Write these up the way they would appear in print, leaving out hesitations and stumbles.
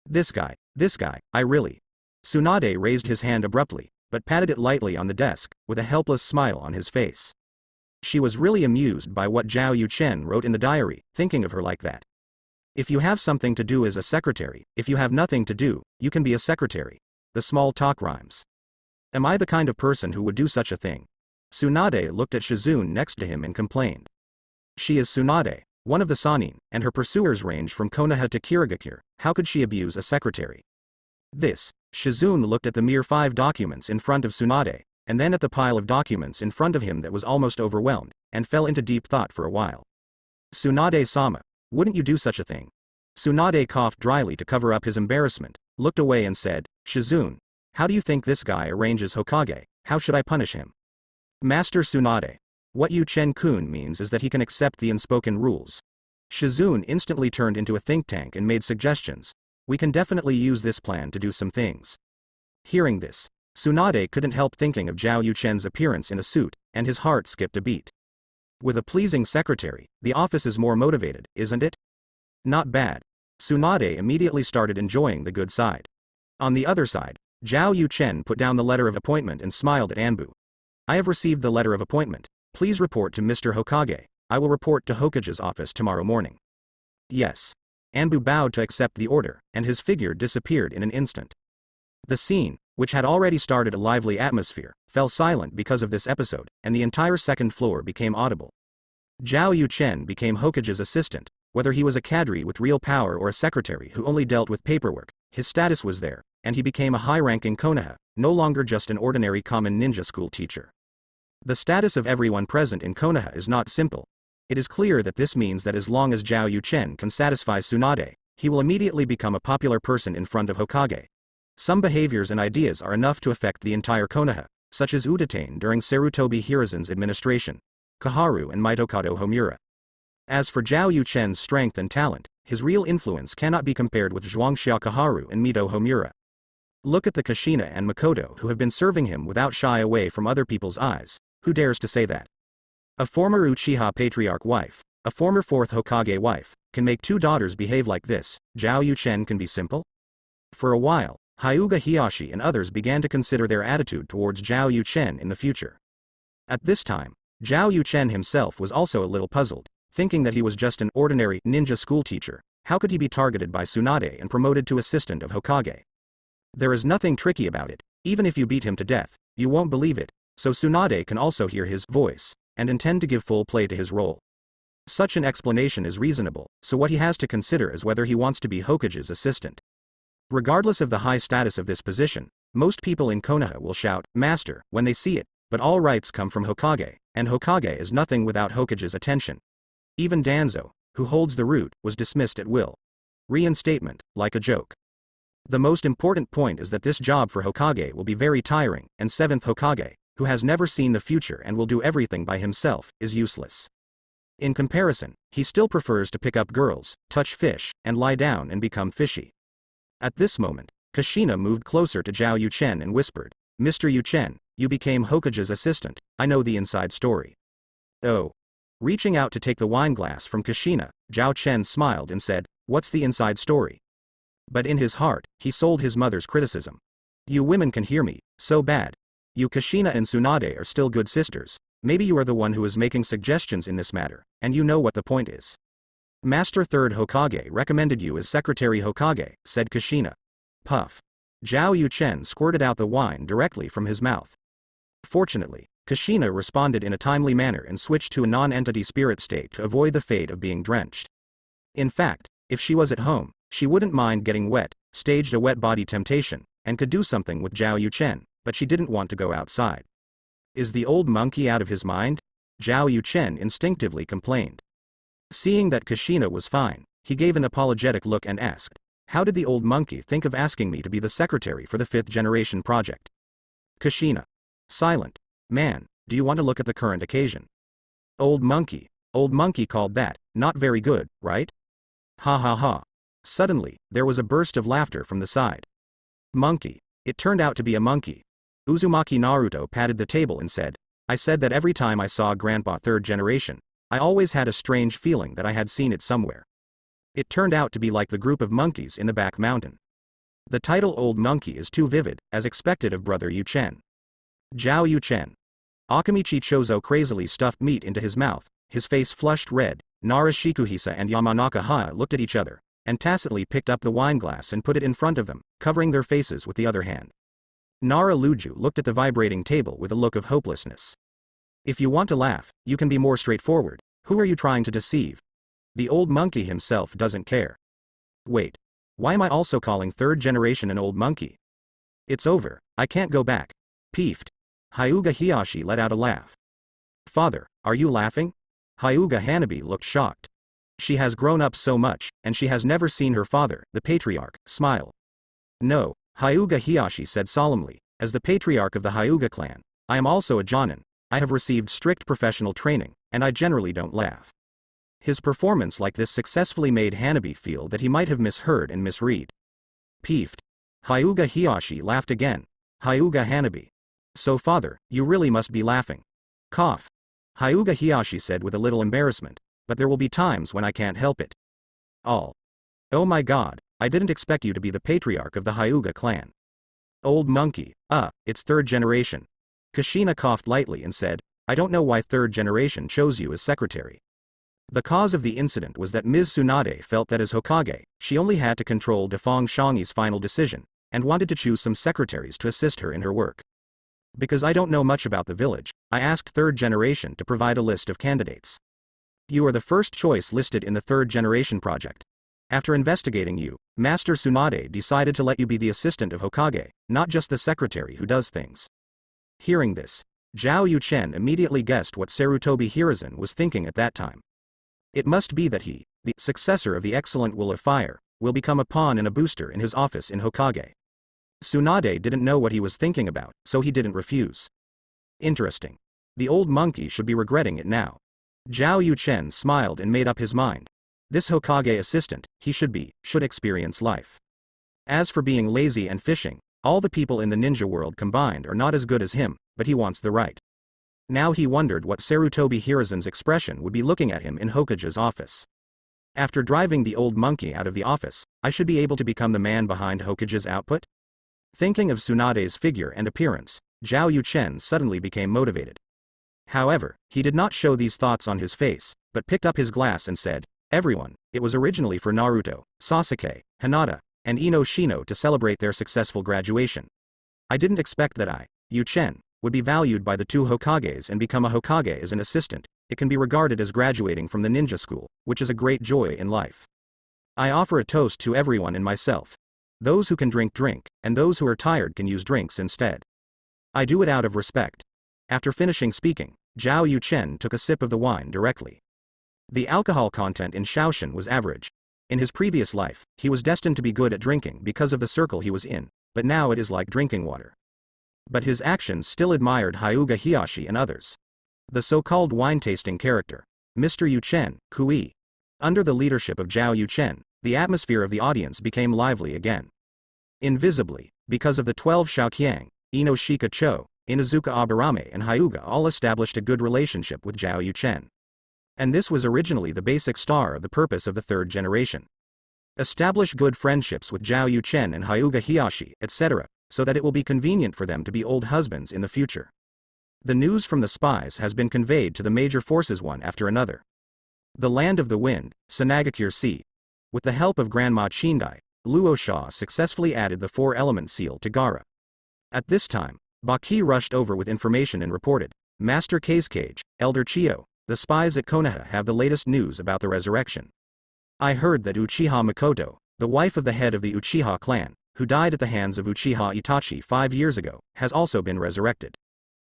This guy, I really. Tsunade raised his hand abruptly, but patted it lightly on the desk, with a helpless smile on his face. She was really amused by what Zhao Yuchen wrote in the diary, thinking of her like that. If you have something to do as a secretary, if you have nothing to do, you can be a secretary. The small talk rhymes. Am I the kind of person who would do such a thing? Tsunade looked at Shizune next to him and complained. She is Tsunade, one of the Sanin, and her pursuers range from Konoha to Kirigakure. How could she abuse a secretary? Shizune looked at the mere 5 documents in front of Tsunade, and then at the pile of documents in front of him that was almost overwhelmed, and fell into deep thought for a while. Tsunade-sama, wouldn't you do such a thing? Tsunade coughed dryly to cover up his embarrassment, looked away and said, Shizune, how do you think this guy arranges Hokage? How should I punish him? Master Tsunade. What Yuchen-kun means is that he can accept the unspoken rules. Shizune instantly turned into a think tank and made suggestions. We can definitely use this plan to do some things. Hearing this, Tsunade couldn't help thinking of Zhao Yuchen's appearance in a suit, and his heart skipped a beat. With a pleasing secretary, the office is more motivated, isn't it? Not bad. Tsunade immediately started enjoying the good side. On the other side, Zhao Yuchen put down the letter of appointment and smiled at Anbu. I have received the letter of appointment. Please report to Mr. Hokage. I will report to Hokage's office tomorrow morning. Yes. Anbu bowed to accept the order, and his figure disappeared in an instant. The scene, which had already started a lively atmosphere, fell silent because of this episode, and the entire second floor became audible. Zhao Yuchen became Hokage's assistant. Whether he was a cadre with real power or a secretary who only dealt with paperwork, his status was there, and he became a high-ranking Konoha, no longer just an ordinary common ninja school teacher. The status of everyone present in Konoha is not simple. It is clear that this means that as long as Zhao Yuchen can satisfy Tsunade, he will immediately become a popular person in front of Hokage. Some behaviors and ideas are enough to affect the entire Konoha, such as Udatain during Sarutobi Hiruzen's administration, Kaharu and Mitokado Homura. As for Zhao Yuchen's strength and talent, his real influence cannot be compared with Zhuangxia Kaharu and Mito Homura. Look at the Kushina and Makoto who have been serving him without shy away from other people's eyes. Who dares to say that? A former Uchiha Patriarch wife, a former 4th Hokage wife, can make 2 daughters behave like this. Zhao Yuchen can be simple? For a while, Hyuga Hiyashi and others began to consider their attitude towards Zhao Yuchen in the future. At this time, Zhao Yuchen himself was also a little puzzled, thinking that he was just an ordinary ninja schoolteacher. How could he be targeted by Tsunade and promoted to assistant of Hokage? There is nothing tricky about it. Even if you beat him to death, you won't believe it, so Tsunade can also hear his voice, and intend to give full play to his role. Such an explanation is reasonable, so what he has to consider is whether he wants to be Hokage's assistant. Regardless of the high status of this position, most people in Konoha will shout, Master, when they see it, but all rights come from Hokage, and Hokage is nothing without Hokage's attention. Even Danzo, who holds the root, was dismissed at will. Reinstatement, like a joke. The most important point is that this job for Hokage will be very tiring, and 7th Hokage, who has never seen the future and will do everything by himself, is useless. In comparison, he still prefers to pick up girls, touch fish, and lie down and become fishy. At this moment, Kushina moved closer to Zhao Yuchen and whispered, Mr. Yuchen, you became Hokage's assistant. I know the inside story. Oh. Reaching out to take the wine glass from Kushina, Zhao Chen smiled and said, What's the inside story? But in his heart, he sold his mother's criticism. You women can hear me, so bad. You Kushina and Tsunade are still good sisters. Maybe you are the one who is making suggestions in this matter, and you know what the point is. Master 3rd Hokage recommended you as Secretary Hokage, said Kushina. Puff. Zhao Yuchen squirted out the wine directly from his mouth. Fortunately, Kushina responded in a timely manner and switched to a non-entity spirit state to avoid the fate of being drenched. In fact, if she was at home, she wouldn't mind getting wet, staged a wet body temptation, and could do something with Zhao Yuchen, but she didn't want to go outside. Is the old monkey out of his mind? Zhao Yuchen instinctively complained. Seeing that Kushina was fine, he gave an apologetic look and asked, How did the old monkey think of asking me to be the secretary for the 5th generation project? Kushina. Silent. Man, do you want to look at the current occasion? Old monkey called that, not very good, right? Ha ha ha. Suddenly, there was a burst of laughter from the side. Monkey. It turned out to be a monkey. Uzumaki Naruto patted the table and said, I said that every time I saw Grandpa 3rd generation, I always had a strange feeling that I had seen it somewhere. It turned out to be like the group of monkeys in the back mountain. The title Old Monkey is too vivid, as expected of brother Yu-chen. Zhao Yu-chen. Akamichi Chozo crazily stuffed meat into his mouth, his face flushed red. Nara Shikuhisa and Yamanaka Haya looked at each other, and tacitly picked up the wineglass and put it in front of them, covering their faces with the other hand. Nara Luju looked at the vibrating table with a look of hopelessness. If you want to laugh, you can be more straightforward. Who are you trying to deceive? The old monkey himself doesn't care. Wait. Why am I also calling third generation an old monkey? It's over, I can't go back. Peeved. Hyuga Hiyashi let out a laugh. Father, are you laughing? Hyuga Hanabi looked shocked. She has grown up so much, and she has never seen her father, the patriarch, smile. No, Hyuga Hiyashi said solemnly, as the patriarch of the Hyuga clan, I am also a jonin. I have received strict professional training, and I generally don't laugh. His performance like this successfully made Hanabi feel that he might have misheard and misread. Peeved. Hyuga Hiyashi laughed again. Hyuga Hanabi. So father, you really must be laughing. Cough. Hyuga Hiyashi said with a little embarrassment, but there will be times when I can't help it. Oh my god, I didn't expect you to be the patriarch of the Hyuga clan. Old monkey, it's third generation. Kushina coughed lightly and said, I don't know why third generation chose you as secretary. The cause of the incident was that Ms. Tsunade felt that as Hokage, she only had to control Defang Shangyi's final decision, and wanted to choose some secretaries to assist her in her work. Because I don't know much about the village, I asked third generation to provide a list of candidates. You are the first choice listed in the third generation project. After investigating you, Master Tsunade decided to let you be the assistant of Hokage, not just the secretary who does things. Hearing this, Zhao Yu-chen immediately guessed what Sarutobi Hiruzen was thinking at that time. It must be that he, the successor of the excellent Will of Fire, will become a pawn and a booster in his office in Hokage. Tsunade didn't know what he was thinking about, so he didn't refuse. Interesting. The old monkey should be regretting it now. Zhao Yu-chen smiled and made up his mind. This Hokage assistant, he should experience life. As for being lazy and fishing, all the people in the ninja world combined are not as good as him, but he wants the right. Now he wondered what Sarutobi Hiruzen's expression would be looking at him in Hokage's office. After driving the old monkey out of the office, I should be able to become the man behind Hokage's output? Thinking of Tsunade's figure and appearance, Zhao Yu-chen suddenly became motivated. However, he did not show these thoughts on his face, but picked up his glass and said, Everyone, it was originally for Naruto, Sasuke, Hinata, and Ino Shino to celebrate their successful graduation. I didn't expect that I, Yu-chen, would be valued by the two Hokages and become a Hokage as an assistant. It can be regarded as graduating from the ninja school, which is a great joy in life. I offer a toast to everyone and myself. Those who can drink, and those who are tired can use drinks instead. I do it out of respect. After finishing speaking, Zhao Yu-chen took a sip of the wine directly. The alcohol content in Shaoshan was average. In his previous life, he was destined to be good at drinking because of the circle he was in, but now it is like drinking water. But his actions still admired Hyuga Hiyashi and others. The so-called wine-tasting character, Mr. Yu-chen, Kui. Under the leadership of Zhao Yu-chen, the atmosphere of the audience became lively again. Invisibly, because of the 12 Shaoqiang, Inoshika Cho, Inazuka Aburame and Hyuga all established a good relationship with Zhao Yu-chen. And this was originally the basic star of the purpose of the third generation. Establish good friendships with Zhao Yu-chen and Hyuga Hiyashi, etc., so that it will be convenient for them to be old husbands in the future. The news from the spies has been conveyed to the major forces one after another. The land of the wind, Sanagakure Sea. With the help of Grandma Chindai, Luo Sha successfully added the 4-element seal to Gaara. At this time, Baki rushed over with information and reported, Master Kazekage, Elder Chiyo, the spies at Konoha have the latest news about the resurrection. I heard that Uchiha Makoto, the wife of the head of the Uchiha clan, who died at the hands of Uchiha Itachi 5 years ago, has also been resurrected.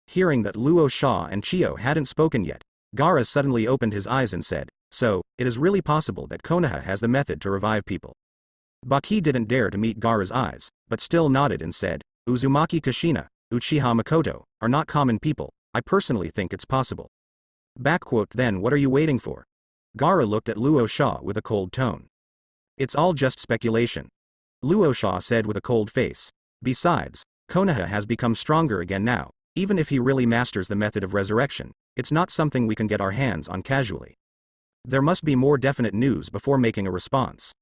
Hearing that Luo Sha and Chiyo hadn't spoken yet, Gaara suddenly opened his eyes and said, so, it is really possible that Konoha has the method to revive people. Baki didn't dare to meet Gaara's eyes, but still nodded and said, Uzumaki Kushina, Uchiha Makoto, are not common people, I personally think it's possible. Then what are you waiting for? Gaara looked at Luo Sha with a cold tone. It's all just speculation. Luo Sha said with a cold face. Besides, Konoha has become stronger again now, even if he really masters the method of resurrection, it's not something we can get our hands on casually. There must be more definite news before making a response.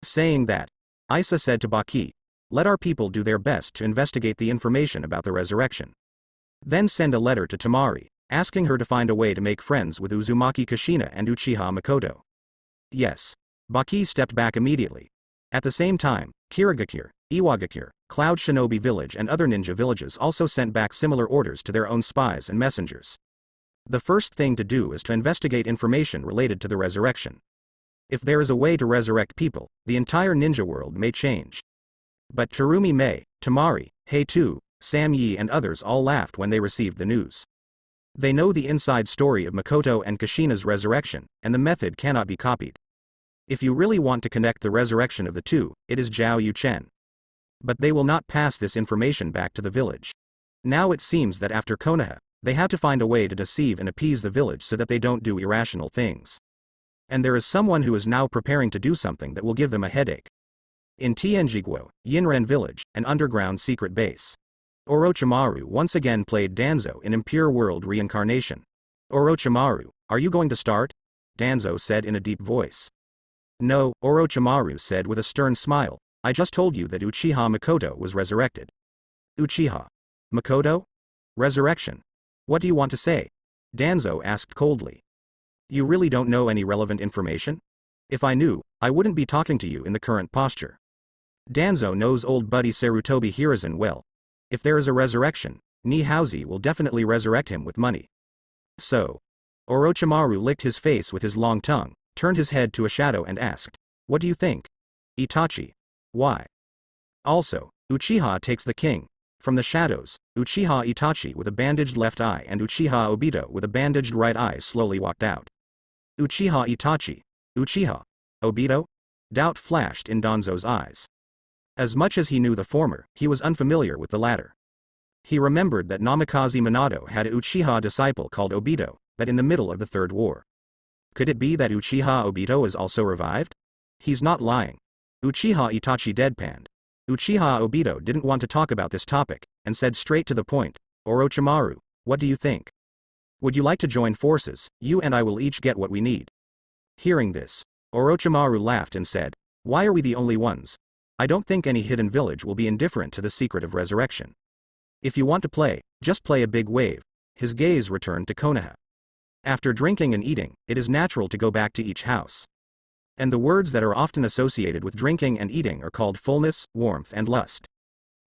Saying that, Isa said to Baki, let our people do their best to investigate the information about the resurrection. Then send a letter to Temari, asking her to find a way to make friends with Uzumaki Kushina and Uchiha Makoto. Yes. Baki stepped back immediately. At the same time, Kirigakure, Iwagakure, Cloud Shinobi Village and other ninja villages also sent back similar orders to their own spies and messengers. The first thing to do is to investigate information related to the resurrection. If there is a way to resurrect people, the entire ninja world may change. But Terumi Mei, Temari, Heitu, Sam Yi and others all laughed when they received the news. They know the inside story of Makoto and Kushina's resurrection, and the method cannot be copied. If you really want to connect the resurrection of the two, it is Zhao Yuchen. But they will not pass this information back to the village. Now it seems that after Konoha, they have to find a way to deceive and appease the village so that they don't do irrational things. And there is someone who is now preparing to do something that will give them a headache. In Tianjiguo, Yinren Village, an underground secret base. Orochimaru once again played Danzo in Impure World Reincarnation. Orochimaru, are you going to start? Danzo said in a deep voice. No, Orochimaru said with a stern smile, I just told you that Uchiha Makoto was resurrected. Uchiha Makoto? Resurrection? What do you want to say? Danzo asked coldly. You really don't know any relevant information? If I knew, I wouldn't be talking to you in the current posture. Danzo knows old buddy Sarutobi Hiruzen well. If there is a resurrection, Nihauzi will definitely resurrect him with money. So. Orochimaru licked his face with his long tongue, turned his head to a shadow and asked, what do you think? Itachi. Why? Also, Uchiha takes the king. From the shadows, Uchiha Itachi with a bandaged left eye and Uchiha Obito with a bandaged right eye slowly walked out. Uchiha Itachi. Uchiha. Obito? Doubt flashed in Danzo's eyes. As much as he knew the former, he was unfamiliar with the latter. He remembered that Namikaze Minato had a Uchiha disciple called Obito, but in the middle of the Third War. Could it be that Uchiha Obito is also revived? He's not lying. Uchiha Itachi deadpanned. Uchiha Obito didn't want to talk about this topic, and said straight to the point, Orochimaru, what do you think? Would you like to join forces? You and I will each get what we need. Hearing this, Orochimaru laughed and said, why are we the only ones? I don't think any hidden village will be indifferent to the secret of resurrection. If you want to play, just play a big wave. His gaze returned to Konoha. After drinking and eating, it is natural to go back to each house. And the words that are often associated with drinking and eating are called fullness, warmth and lust.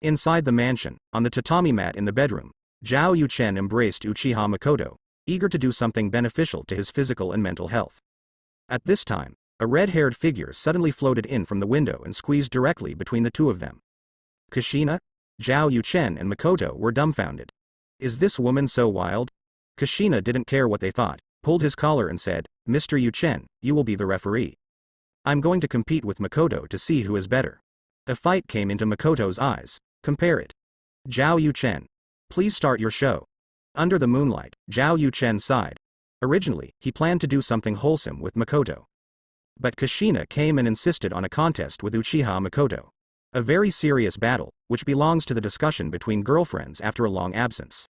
Inside the mansion, on the tatami mat in the bedroom, Zhao Yuchen embraced Uchiha Makoto, eager to do something beneficial to his physical and mental health. At this time, a red-haired figure suddenly floated in from the window and squeezed directly between the two of them. Kushina? Zhao Yuchen and Makoto were dumbfounded. Is this woman so wild? Kushina didn't care what they thought, pulled his collar and said, Mr. Yuchen, you will be the referee. I'm going to compete with Makoto to see who is better. A fight came into Makoto's eyes. Compare it. Zhao Yuchen. Please start your show. Under the moonlight, Zhao Yuchen sighed. Originally, he planned to do something wholesome with Makoto. But Kushina came and insisted on a contest with Uchiha Makoto. A very serious battle, which belongs to the discussion between girlfriends after a long absence.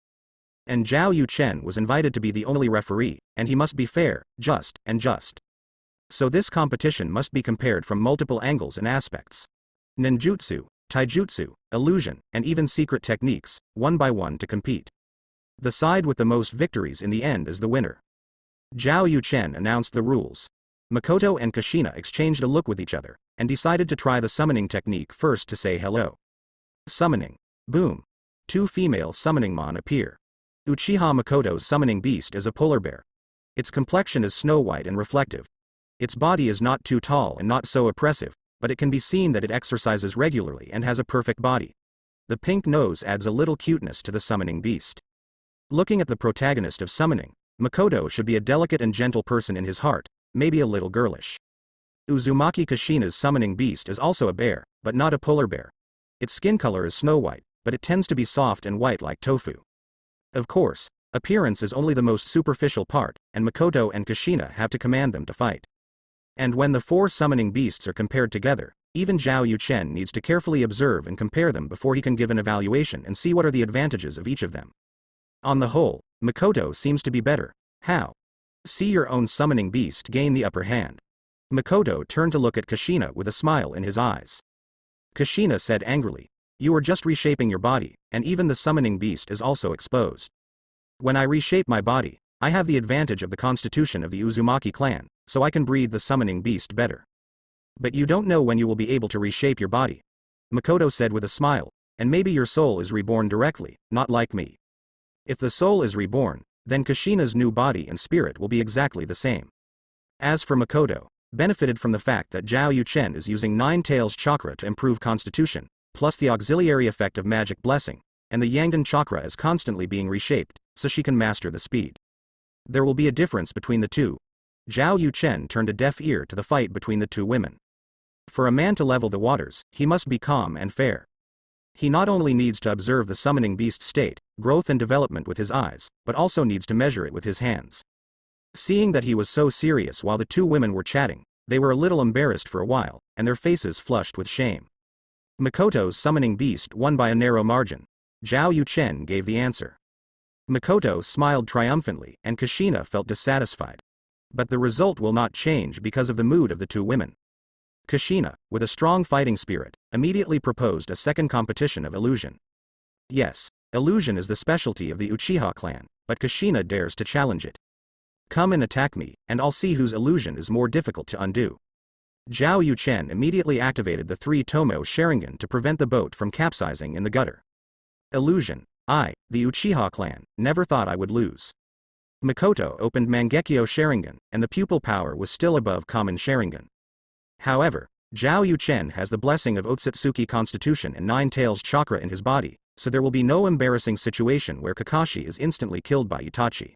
And Zhao Yuchen was invited to be the only referee, and he must be fair, just. So this competition must be compared from multiple angles and aspects. Ninjutsu, taijutsu, illusion, and even secret techniques, one by one to compete. The side with the most victories in the end is the winner. Zhao Yuchen announced the rules. Makoto and Kushina exchanged a look with each other, and decided to try the summoning technique first to say hello. Summoning. Boom. Two female summoning mon appear. Uchiha Makoto's summoning beast is a polar bear. Its complexion is snow white and reflective. Its body is not too tall and not so oppressive, but it can be seen that it exercises regularly and has a perfect body. The pink nose adds a little cuteness to the summoning beast. Looking at the protagonist of summoning, Makoto should be a delicate and gentle person in his heart, maybe a little girlish. Uzumaki Kushina's summoning beast is also a bear, but not a polar bear. Its skin color is snow white, but it tends to be soft and white like tofu. Of course, appearance is only the most superficial part, and Makoto and Kushina have to command them to fight. And when the four summoning beasts are compared together, even Zhao Yuchen needs to carefully observe and compare them before he can give an evaluation and see what are the advantages of each of them. On the whole, Makoto seems to be better. How? See your own summoning beast gain the upper hand. Makoto turned to look at Kushina with a smile in his eyes. Kushina said angrily. You are just reshaping your body, and even the summoning beast is also exposed. When I reshape my body, I have the advantage of the constitution of the Uzumaki clan, so I can breed the summoning beast better. But you don't know when you will be able to reshape your body. Makoto said with a smile, and maybe your soul is reborn directly, not like me. If the soul is reborn, then Kushina's new body and spirit will be exactly the same. As for Makoto, benefited from the fact that Zhao Yuchen is using Nine Tails chakra to improve constitution, plus the auxiliary effect of magic blessing, and the Yangdan chakra is constantly being reshaped, so she can master the speed. There will be a difference between the two. Zhao Yuchen turned a deaf ear to the fight between the two women. For a man to level the waters, he must be calm and fair. He not only needs to observe the summoning beast's state, growth and development with his eyes, but also needs to measure it with his hands. Seeing that he was so serious while the two women were chatting, they were a little embarrassed for a while, and their faces flushed with shame. Makoto's summoning beast won by a narrow margin. Zhao Yuchen gave the answer. Makoto smiled triumphantly, and Kushina felt dissatisfied. But the result will not change because of the mood of the two women. Kushina, with a strong fighting spirit, immediately proposed a second competition of illusion. Yes, illusion is the specialty of the Uchiha clan, but Kushina dares to challenge it. Come and attack me, and I'll see whose illusion is more difficult to undo. Zhao Yuchen immediately activated the 3 Tomo Sharingan to prevent the boat from capsizing in the gutter. Illusion. I, the Uchiha clan, never thought I would lose. Makoto opened Mangekyo Sharingan, and the pupil power was still above common Sharingan. However, Zhao Yuchen has the blessing of Otsutsuki Constitution and Nine Tails Chakra in his body, so there will be no embarrassing situation where Kakashi is instantly killed by Itachi.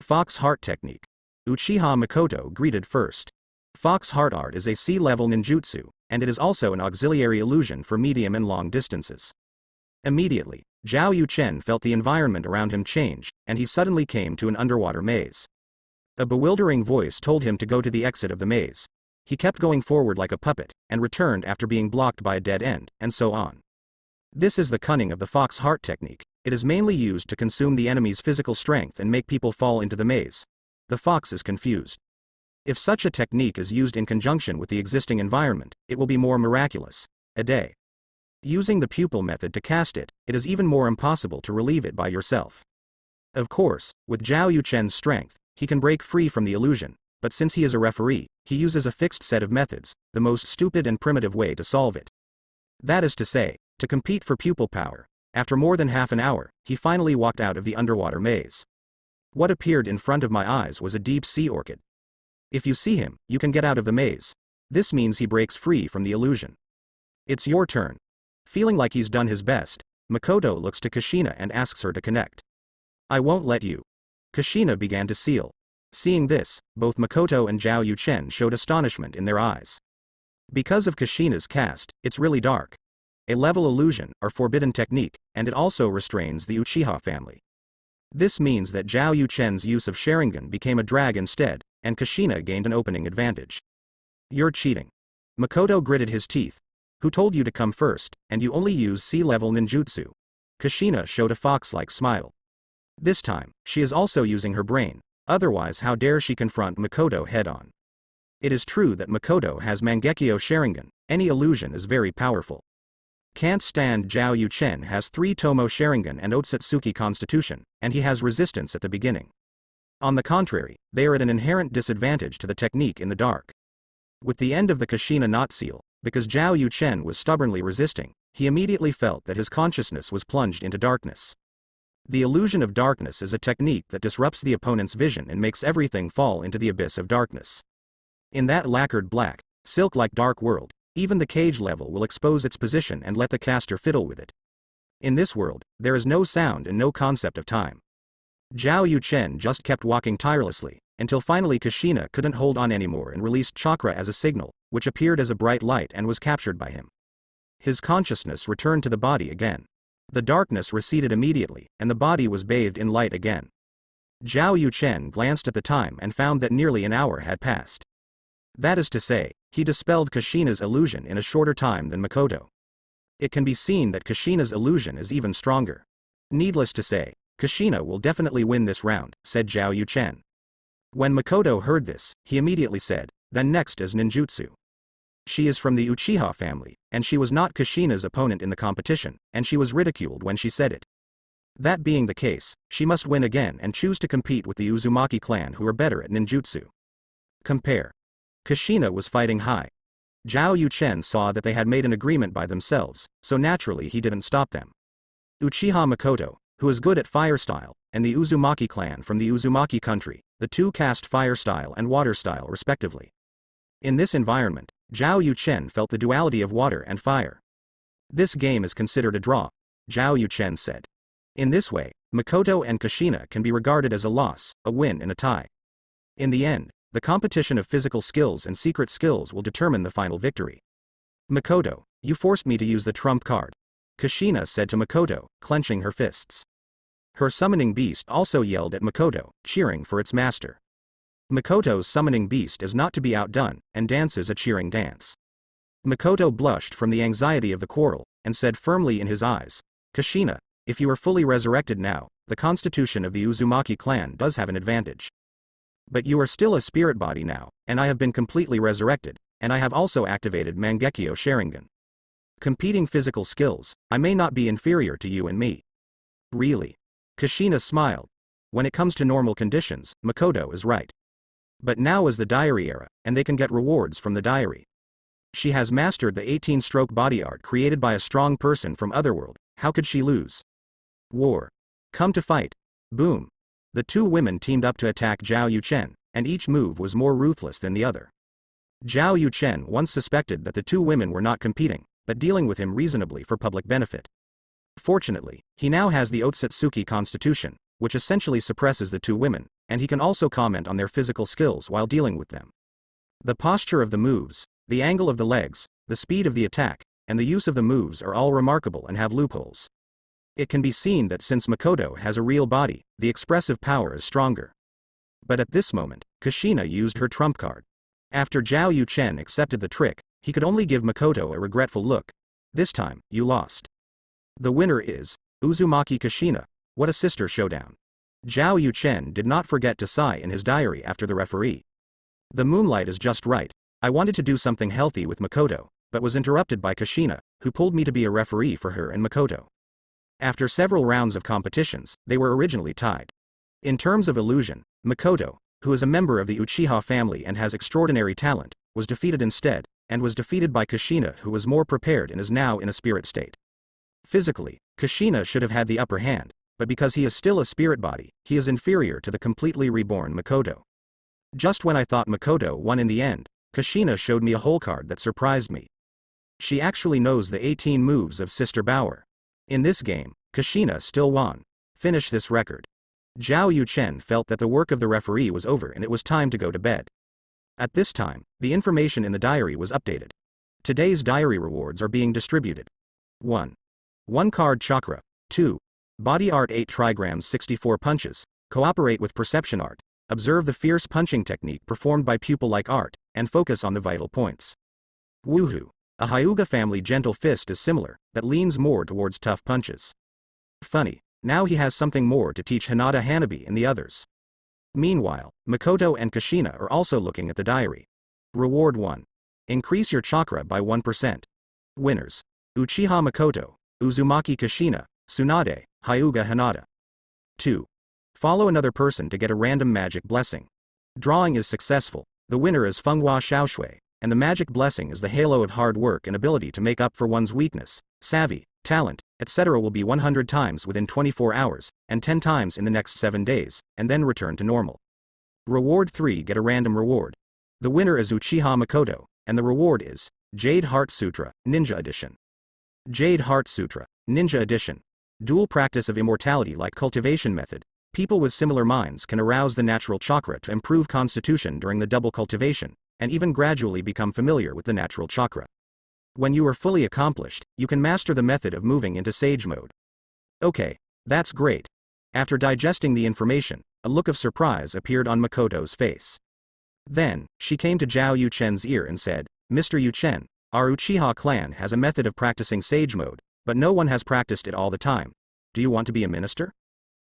Fox Heart Technique. Uchiha Makoto greeted first. Fox Heart Art is a C-level ninjutsu, and it is also an auxiliary illusion for medium and long distances. Immediately, Zhao Yuchen felt the environment around him change, and he suddenly came to an underwater maze. A bewildering voice told him to go to the exit of the maze. He kept going forward like a puppet, and returned after being blocked by a dead end, and so on. This is the cunning of the Fox Heart technique. It is mainly used to consume the enemy's physical strength and make people fall into the maze. The fox is confused. If such a technique is used in conjunction with the existing environment, it will be more miraculous. A day. Using the pupil method to cast it, it is even more impossible to relieve it by yourself. Of course, with Zhao Yuchen's strength, he can break free from the illusion, but since he is a referee, he uses a fixed set of methods, the most stupid and primitive way to solve it. That is to say, to compete for pupil power. After more than half an hour, he finally walked out of the underwater maze. What appeared in front of my eyes was a deep sea orchid. If you see him, you can get out of the maze. This means he breaks free from the illusion. It's your turn. Feeling like he's done his best, Makoto looks to Kushina and asks her to connect. I won't let you. Kushina began to seal. Seeing this, both Makoto and Zhao Yuchen showed astonishment in their eyes. Because of Kushina's cast, it's really dark. A level illusion, or forbidden technique, and it also restrains the Uchiha family. This means that Zhao Yuchen's use of Sharingan became a drag instead, and Kushina gained an opening advantage. You're cheating. Makoto gritted his teeth. Who told you to come first, and you only use C-level ninjutsu? Kushina showed a fox-like smile. This time, she is also using her brain, otherwise how dare she confront Makoto head-on. It is true that Makoto has Mangekyo Sharingan, any illusion is very powerful. Can't stand Zhao Yuchen has 3 Tomo Sharingan and Otsutsuki Constitution, and he has resistance at the beginning. On the contrary, they are at an inherent disadvantage to the technique in the dark. With the end of the Kushina knot seal, because Zhao Yuchen was stubbornly resisting, he immediately felt that his consciousness was plunged into darkness. The illusion of darkness is a technique that disrupts the opponent's vision and makes everything fall into the abyss of darkness. In that lacquered black, silk-like dark world, even the cage level will expose its position and let the caster fiddle with it. In this world, there is no sound and no concept of time. Zhao Yuchen just kept walking tirelessly, until finally Kushina couldn't hold on anymore and released chakra as a signal, which appeared as a bright light and was captured by him. His consciousness returned to the body again. The darkness receded immediately, and the body was bathed in light again. Zhao Yuchen glanced at the time and found that nearly an hour had passed. That is to say, he dispelled Kushina's illusion in a shorter time than Makoto. It can be seen that Kushina's illusion is even stronger. Needless to say, Kushina will definitely win this round, said Zhao Yuchen. When Makoto heard this, he immediately said, then next is ninjutsu. She is from the Uchiha family, and she was not Kushina's opponent in the competition, and she was ridiculed when she said it. That being the case, she must win again and choose to compete with the Uzumaki clan who are better at ninjutsu. Compare. Kushina was fighting high. Zhao Yuchen saw that they had made an agreement by themselves, so naturally he didn't stop them. Uchiha Makoto, who is good at fire style, and the Uzumaki clan from the Uzumaki country, the two cast fire style and water style respectively. In this environment, Zhao Yuchen felt the duality of water and fire. This game is considered a draw, Zhao Yuchen said. In this way, Makoto and Kushina can be regarded as a loss, a win and a tie. In the end, the competition of physical skills and secret skills will determine the final victory. Makoto, you forced me to use the trump card, Kushina said to Makoto, clenching her fists. Her summoning beast also yelled at Makoto, cheering for its master. Makoto's summoning beast is not to be outdone, and dances a cheering dance. Makoto blushed from the anxiety of the quarrel, and said firmly in his eyes, Kushina, if you are fully resurrected now, the constitution of the Uzumaki clan does have an advantage. But you are still a spirit body now, and I have been completely resurrected, and I have also activated Mangekyo Sharingan. Competing physical skills, I may not be inferior to you and me. Really? Kushina smiled. When it comes to normal conditions, Makoto is right. But now is the diary era, and they can get rewards from the diary. She has mastered the 18-stroke body art created by a strong person from Otherworld, how could she lose? War. Come to fight. Boom. The two women teamed up to attack Zhao Yuchen, and each move was more ruthless than the other. Zhao Yuchen once suspected that the two women were not competing, but dealing with him reasonably for public benefit. Fortunately, he now has the Otsutsuki constitution, which essentially suppresses the two women, and he can also comment on their physical skills while dealing with them. The posture of the moves, the angle of the legs, the speed of the attack, and the use of the moves are all remarkable and have loopholes. It can be seen that since Makoto has a real body, the expressive power is stronger. But at this moment, Kushina used her trump card. After Zhao Yuchen accepted the trick, he could only give Makoto a regretful look. This time, you lost. The winner is Uzumaki Kushina. What a sister showdown. Zhao Yuchen did not forget to sigh in his diary after the referee. The moonlight is just right. I wanted to do something healthy with Makoto, but was interrupted by Kushina, who pulled me to be a referee for her and Makoto. After several rounds of competitions, they were originally tied. In terms of illusion, Makoto, who is a member of the Uchiha family and has extraordinary talent, was defeated instead, and was defeated by Kushina, who was more prepared and is now in a spirit state. Physically, Kushina should have had the upper hand, but because he is still a spirit body, he is inferior to the completely reborn Makoto. Just when I thought Makoto won in the end, Kushina showed me a hole card that surprised me. She actually knows the 18 moves of Sister Bauer. In this game, Kushina still won. Finish this record. Zhao Yuchen felt that the work of the referee was over and it was time to go to bed. At this time, the information in the diary was updated. Today's diary rewards are being distributed. 1. 1 card chakra. 2. Body art 8 trigrams 64 punches. Cooperate with perception art. Observe the fierce punching technique performed by pupil-like art, and focus on the vital points. Woohoo! A Hyuga family gentle fist is similar, but leans more towards tough punches. Funny, now he has something more to teach Hinata Hanabi and the others. Meanwhile, Makoto and Kushina are also looking at the diary. Reward 1. Increase your chakra by 1%. Winners: Uchiha Makoto, Uzumaki Kushina, Tsunade, Hyuga Hinata. 2. Follow another person to get a random magic blessing. Drawing is successful. The winner is Fenghua Xiaoshui, and the magic blessing is the halo of hard work and ability to make up for one's weakness, savvy, talent, etc. will be 100 times within 24 hours, and 10 times in the next 7 days, and then return to normal. Reward 3. Get a random reward. The winner is Uchiha Makoto, and the reward is Jade Heart Sutra, Ninja Edition. Jade Heart Sutra, Ninja Edition. Dual practice of immortality like cultivation method. People with similar minds can arouse the natural chakra to improve constitution during the double cultivation, and even gradually become familiar with the natural chakra. When you are fully accomplished, you can master the method of moving into sage mode. Okay, that's great. After digesting the information, a look of surprise appeared on Makoto's face. Then, she came to Zhao Yuchen's ear and said, Mr. Yuchen, our Uchiha clan has a method of practicing sage mode, but no one has practiced it all the time. Do you want to be a minister?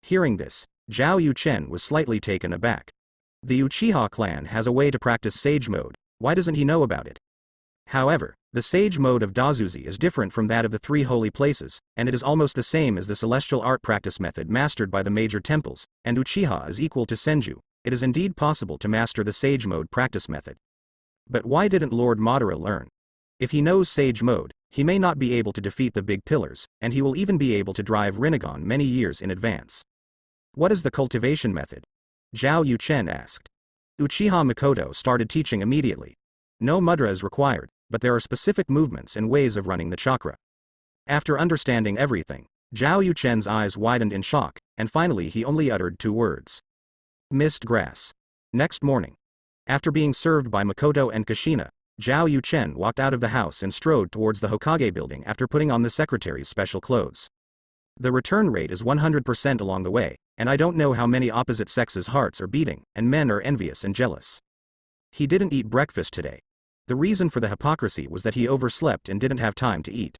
Hearing this, Zhao Yuchen was slightly taken aback. The Uchiha clan has a way to practice sage mode, why doesn't he know about it? However, the sage mode of Dazuzi is different from that of the three holy places, and it is almost the same as the celestial art practice method mastered by the major temples, and Uchiha is equal to Senju. It is indeed possible to master the sage mode practice method. But why didn't Lord Madara learn? If he knows sage mode, he may not be able to defeat the big pillars, and he will even be able to drive Rinnegan many years in advance. What is the cultivation method? Zhao Yuchen asked. Uchiha Mikoto started teaching immediately. No mudra is required, but there are specific movements and ways of running the chakra. After understanding everything, Zhao Yuchen's eyes widened in shock, and finally he only uttered 2 words. Mist grass. Next morning, after being served by Mikoto and Kushina, Zhao Yuchen walked out of the house and strode towards the Hokage building after putting on the secretary's special clothes. The return rate is 100% along the way, and I don't know how many opposite sexes' hearts are beating, and men are envious and jealous. He didn't eat breakfast today. The reason for the hypocrisy was that he overslept and didn't have time to eat.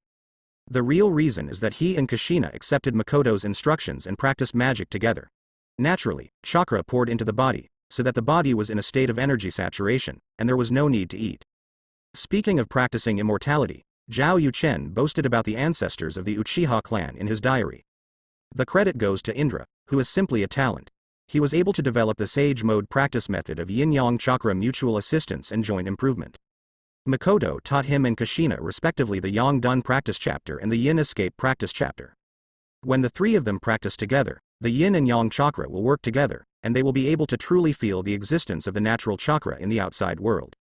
The real reason is that he and Kushina accepted Mikoto's instructions and practiced magic together. Naturally, chakra poured into the body, so that the body was in a state of energy saturation, and there was no need to eat. Speaking of practicing immortality, Zhao Yuchen boasted about the ancestors of the Uchiha clan in his diary. The credit goes to Indra, who is simply a talent. He was able to develop the sage mode practice method of yin-yang chakra mutual assistance and joint improvement. Mikoto taught him and Kushina respectively the Yang Dun practice chapter and the Yin escape practice chapter. When the 3 of them practice together, the yin and yang chakra will work together, and they will be able to truly feel the existence of the natural chakra in the outside world.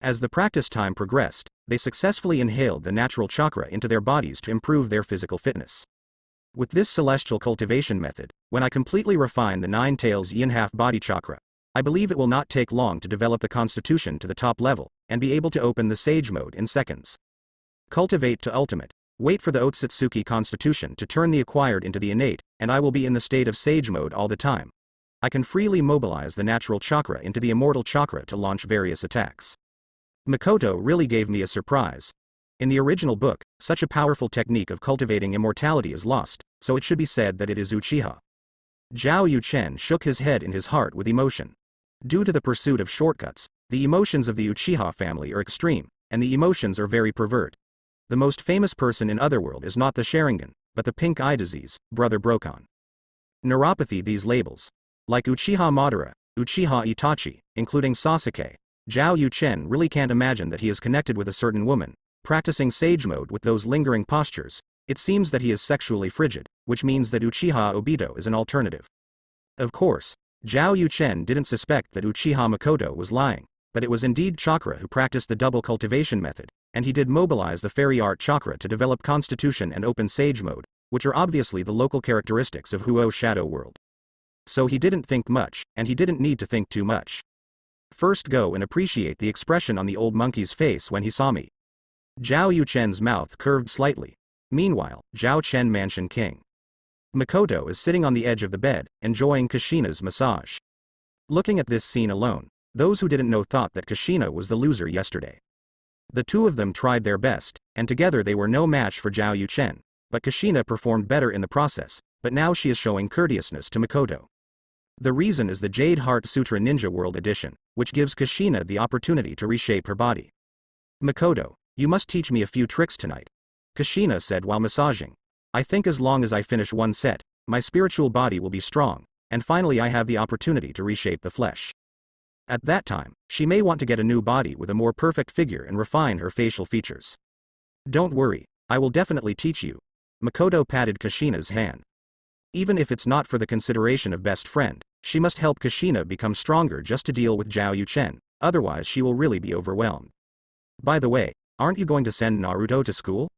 As the practice time progressed, they successfully inhaled the natural chakra into their bodies to improve their physical fitness. With this celestial cultivation method, when I completely refine the 9 tails yin half-body chakra, I believe it will not take long to develop the constitution to the top level, and be able to open the sage mode in seconds. Cultivate to ultimate. Wait for the Otsutsuki constitution to turn the acquired into the innate, and I will be in the state of sage mode all the time. I can freely mobilize the natural chakra into the immortal chakra to launch various attacks. Mikoto really gave me a surprise. In the original book, such a powerful technique of cultivating immortality is lost, so it should be said that it is Uchiha. Zhao Yuchen shook his head in his heart with emotion. Due to the pursuit of shortcuts, the emotions of the Uchiha family are extreme, and the emotions are very pervert. The most famous person in Otherworld is not the Sharingan, but the pink eye disease, Brother Brokan. Neuropathy. These labels, like Uchiha Madara, Uchiha Itachi, including Sasuke, Zhao Yuchen really can't imagine that he is connected with a certain woman, practicing sage mode with those lingering postures. It seems that he is sexually frigid, which means that Uchiha Obito is an alternative. Of course, Zhao Yuchen didn't suspect that Uchiha Mikoto was lying, but it was indeed Chakra who practiced the double cultivation method, and he did mobilize the fairy art chakra to develop constitution and open sage mode, which are obviously the local characteristics of Huo Shadow World. So he didn't think much, and he didn't need to think too much. First go and appreciate the expression on the old monkey's face when he saw me. Zhao Yuchen's mouth curved slightly. Meanwhile, Zhao Chen Mansion King. Mikoto is sitting on the edge of the bed, enjoying Kushina's massage. Looking at this scene alone, those who didn't know thought that Kushina was the loser yesterday. The 2 of them tried their best, and together they were no match for Zhao Yuchen, but Kushina performed better in the process, but now she is showing courteousness to Mikoto. The reason is the Jade Heart Sutra Ninja World Edition, which gives Kushina the opportunity to reshape her body. Mikoto, you must teach me a few tricks tonight, Kushina said while massaging. I think as long as I finish 1 set, my spiritual body will be strong, and finally I have the opportunity to reshape the flesh. At that time, she may want to get a new body with a more perfect figure and refine her facial features. Don't worry, I will definitely teach you. Mikoto patted Kushina's hand. Even if it's not for the consideration of best friend, she must help Kushina become stronger just to deal with Zhao Yuchen, otherwise she will really be overwhelmed. By the way, aren't you going to send Naruto to school?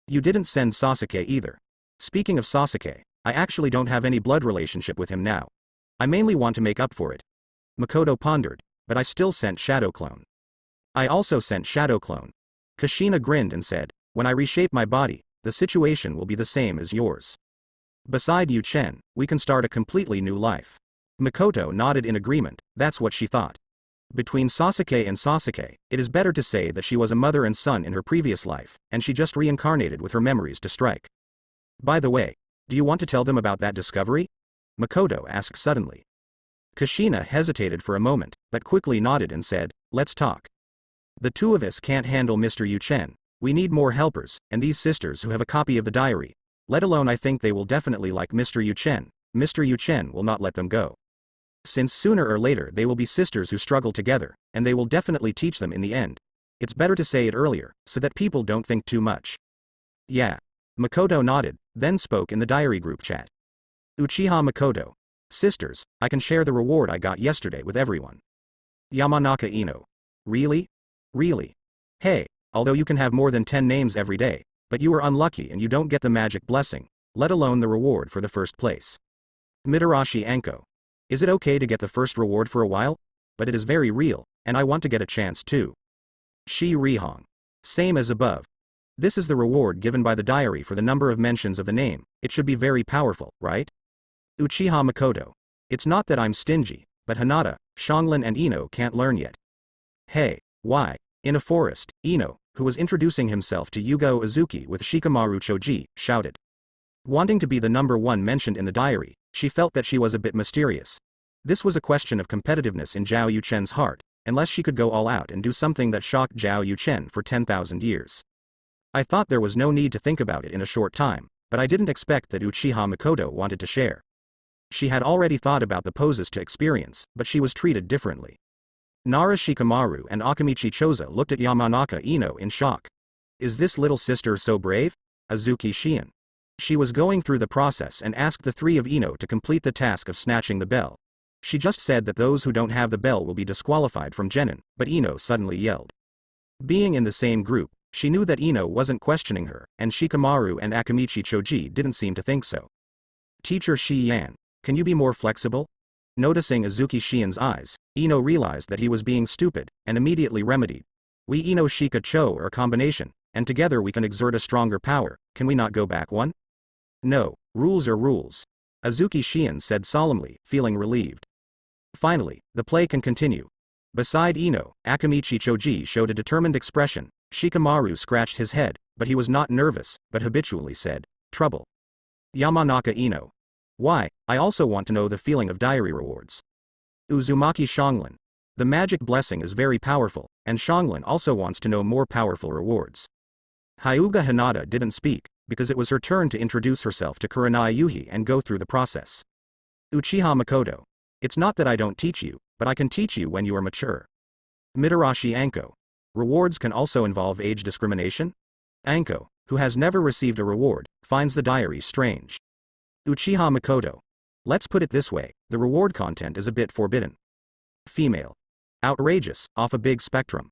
You didn't send Sasuke either. Speaking of Sasuke, I actually don't have any blood relationship with him now. I mainly want to make up for it. Mikoto pondered, but I still sent Shadow Clone. I also sent Shadow Clone. Kushina grinned and said, when I reshape my body, the situation will be the same as yours. Beside Yuchen, we can start a completely new life. Mikoto nodded in agreement. That's what she thought. Between Sasuke and Sasuke, it is better to say that she was a mother and son in her previous life, and she just reincarnated with her memories to strike. By the way, do you want to tell them about that discovery? Mikoto asked suddenly. Kushina hesitated for a moment, but quickly nodded and said, let's talk. The two of us can't handle Mr. Yu-chen. We need more helpers, and these sisters who have a copy of the diary. Let alone I think they will definitely like Mr. Yu-chen. Mr. Yu-chen will not let them go. Since sooner or later they will be sisters who struggle together, and they will definitely teach them in the end. It's better to say it earlier, so that people don't think too much. Yeah. Makoto nodded, then spoke in the diary group chat. Uchiha Makoto. Sisters, I can share the reward I got yesterday with everyone. Yamanaka Ino. Really? Really? Hey, although you can have more than 10 names every day, but you are unlucky and you don't get the magic blessing, let alone the reward for the first place. Mitarashi Anko. Is it okay to get the first reward for a while? But it is very real, and I want to get a chance too. Shi Rihong. Same as above. This is the reward given by the diary for the number of mentions of the name. It should be very powerful, right? Uchiha Makoto. It's not that I'm stingy, but Hinata, Xianglin and Ino can't learn yet. Hey, why? In a forest, Ino, who was introducing himself to Yugo Uzuki with Shikamaru Choji, shouted. Wanting to be the number one mentioned in the diary, she felt that she was a bit mysterious. This was a question of competitiveness in Zhao Yuchen's heart, unless she could go all out and do something that shocked Zhao Yuchen for 10,000 years. I thought there was no need to think about it in a short time, but I didn't expect that Uchiha Makoto wanted to share. She had already thought about the poses to experience, but she was treated differently. Nara Shikamaru and Akamichi Choza looked at Yamanaka Ino in shock. Is this little sister so brave? Azuki Shion. She was going through the process and asked the three of Ino to complete the task of snatching the bell. She just said that those who don't have the bell will be disqualified from Genin, but Ino suddenly yelled. Being in the same group, she knew that Ino wasn't questioning her, and Shikamaru and Akamichi Choji didn't seem to think so. Teacher Shi Yan, can you be more flexible? Noticing Azuki Shion's eyes, Ino realized that he was being stupid, and immediately remedied. We Ino Shika Cho are a combination, and together we can exert a stronger power. Can we not go back one? No, rules are rules. Azuki Shion said solemnly, feeling relieved. Finally, the play can continue. Beside Ino, Akamichi Choji showed a determined expression. Shikamaru scratched his head, but he was not nervous, but habitually said, trouble. Yamanaka Ino. Why, I also want to know the feeling of diary rewards. Uzumaki Xianglin. The magic blessing is very powerful, and Xianglin also wants to know more powerful rewards. Hyuga Hinata didn't speak, because it was her turn to introduce herself to Kurenai Yuhi and go through the process. Uchiha Makoto. It's not that I don't teach you, but I can teach you when you are mature. Mitarashi Anko. Rewards can also involve age discrimination? Anko, who has never received a reward, finds the diary strange. Uchiha Makoto. Let's put it this way, the reward content is a bit forbidden. Female. Outrageous, off a big spectrum.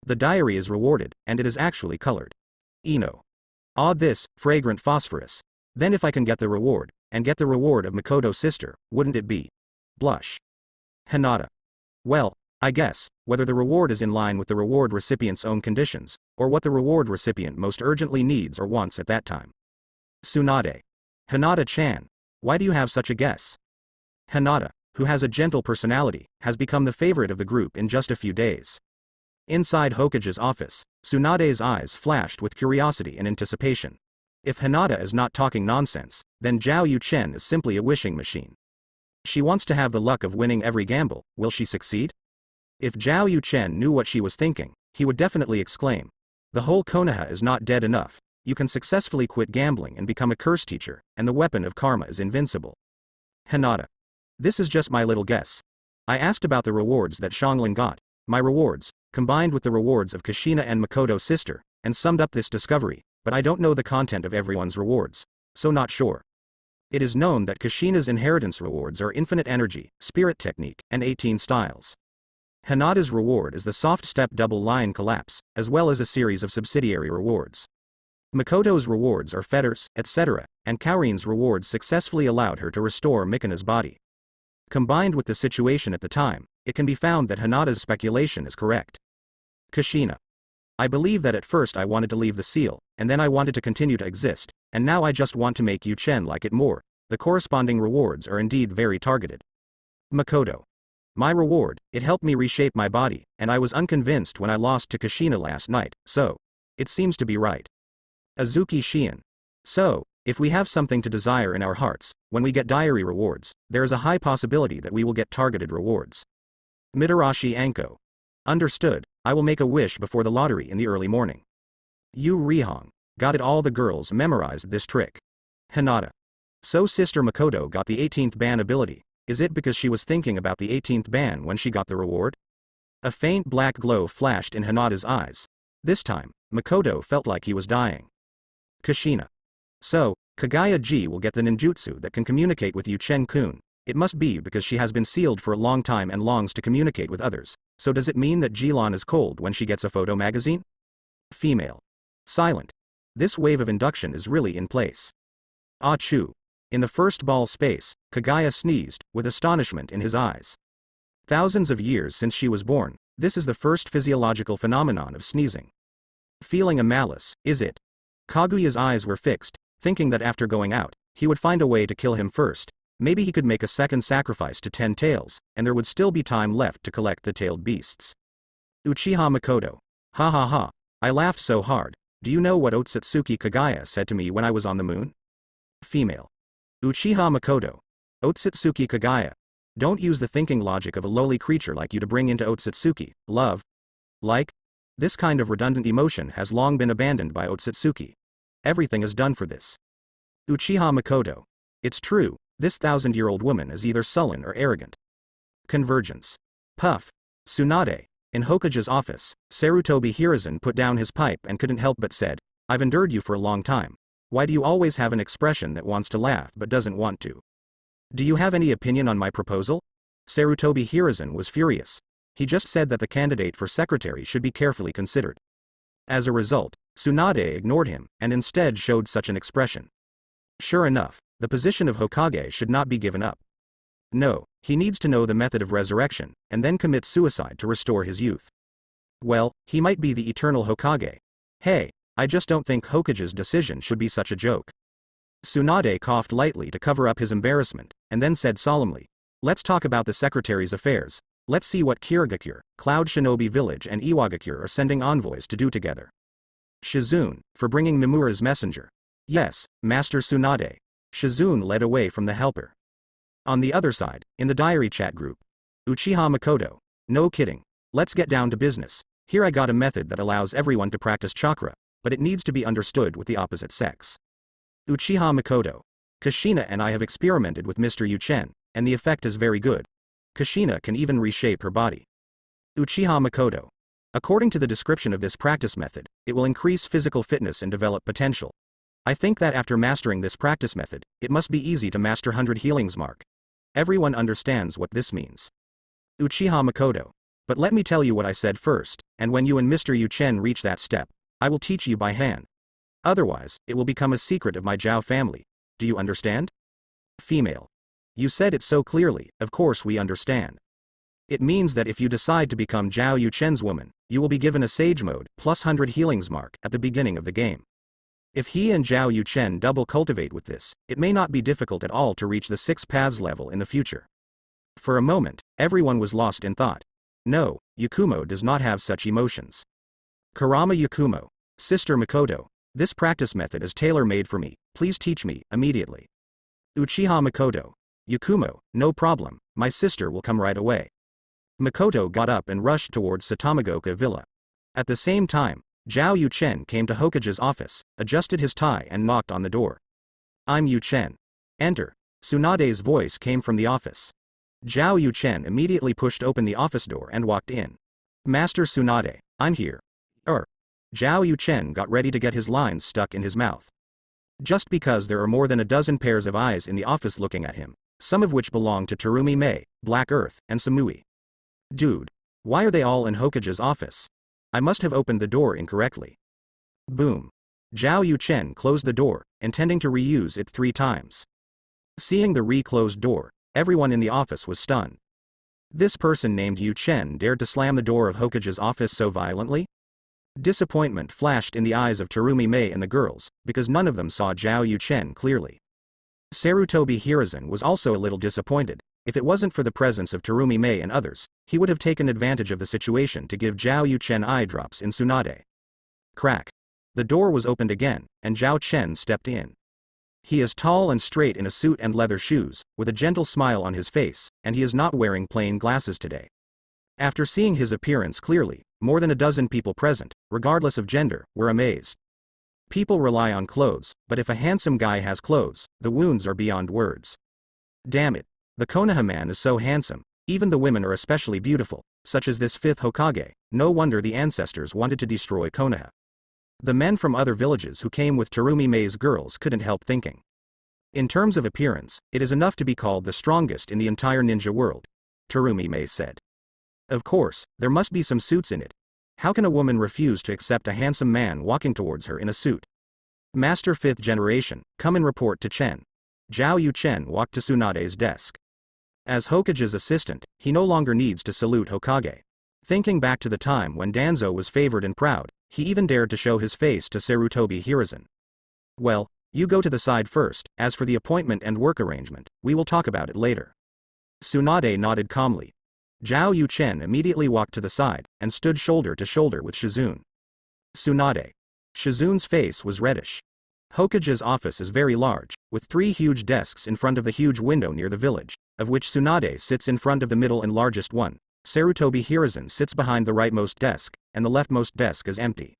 The diary is rewarded, and it is actually colored. Ino. Ah, this, fragrant phosphorus. Then if I can get the reward, and get the reward of Makoto's sister, wouldn't it be? Blush. Hinata. Well, I guess, whether the reward is in line with the reward recipient's own conditions, or what the reward recipient most urgently needs or wants at that time. Tsunade. Hinata-chan. Why do you have such a guess? Hinata, who has a gentle personality, has become the favorite of the group in just a few days. Inside Hokage's office, Tsunade's eyes flashed with curiosity and anticipation. If Hinata is not talking nonsense, then Zhao Yuchen is simply a wishing machine. She wants to have the luck of winning every gamble. Will she succeed? If Zhao Yuchen knew what she was thinking, he would definitely exclaim. The whole Konoha is not dead enough. You can successfully quit gambling and become a curse teacher, and the weapon of karma is invincible. Hinata. This is just my little guess. I asked about the rewards that Xianglin got. My rewards, combined with the rewards of Kushina and Makoto's sister, and summed up this discovery, but I don't know the content of everyone's rewards. So not sure. It is known that Kushina's inheritance rewards are infinite energy, spirit technique, and 18 styles. Hinata's reward is the soft step double lion collapse, as well as a series of subsidiary rewards. Makoto's rewards are fetters, etc., and Kaorin's rewards successfully allowed her to restore Mikuna's body. Combined with the situation at the time, it can be found that Hinata's speculation is correct. Kushina. I believe that at first I wanted to leave the seal, and then I wanted to continue to exist, and now I just want to make Yuchen like it more. The corresponding rewards are indeed very targeted. Makoto. My reward, it helped me reshape my body, and I was unconvinced when I lost to Kushina last night, so it seems to be right. Azuki Shion. So, if we have something to desire in our hearts, when we get diary rewards, there is a high possibility that we will get targeted rewards. Mitarashi Anko. Understood, I will make a wish before the lottery in the early morning. Yu Rihong. Got it, all the girls memorized this trick. Hinata. So Sister Makoto got the 18th ban ability. Is it because she was thinking about the 18th ban when she got the reward? A faint black glow flashed in Hinata's eyes. This time, Makoto felt like he was dying. Kushina. So, Kagaya-ji will get the ninjutsu that can communicate with Yuchen-kun. It must be because she has been sealed for a long time and longs to communicate with others. So does it mean that Jilan is cold when she gets a photo magazine? Female. Silent. This wave of induction is really in place. Achoo. In the first ball space, Kagaya sneezed, with astonishment in his eyes. Thousands of years since she was born, this is the first physiological phenomenon of sneezing. Feeling a malice, is it? Kaguya's eyes were fixed, thinking that after going out, he would find a way to kill him first. Maybe he could make a second sacrifice to 10 tails, and there would still be time left to collect the tailed beasts. Uchiha Makoto. Ha ha ha. I laughed so hard. Do you know what Otsutsuki Kagaya said to me when I was on the moon? Female. Uchiha Makoto. Otsutsuki Kagaya. Don't use the thinking logic of a lowly creature like you to bring into Otsutsuki, love. Like? This kind of redundant emotion has long been abandoned by Otsutsuki. Everything is done for this. Uchiha Makoto. It's true, this 1,000-year-old woman is either sullen or arrogant. Convergence. Puff. Tsunade. In Hokage's office, Sarutobi Hiruzen put down his pipe and couldn't help but said, I've endured you for a long time. Why do you always have an expression that wants to laugh but doesn't want to? Do you have any opinion on my proposal? Sarutobi Hiruzen was furious. He just said that the candidate for secretary should be carefully considered. As a result, Tsunade ignored him and instead showed such an expression. Sure enough, the position of Hokage should not be given up. No, he needs to know the method of resurrection, and then commit suicide to restore his youth. Well, he might be the eternal Hokage. Hey, I just don't think Hokage's decision should be such a joke. Tsunade coughed lightly to cover up his embarrassment, and then said solemnly, let's talk about the secretary's affairs. Let's see what Kirigakure, Cloud Shinobi Village and Iwagakure are sending envoys to do together. Shizune, for bringing Mimura's messenger. Yes, Master Tsunade. Shizune led away from the helper. On the other side, in the diary chat group. Uchiha Makoto. No kidding. Let's get down to business. Here I got a method that allows everyone to practice chakra, but it needs to be understood with the opposite sex. Uchiha Makoto. Kushina and I have experimented with Mr. Yuchen, and the effect is very good. Kushina can even reshape her body. Uchiha Makoto. According to the description of this practice method, it will increase physical fitness and develop potential. I think that after mastering this practice method, it must be easy to master 100 healings mark. Everyone understands what this means. Uchiha Makoto. But let me tell you what I said first, and when you and Mr. Yuchen reach that step, I will teach you by hand. Otherwise, it will become a secret of my Zhao family. Do you understand? Female. You said it so clearly, of course we understand. It means that if you decide to become Zhao Yuchen's woman, you will be given a Sage Mode, plus 100 healings mark, at the beginning of the game. If he and Zhao Yuchen double cultivate with this, it may not be difficult at all to reach the 6 paths level in the future. For a moment, everyone was lost in thought. No, Yakumo does not have such emotions. Karama Yakumo. Sister Makoto. This practice method is tailor-made for me, please teach me, immediately. Uchiha Makoto. Yakumo, no problem, my sister will come right away. Makoto got up and rushed towards Satamagoka Villa. At the same time, Zhao Yuchen came to Hokage's office, adjusted his tie and knocked on the door. I'm Yuchen. Enter. Tsunade's voice came from the office. Zhao Yuchen immediately pushed open the office door and walked in. Master Tsunade, I'm here. Zhao Yuchen got ready to get his lines stuck in his mouth. Just because there are more than a dozen pairs of eyes in the office looking at him, some of which belong to Terumi Mei, Black Earth, and Samui. Dude. Why are they all in Hokage's office? I must have opened the door incorrectly. Boom. Zhao Yuchen closed the door, intending to reuse it 3 times. Seeing the re-closed door, everyone in the office was stunned. This person named Yuchen dared to slam the door of Hokage's office so violently? Disappointment flashed in the eyes of Terumi Mei and the girls, because none of them saw Zhao Yuchen clearly. Sarutobi Hiruzen was also a little disappointed. If it wasn't for the presence of Terumi Mei and others, he would have taken advantage of the situation to give Zhao Yuchen eye drops in Tsunade. Crack. The door was opened again, and Zhao Chen stepped in. He is tall and straight in a suit and leather shoes, with a gentle smile on his face, and he is not wearing plain glasses today. After seeing his appearance clearly, more than a dozen people present, regardless of gender, were amazed. People rely on clothes, but if a handsome guy has clothes, the wounds are beyond words. Damn it. The Konoha man is so handsome. Even the women are especially beautiful, such as this fifth Hokage. No wonder the ancestors wanted to destroy Konoha. The men from other villages who came with Terumi Mei's girls couldn't help thinking. In terms of appearance, it is enough to be called the strongest in the entire ninja world, Terumi Mei said. Of course, there must be some suits in it. How can a woman refuse to accept a handsome man walking towards her in a suit? Master 5th generation, come and report to Chen. Zhao Yu Chen walked to Tsunade's desk. As Hokage's assistant, he no longer needs to salute Hokage. Thinking back to the time when Danzo was favored and proud, he even dared to show his face to Sarutobi Hiruzen. Well, you go to the side first. As for the appointment and work arrangement, we will talk about it later. Tsunade nodded calmly. Zhao Yu Chen immediately walked to the side, and stood shoulder to shoulder with Shizune. Tsunade. Shizune's face was reddish. Hokage's office is very large, with 3 huge desks in front of the huge window near the village, of which Tsunade sits in front of the middle and largest one. Sarutobi Hiruzen sits behind the rightmost desk, and the leftmost desk is empty.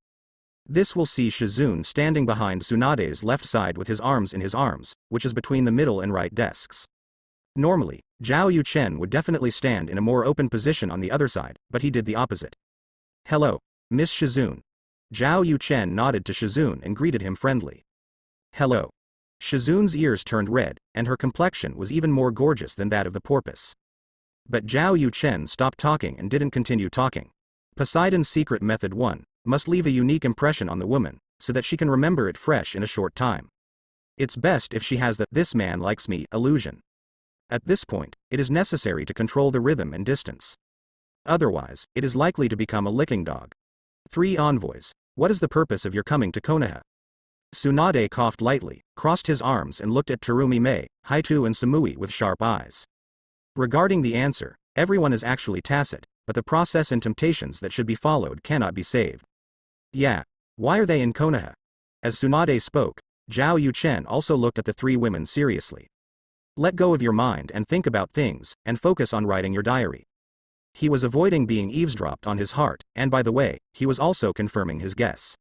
This will see Shizune standing behind Tsunade's left side with his arms in his arms, which is between the middle and right desks. Normally, Zhao Yu Chen would definitely stand in a more open position on the other side, but he did the opposite. Hello, Miss Shizune. Zhao Yu Chen nodded to Shizune and greeted him friendly. Hello. Shizune's ears turned red, and her complexion was even more gorgeous than that of the porpoise. But Zhao Yu Chen stopped talking and didn't continue talking. Poseidon's secret method 1 must leave a unique impression on the woman, so that she can remember it fresh in a short time. It's best if she has the "this man likes me" illusion. At this point, it is necessary to control the rhythm and distance. Otherwise, it is likely to become a licking dog. 3 envoys. What is the purpose of your coming to Konoha? Tsunade coughed lightly, crossed his arms and looked at Terumi Mei, Haitu and Samui with sharp eyes. Regarding the answer, everyone is actually tacit, but the process and temptations that should be followed cannot be saved. Yeah. Why are they in Konoha? As Tsunade spoke, Zhao Yu Chen also looked at the 3 women seriously. Let go of your mind and think about things, and focus on writing your diary. He was avoiding being eavesdropped on his heart, and by the way, he was also confirming his guess.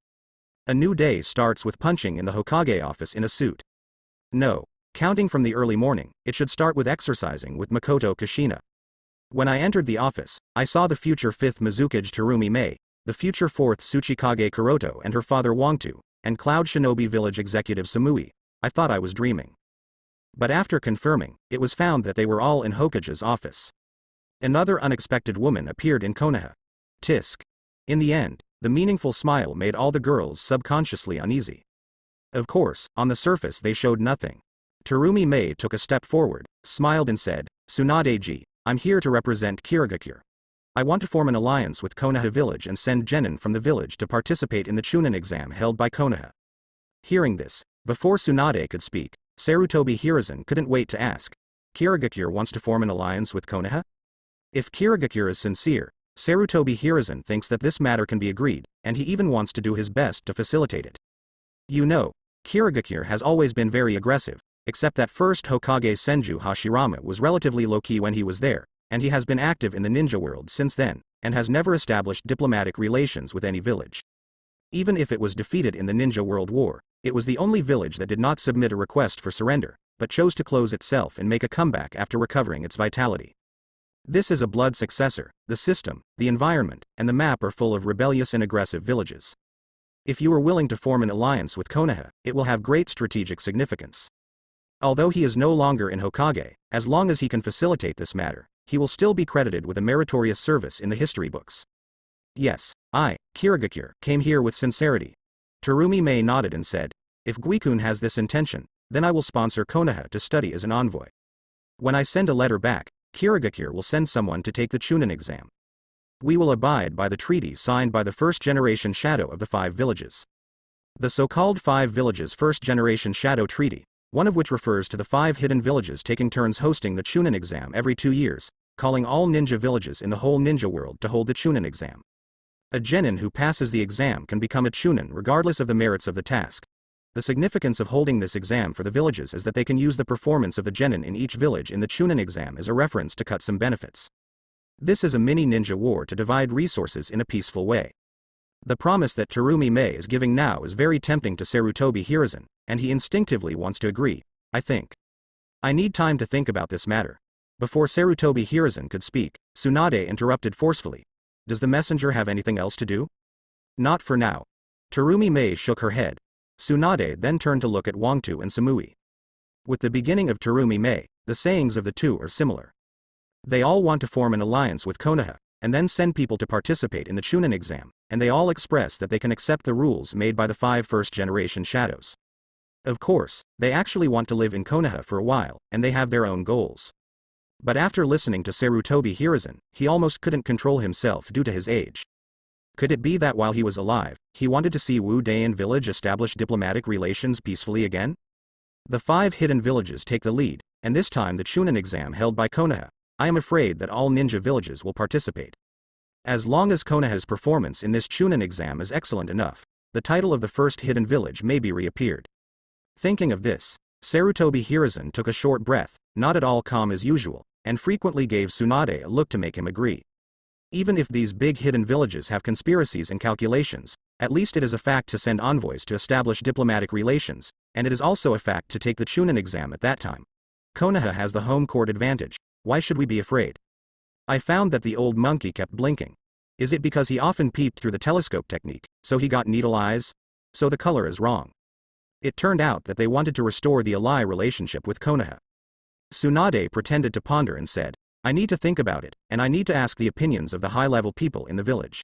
A new day starts with punching in the Hokage office in a suit. No. Counting from the early morning, it should start with exercising with Makoto Kushina. When I entered the office, I saw the future 5th Mizukage Terumi Mei, the future 4th Tsuchikage Kuroto and her father Wangtu, and Cloud Shinobi Village Executive Samui. I thought I was dreaming. But after confirming, it was found that they were all in Hokage's office. Another unexpected woman appeared in Konoha. Tisk. In the end, the meaningful smile made all the girls subconsciously uneasy. Of course, on the surface they showed nothing. Terumi Mei took a step forward, smiled and said, Tsunade-ji, I'm here to represent Kirigakure. I want to form an alliance with Konoha village and send genin from the village to participate in the Chunin exam held by Konoha. Hearing this, before Tsunade could speak, Sarutobi Hiruzen couldn't wait to ask. Kirigakure wants to form an alliance with Konoha? If Kirigakure is sincere, Sarutobi Hiruzen thinks that this matter can be agreed, and he even wants to do his best to facilitate it. You know, Kirigakure has always been very aggressive, except that first Hokage Senju Hashirama was relatively low-key when he was there, and he has been active in the ninja world since then, and has never established diplomatic relations with any village. Even if it was defeated in the Ninja World War, it was the only village that did not submit a request for surrender, but chose to close itself and make a comeback after recovering its vitality. This is a blood successor. The system, the environment, and the map are full of rebellious and aggressive villages. If you are willing to form an alliance with Konoha, it will have great strategic significance. Although he is no longer in Hokage, as long as he can facilitate this matter, he will still be credited with a meritorious service in the history books. Yes, I, Kirigakure, came here with sincerity. Terumi Mei nodded and said, if Guikun has this intention, then I will sponsor Konoha to study as an envoy. When I send a letter back, Kirigakure will send someone to take the Chunin exam. We will abide by the treaty signed by the first-generation shadow of the 5 villages. The so-called 5 villages first-generation shadow treaty, one of which refers to the 5 hidden villages taking turns hosting the Chunin exam every 2 years, calling all ninja villages in the whole ninja world to hold the Chunin exam. A genin who passes the exam can become a Chunin regardless of the merits of the task. The significance of holding this exam for the villages is that they can use the performance of the genin in each village in the Chunin exam as a reference to cut some benefits. This is a mini ninja war to divide resources in a peaceful way. The promise that Terumi Mei is giving now is very tempting to Sarutobi Hiruzen, and he instinctively wants to agree, I think. I need time to think about this matter. Before Sarutobi Hiruzen could speak, Tsunade interrupted forcefully. Does the messenger have anything else to do? Not for now. Terumi Mei shook her head. Tsunade then turned to look at Wangtu and Samui. With the beginning of Terumi Mei, the sayings of the two are similar. They all want to form an alliance with Konoha, and then send people to participate in the Chunin exam, and they all express that they can accept the rules made by the 5 first-generation shadows. Of course, they actually want to live in Konoha for a while, and they have their own goals. But after listening to Sarutobi Hiruzen, he almost couldn't control himself due to his age. Could it be that while he was alive, he wanted to see Wu Dayan village establish diplomatic relations peacefully again? The 5 hidden villages take the lead, and this time the Chunin exam held by Konoha. I am afraid that all ninja villages will participate. As long as Konoha's performance in this Chunin exam is excellent enough, the title of the first hidden village may be reappeared. Thinking of this, Sarutobi Hiruzen took a short breath, not at all calm as usual, and frequently gave Tsunade a look to make him agree. Even if these big hidden villages have conspiracies and calculations, at least it is a fact to send envoys to establish diplomatic relations, and it is also a fact to take the Chunin exam at that time. Konoha has the home court advantage. Why should we be afraid? I found that the old monkey kept blinking. Is it because he often peeped through the telescope technique, so he got needle eyes? So the color is wrong. It turned out that they wanted to restore the ally relationship with Konoha. Tsunade pretended to ponder and said, I need to think about it, and I need to ask the opinions of the high-level people in the village.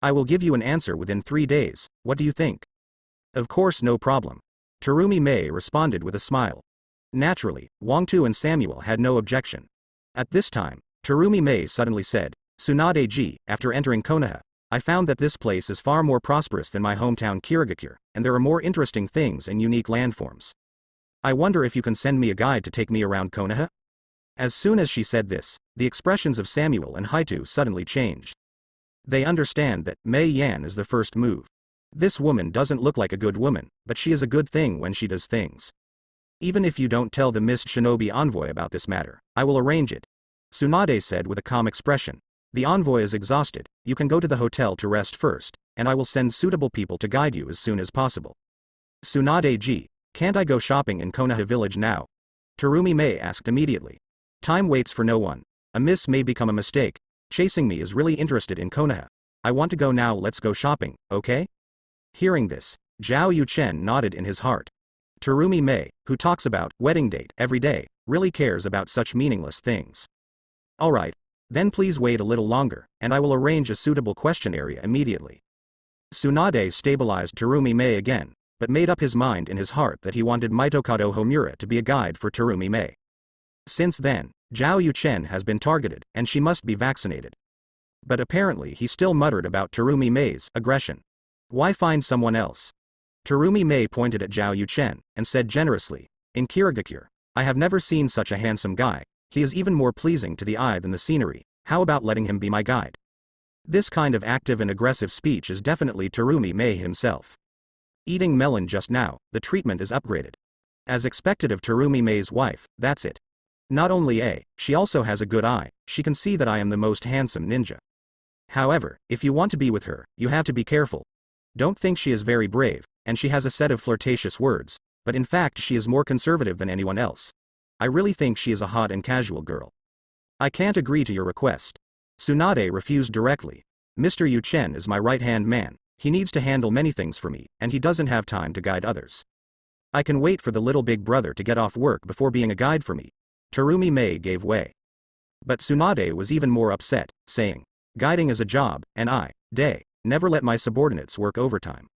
I will give you an answer within 3 days, what do you think? Of course, no problem. Terumi Mei responded with a smile. Naturally, Wangtu and Samuel had no objection. At this time, Terumi Mei suddenly said, Tsunade-ji, after entering Konoha, I found that this place is far more prosperous than my hometown Kirigakure, and there are more interesting things and unique landforms. I wonder if you can send me a guide to take me around Konoha? As soon as she said this, the expressions of Samuel and Haitu suddenly changed. They understand that Mei Yan is the first move. This woman doesn't look like a good woman, but she is a good thing when she does things. Even if you don't tell the Mist Shinobi envoy about this matter, I will arrange it. Tsunade said with a calm expression. The envoy is exhausted, you can go to the hotel to rest first, and I will send suitable people to guide you as soon as possible. Tsunade-ji, can't I go shopping in Konoha village now? Terumi Mei asked immediately. Time waits for no one. A miss may become a mistake. Chasing me is really interested in Konoha. I want to go now, let's go shopping, okay? Hearing this, Zhao Yuchen nodded in his heart. Terumi Mei, who talks about wedding date every day, really cares about such meaningless things. Alright, then please wait a little longer, and I will arrange a suitable question area immediately. Tsunade stabilized Terumi Mei again, but made up his mind in his heart that he wanted Mitokado Homura to be a guide for Terumi Mei. Since then, Zhao Yuchen has been targeted, and she must be vaccinated. But apparently he still muttered about Terumi Mei's aggression. Why find someone else? Terumi Mei pointed at Zhao Yuchen, and said generously, in Kirigakure, I have never seen such a handsome guy, he is even more pleasing to the eye than the scenery, how about letting him be my guide? This kind of active and aggressive speech is definitely Terumi Mei himself. Eating melon just now, the treatment is upgraded. As expected of Terumi Mei's wife, that's it. Not only she also has a good eye, she can see that I am the most handsome ninja. However, if you want to be with her, you have to be careful. Don't think she is very brave, and she has a set of flirtatious words, but in fact she is more conservative than anyone else. I really think she is a hot and casual girl. I can't agree to your request. Tsunade refused directly. Mr. Yuchen is my right-hand man, he needs to handle many things for me, and he doesn't have time to guide others. I can wait for the little big brother to get off work before being a guide for me. Terumi Mei gave way. But Tsunade was even more upset, saying, guiding is a job, and I, never let my subordinates work overtime.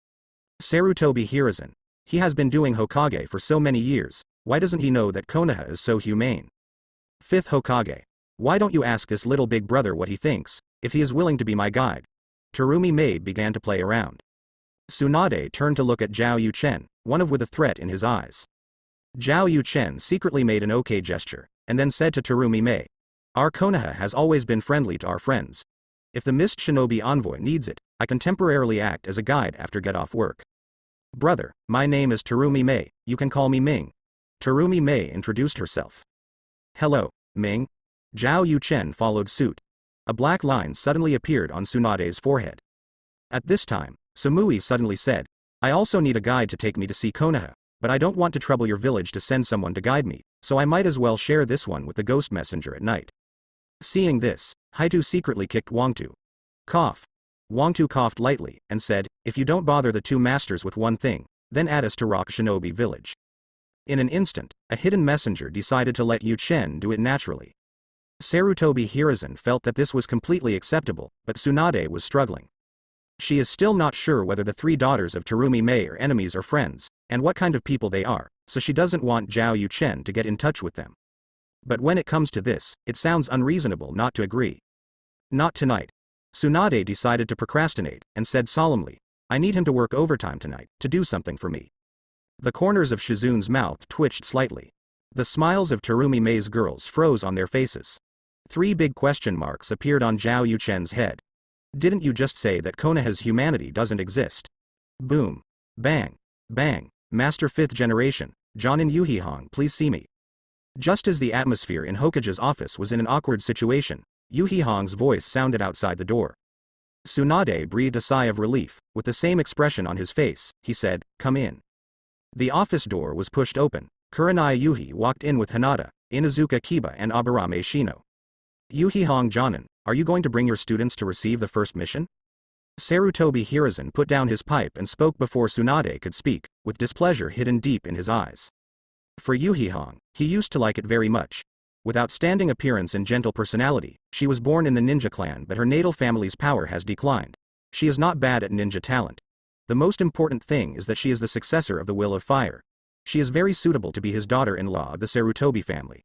Sarutobi Hiruzen. He has been doing Hokage for so many years, why doesn't he know that Konoha is so humane? 5th Hokage. Why don't you ask this little big brother what he thinks, if he is willing to be my guide? Terumi Mei began to play around. Tsunade turned to look at Zhao Yuchen, one with a threat in his eyes. Zhao Yuchen secretly made an okay gesture, and then said to Terumi Mei, our Konoha has always been friendly to our friends. If the Mist Shinobi envoy needs it, I can temporarily act as a guide after get off work. Brother, my name is Terumi Mei, you can call me Ming. Terumi Mei introduced herself. Hello, Ming. Zhao Yuchen followed suit. A black line suddenly appeared on Tsunade's forehead. At this time, Sumui suddenly said, I also need a guide to take me to see Konoha, but I don't want to trouble your village to send someone to guide me, so I might as well share this one with the ghost messenger at night. Seeing this, Haitu secretly kicked Wangtu. Cough. Wangtu coughed lightly, and said, if you don't bother the two masters with one thing, then add us to Rock Shinobi Village. In an instant, a hidden messenger decided to let Yu Chen do it naturally. Sarutobi Hiruzen felt that this was completely acceptable, but Tsunade was struggling. She is still not sure whether the three daughters of Terumi Mei are enemies or friends, and what kind of people they are, so she doesn't want Zhao Yu Chen to get in touch with them. But when it comes to this, it sounds unreasonable not to agree. Not tonight. Tsunade decided to procrastinate, and said solemnly, I need him to work overtime tonight, to do something for me. The corners of Shizun's mouth twitched slightly. The smiles of Terumi Mei's girls froze on their faces. 3 big question marks appeared on Zhao Yu Chen's head. Didn't you just say that Konoha's humanity doesn't exist? Boom. Bang. Bang. Master 5th generation, Jonin Yuhihong, please see me. Just as the atmosphere in Hokage's office was in an awkward situation, Yuhihong's voice sounded outside the door. Tsunade breathed a sigh of relief. With the same expression on his face, he said, come in. The office door was pushed open. Kurenai Yuhi walked in with Hinata, Inuzuka Kiba and Aburame Shino. Yuhihong Jonin, are you going to bring your students to receive the first mission? Sarutobi Hiruzen put down his pipe and spoke before Tsunade could speak, with displeasure hidden deep in his eyes. For Yuhihong, he used to like it very much. With outstanding appearance and gentle personality, she was born in the ninja clan, but her natal family's power has declined. She is not bad at ninja talent. The most important thing is that she is the successor of the Will of Fire. She is very suitable to be his daughter-in-law of the Sarutobi family.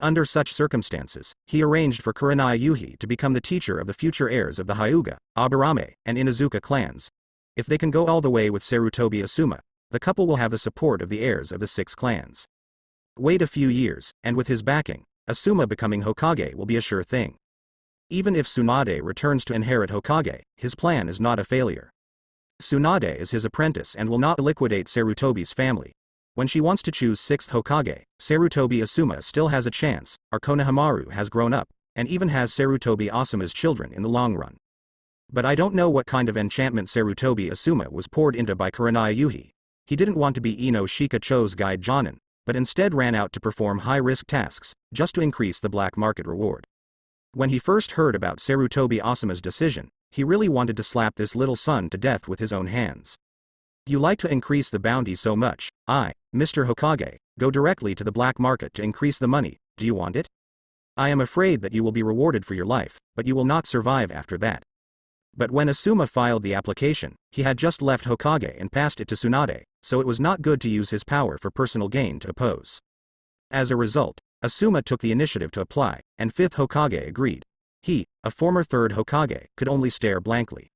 Under such circumstances, he arranged for Kurenai Yuhi to become the teacher of the future heirs of the Hyuga, Aburame, and Inuzuka clans. If they can go all the way with Sarutobi Asuma, the couple will have the support of the heirs of the 6 clans. Wait a few years, and with his backing, Asuma becoming Hokage will be a sure thing. Even if Tsunade returns to inherit Hokage, his plan is not a failure. Tsunade is his apprentice and will not liquidate Sarutobi's family. When she wants to choose 6th Hokage, Sarutobi Asuma still has a chance. Our Konohamaru has grown up, and even has Sarutobi Asuma's children in the long run. But I don't know what kind of enchantment Sarutobi Asuma was poured into by Kurenai Yuhi. He didn't want to be Ino Shika Cho's guide Jonin, but instead ran out to perform high-risk tasks, just to increase the black market reward. When he first heard about Sarutobi Asuma's decision, he really wanted to slap this little son to death with his own hands. You like to increase the bounty so much, Mr. Hokage, go directly to the black market to increase the money, do you want it? I am afraid that you will be rewarded for your life, but you will not survive after that. But when Asuma filed the application, he had just left Hokage and passed it to Tsunade, so it was not good to use his power for personal gain to oppose. As a result, Asuma took the initiative to apply, and 5th Hokage agreed. He, a former 3rd Hokage, could only stare blankly.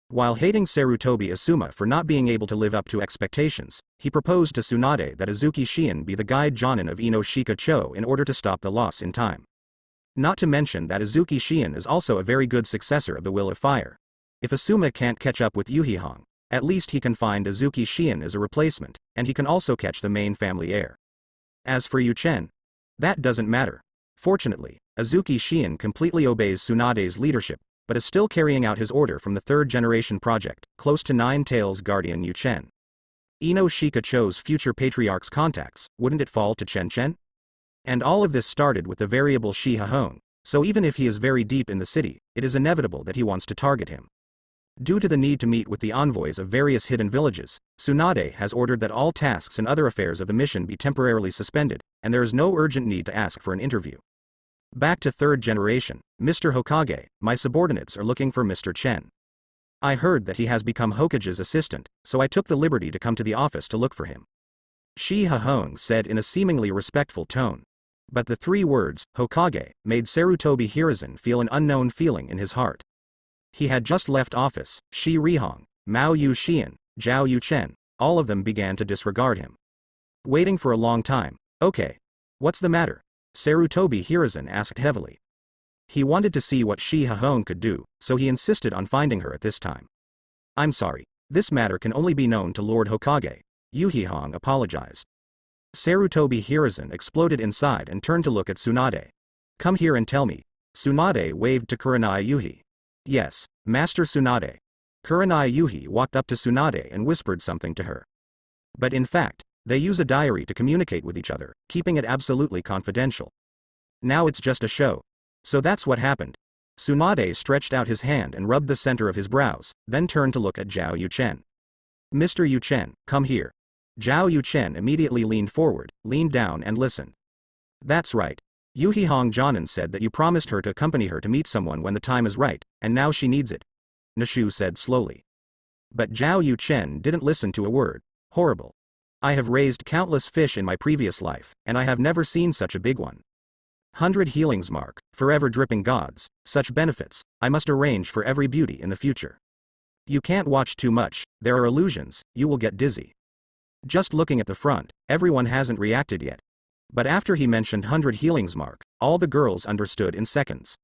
While hating Sarutobi Asuma for not being able to live up to expectations, he proposed to Tsunade that Azuki Shiin be the guide Jonin of Ino Shika Cho in order to stop the loss in time. Not to mention that Azuki Shiin is also a very good successor of the Will of Fire. If Asuma can't catch up with Yuhihong, at least he can find Azuki Shiin as a replacement, and he can also catch the main family heir. As for Yu Chen, that doesn't matter. Fortunately, Azuki Shiin completely obeys Tsunade's leadership, but is still carrying out his order from the 3rd generation project, close to Nine Tails guardian Yu Chen. Ino Shika Cho's future patriarch's contacts, wouldn't it fall to Chen Chen? And all of this started with the variable Shi Hahong, so even if he is very deep in the city, it is inevitable that he wants to target him. Due to the need to meet with the envoys of various hidden villages, Tsunade has ordered that all tasks and other affairs of the mission be temporarily suspended, and there is no urgent need to ask for an interview. Back to 3rd generation, Mr. Hokage, my subordinates are looking for Mr. Chen. I heard that he has become Hokage's assistant, so I took the liberty to come to the office to look for him. Shi Hahong said in a seemingly respectful tone. But the 3 words, Hokage, made Sarutobi Hiruzen feel an unknown feeling in his heart. He had just left office. Shi Rihong, Mao Yu Xian, Zhao Yu Chen, all of them began to disregard him. Waiting for a long time. Okay. What's the matter? Sarutobi Hiruzen asked heavily. He wanted to see what Shi Hahong could do, so he insisted on finding her at this time. I'm sorry, this matter can only be known to Lord Hokage. Yuhihong apologized. Sarutobi Hiruzen exploded inside and turned to look at Tsunade. Come here and tell me, Tsunade waved to Kurenai Yuhi. Yes, Master Tsunade. Kurenai Yuhi walked up to Tsunade and whispered something to her. But in fact, they use a diary to communicate with each other, keeping it absolutely confidential. Now it's just a show. So that's what happened. Tsunade stretched out his hand and rubbed the center of his brows, then turned to look at Zhao Yuchen. Mr. Yuchen, come here. Zhao Yuchen immediately leaned forward, leaned down and listened. That's right. Yuhi Hongjianan said that you promised her to accompany her to meet someone when the time is right, and now she needs it. Nishu said slowly. But Zhao Yuchen didn't listen to a word. Horrible. I have raised countless fish in my previous life, and I have never seen such a big one. 100 healings mark, forever dripping gods, such benefits, I must arrange for every beauty in the future. You can't watch too much, there are illusions, you will get dizzy. Just looking at the front, everyone hasn't reacted yet. But after he mentioned 100 healings mark, all the girls understood in seconds.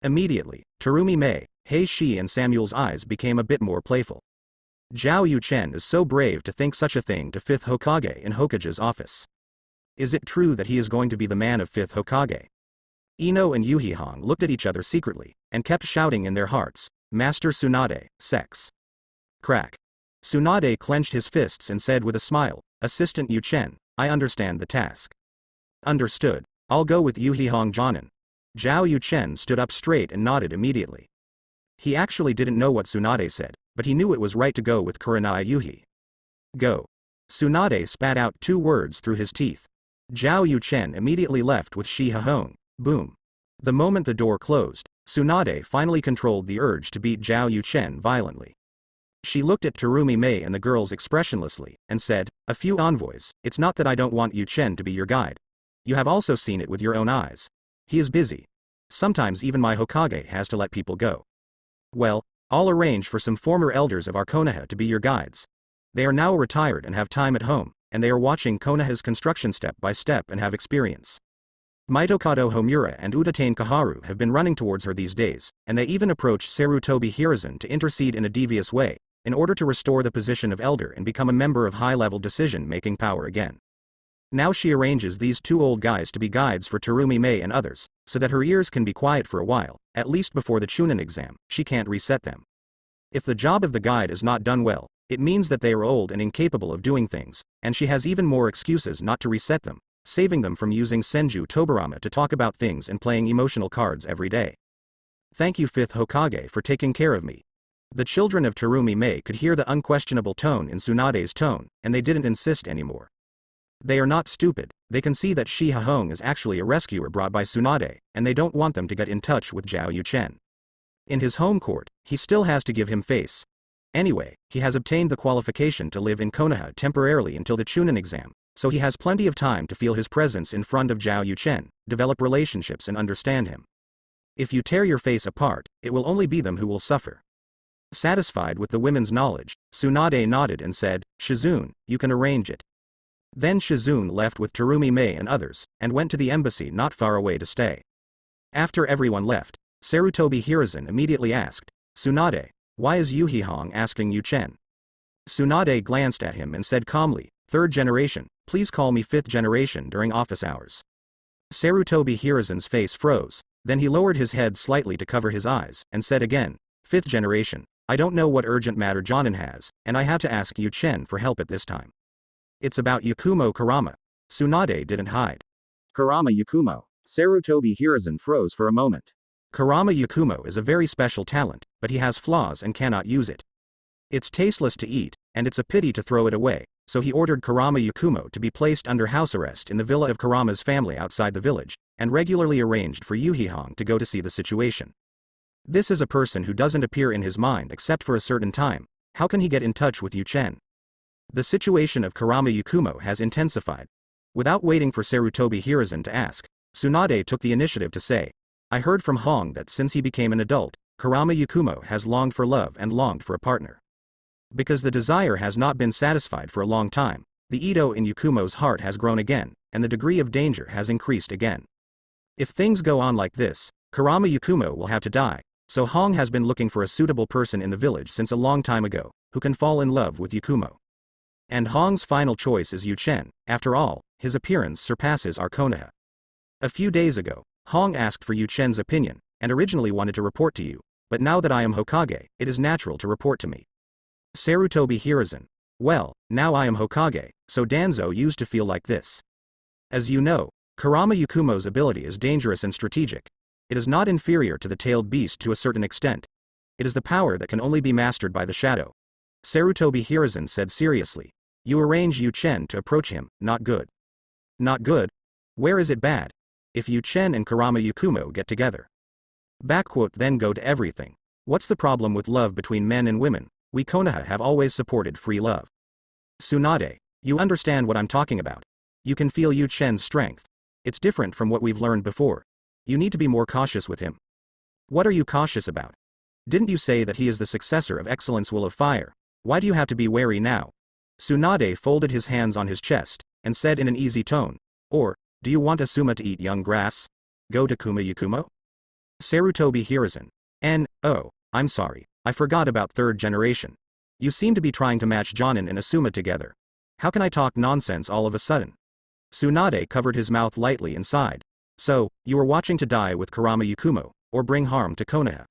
Immediately, Terumi Mei, Hei Shi and Samuel's eyes became a bit more playful. Zhao Yuchen is so brave to think such a thing to 5th Hokage in Hokage's office. Is it true that he is going to be the man of 5th Hokage? Ino and Yuhi Hong looked at each other secretly, and kept shouting in their hearts, Master Tsunade, sex. Crack. Tsunade clenched his fists and said with a smile, Assistant Yuchen, I understand the task. Understood. I'll go with Yuhi Hongjianan. Zhao Yuchen stood up straight and nodded immediately. He actually didn't know what Tsunade said, but he knew it was right to go with Kurenai Yuhi. Go. Tsunade spat out 2 words through his teeth. Zhao Yuchen immediately left with Shi Hahong. Boom. The moment the door closed, Tsunade finally controlled the urge to beat Zhao Yuchen violently. She looked at Terumi Mei and the girls expressionlessly, and said, A few envoys, it's not that I don't want Yuchen to be your guide. You have also seen it with your own eyes. He is busy. Sometimes even my Hokage has to let people go. Well, I'll arrange for some former elders of our Konoha to be your guides. They are now retired and have time at home, and they are watching Konoha's construction step by step and have experience. Mitokado Homura and Udatane Kaharu have been running towards her these days, and they even approached Sarutobi Hiruzen to intercede in a devious way, in order to restore the position of elder and become a member of high-level decision-making power again. Now she arranges these 2 old guys to be guides for Terumi Mei and others, so that her ears can be quiet for a while, at least before the Chunin exam, she can't reset them. If the job of the guide is not done well, it means that they are old and incapable of doing things, and she has even more excuses not to reset them, saving them from using Senju Tobarama to talk about things and playing emotional cards every day. Thank you 5th Hokage for taking care of me. The children of Terumi Mei could hear the unquestionable tone in Tsunade's tone, and they didn't insist anymore. They are not stupid, they can see that Shi Hahong is actually a rescuer brought by Tsunade, and they don't want them to get in touch with Zhao Yuchen. In his home court, he still has to give him face. Anyway, he has obtained the qualification to live in Konoha temporarily until the Chunin exam, so he has plenty of time to feel his presence in front of Zhao Yuchen, develop relationships and understand him. If you tear your face apart, it will only be them who will suffer. Satisfied with the women's knowledge, Tsunade nodded and said, Shizune, you can arrange it. Then Shizune left with Terumi Mei and others, and went to the embassy not far away to stay. After everyone left, Sarutobi Hiruzen immediately asked, Tsunade, why is Yuhi Hong asking Yuchen? Tsunade glanced at him and said calmly, 3rd generation, please call me 5th generation during office hours. Sarutobi Hiruzen's face froze, then he lowered his head slightly to cover his eyes, and said again, 5th generation, I don't know what urgent matter Jonin has, and I had to ask Yuchen for help at this time. It's about Yakumo Kurama. Tsunade didn't hide. Kurama Yakumo. Sarutobi Hiruzen froze for a moment. Kurama Yakumo is a very special talent, but he has flaws and cannot use it. It's tasteless to eat, and it's a pity to throw it away, so he ordered Kurama Yakumo to be placed under house arrest in the villa of Kurama's family outside the village, and regularly arranged for Yuhi Hong to go to see the situation. This is a person who doesn't appear in his mind except for a certain time. How can he get in touch with Yuchen? The situation of Kurama Yakumo has intensified. Without waiting for Sarutobi Hiruzen to ask, Tsunade took the initiative to say, I heard from Hong that since he became an adult, Kurama Yakumo has longed for love and longed for a partner. Because the desire has not been satisfied for a long time, the Ito in Yakumo's heart has grown again, and the degree of danger has increased again. If things go on like this, Kurama Yakumo will have to die, so Hong has been looking for a suitable person in the village since a long time ago, who can fall in love with Yakumo. And Hong's final choice is Yuchen. After all, his appearance surpasses our Konoha. A few days ago, Hong asked for Yu Chen's opinion, and originally wanted to report to you, but now that I am Hokage, it is natural to report to me. Sarutobi Hiruzen. Well, now I am Hokage, so Danzo used to feel like this. As you know, Kurama Yukumo's ability is dangerous and strategic. It is not inferior to the tailed beast to a certain extent. It is the power that can only be mastered by the shadow. Sarutobi Hiruzen said seriously. You arrange Yu Chen to approach him, not good. Not good? Where is it bad? If Yu Chen and Kurama Yukumo get together. Then go to everything. What's the problem with love between men and women? We Konoha have always supported free love. Tsunade, you understand what I'm talking about. You can feel Yu Chen's strength. It's different from what we've learned before. You need to be more cautious with him. What are you cautious about? Didn't you say that he is the successor of Excellence Will of Fire? Why do you have to be wary now? Tsunade folded his hands on his chest, and said in an easy tone, or, do you want Asuma to eat young grass? Go to Kuma Yukumo? Sarutobi Hiruzen. Oh, I'm sorry, I forgot about third generation. You seem to be trying to match Jonin and Asuma together. How can I talk nonsense all of a sudden? Tsunade covered his mouth lightly and sighed. So, you are watching to die with Kurama Yukumo, or bring harm to Konoha.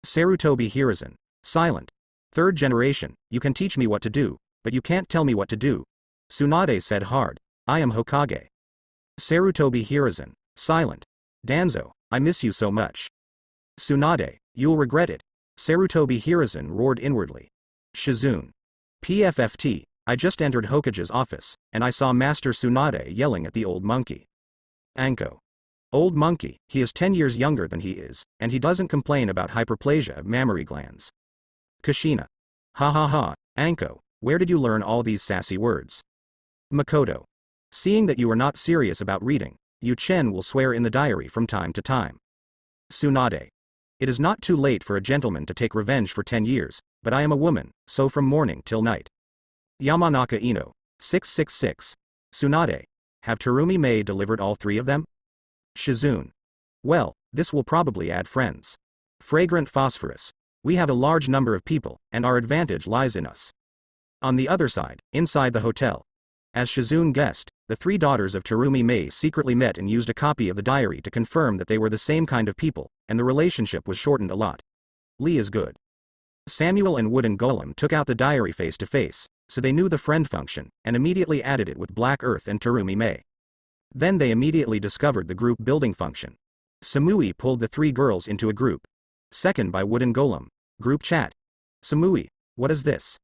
Sarutobi Hiruzen. Silent. Third generation, you can teach me what to do, but you can't tell me what to do. Tsunade said hard. I am Hokage. Sarutobi Hiruzen. Silent. Danzo, I miss you so much. Tsunade, you'll regret it. Sarutobi Hiruzen roared inwardly. Shizune. PFFT, I just entered Hokage's office, and I saw Master Tsunade yelling at the old monkey. Anko. Old monkey, he is 10 years younger than he is, and he doesn't complain about hyperplasia of mammary glands. Kushina. Ha ha ha, Anko, where did you learn all these sassy words? Makoto. Seeing that you are not serious about reading, Yu Chen will swear in the diary from time to time. Tsunade. It is not too late for a gentleman to take revenge for 10 years, but I am a woman, so from morning till night. Yamanaka Ino. 666. Tsunade. Have Terumi Mei delivered all 3 of them? Shizune. Well, this will probably add friends. Fragrant phosphorus. We have a large number of people, and our advantage lies in us. On the other side, inside the hotel. As Shizune guessed, the 3 daughters of Terumi Mei secretly met and used a copy of the diary to confirm that they were the same kind of people, and the relationship was shortened a lot. Lee is good. Samuel and Wooden Golem took out the diary face to face, so they knew the friend function, and immediately added it with Black Earth and Terumi Mei. Then they immediately discovered the group building function. Samui pulled the 3 girls into a group. Second by Wooden Golem. Group chat. Samui, what is this?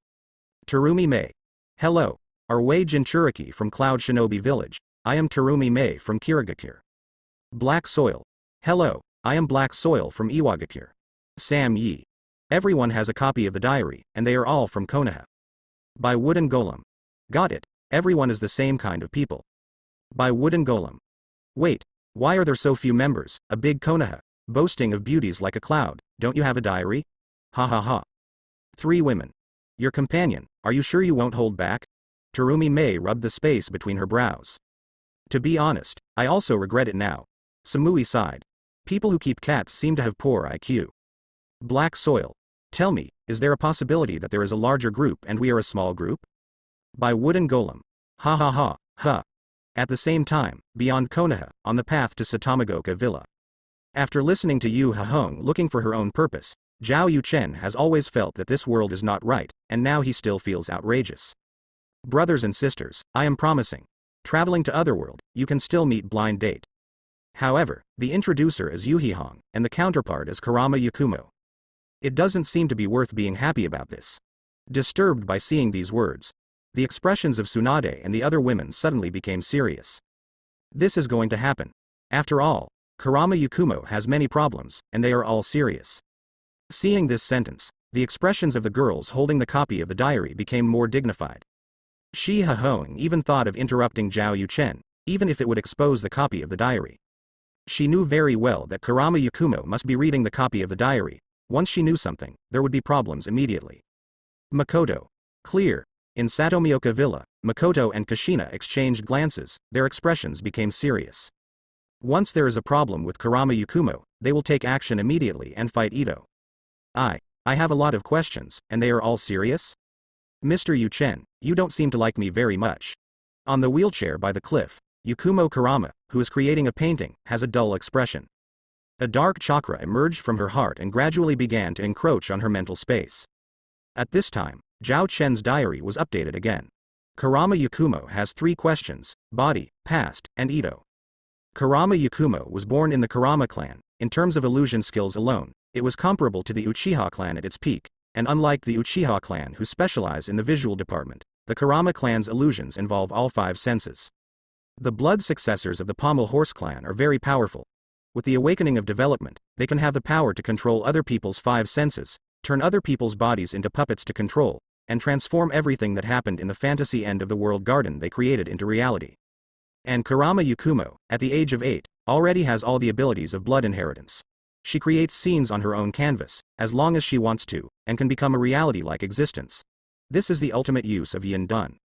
Terumi Mei. Hello. Arway Jinchuriki from Cloud Shinobi Village. I am Terumi Mei from Kirigakure. Black Soil. Hello, I am Black Soil from Iwagakure. Sam Yi. Everyone has a copy of the diary, and they are all from Konoha. By Wooden Golem. Got it, everyone is the same kind of people. By Wooden Golem. Wait, why are there so few members, a big Konoha, boasting of beauties like a cloud, don't you have a diary? Ha ha ha. 3 women. Your companion, are you sure you won't hold back? Terumi Mei rubbed the space between her brows. To be honest, I also regret it now. Samui sighed. People who keep cats seem to have poor IQ. Black Soil. Tell me, is there a possibility that there is a larger group and we are a small group? By Wooden Golem. Ha ha ha, ha. At the same time, beyond Konoha, on the path to Satamagoka Villa. After listening to Yu Hahong looking for her own purpose, Zhao Yuchen has always felt that this world is not right, and now he still feels outrageous. Brothers and sisters, I am promising. Traveling to Otherworld, you can still meet blind date. However, the introducer is Yu Hihong, and the counterpart is Kurama Yukumo. It doesn't seem to be worth being happy about this. Disturbed by seeing these words, the expressions of Tsunade and the other women suddenly became serious. This is going to happen. After all, Kurama Yukumo has many problems, and they are all serious. Seeing this sentence, the expressions of the girls holding the copy of the diary became more dignified. Shi Hahong even thought of interrupting Zhao Yuchen, even if it would expose the copy of the diary. She knew very well that Kurama Yukumo must be reading the copy of the diary. Once she knew something, there would be problems immediately. Makoto. Clear. In Satomioka Villa, Makoto and Kushina exchanged glances, their expressions became serious. Once there is a problem with Kurama Yukumo, they will take action immediately and fight Ito. I have a lot of questions, and they are all serious? Mr. Yuchen, you don't seem to like me very much. On the wheelchair by the cliff, Yakumo Kurama, who is creating a painting, has a dull expression. A dark chakra emerged from her heart and gradually began to encroach on her mental space. At this time, Zhao Chen's diary was updated again. Kurama Yakumo has 3 questions: body, past, and Ito. Kurama Yakumo was born in the Kurama clan. In terms of illusion skills alone, it was comparable to the Uchiha clan at its peak, and unlike the Uchiha clan who specialize in the visual department, the Kurama clan's illusions involve all 5 senses. The blood successors of the Pommel Horse clan are very powerful. With the awakening of development, they can have the power to control other people's 5 senses, turn other people's bodies into puppets to control, and transform everything that happened in the fantasy end of the world garden they created into reality. And Kurama Yakumo, at the age of 8, already has all the abilities of blood inheritance. She creates scenes on her own canvas, as long as she wants to, and can become a reality-like existence. This is the ultimate use of Yin Dun.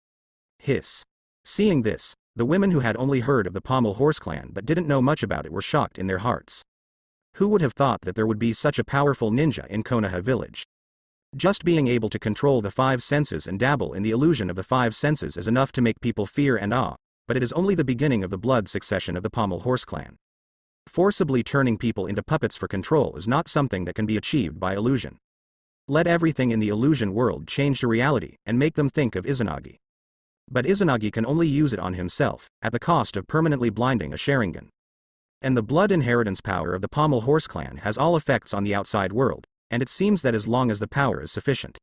Hiss. Seeing this, the women who had only heard of the Pommel Horse clan but didn't know much about it were shocked in their hearts. Who would have thought that there would be such a powerful ninja in Konoha village? Just being able to control the 5 senses and dabble in the illusion of the 5 senses is enough to make people fear and awe, but it is only the beginning of the blood succession of the Pommel Horse clan. Forcibly turning people into puppets for control is not something that can be achieved by illusion. Let everything in the illusion world change to reality and make them think of Izanagi. But Izanagi can only use it on himself, at the cost of permanently blinding a Sharingan. And the blood inheritance power of the Pommel Horse clan has all effects on the outside world, and it seems that as long as the power is sufficient.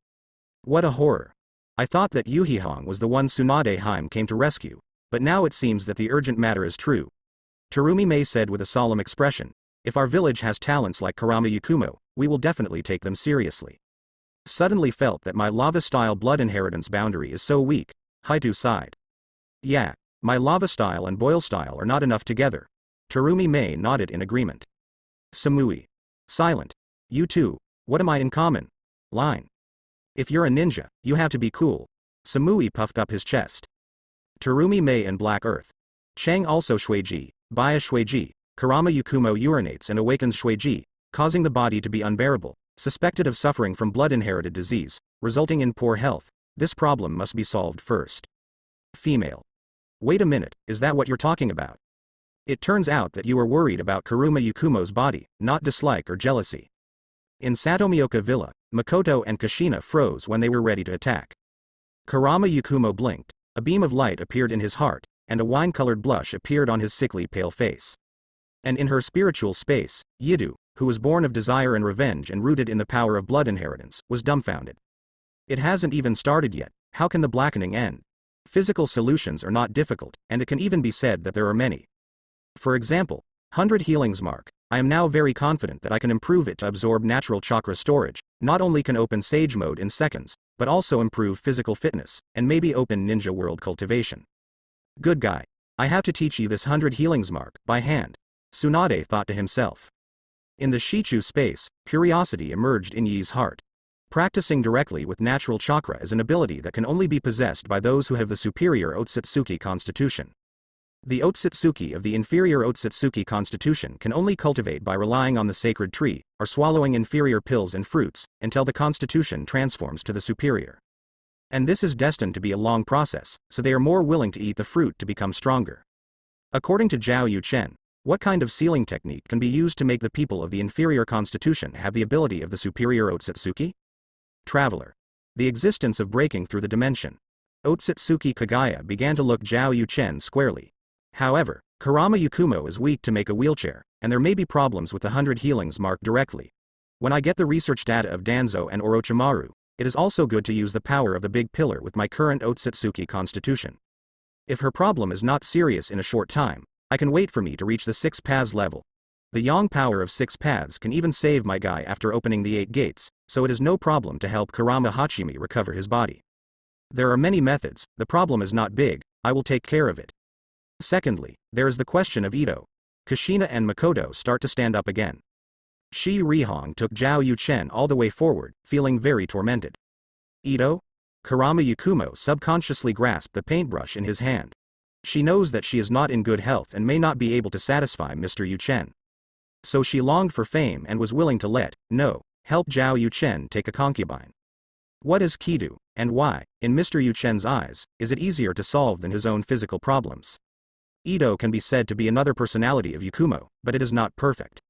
What a horror. I thought that Yuhihong was the one Tsunade Heim came to rescue, but now it seems that the urgent matter is true. Terumi Mei said with a solemn expression, if our village has talents like Kurama Yakumo, we will definitely take them seriously. Suddenly felt that my lava-style blood inheritance boundary is so weak, Haitu sighed. Yeah, my lava style and boil style are not enough together. Terumi Mei nodded in agreement. Samui. Silent. You too, what am I in common? Line. If you're a ninja, you have to be cool. Samui puffed up his chest. Terumi Mei and Black Earth. Chang also Shueji, Baya Shueji, Kurama Yakumo urinates and awakens Shueji, causing the body to be unbearable, suspected of suffering from blood-inherited disease, resulting in poor health. This problem must be solved first. Female. Wait a minute, is that what you're talking about? It turns out that you are worried about Kurama Yakumo's body, not dislike or jealousy. In Satomioka Villa, Makoto and Kushina froze when they were ready to attack. Kurama Yakumo blinked, a beam of light appeared in his heart, and a wine-colored blush appeared on his sickly pale face. And in her spiritual space, Yidu, who was born of desire and revenge and rooted in the power of blood inheritance, was dumbfounded. It hasn't even started yet, how can the blackening end? Physical solutions are not difficult, and it can even be said that there are many. For example, 100 healings mark. I am now very confident that I can improve it to absorb natural chakra storage, not only can open Sage mode in seconds, but also improve physical fitness, and maybe open Ninja World cultivation. Good guy. I have to teach you this 100 healings mark, by hand. Tsunade thought to himself. In the Shichu space, curiosity emerged in Yi's heart. Practicing directly with natural chakra is an ability that can only be possessed by those who have the superior Otsutsuki constitution. The Otsutsuki of the inferior Otsutsuki constitution can only cultivate by relying on the sacred tree, or swallowing inferior pills and fruits, until the constitution transforms to the superior. And this is destined to be a long process, so they are more willing to eat the fruit to become stronger. According to Zhao Yuchen, what kind of sealing technique can be used to make the people of the inferior constitution have the ability of the superior Otsutsuki? Traveler. The existence of breaking through the dimension. Otsutsuki Kagaya began to look Zhao Yuchen squarely. However, Kurama Yakumo is weak to make a wheelchair, and there may be problems with the 100 healings marked directly. When I get the research data of Danzo and Orochimaru, it is also good to use the power of the big pillar with my current Otsutsuki constitution. If her problem is not serious in a short time, I can wait for me to reach the 6 paths level. The yang power of 6 paths can even save my guy after opening the 8 gates, so it is no problem to help Kurama Hachimi recover his body. There are many methods, the problem is not big, I will take care of it. Secondly, there is the question of Ito. Kushina and Makoto start to stand up again. Shi Rihong took Zhao Yuchen all the way forward, feeling very tormented. Ito? Kurama Yakumo subconsciously grasped the paintbrush in his hand. She knows that she is not in good health and may not be able to satisfy Mr. Yuchen. So she longed for fame and was willing to help Zhao Yuchen take a concubine. What is Kidu, and why, in Mr. Yuchen's eyes, is it easier to solve than his own physical problems? Ito can be said to be another personality of Yakumo, but it is not perfect.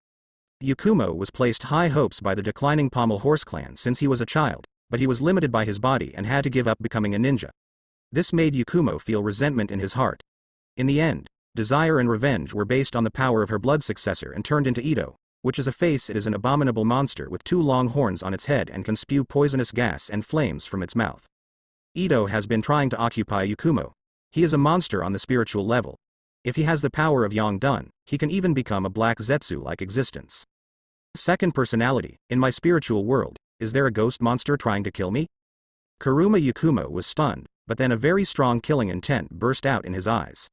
Yakumo was placed high hopes by the declining Pommel Horse clan since he was a child, but he was limited by his body and had to give up becoming a ninja. This made Yakumo feel resentment in his heart. In the end, desire and revenge were based on the power of her blood successor and turned into Ito, which is a face. It is an abominable monster with 2 long horns on its head and can spew poisonous gas and flames from its mouth. Ito has been trying to occupy Yakumo. He is a monster on the spiritual level. If he has the power of Yongdun, he can even become a black Zetsu-like existence. Second personality, in my spiritual world, is there a ghost monster trying to kill me? Kuruma Yakumo was stunned, but then a very strong killing intent burst out in his eyes.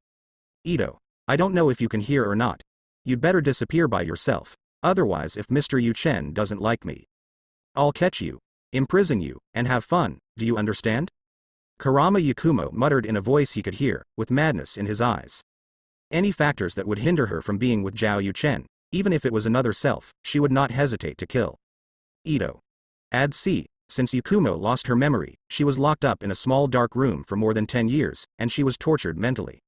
Ito, I don't know if you can hear or not. You'd better disappear by yourself, otherwise if Mr. Yu-chen doesn't like me, I'll catch you, imprison you, and have fun, do you understand? Kurama Yakumo muttered in a voice he could hear, with madness in his eyes. Any factors that would hinder her from being with Zhao Yu-chen, even if it was another self, she would not hesitate to kill. Ito. Add C. Since Yakumo lost her memory, she was locked up in a small dark room for more than 10 years, and she was tortured mentally.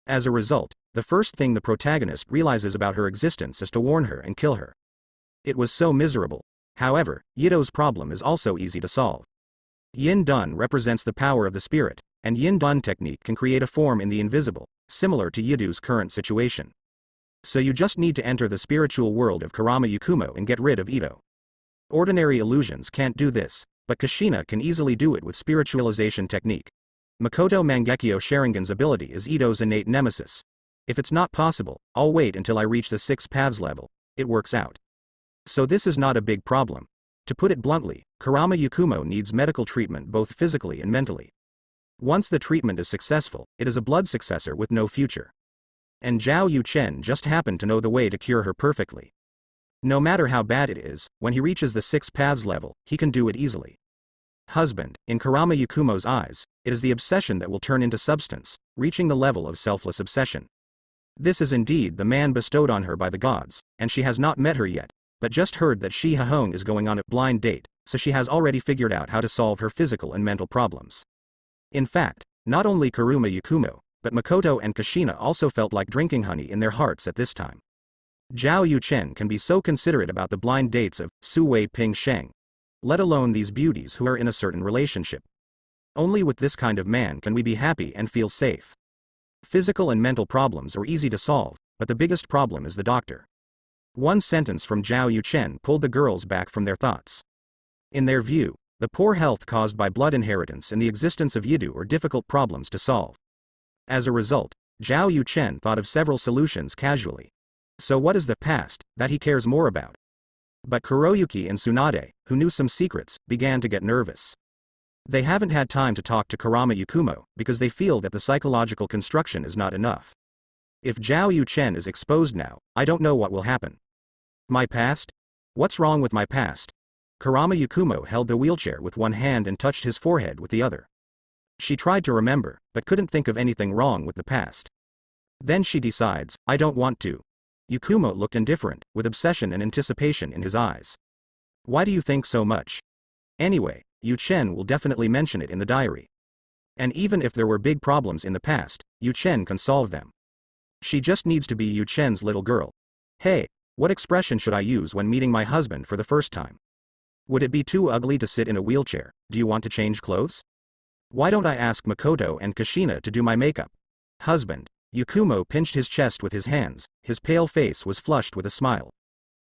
As a result, the first thing the protagonist realizes about her existence is to warn her and kill her. It was so miserable. However, Yito's problem is also easy to solve. Yin Dun represents the power of the spirit, and Yin Dun technique can create a form in the invisible, similar to Yido's current situation. So you just need to enter the spiritual world of Kurama Yakumo and get rid of Ito. Ordinary illusions can't do this, but Kushina can easily do it with spiritualization technique. Makoto Mangekyo Sharingan's ability is Ito's innate nemesis. If it's not possible, I'll wait until I reach the 6 paths level. It works out. So this is not a big problem. To put it bluntly, Kurama Yakumo needs medical treatment both physically and mentally. Once the treatment is successful, it is a blood successor with no future. And Zhao Yu-chen just happened to know the way to cure her perfectly. No matter how bad it is, when he reaches the 6 paths level, he can do it easily. Husband, in Kurama Yakumo's eyes, it is the obsession that will turn into substance, reaching the level of selfless obsession. This is indeed the man bestowed on her by the gods, and she has not met her yet, but just heard that Shi Hahong is going on a blind date, so she has already figured out how to solve her physical and mental problems. In fact, not only Kuruma Yakumo, but Makoto and Kushina also felt like drinking honey in their hearts at this time. Zhao Yu-chen can be so considerate about the blind dates of Su Wei Ping Sheng, let alone these beauties who are in a certain relationship. Only with this kind of man can we be happy and feel safe. Physical and mental problems are easy to solve, but the biggest problem is the doctor. One sentence from Zhao Yu-chen pulled the girls back from their thoughts. In their view, the poor health caused by blood inheritance and the existence of Yidu are difficult problems to solve. As a result, Zhao Yu-chen thought of several solutions casually. So what is the past that he cares more about? But Kuroyuki and Tsunade, who knew some secrets, began to get nervous. They haven't had time to talk to Kurama Yakumo because they feel that the psychological construction is not enough. If Zhao Yu-chen is exposed now, I don't know what will happen. My past? What's wrong with my past? Kurama Yakumo held the wheelchair with one hand and touched his forehead with the other. She tried to remember, but couldn't think of anything wrong with the past. Then she decides, I don't want to. Yakumo looked indifferent, with obsession and anticipation in his eyes. Why do you think so much? Anyway, Yu-chen will definitely mention it in the diary. And even if there were big problems in the past, Yu-chen can solve them. She just needs to be Yu-chen's little girl. Hey, what expression should I use when meeting my husband for the first time? Would it be too ugly to sit in a wheelchair? Do you want to change clothes? Why don't I ask Makoto and Kushina to do my makeup? Husband. Yakumo pinched his chest with his hands, his pale face was flushed with a smile.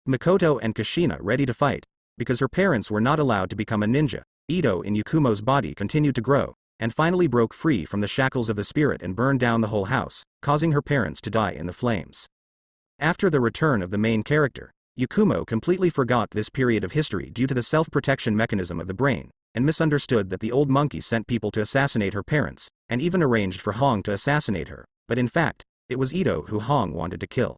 Makoto and Kushina ready to fight. Because her parents were not allowed to become a ninja, Ito in Yakumo's body continued to grow, and finally broke free from the shackles of the spirit and burned down the whole house, causing her parents to die in the flames. After the return of the main character, Yakumo completely forgot this period of history due to the self-protection mechanism of the brain, and misunderstood that the old monkey sent people to assassinate her parents, and even arranged for Hong to assassinate her, but in fact, it was Ito who Hong wanted to kill.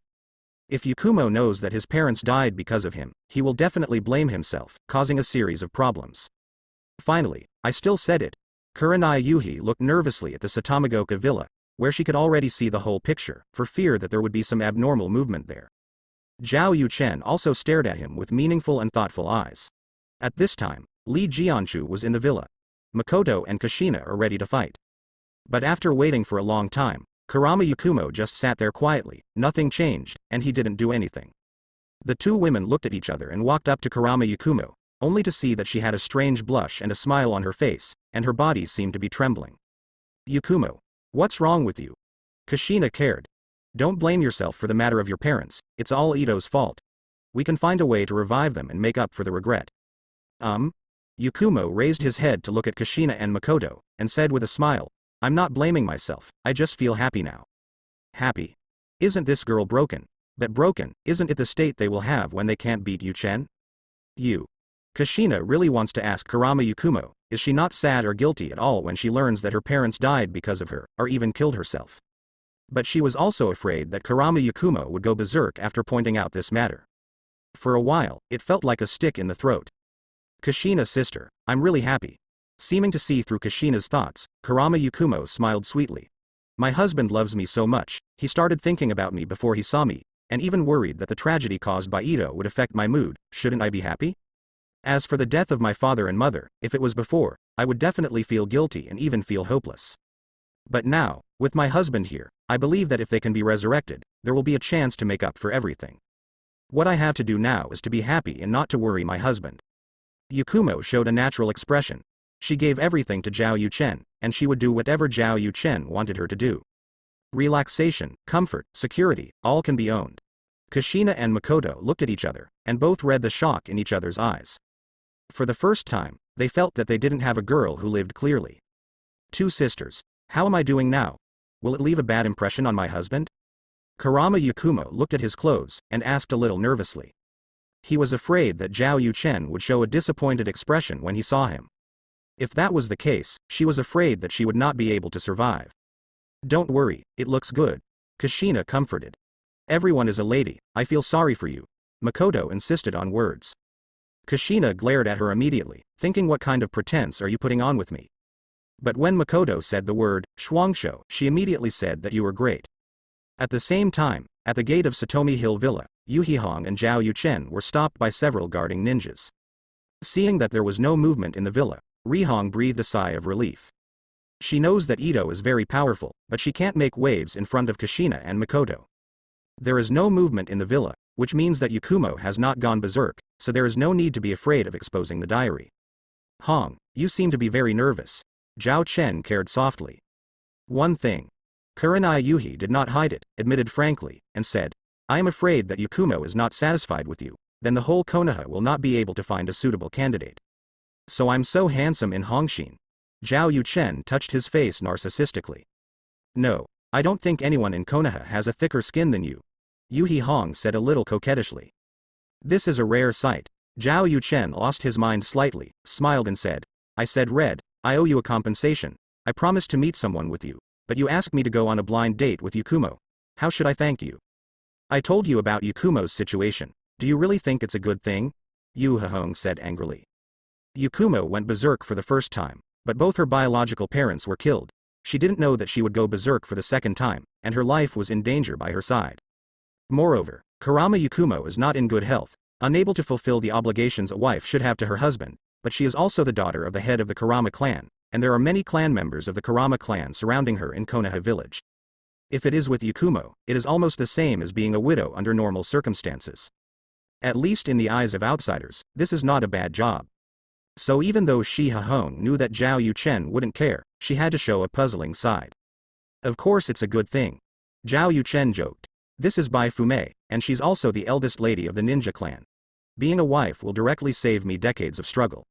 If Yakumo knows that his parents died because of him, he will definitely blame himself, causing a series of problems. Finally, I still said it. Kurenai Yuhi looked nervously at the Satamagoka villa, where she could already see the whole picture, for fear that there would be some abnormal movement there. Zhao Yu-chen also stared at him with meaningful and thoughtful eyes. At this time, Li Jianchu was in the villa. Makoto and Kushina are ready to fight. But after waiting for a long time, Kurama Yakumo just sat there quietly, nothing changed, and he didn't do anything. The two women looked at each other and walked up to Kurama Yakumo, only to see that she had a strange blush and a smile on her face, and her body seemed to be trembling. Yakumo. What's wrong with you? Kushina cared. Don't blame yourself for the matter of your parents, it's all Ito's fault. We can find a way to revive them and make up for the regret. Yakumo raised his head to look at Kushina and Makoto, and said with a smile, I'm not blaming myself, I just feel happy now. Happy? Isn't this girl broken? But broken, isn't it the state they will have when they can't beat Yuchen? Kushina really wants to ask Kurama Yakumo, is she not sad or guilty at all when she learns that her parents died because of her, or even killed herself? But she was also afraid that Kurama Yakumo would go berserk after pointing out this matter. For a while, it felt like a stick in the throat. Kushina sister, I'm really happy. Seeming to see through Kushina's thoughts, Kurama Yakumo smiled sweetly. My husband loves me so much, he started thinking about me before he saw me, and even worried that the tragedy caused by Ito would affect my mood, shouldn't I be happy? As for the death of my father and mother, if it was before, I would definitely feel guilty and even feel hopeless. But now, with my husband here, I believe that if they can be resurrected, there will be a chance to make up for everything. What I have to do now is to be happy and not to worry my husband. Yakumo showed a natural expression. She gave everything to Zhao Yuchen, and she would do whatever Zhao Yuchen wanted her to do. Relaxation, comfort, security, all can be owned. Kushina and Makoto looked at each other, and both read the shock in each other's eyes. For the first time, they felt that they didn't have a girl who lived clearly. Two sisters. How am I doing now? Will it leave a bad impression on my husband? Kurama Yakumo looked at his clothes, and asked a little nervously. He was afraid that Zhao Yuchen would show a disappointed expression when he saw him. If that was the case, she was afraid that she would not be able to survive. Don't worry, it looks good. Kushina comforted. Everyone is a lady, I feel sorry for you. Makoto insisted on words. Kushina glared at her immediately, thinking what kind of pretense are you putting on with me? But when Makoto said the word, Shuangsho, she immediately said that you were great. At the same time, at the gate of Satomi Hill Villa, Yuhihong and Zhao Yuchen were stopped by several guarding ninjas. Seeing that there was no movement in the villa, Rihong breathed a sigh of relief. She knows that Ito is very powerful, but she can't make waves in front of Kushina and Makoto. There is no movement in the villa, which means that Yakumo has not gone berserk, so there is no need to be afraid of exposing the diary. Hong, you seem to be very nervous. Zhao Chen cared softly. One thing. Kurenai Yuhi did not hide it, admitted frankly, and said, I am afraid that Yakumo is not satisfied with you, then the whole Konoha will not be able to find a suitable candidate. So I'm so handsome in Hongshin. Zhao Yuchen touched his face narcissistically. No, I don't think anyone in Konoha has a thicker skin than you. Yuhi Hong said a little coquettishly. This is a rare sight. Zhao Yuchen lost his mind slightly, smiled and said, I said Red, I owe you a compensation. I promised to meet someone with you, but you asked me to go on a blind date with Yakumo. How should I thank you? I told you about Yakumo's situation. Do you really think it's a good thing? Yuhi Hong said angrily. Yakumo went berserk for the first time, but both her biological parents were killed. She didn't know that she would go berserk for the second time, and her life was in danger by her side. Moreover, Kurama Yakumo is not in good health, unable to fulfill the obligations a wife should have to her husband, but she is also the daughter of the head of the Kurama clan, and there are many clan members of the Kurama clan surrounding her in Konoha village. If it is with Yakumo, it is almost the same as being a widow under normal circumstances. At least in the eyes of outsiders, this is not a bad job. So even though Shi Hahong knew that Zhao Yuchen wouldn't care, she had to show a puzzling side. Of course it's a good thing. Zhao Yuchen joked. This is Bai Fume, and she's also the eldest lady of the ninja clan. Being a wife will directly save me decades of struggle.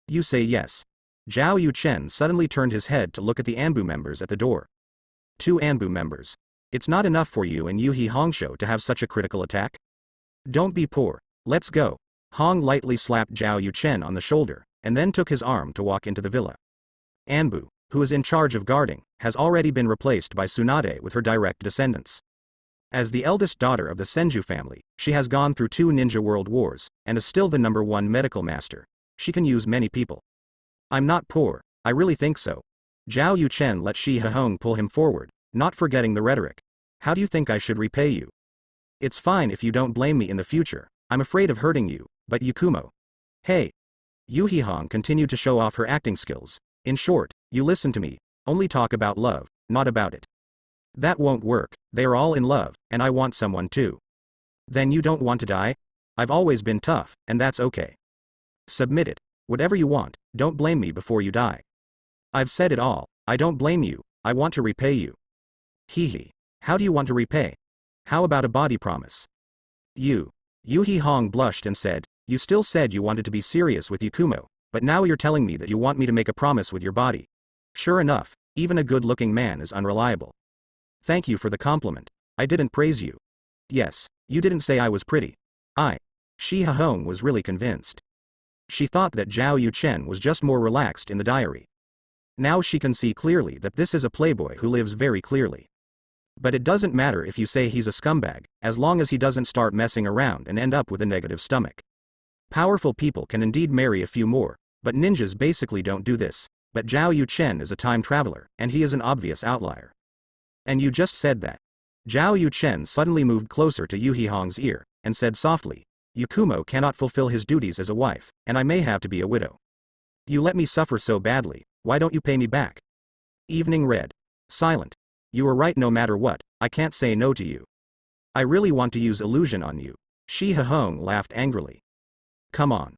You say yes. Zhao Yuchen suddenly turned his head to look at the Anbu members at the door. 2 Anbu members. It's not enough for you and Yuhi Hongsho to have such a critical attack? Don't be poor. Let's go. Hong lightly slapped Zhao Yuchen on the shoulder, and then took his arm to walk into the villa. Anbu, who is in charge of guarding, has already been replaced by Tsunade with her direct descendants. As the eldest daughter of the Senju family, she has gone through 2 ninja world wars, and is still the #1 medical master. She can use many people. I'm not poor, I really think so. Zhao Yuchen let Shi Hahong pull him forward, not forgetting the rhetoric. How do you think I should repay you? It's fine if you don't blame me in the future, I'm afraid of hurting you, but Yakumo. Hey. Yuhi Hong continued to show off her acting skills. In short, you listen to me, only talk about love, not about it. That won't work, they are all in love, and I want someone too. Then you don't want to die? I've always been tough, and that's okay. Submit it. Whatever you want, don't blame me before you die. I've said it all, I don't blame you, I want to repay you. Hee hee. How do you want to repay? How about a body promise? Yuhi Hong blushed and said, you still said you wanted to be serious with Yakumo, but now you're telling me that you want me to make a promise with your body. Sure enough, even a good-looking man is unreliable. Thank you for the compliment. I didn't praise you. Yes, you didn't say I was pretty. Shi Hong was really convinced. She thought that Zhao Yuchen was just more relaxed in the diary. Now she can see clearly that this is a playboy who lives very clearly. But it doesn't matter if you say he's a scumbag, as long as he doesn't start messing around and end up with a negative stomach. Powerful people can indeed marry a few more, but ninjas basically don't do this, but Zhao Yuchen is a time traveler, and he is an obvious outlier. And you just said that. Zhao Yuchen suddenly moved closer to Yuhi Hong's ear, and said softly, Yakumo cannot fulfill his duties as a wife, and I may have to be a widow. You let me suffer so badly, why don't you pay me back? Evening Red. Silent. You were right no matter what, I can't say no to you. I really want to use illusion on you. Shi Hong laughed angrily. Come on.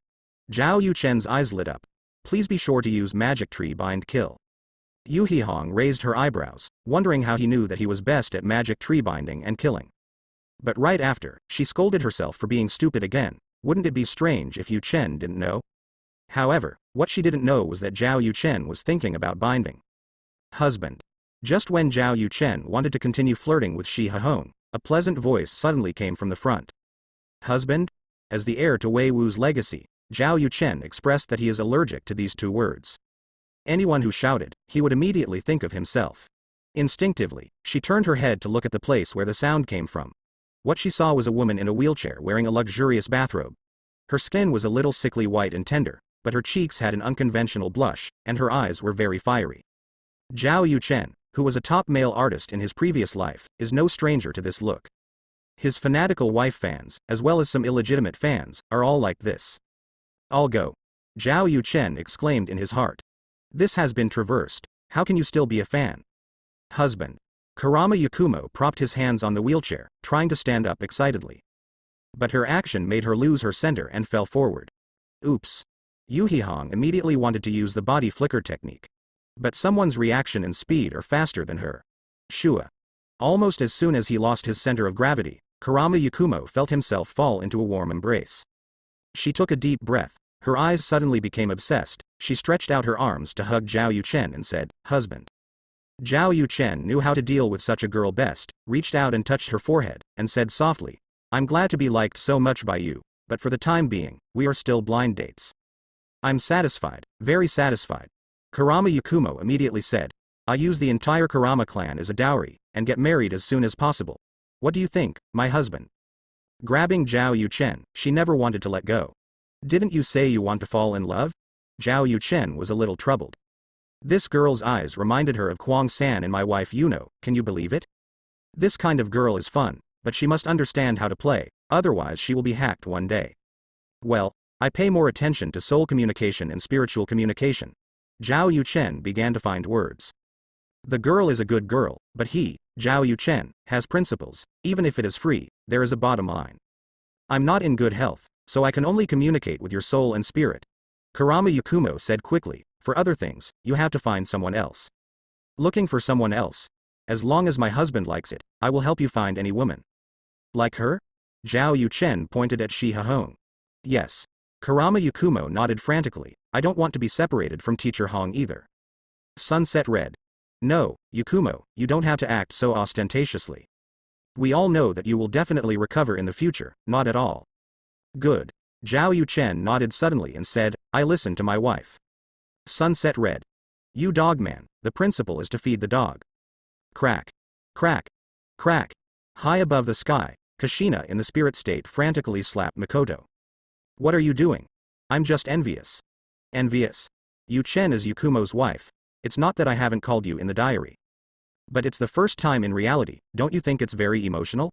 Zhao Yuchen's eyes lit up. Please be sure to use magic tree bind kill. Yuhi Hong raised her eyebrows, wondering how he knew that he was best at magic tree binding and killing. But right after, she scolded herself for being stupid again. Wouldn't it be strange if Yu Chen didn't know? However, what she didn't know was that Zhao Yuchen was thinking about binding. Husband. Just when Zhao Yuchen wanted to continue flirting with Shi Hong, a pleasant voice suddenly came from the front. Husband? As the heir to Wei Wu's legacy, Zhao Yuchen expressed that he is allergic to these two words. Anyone who shouted, he would immediately think of himself. Instinctively, she turned her head to look at the place where the sound came from. What she saw was a woman in a wheelchair wearing a luxurious bathrobe. Her skin was a little sickly white and tender, but her cheeks had an unconventional blush, and her eyes were very fiery. Zhao Yuchen, who was a top male artist in his previous life, is no stranger to this look. His fanatical wife fans, as well as some illegitimate fans, are all like this. I'll go. Zhao Yuchen exclaimed in his heart. This has been traversed, how can you still be a fan? Husband. Kurama Yakumo propped his hands on the wheelchair, trying to stand up excitedly. But her action made her lose her center and fell forward. Oops. Yuhi Hong immediately wanted to use the body flicker technique. But someone's reaction and speed are faster than her. Shua. Almost as soon as he lost his center of gravity, Kurama Yakumo felt himself fall into a warm embrace. She took a deep breath, her eyes suddenly became obsessed, she stretched out her arms to hug Zhao Yuchen and said, Husband. Zhao Yuchen knew how to deal with such a girl best, reached out and touched her forehead, and said softly, I'm glad to be liked so much by you, but for the time being, we are still blind dates. I'm satisfied, very satisfied. Kurama Yakumo immediately said, I use the entire Kurama clan as a dowry, and get married as soon as possible. What do you think, my husband? Grabbing Zhao Yuchen, she never wanted to let go. Didn't you say you want to fall in love? Zhao Yuchen was a little troubled. This girl's eyes reminded her of Kwang-san and my wife Yuno, can you believe it? This kind of girl is fun, but she must understand how to play, otherwise she will be hacked one day. Well, I pay more attention to soul communication and spiritual communication. Zhao Yuchen began to find words. The girl is a good girl, but he, Zhao Yuchen, has principles, even if it is free, there is a bottom line. I'm not in good health, so I can only communicate with your soul and spirit. Kurama Yakumo said quickly, for other things, you have to find someone else. Looking for someone else? As long as my husband likes it, I will help you find any woman. Like her? Zhao Yuchen pointed at Shi Hong. Yes. Kurama Yakumo nodded frantically, I don't want to be separated from Teacher Hong either. Sunset Red. No, Yakumo, you don't have to act so ostentatiously. We all know that you will definitely recover in the future, not at all. Good. Zhao Yuchen nodded suddenly and said, I listen to my wife. Sunset Red. You dogman, the principle is to feed the dog. Crack. Crack. Crack. High above the sky, Kushina in the spirit state frantically slapped Makoto. What are you doing? I'm just envious. Envious? Yuchen is Yakumo's wife. It's not that I haven't called you in the diary. But it's the first time in reality, don't you think it's very emotional?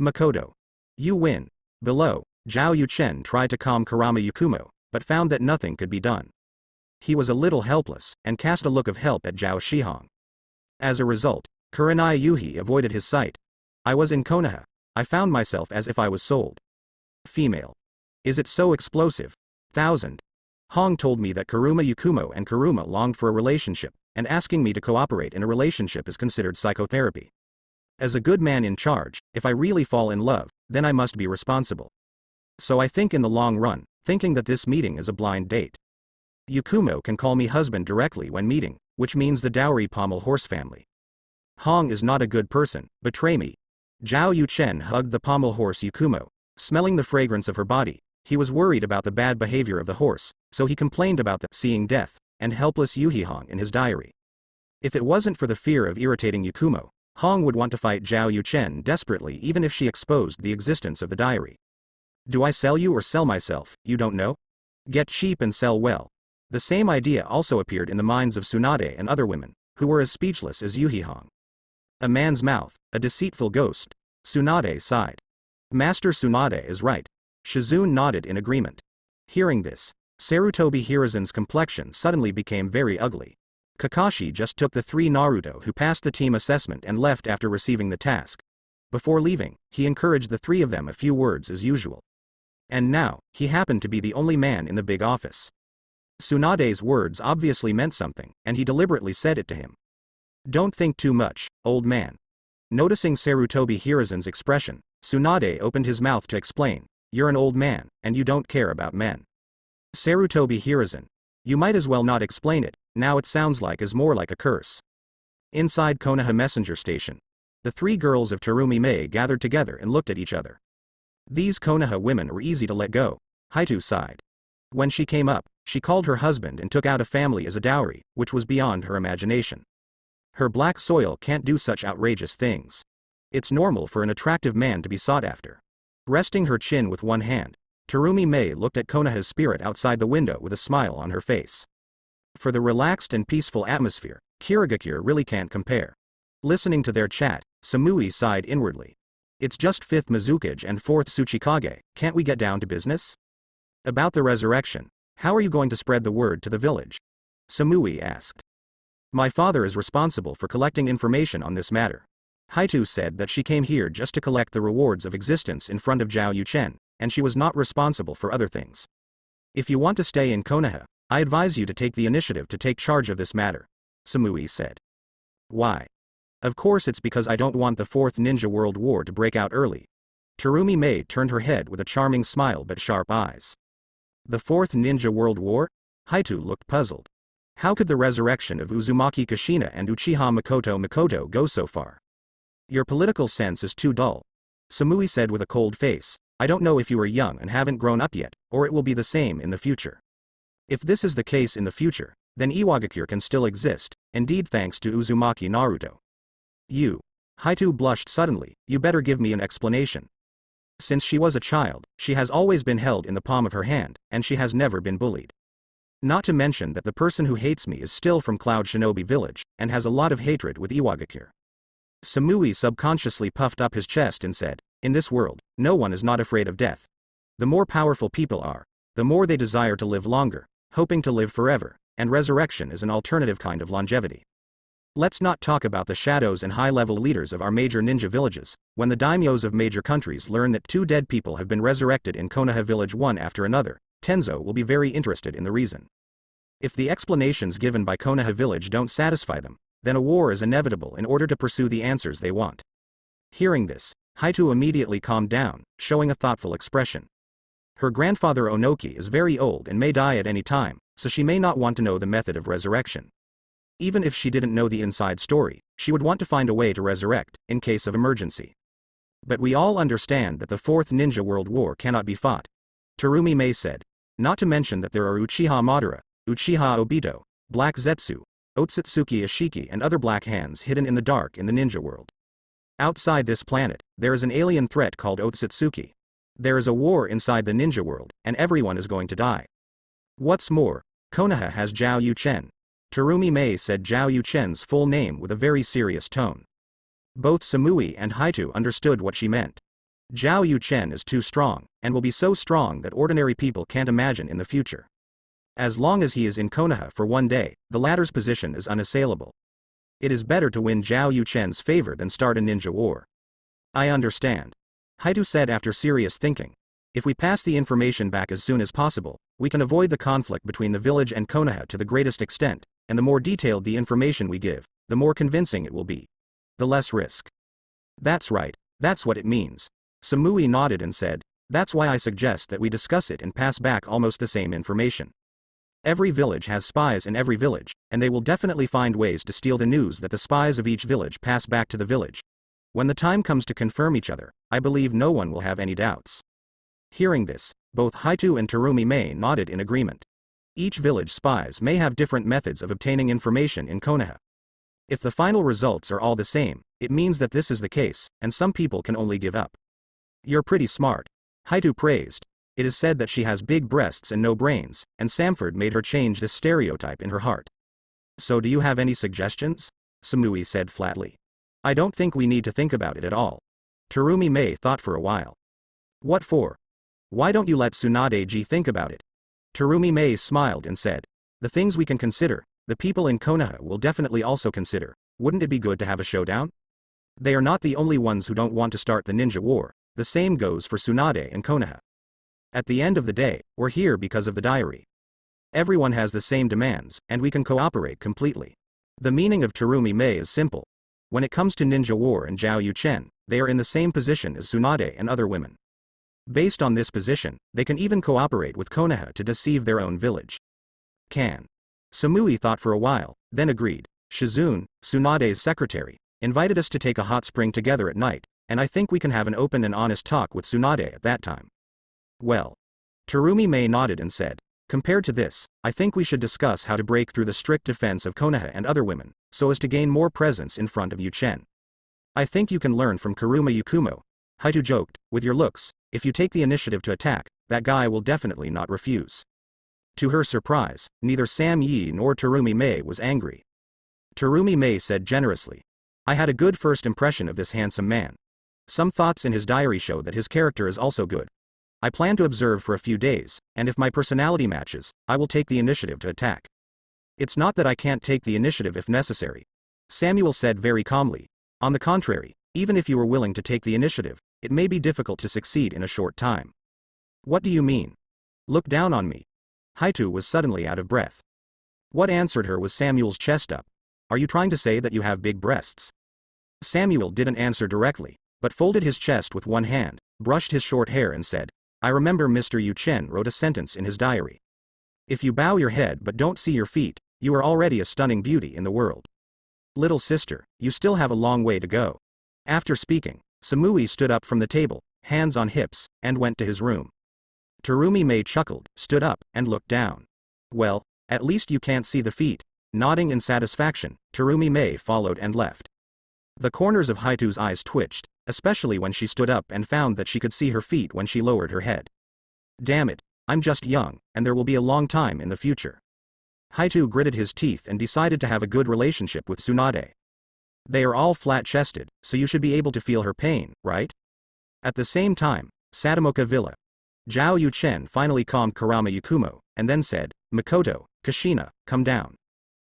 Makoto. You win. Below, Zhao Yuchen tried to calm Kurama Yakumo, but found that nothing could be done. He was a little helpless, and cast a look of help at Zhao Shihong. As a result, Kurenai Yuhi avoided his sight. I was in Konoha. I found myself as if I was sold. Female. Is it so explosive? 1000. Hong told me that Kuruma Yukumo and Kuruma longed for a relationship, and asking me to cooperate in a relationship is considered psychotherapy. As a good man in charge, if I really fall in love, then I must be responsible. So I think in the long run, thinking that this meeting is a blind date. Yukumo can call me husband directly when meeting, which means the dowry pommel horse family. Hong is not a good person, betray me. Zhao Yuchen hugged the pommel horse Yukumo, smelling the fragrance of her body. He was worried about the bad behavior of the horse, so he complained about the seeing death and helpless Yuhi Hong in his diary. If it wasn't for the fear of irritating Yukumo, Hong would want to fight Zhao Yuchen desperately even if she exposed the existence of the diary. Do I sell you or sell myself, you don't know? Get cheap and sell well. The same idea also appeared in the minds of Tsunade and other women, who were as speechless as Yuhi Hong. A man's mouth, a deceitful ghost. Tsunade sighed. Master Tsunade is right. Shizune nodded in agreement. Hearing this, Sarutobi Hiruzen's complexion suddenly became very ugly. Kakashi just took the 3 Naruto who passed the team assessment and left after receiving the task. Before leaving, he encouraged the 3 of them a few words as usual. And now, he happened to be the only man in the big office. Tsunade's words obviously meant something, and he deliberately said it to him. Don't think too much, old man. Noticing Sarutobi Hiruzen's expression, Tsunade opened his mouth to explain, you're an old man, and you don't care about men. Sarutobi Hiruzen. You might as well not explain it, now it sounds like is more like a curse. Inside Konoha Messenger Station. The 3 girls of Terumi Mei gathered together and looked at each other. These Konoha women were easy to let go. Haitu sighed. When she came up, she called her husband and took out a family as a dowry, which was beyond her imagination. Her black soil can't do such outrageous things. It's normal for an attractive man to be sought after. Resting her chin with one hand, Terumi Mei looked at Konoha's spirit outside the window with a smile on her face. For the relaxed and peaceful atmosphere, Kirigakure really can't compare. Listening to their chat, Samui sighed inwardly. It's just 5th Mizukage and 4th Tsuchikage, can't we get down to business? About the resurrection, how are you going to spread the word to the village? Samui asked. My father is responsible for collecting information on this matter. Haitu said that she came here just to collect the rewards of existence in front of Zhao Yuchen, and she was not responsible for other things. If you want to stay in Konoha, I advise you to take the initiative to take charge of this matter, Samui said. Why? Of course it's because I don't want the 4th Ninja World War to break out early. Terumi Mei turned her head with a charming smile but sharp eyes. The 4th Ninja World War? Haitu looked puzzled. How could the resurrection of Uzumaki Kushina and Uchiha Makoto go so far? Your political sense is too dull. Samui said with a cold face, I don't know if you are young and haven't grown up yet, or it will be the same in the future. If this is the case in the future, then Iwagakure can still exist, indeed thanks to Uzumaki Naruto. You. Haitu blushed suddenly, you better give me an explanation. Since she was a child, she has always been held in the palm of her hand, and she has never been bullied. Not to mention that the person who hates me is still from Cloud Shinobi Village, and has a lot of hatred with Iwagakure. Samui subconsciously puffed up his chest and said, in this world, no one is not afraid of death. The more powerful people are, the more they desire to live longer, hoping to live forever, and resurrection is an alternative kind of longevity. Let's not talk about the shadows and high-level leaders of our major ninja villages. When the daimyos of major countries learn that 2 dead people have been resurrected in Konoha village one after another, Tenzo will be very interested in the reason. If the explanations given by Konoha village don't satisfy them, then a war is inevitable in order to pursue the answers they want. Hearing this, Haitu immediately calmed down, showing a thoughtful expression. Her grandfather Onoki is very old and may die at any time, so she may not want to know the method of resurrection. Even if she didn't know the inside story, she would want to find a way to resurrect, in case of emergency. But we all understand that the 4th Ninja World War cannot be fought. Terumi Mei said. Not to mention that there are Uchiha Madara, Uchiha Obito, Black Zetsu, Otsutsuki Ashiki and other black hands hidden in the dark in the ninja world. Outside this planet, there is an alien threat called Otsutsuki. There is a war inside the ninja world, and everyone is going to die. What's more, Konoha has Zhao Yuchen. Terumi Mei said Zhao Yuchen's full name with a very serious tone. Both Samui and Haitu understood what she meant. Zhao Yuchen is too strong, and will be so strong that ordinary people can't imagine in the future. As long as he is in Konoha for one day, the latter's position is unassailable. It is better to win Zhao Yuchen's favor than start a ninja war. I understand. Haitu said after serious thinking. If we pass the information back as soon as possible, we can avoid the conflict between the village and Konoha to the greatest extent, and the more detailed the information we give, the more convincing it will be. The less risk. That's right, that's what it means. Samui nodded and said, that's why I suggest that we discuss it and pass back almost the same information. Every village has spies in every village, and they will definitely find ways to steal the news that the spies of each village pass back to the village. When the time comes to confirm each other, I believe no one will have any doubts. Hearing this, both Haitu and Terumi Mei nodded in agreement. Each village spies may have different methods of obtaining information in Konoha. If the final results are all the same, it means that this is the case, and some people can only give up. You're pretty smart. Haitu praised. It is said that she has big breasts and no brains, and Samford made her change this stereotype in her heart. So do you have any suggestions? Samui said flatly. I don't think we need to think about it at all. Terumi Mei thought for a while. What for? Why don't you let Tsunade-ji think about it? Terumi Mei smiled and said, the things we can consider, the people in Konoha will definitely also consider. Wouldn't it be good to have a showdown? They are not the only ones who don't want to start the ninja war, the same goes for Tsunade and Konoha. At the end of the day, we're here because of the diary. Everyone has the same demands, and we can cooperate completely. The meaning of Terumi Mei is simple. When it comes to ninja war and Zhao Yuchen, they are in the same position as Tsunade and other women. Based on this position, they can even cooperate with Konoha to deceive their own village. Can. Samui thought for a while, then agreed. Shizune, Tsunade's secretary, invited us to take a hot spring together at night, and I think we can have an open and honest talk with Tsunade at that time. Well. Terumi Mei nodded and said, compared to this, I think we should discuss how to break through the strict defense of Konoha and other women, so as to gain more presence in front of Yuchen. I think you can learn from Kuruma Yukumo. Haitu joked, with your looks, if you take the initiative to attack, that guy will definitely not refuse. To her surprise, neither Sam Yi nor Terumi Mei was angry. Terumi Mei said generously, I had a good first impression of this handsome man. Some thoughts in his diary show that his character is also good. I plan to observe for a few days, and if my personality matches, I will take the initiative to attack. It's not that I can't take the initiative if necessary. Samuel said very calmly. On the contrary, even if you were willing to take the initiative, it may be difficult to succeed in a short time. What do you mean? Look down on me. Haitu was suddenly out of breath. What answered her was Samuel's chest up. Are you trying to say that you have big breasts? Samuel didn't answer directly, but folded his chest with one hand, brushed his short hair and said, I remember Mr. Yuchen wrote a sentence in his diary. If you bow your head but don't see your feet, you are already a stunning beauty in the world. Little sister, you still have a long way to go. After speaking, Samui stood up from the table, hands on hips, and went to his room. Terumi Mei chuckled, stood up, and looked down. Well, at least you can't see the feet. Nodding in satisfaction, Terumi Mei followed and left. The corners of Haitu's eyes twitched, especially when she stood up and found that she could see her feet when she lowered her head. Damn it, I'm just young, and there will be a long time in the future. Haitu gritted his teeth and decided to have a good relationship with Tsunade. They are all flat-chested, so you should be able to feel her pain, right? At the same time, Sadamoka Villa. Zhao Yuchen finally calmed Kurama Yukumo, and then said, Makoto, Kushina, come down.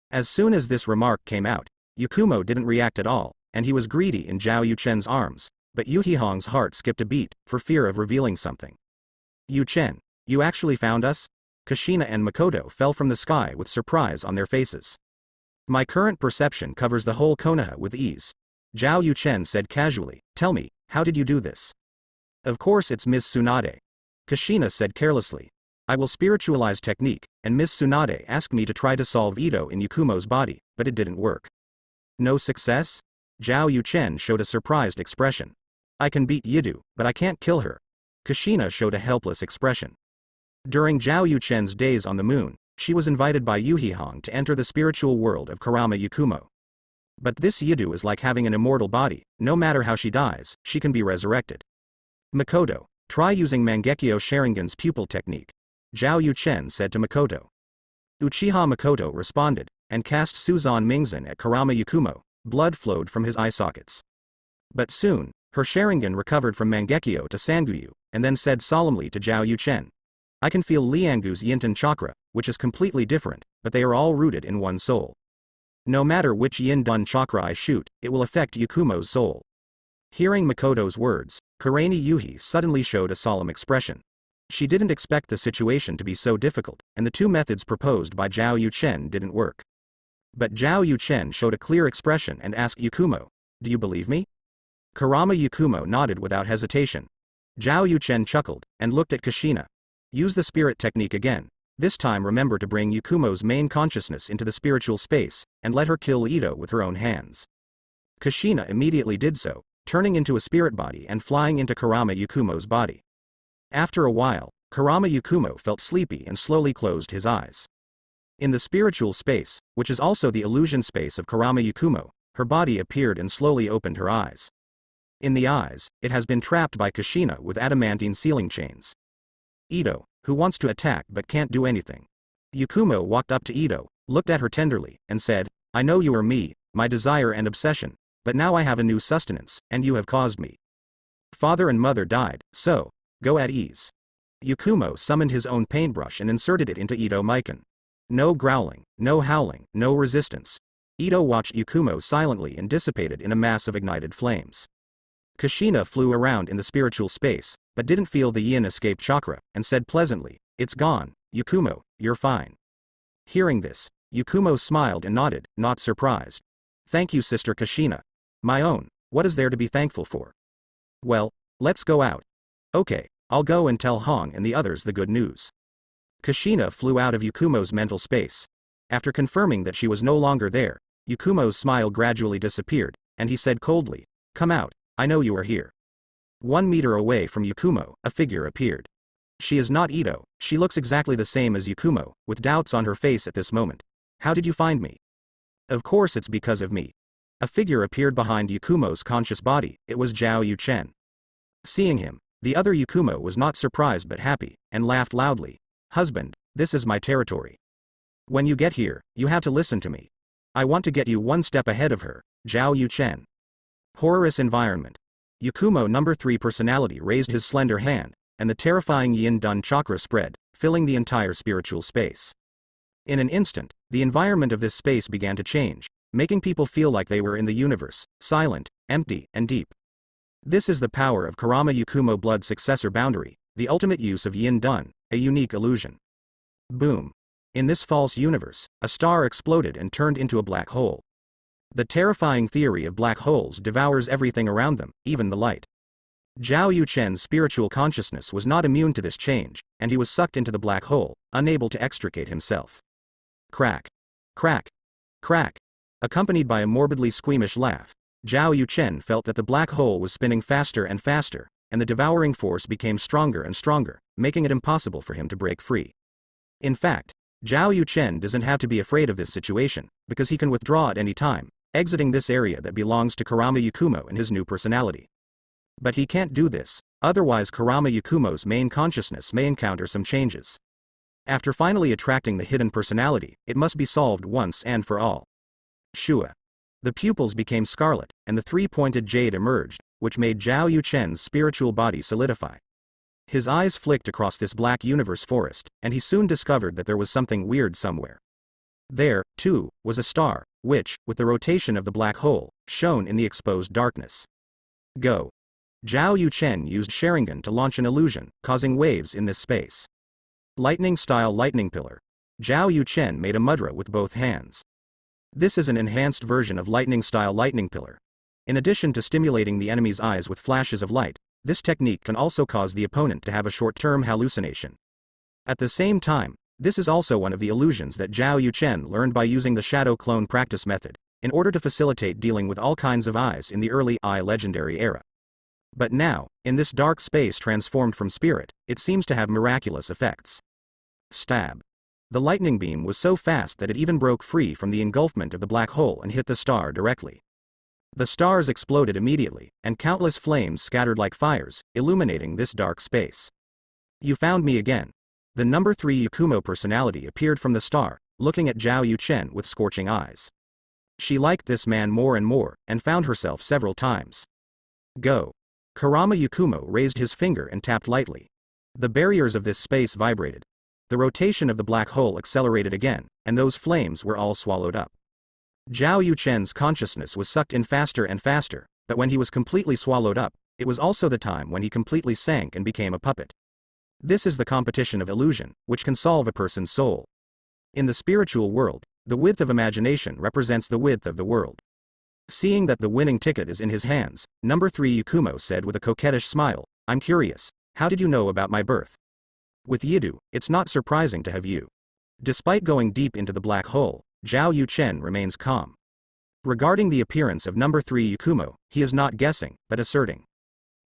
As soon as this remark came out, Yukumo didn't react at all, and he was greedy in Zhao Yuchen's arms, but Yuhihong's heart skipped a beat, for fear of revealing something. Yuchen, you actually found us? Kushina and Makoto fell from the sky with surprise on their faces. My current perception covers the whole Konoha with ease. Zhao Yuchen said casually, tell me, how did you do this? Of course it's Miss Tsunade. Kushina said carelessly. I will spiritualize technique, and Miss Tsunade asked me to try to solve Ito in Yukumo's body, but it didn't work. No success? Zhao Yuchen showed a surprised expression. I can beat Yidu, but I can't kill her. Kushina showed a helpless expression. During Zhao Yuchen's days on the moon, she was invited by Yuhihong to enter the spiritual world of Kurama Yukumo. But this Yidu is like having an immortal body, no matter how she dies, she can be resurrected. Makoto, try using Mangekyo Sharingan's pupil technique. Zhao Yuchen said to Makoto. Uchiha Makoto responded, and cast Suzan Mingzan at Kurama Yukumo. Blood flowed from his eye sockets. But soon, her Sharingan recovered from Mangekyo to Sanguyu, and then said solemnly to Zhao Yuchen. I can feel Liangu's Yinten chakra, which is completely different, but they are all rooted in one soul. No matter which yin-dun chakra I shoot, it will affect Yakumo's soul. Hearing Makoto's words, Kurani Yuhi suddenly showed a solemn expression. She didn't expect the situation to be so difficult, and the two methods proposed by Zhao Yuchen didn't work. But Zhao Yuchen showed a clear expression and asked Yakumo, "Do you believe me?" Kurama Yakumo nodded without hesitation. Zhao Yuchen chuckled, and looked at Kushina. "Use the spirit technique again. This time remember to bring Yakumo's main consciousness into the spiritual space, and let her kill Ito with her own hands." Kushina immediately did so, turning into a spirit body and flying into Kurama Yakumo's body. After a while, Kurama Yakumo felt sleepy and slowly closed his eyes. In the spiritual space, which is also the illusion space of Kurama Yakumo, her body appeared and slowly opened her eyes. In the eyes, it has been trapped by Kushina with adamantine sealing chains. Ito, who wants to attack but can't do anything. Yakumo walked up to Ito, looked at her tenderly, and said, "I know you are me, my desire and obsession, but now I have a new sustenance, and you have caused me. Father and mother died, so, go at ease." Yakumo summoned his own paintbrush and inserted it into Ito Mikan. No growling, no howling, no resistance. Ito watched Yakumo silently and dissipated in a mass of ignited flames. Kushina flew around in the spiritual space, but didn't feel the yin escape chakra, and said pleasantly, "It's gone, Yakumo, you're fine." Hearing this, Yakumo smiled and nodded, not surprised. "Thank you, Sister Kushina. My own, what is there to be thankful for? Well, let's go out." "Okay, I'll go and tell Hong and the others the good news." Kushina flew out of Yakumo's mental space. After confirming that she was no longer there, Yakumo's smile gradually disappeared, and he said coldly, "Come out, I know you are here." 1 meter away from Yakumo, a figure appeared. She is not Ito, she looks exactly the same as Yakumo, with doubts on her face at this moment. "How did you find me?" "Of course it's because of me." A figure appeared behind Yakumo's conscious body, it was Zhao Yuchen. Seeing him, the other Yakumo was not surprised but happy, and laughed loudly. "Husband, this is my territory. When you get here, you have to listen to me. I want to get you one step ahead of her, Zhao Yuchen." Horrorous environment. Yakumo number 3 personality raised his slender hand, and the terrifying yin-dun chakra spread, filling the entire spiritual space. In an instant, the environment of this space began to change, making people feel like they were in the universe, silent, empty, and deep. This is the power of Kurama Yakumo blood successor boundary, the ultimate use of yin-dun, a unique illusion. Boom. In this false universe, a star exploded and turned into a black hole. The terrifying theory of black holes devours everything around them, even the light. Zhao Yuchen's spiritual consciousness was not immune to this change, and he was sucked into the black hole, unable to extricate himself. Crack. Crack. Crack. Accompanied by a morbidly squeamish laugh, Zhao Yuchen felt that the black hole was spinning faster and faster, and the devouring force became stronger and stronger, making it impossible for him to break free. In fact, Zhao Yuchen doesn't have to be afraid of this situation, because he can withdraw at any time, exiting this area that belongs to Kurama Yakumo in his new personality. But he can't do this, otherwise Kurama Yakumo's main consciousness may encounter some changes. After finally attracting the hidden personality, it must be solved once and for all. Shua. The pupils became scarlet, and the three-pointed jade emerged, which made Zhao Yuchen's spiritual body solidify. His eyes flicked across this black universe forest, and he soon discovered that there was something weird somewhere. There, too, was a star, which, with the rotation of the black hole, shone in the exposed darkness. Go. Zhao Yuchen used Sharingan to launch an illusion, causing waves in this space. Lightning-style lightning pillar. Zhao Yuchen made a mudra with both hands. This is an enhanced version of lightning-style lightning pillar. In addition to stimulating the enemy's eyes with flashes of light, this technique can also cause the opponent to have a short-term hallucination. At the same time, this is also one of the illusions that Zhao Yuchen learned by using the shadow clone practice method, in order to facilitate dealing with all kinds of eyes in the early Eye legendary era. But now, in this dark space transformed from spirit, it seems to have miraculous effects. Stab. The lightning beam was so fast that it even broke free from the engulfment of the black hole and hit the star directly. The stars exploded immediately, and countless flames scattered like fires, illuminating this dark space. You found me again. The number 3 Yakumo personality appeared from the star, looking at Zhao Yuchen with scorching eyes. She liked this man more and more, and found herself several times. Go. Kurama Yakumo raised his finger and tapped lightly. The barriers of this space vibrated. The rotation of the black hole accelerated again, and those flames were all swallowed up. Zhao Yuchen's consciousness was sucked in faster and faster, but when he was completely swallowed up, it was also the time when he completely sank and became a puppet. This is the competition of illusion, which can solve a person's soul. In the spiritual world, the width of imagination represents the width of the world. Seeing that the winning ticket is in his hands, number 3 Yakumo said with a coquettish smile, "I'm curious, how did you know about my birth?" With Yidu, it's not surprising to have you. Despite going deep into the black hole, Zhao Yuchen remains calm. Regarding the appearance of number 3 Yakumo, he is not guessing, but asserting.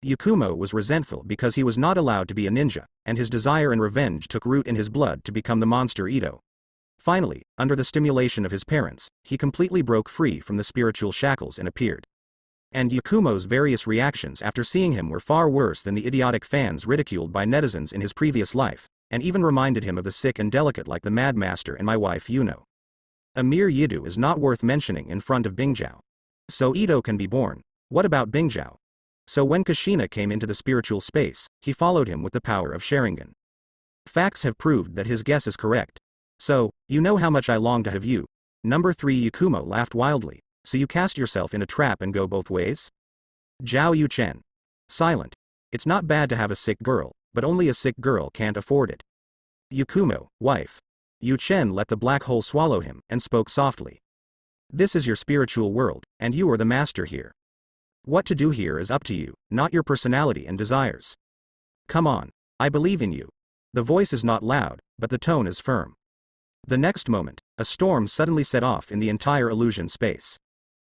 Yakumo was resentful because he was not allowed to be a ninja, and his desire and revenge took root in his blood to become the monster Ito. Finally, under the stimulation of his parents, he completely broke free from the spiritual shackles and appeared. And Yakumo's various reactions after seeing him were far worse than the idiotic fans ridiculed by netizens in his previous life, and even reminded him of the sick and delicate like the Mad Master and my wife Yuno. A mere Yidu is not worth mentioning in front of Bingzhao. So Ito can be born. What about Bingzhao? So when Kushina came into the spiritual space, he followed him with the power of Sharingan. Facts have proved that his guess is correct. So, you know how much I long to have you. Number 3 Yakumo laughed wildly. So you cast yourself in a trap and go both ways? Zhao Yuchen. Silent. It's not bad to have a sick girl, but only a sick girl can't afford it. Yakumo, wife. Yuchen let the black hole swallow him, and spoke softly. This is your spiritual world, and you are the master here. What to do here is up to you, not your personality and desires. Come on. I believe in you. The voice is not loud, but the tone is firm. The next moment, a storm suddenly set off in the entire illusion space.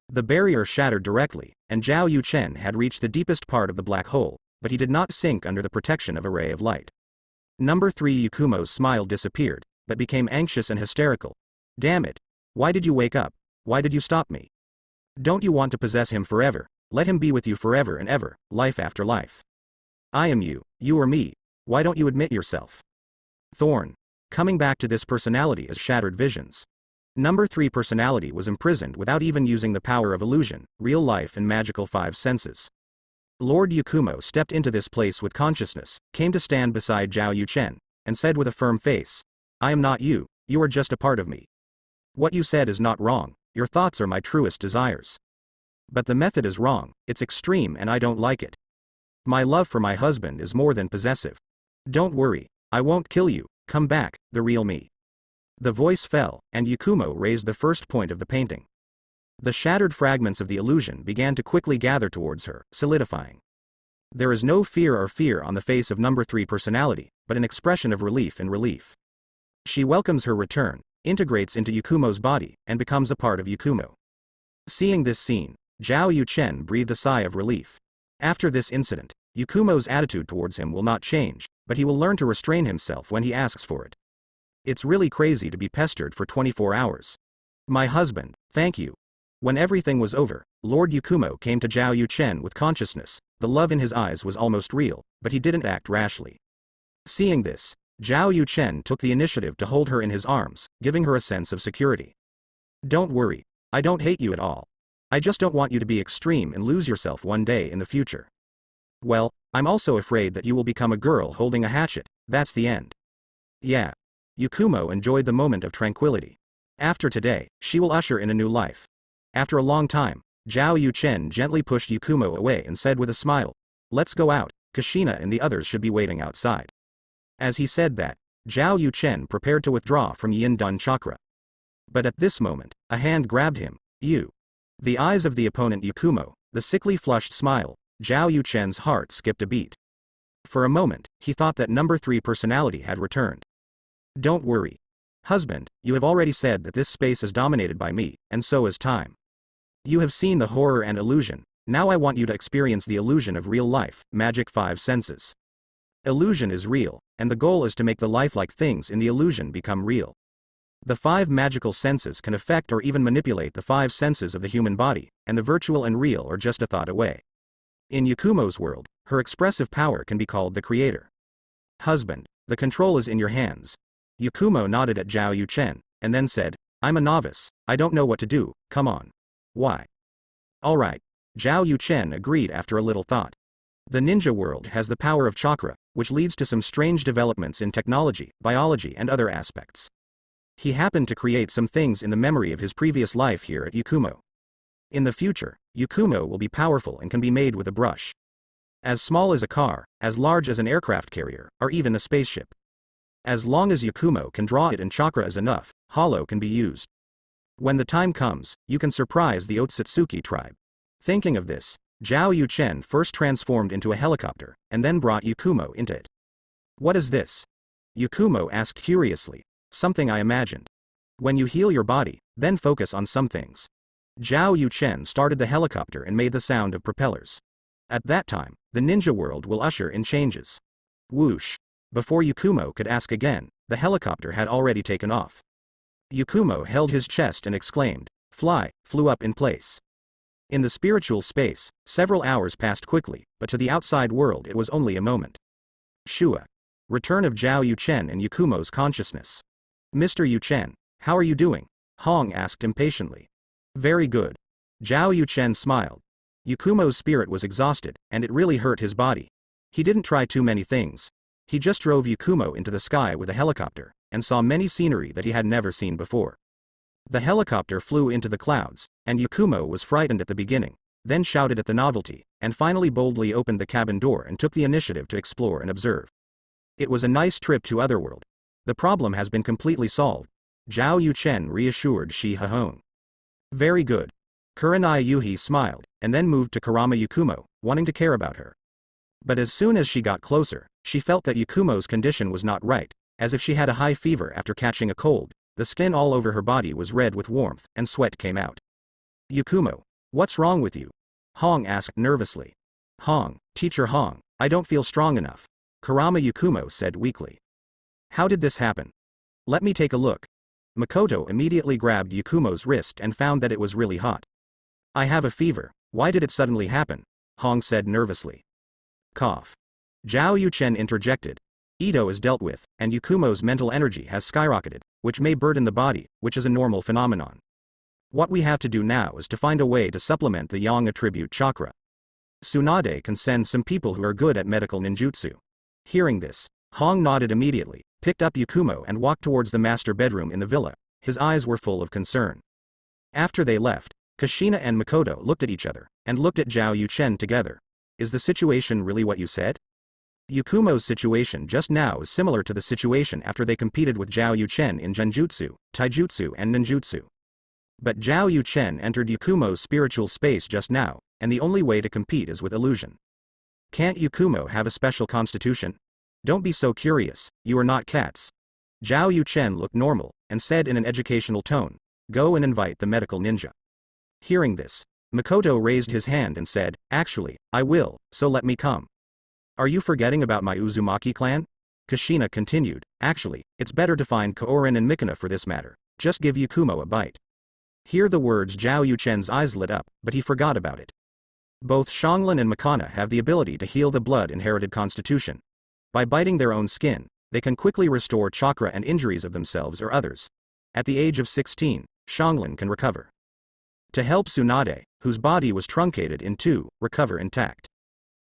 The barrier shattered directly, and Zhao Yuchen had reached the deepest part of the black hole, but he did not sink under the protection of a ray of light. Number 3 Yakumo's smile disappeared, but became anxious and hysterical. Damn it. Why did you wake up? Why did you stop me? Don't you want to possess him forever? Let him be with you forever and ever, life after life. I am you, you are me. Why don't you admit yourself? Thorn. Coming back to this personality as shattered visions. Number 3 personality was imprisoned without even using the power of illusion, real life and magical 5 senses. Lord Yakumo stepped into this place with consciousness, came to stand beside Zhao Yuchen, and said with a firm face, I am not you, you are just a part of me. What you said is not wrong, your thoughts are my truest desires. But the method is wrong, it's extreme and I don't like it. My love for my husband is more than possessive. Don't worry, I won't kill you, come back, the real me. The voice fell, and Yakumo raised the first point of the painting. The shattered fragments of the illusion began to quickly gather towards her, solidifying. There is no fear on the face of number 3 personality, but an expression of relief and relief. She welcomes her return, integrates into Yakumo's body, and becomes a part of Yakumo. Seeing this scene, Zhao Yuchen breathed a sigh of relief. After this incident, Yakumo's attitude towards him will not change, but he will learn to restrain himself when he asks for it. It's really crazy to be pestered for 24 hours. My husband, thank you. When everything was over, Lord Yakumo came to Zhao Yuchen with consciousness. The love in his eyes was almost real, but he didn't act rashly. Seeing this, Zhao Yuchen took the initiative to hold her in his arms, giving her a sense of security. Don't worry, I don't hate you at all. I just don't want you to be extreme and lose yourself one day in the future. Well, I'm also afraid that you will become a girl holding a hatchet, that's the end. Yeah. Yakumo enjoyed the moment of tranquility. After today, she will usher in a new life. After a long time, Zhao Yuchen gently pushed Yakumo away and said with a smile, let's go out, Kushina and the others should be waiting outside. As he said that, Zhao Yuchen prepared to withdraw from Yin Dun Chakra. But at this moment, a hand grabbed him. You. The eyes of the opponent Yakumo, the sickly flushed smile, Zhao Yuchen's heart skipped a beat. For a moment, he thought that number 3 personality had returned. Don't worry. Husband, you have already said that this space is dominated by me, and so is time. You have seen the horror and illusion, now I want you to experience the illusion of real life, magic 5 senses. Illusion is real, and the goal is to make the lifelike things in the illusion become real. The 5 magical senses can affect or even manipulate the 5 senses of the human body, and the virtual and real are just a thought away. In Yakumo's world, her expressive power can be called the creator. Husband, the control is in your hands. Yakumo nodded at Zhao Yuchen, and then said, I'm a novice, I don't know what to do, come on. Why? Alright. Zhao Yuchen agreed after a little thought. The ninja world has the power of chakra, which leads to some strange developments in technology, biology and other aspects. He happened to create some things in the memory of his previous life here at Yakumo. In the future, Yakumo will be powerful and can be made with a brush. As small as a car, as large as an aircraft carrier, or even a spaceship. As long as Yakumo can draw it and chakra is enough, hollow can be used. When the time comes, you can surprise the Otsutsuki tribe. Thinking of this, Zhao Yuchen first transformed into a helicopter, and then brought Yakumo into it. What is this? Yakumo asked curiously. Something I imagined. When you heal your body, then focus on some things. Zhao Yuchen started the helicopter and made the sound of propellers. At that time, the ninja world will usher in changes. Whoosh. Before Yakumo could ask again, the helicopter had already taken off. Yakumo held his chest and exclaimed, "Fly," flew up in place. In the spiritual space, several hours passed quickly, but to the outside world it was only a moment. Shua. Return of Zhao Yuchen and Yakumo's consciousness. Mr. Yuchen, how are you doing? Hong asked impatiently. Very good. Zhao Yuchen smiled. Yakumo's spirit was exhausted, and it really hurt his body. He didn't try too many things. He just drove Yakumo into the sky with a helicopter, and saw many scenery that he had never seen before. The helicopter flew into the clouds, and Yakumo was frightened at the beginning, then shouted at the novelty, and finally boldly opened the cabin door and took the initiative to explore and observe. It was a nice trip to Otherworld. The problem has been completely solved. Zhao Yuchen reassured Shi Hahong. Very good. Kurenai Yuhi smiled, and then moved to Kurama Yakumo, wanting to care about her. But as soon as she got closer, she felt that Yakumo's condition was not right, as if she had a high fever after catching a cold. The skin all over her body was red with warmth, and sweat came out. Yakumo, what's wrong with you? Hong asked nervously. Hong, Teacher Hong, I don't feel strong enough. Kurama Yakumo said weakly. How did this happen? Let me take a look. Makoto immediately grabbed Yakumo's wrist and found that it was really hot. I have a fever, why did it suddenly happen? Hong said nervously. Cough. Zhao Yuchen interjected. Ito is dealt with, and Yakumo's mental energy has skyrocketed, which may burden the body, which is a normal phenomenon. What we have to do now is to find a way to supplement the yang attribute chakra. Tsunade can send some people who are good at medical ninjutsu. Hearing this, Hong nodded immediately, picked up Yakumo and walked towards the master bedroom in the villa. His eyes were full of concern. After they left, Kushina and Makoto looked at each other, and looked at Zhao Yuchen together. Is the situation really what you said? Yakumo's situation just now is similar to the situation after they competed with Zhao Yuchen in Genjutsu, Taijutsu and Ninjutsu. But Zhao Yuchen entered Yakumo's spiritual space just now, and the only way to compete is with illusion. Can't Yakumo have a special constitution? Don't be so curious, you are not cats. Zhao Yuchen looked normal, and said in an educational tone, go and invite the medical ninja. Hearing this, Makoto raised his hand and said, actually, I will, so let me come. Are you forgetting about my Uzumaki clan? Kushina continued, actually, it's better to find Kaorin and Mikuna for this matter, just give Yakumo a bite. Hear the words Zhao Yuchen's eyes lit up, but he forgot about it. Both Xianglin and Mikana have the ability to heal the blood-inherited constitution. By biting their own skin, they can quickly restore chakra and injuries of themselves or others. At the age of 16, Xianglin can recover. To help Tsunade, whose body was truncated in two, recover intact.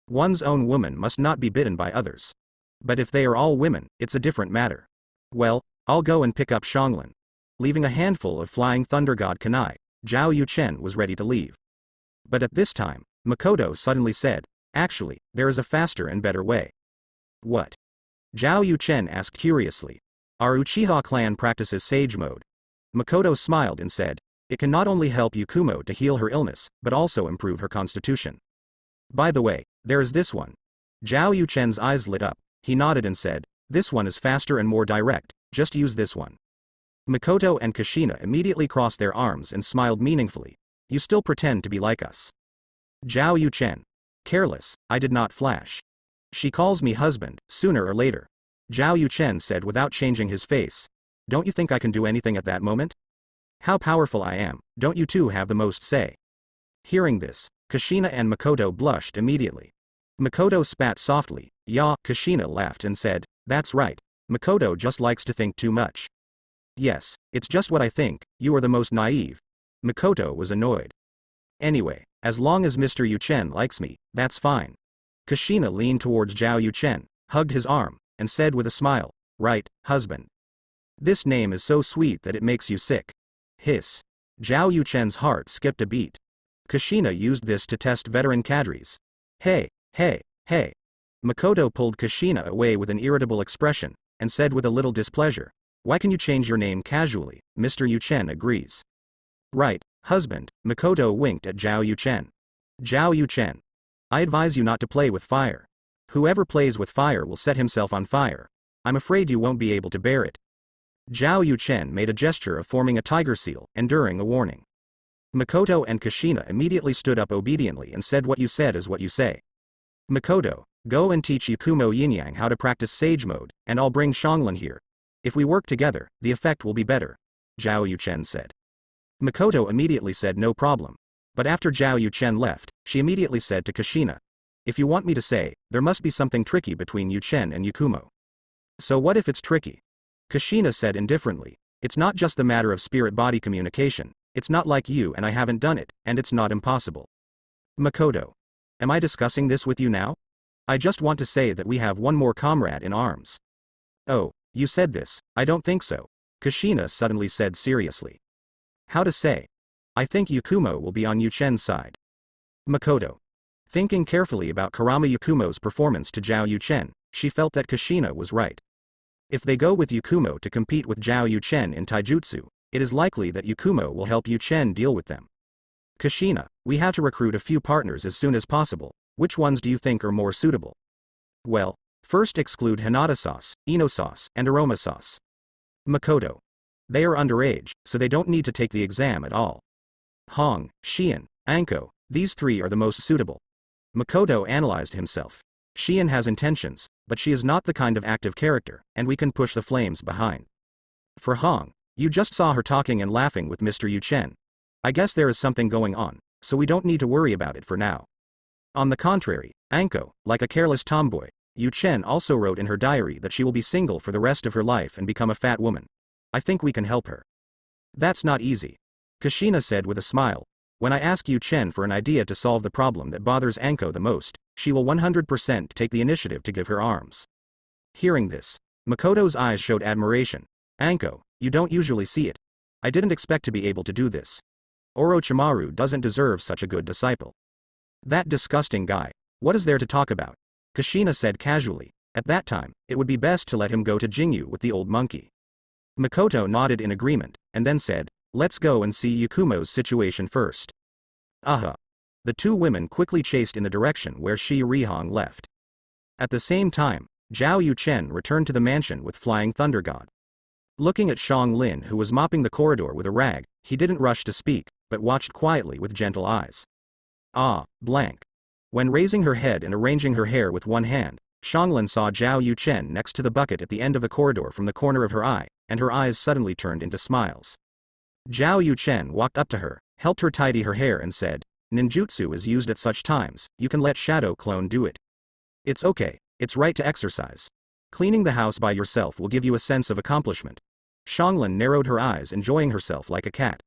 One's own woman must not be bitten by others. But if they are all women, it's a different matter. Well, I'll go and pick up Xianglin. Leaving a handful of flying thunder god kunai, Zhao Yuchen was ready to leave. But at this time, Makoto suddenly said, actually, there is a faster and better way. What? Zhao Yuchen asked curiously. Our Uchiha clan practices sage mode. Makoto smiled and said, it can not only help Yakumo to heal her illness, but also improve her constitution. By the way, there is this one. Zhao Yuchen's eyes lit up, he nodded and said, this one is faster and more direct, just use this one. Makoto and Kushina immediately crossed their arms and smiled meaningfully. You still pretend to be like us. Zhao Yuchen. Careless, I did not flash. She calls me husband, sooner or later. Zhao Yuchen said without changing his face. Don't you think I can do anything at that moment? How powerful I am, don't you two have the most say? Hearing this, Kushina and Makoto blushed immediately. Makoto spat softly, yeah, Kushina laughed and said, that's right. Makoto just likes to think too much. Yes, it's just what I think, you are the most naive. Makoto was annoyed. Anyway, as long as Mr. Yuchen likes me, that's fine. Kushina leaned towards Zhao Yuchen, hugged his arm, and said with a smile, right, husband. This name is so sweet that it makes you sick. Hiss. Zhao Yuchen's heart skipped a beat. Kushina used this to test veteran cadres. Hey, hey, hey. Makoto pulled Kushina away with an irritable expression, and said with a little displeasure, "Why can you change your name casually?" Mr. Yuchen agrees. Right, husband, Makoto winked at Zhao Yuchen. Zhao Yuchen. I advise you not to play with fire. Whoever plays with fire will set himself on fire. I'm afraid you won't be able to bear it. Zhao Yuchen made a gesture of forming a tiger seal, enduring a warning. Makoto and Kushina immediately stood up obediently and said, "What you said is what you say." Makoto, go and teach Yakumo Yin-Yang how to practice Sage Mode, and I'll bring Xianglin here. If we work together, the effect will be better, Zhao Yuchen said. Makoto immediately said no problem. But after Zhao Yuchen left, she immediately said to Kushina, "If you want me to say, there must be something tricky between Yuchen and Yakumo." So what if it's tricky? Kushina said indifferently, "It's not just the matter of spirit-body communication, it's not like you and I haven't done it, and it's not impossible." Makoto. Am I discussing this with you now? I just want to say that we have one more comrade in arms. Oh, you said this, I don't think so, Kushina suddenly said seriously. How to say? I think Yakumo will be on Yuchen's side. Makoto. Thinking carefully about Karama Yakumo's performance to Zhao Yuchen, she felt that Kushina was right. If they go with Yakumo to compete with Zhao Yuchen in taijutsu, it is likely that Yakumo will help Yuchen deal with them. Kushina, we have to recruit a few partners as soon as possible. Which ones do you think are more suitable? Well, first exclude Hinata sauce, Ino sauce, and aroma sauce. Makoto. They are underage, so they don't need to take the exam at all. Hong, Xian, Anko, these three are the most suitable. Makoto analyzed himself. Xian has intentions, but she is not the kind of active character, and we can push the flames behind. For Hong, you just saw her talking and laughing with Mr. Yuchen. I guess there is something going on, so we don't need to worry about it for now. On the contrary, Anko, like a careless tomboy, Yuchen also wrote in her diary that she will be single for the rest of her life and become a fat woman. I think we can help her. That's not easy. Kushina said with a smile. When I ask Yuchen for an idea to solve the problem that bothers Anko the most, she will 100% take the initiative to give her arms. Hearing this, Makoto's eyes showed admiration. Anko, you don't usually see it. I didn't expect to be able to do this. Orochimaru doesn't deserve such a good disciple. That disgusting guy. What is there to talk about? Kushina said casually. At that time, it would be best to let him go to Jingyu with the old monkey. Makoto nodded in agreement, and then said, let's go and see Yakumo's situation first. Aha. The two women quickly chased in the direction where Shi Rihong left. At the same time, Zhao Yuchen returned to the mansion with Flying Thunder God. Looking at Shang Lin, who was mopping the corridor with a rag, he didn't rush to speak, but watched quietly with gentle eyes. Ah, blank. When raising her head and arranging her hair with one hand, Shanglin saw Zhao Yuchen next to the bucket at the end of the corridor from the corner of her eye, and her eyes suddenly turned into smiles. Zhao Yuchen walked up to her, helped her tidy her hair and said, ninjutsu is used at such times, you can let Shadow Clone do it. It's okay, it's right to exercise. Cleaning the house by yourself will give you a sense of accomplishment. Shanglin narrowed her eyes, enjoying herself like a cat.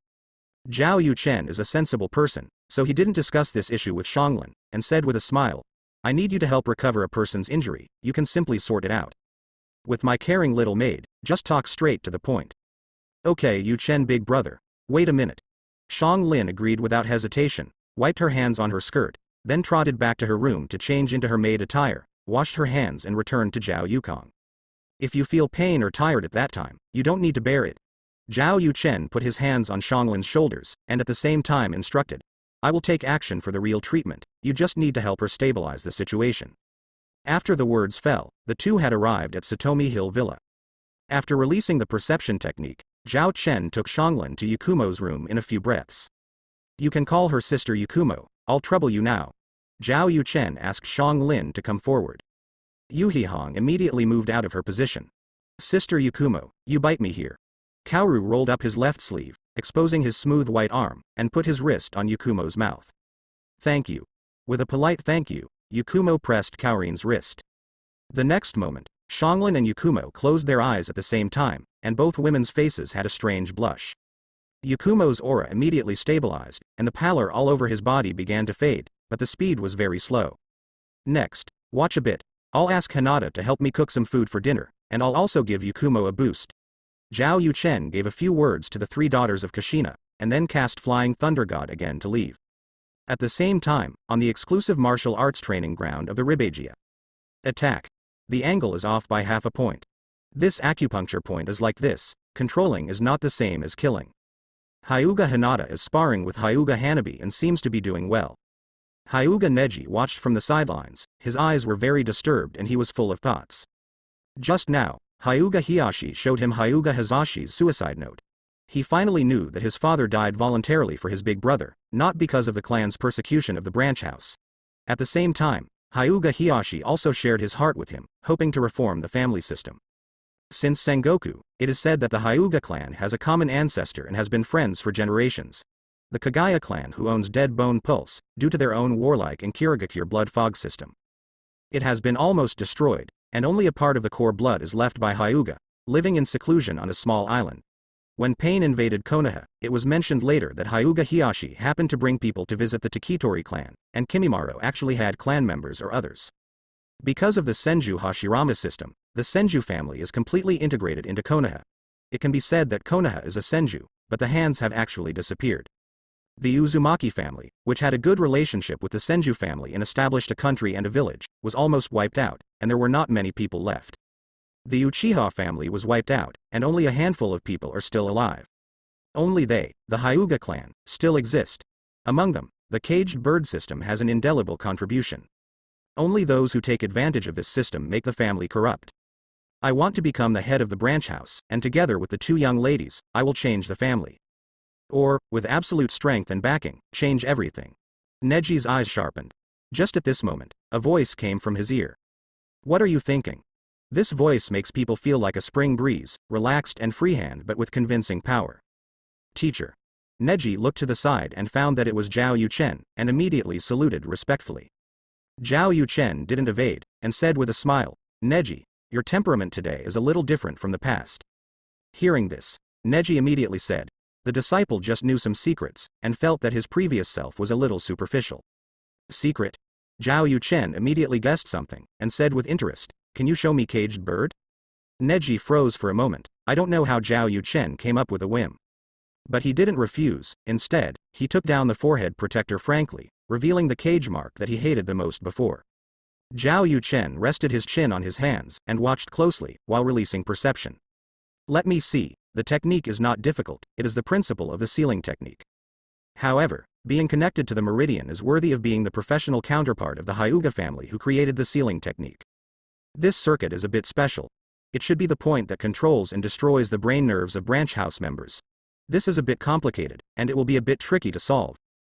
Zhao Yuchen is a sensible person, so he didn't discuss this issue with Shanglin, and said with a smile, I need you to help recover a person's injury, you can simply sort it out. With my caring little maid, just talk straight to the point. Okay, Yuchen big brother. Wait a minute. Shang Lin agreed without hesitation, wiped her hands on her skirt, then trotted back to her room to change into her maid attire, washed her hands and returned to Zhao Yukong. If you feel pain or tired at that time, you don't need to bear it. Zhao Yuchen put his hands on Shanglin's shoulders, and at the same time instructed, I will take action for the real treatment, you just need to help her stabilize the situation. After the words fell, the two had arrived at Satomi Hill Villa. After releasing the perception technique, Zhao Chen took Shanglin to Yakumo's room in a few breaths. You can call her Sister Yakumo, I'll trouble you now. Zhao Yuchen asked Shanglin to come forward. Yuhihong immediately moved out of her position. Sister Yakumo, you bite me here. Kaoru rolled up his left sleeve, exposing his smooth white arm, and put his wrist on Yakumo's mouth. Thank you. With a polite thank you, Yakumo pressed Kaorin's wrist. The next moment, Shanglin and Yakumo closed their eyes at the same time, and both women's faces had a strange blush. Yakumo's aura immediately stabilized, and the pallor all over his body began to fade, but the speed was very slow. Next, watch a bit. I'll ask Hinata to help me cook some food for dinner, and I'll also give Yakumo a boost. Zhao Yuchen gave a few words to the three daughters of Kushina, and then cast Flying Thunder God again to leave. At the same time, on the exclusive martial arts training ground of the Ribagia. Attack. The angle is off by half a point. This acupuncture point is like this: controlling is not the same as killing. Hyuga Hinata is sparring with Hyuga Hanabi and seems to be doing well. Hyuga Neji watched from the sidelines, his eyes were very disturbed and he was full of thoughts. Just now, Hyuga Hiyashi showed him Hyuga Hazashi's suicide note. He finally knew that his father died voluntarily for his big brother, not because of the clan's persecution of the branch house. At the same time, Hyuga Hiyashi also shared his heart with him, hoping to reform the family system. Since Sengoku, it is said that the Hyuga clan has a common ancestor and has been friends for generations. The Kagaya clan who owns Dead Bone Pulse, due to their own warlike and Kirigakure blood fog system. It has been almost destroyed, and only a part of the core blood is left by Hyuga, living in seclusion on a small island. When Pain invaded Konoha, it was mentioned later that Hyuga Hiyashi happened to bring people to visit the Takitori clan, and Kimimaro actually had clan members or others. Because of the Senju Hashirama system, the Senju family is completely integrated into Konoha. It can be said that Konoha is a Senju, but the hands have actually disappeared. The Uzumaki family, which had a good relationship with the Senju family and established a country and a village, was almost wiped out, and there were not many people left. The Uchiha family was wiped out, and only a handful of people are still alive. Only they, the Hyuga clan, still exist. Among them, the caged bird system has an indelible contribution. Only those who take advantage of this system make the family corrupt. I want to become the head of the branch house, and together with the two young ladies, I will change the family. Or, with absolute strength and backing, change everything. Neji's eyes sharpened. Just at this moment, a voice came from his ear. What are you thinking? This voice makes people feel like a spring breeze, relaxed and freehand but with convincing power. Teacher. Neji looked to the side and found that it was Zhao Yuchen, and immediately saluted respectfully. Zhao Yuchen didn't evade, and said with a smile, Neji, your temperament today is a little different from the past. Hearing this, Neji immediately said, the disciple just knew some secrets, and felt that his previous self was a little superficial. Secret? Zhao Yuchen immediately guessed something, and said with interest, can you show me caged bird? Neji froze for a moment. I don't know how Zhao Yuchen came up with a whim. But he didn't refuse. Instead, he took down the forehead protector frankly, revealing the cage mark that he hated the most before. Zhao Yuchen rested his chin on his hands and watched closely, while releasing perception. Let me see. The technique is not difficult, it is the principle of the sealing technique. However, being connected to the meridian is worthy of being the professional counterpart of the Hyuga family who created the sealing technique. This circuit is a bit special. It should be the point that controls and destroys the brain nerves of branch house members. This is a bit complicated, and it will be a bit tricky to solve.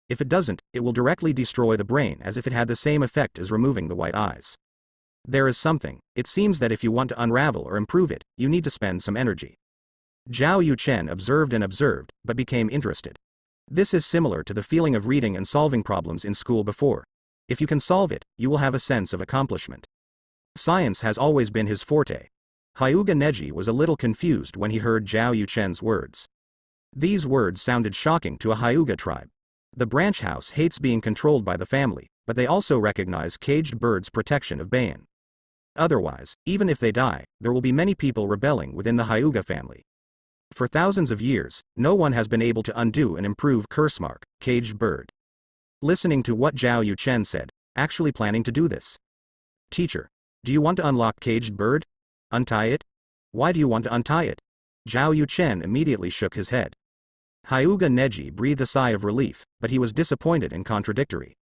If it doesn't, it will directly destroy the brain as if it had the same effect as removing the white eyes. There is something. It seems that if you want to unravel or improve it, you need to spend some energy. Zhao Yuchen observed and observed, but became interested. This is similar to the feeling of reading and solving problems in school before. If you can solve it, you will have a sense of accomplishment. Science has always been his forte. Hyuga Neji was a little confused when he heard Zhao Yuchen's words. These words sounded shocking to a Hyuga tribe. The branch house hates being controlled by the family, but they also recognize caged birds' protection of Bayan. Otherwise, even if they die, there will be many people rebelling within the Hyuga family. For thousands of years, no one has been able to undo and improve cursemark, caged bird. Listening to what Zhao Yuchen said, actually planning to do this. Teacher. Do you want to unlock caged bird? Untie it? Why do you want to untie it? Zhao Yuchen immediately shook his head. Hyuga Neji breathed a sigh of relief, but he was disappointed and contradictory.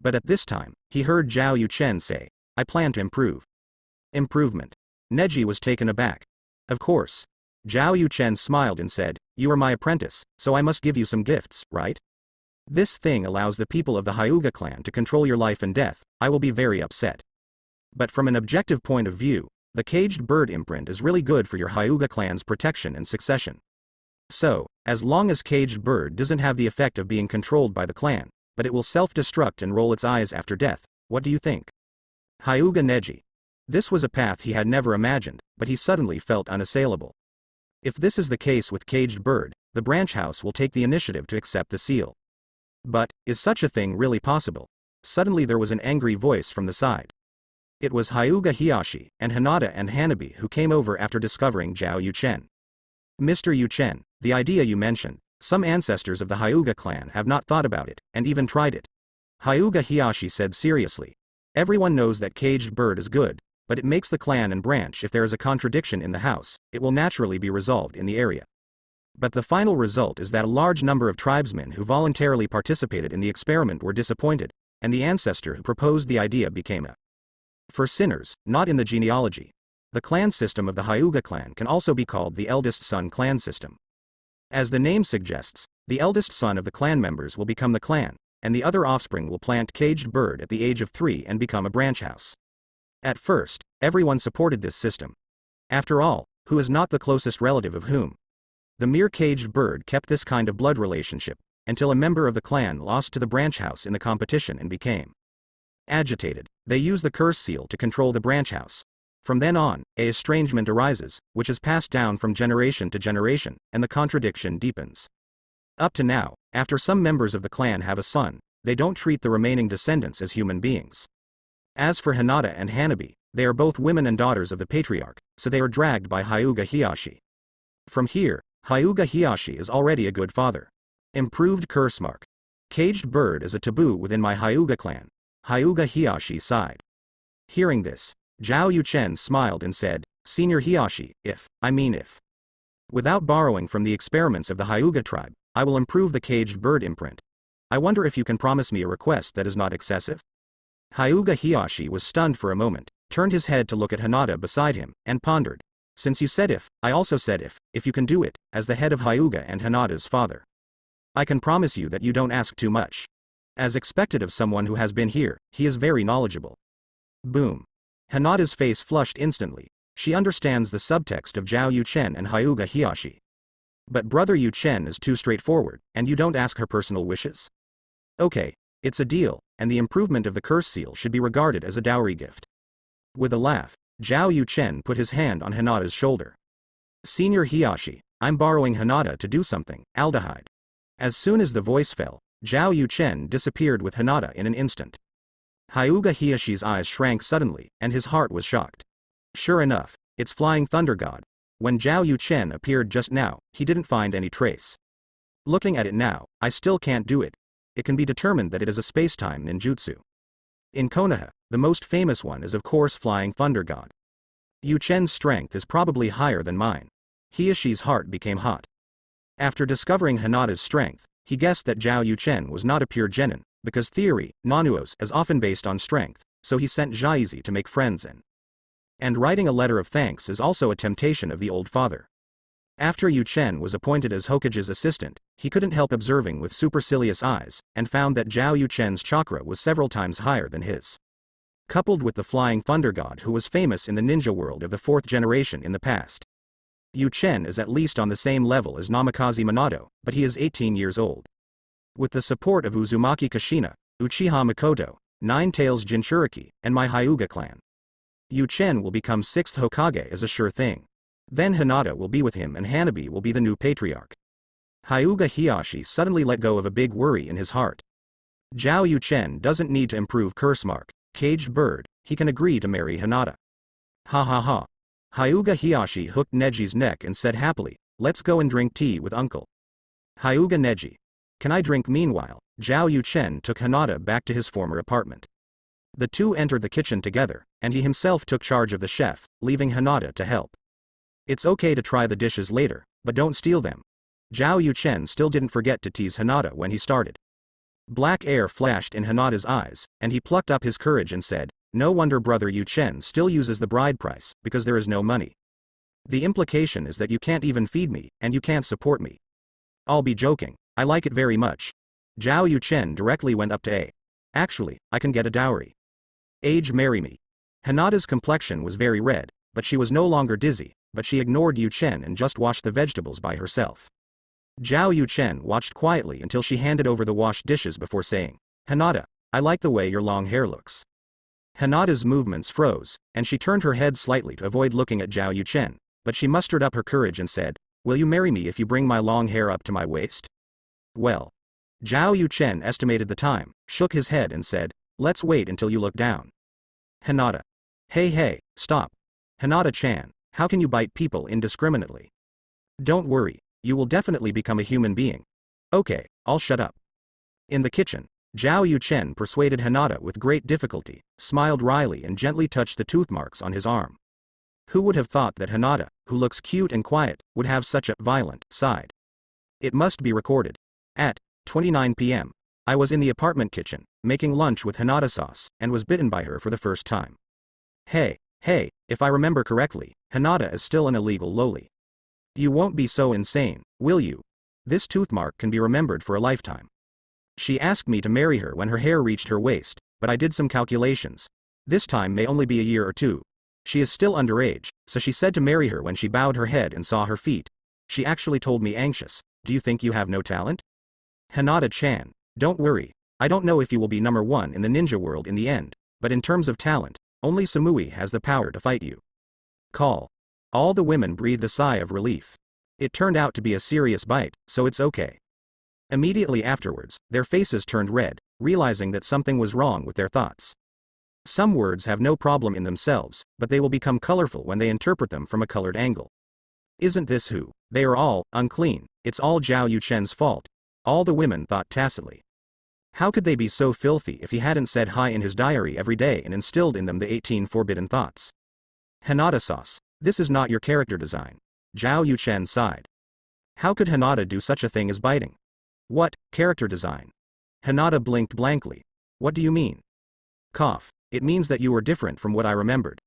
But at this time, he heard Zhao Yuchen say, I plan to improve. Improvement. Neji was taken aback. Of course. Zhao Yuchen smiled and said, you are my apprentice, so I must give you some gifts, right? This thing allows the people of the Hyuga clan to control your life and death. I will be very upset. But from an objective point of view, the caged bird imprint is really good for your Hyuga clan's protection and succession. So, as long as caged bird doesn't have the effect of being controlled by the clan, but it will self-destruct and roll its eyes after death, what do you think? Hyuga Neji. This was a path he had never imagined, but he suddenly felt unassailable. If this is the case with caged bird, the branch house will take the initiative to accept the seal. But, is such a thing really possible? Suddenly there was an angry voice from the side. It was Hyuga Hiyashi, and Hinata and Hanabi who came over after discovering Zhao Yuchen. Mr. Yu Chen, the idea you mentioned, some ancestors of the Hyuga clan have not thought about it, and even tried it. Hyuga Hiyashi said seriously. Everyone knows that caged bird is good, but it makes the clan and branch if there is a contradiction in the house, it will naturally be resolved in the area. But the final result is that a large number of tribesmen who voluntarily participated in the experiment were disappointed, and the ancestor who proposed the idea became a for sinners, not in the genealogy. The clan system of the Hyuga clan can also be called the eldest son clan system. As the name suggests, the eldest son of the clan members will become the clan, and the other offspring will plant caged bird at the age of 3 and become a branch house. At first, everyone supported this system. After all, who is not the closest relative of whom? The mere caged bird kept this kind of blood relationship, until a member of the clan lost to the branch house in the competition and became agitated. They use the curse seal to control the branch house. From then on, a estrangement arises, which is passed down from generation to generation, and the contradiction deepens. Up to now, after some members of the clan have a son, they don't treat the remaining descendants as human beings. As for Hinata and Hanabi, they are both women and daughters of the patriarch, so they are dragged by Hyuga Hiyashi. From here, Hyuga Hiyashi is already a good father. Improved curse mark. Caged bird is a taboo within my Hyuga clan. Hyuga Hiyashi sighed. Hearing this, Zhao Yuchen smiled and said, Senior Hiyashi, if. Without borrowing from the experiments of the Hyuga tribe, I will improve the caged bird imprint. I wonder if you can promise me a request that is not excessive? Hyuga Hiyashi was stunned for a moment, turned his head to look at Hinata beside him, and pondered. Since you said if, I also said if you can do it, as the head of Hyuga and Hinata's father. I can promise you that you don't ask too much. As expected of someone who has been here, he is very knowledgeable. Boom. Hinata's face flushed instantly. She understands the subtext of Zhao Yuchen and Hyuga Hiyashi. But brother Yuchen is too straightforward, and you don't ask her personal wishes? Okay, it's a deal, and the improvement of the curse seal should be regarded as a dowry gift. With a laugh, Zhao Yuchen put his hand on Hinata's shoulder. Senior Hiyashi, I'm borrowing Hinata to do something, aldehyde. As soon as the voice fell, Zhao Yuchen disappeared with Hinata in an instant. Hyuga Hiyashi's eyes shrank suddenly, and his heart was shocked. Sure enough, it's Flying Thunder God. When Zhao Yuchen appeared just now, he didn't find any trace. Looking at it now, I still can't do it. It can be determined that it is a space-time ninjutsu. In Konoha, the most famous one is of course Flying Thunder God. Yuchen's strength is probably higher than mine. Hiyashi's heart became hot. After discovering Hinata's strength, he guessed that Zhao Yuchen was not a pure genin, because theory, nanuos, is often based on strength, so he sent Jaizi to make friends and writing a letter of thanks is also a temptation of the old father. After Yuchen was appointed as Hokage's assistant, he couldn't help observing with supercilious eyes, and found that Zhao Yuchen's chakra was several times higher than his. Coupled with the Flying Thunder God who was famous in the ninja world of the 4th generation in the past. Yuchen is at least on the same level as Namikaze Minato, but he is 18 years old. With the support of Uzumaki Kushina, Uchiha Mikoto, Nine Tails Jinchuriki, and my Hyuga clan, Yuchen will become 6th Hokage as a sure thing. Then Hinata will be with him and Hanabi will be the new patriarch. Hyuga Hiyashi suddenly let go of a big worry in his heart. Zhao Yuchen doesn't need to improve curse mark, caged bird, he can agree to marry Hinata. Ha ha ha. Hyuga Hiyashi hooked Neji's neck and said happily, let's go and drink tea with uncle. Hyuga Neji. Can I drink? Meanwhile, Zhao Yuchen took Hinata back to his former apartment. The two entered the kitchen together, and he himself took charge of the chef, leaving Hinata to help. It's okay to try the dishes later, but don't steal them. Zhao Yuchen still didn't forget to tease Hinata when he started. Black air flashed in Hinata's eyes, and he plucked up his courage and said, no wonder brother Yuchen still uses the bride price, because there is no money. The implication is that you can't even feed me, and you can't support me. I'll be joking, I like it very much. Zhao Yuchen directly went up to A. Actually, I can get a dowry. Age marry me. Hinata's complexion was very red, but she was no longer dizzy, but she ignored Yuchen and just washed the vegetables by herself. Zhao Yuchen watched quietly until she handed over the washed dishes before saying, Hinata, I like the way your long hair looks. Hinata's movements froze, and she turned her head slightly to avoid looking at Zhao Yuchen, but she mustered up her courage and said, will you marry me if you bring my long hair up to my waist? Well. Zhao Yuchen estimated the time, shook his head and said, let's wait until you look down. Hinata. Hey, stop. Hinata-chan, how can you bite people indiscriminately? Don't worry, you will definitely become a human being. Okay, I'll shut up. In the kitchen, Zhao Yuchen persuaded Hinata with great difficulty, smiled wryly and gently touched the tooth marks on his arm. Who would have thought that Hinata, who looks cute and quiet, would have such a violent side? It must be recorded. At 29 p.m., I was in the apartment kitchen, making lunch with Hinata sauce, and was bitten by her for the first time. Hey, if I remember correctly, Hinata is still an illegal loli. You won't be so insane, will you? This tooth mark can be remembered for a lifetime. She asked me to marry her when her hair reached her waist, but I did some calculations. This time may only be a year or two. She is still underage, so she said to marry her when she bowed her head and saw her feet. She actually told me anxious, do you think you have no talent? Hinata-chan, don't worry, I don't know if you will be number one in the ninja world in the end, but in terms of talent, only Samui has the power to fight you. Call. All the women breathed a sigh of relief. It turned out to be a serious bite, so it's okay. Immediately afterwards, their faces turned red, realizing that something was wrong with their thoughts. Some words have no problem in themselves, but they will become colorful when they interpret them from a colored angle. Isn't this who? They are all unclean, it's all Zhao Yuchen's fault. All the women thought tacitly. How could they be so filthy if he hadn't said hi in his diary every day and instilled in them the 18 forbidden thoughts? Hinata sauce, this is not your character design. Zhao Yuchen sighed. How could Hinata do such a thing as biting? What, character design? Hinata blinked blankly. What do you mean? Cough. It means that you are different from what I remembered.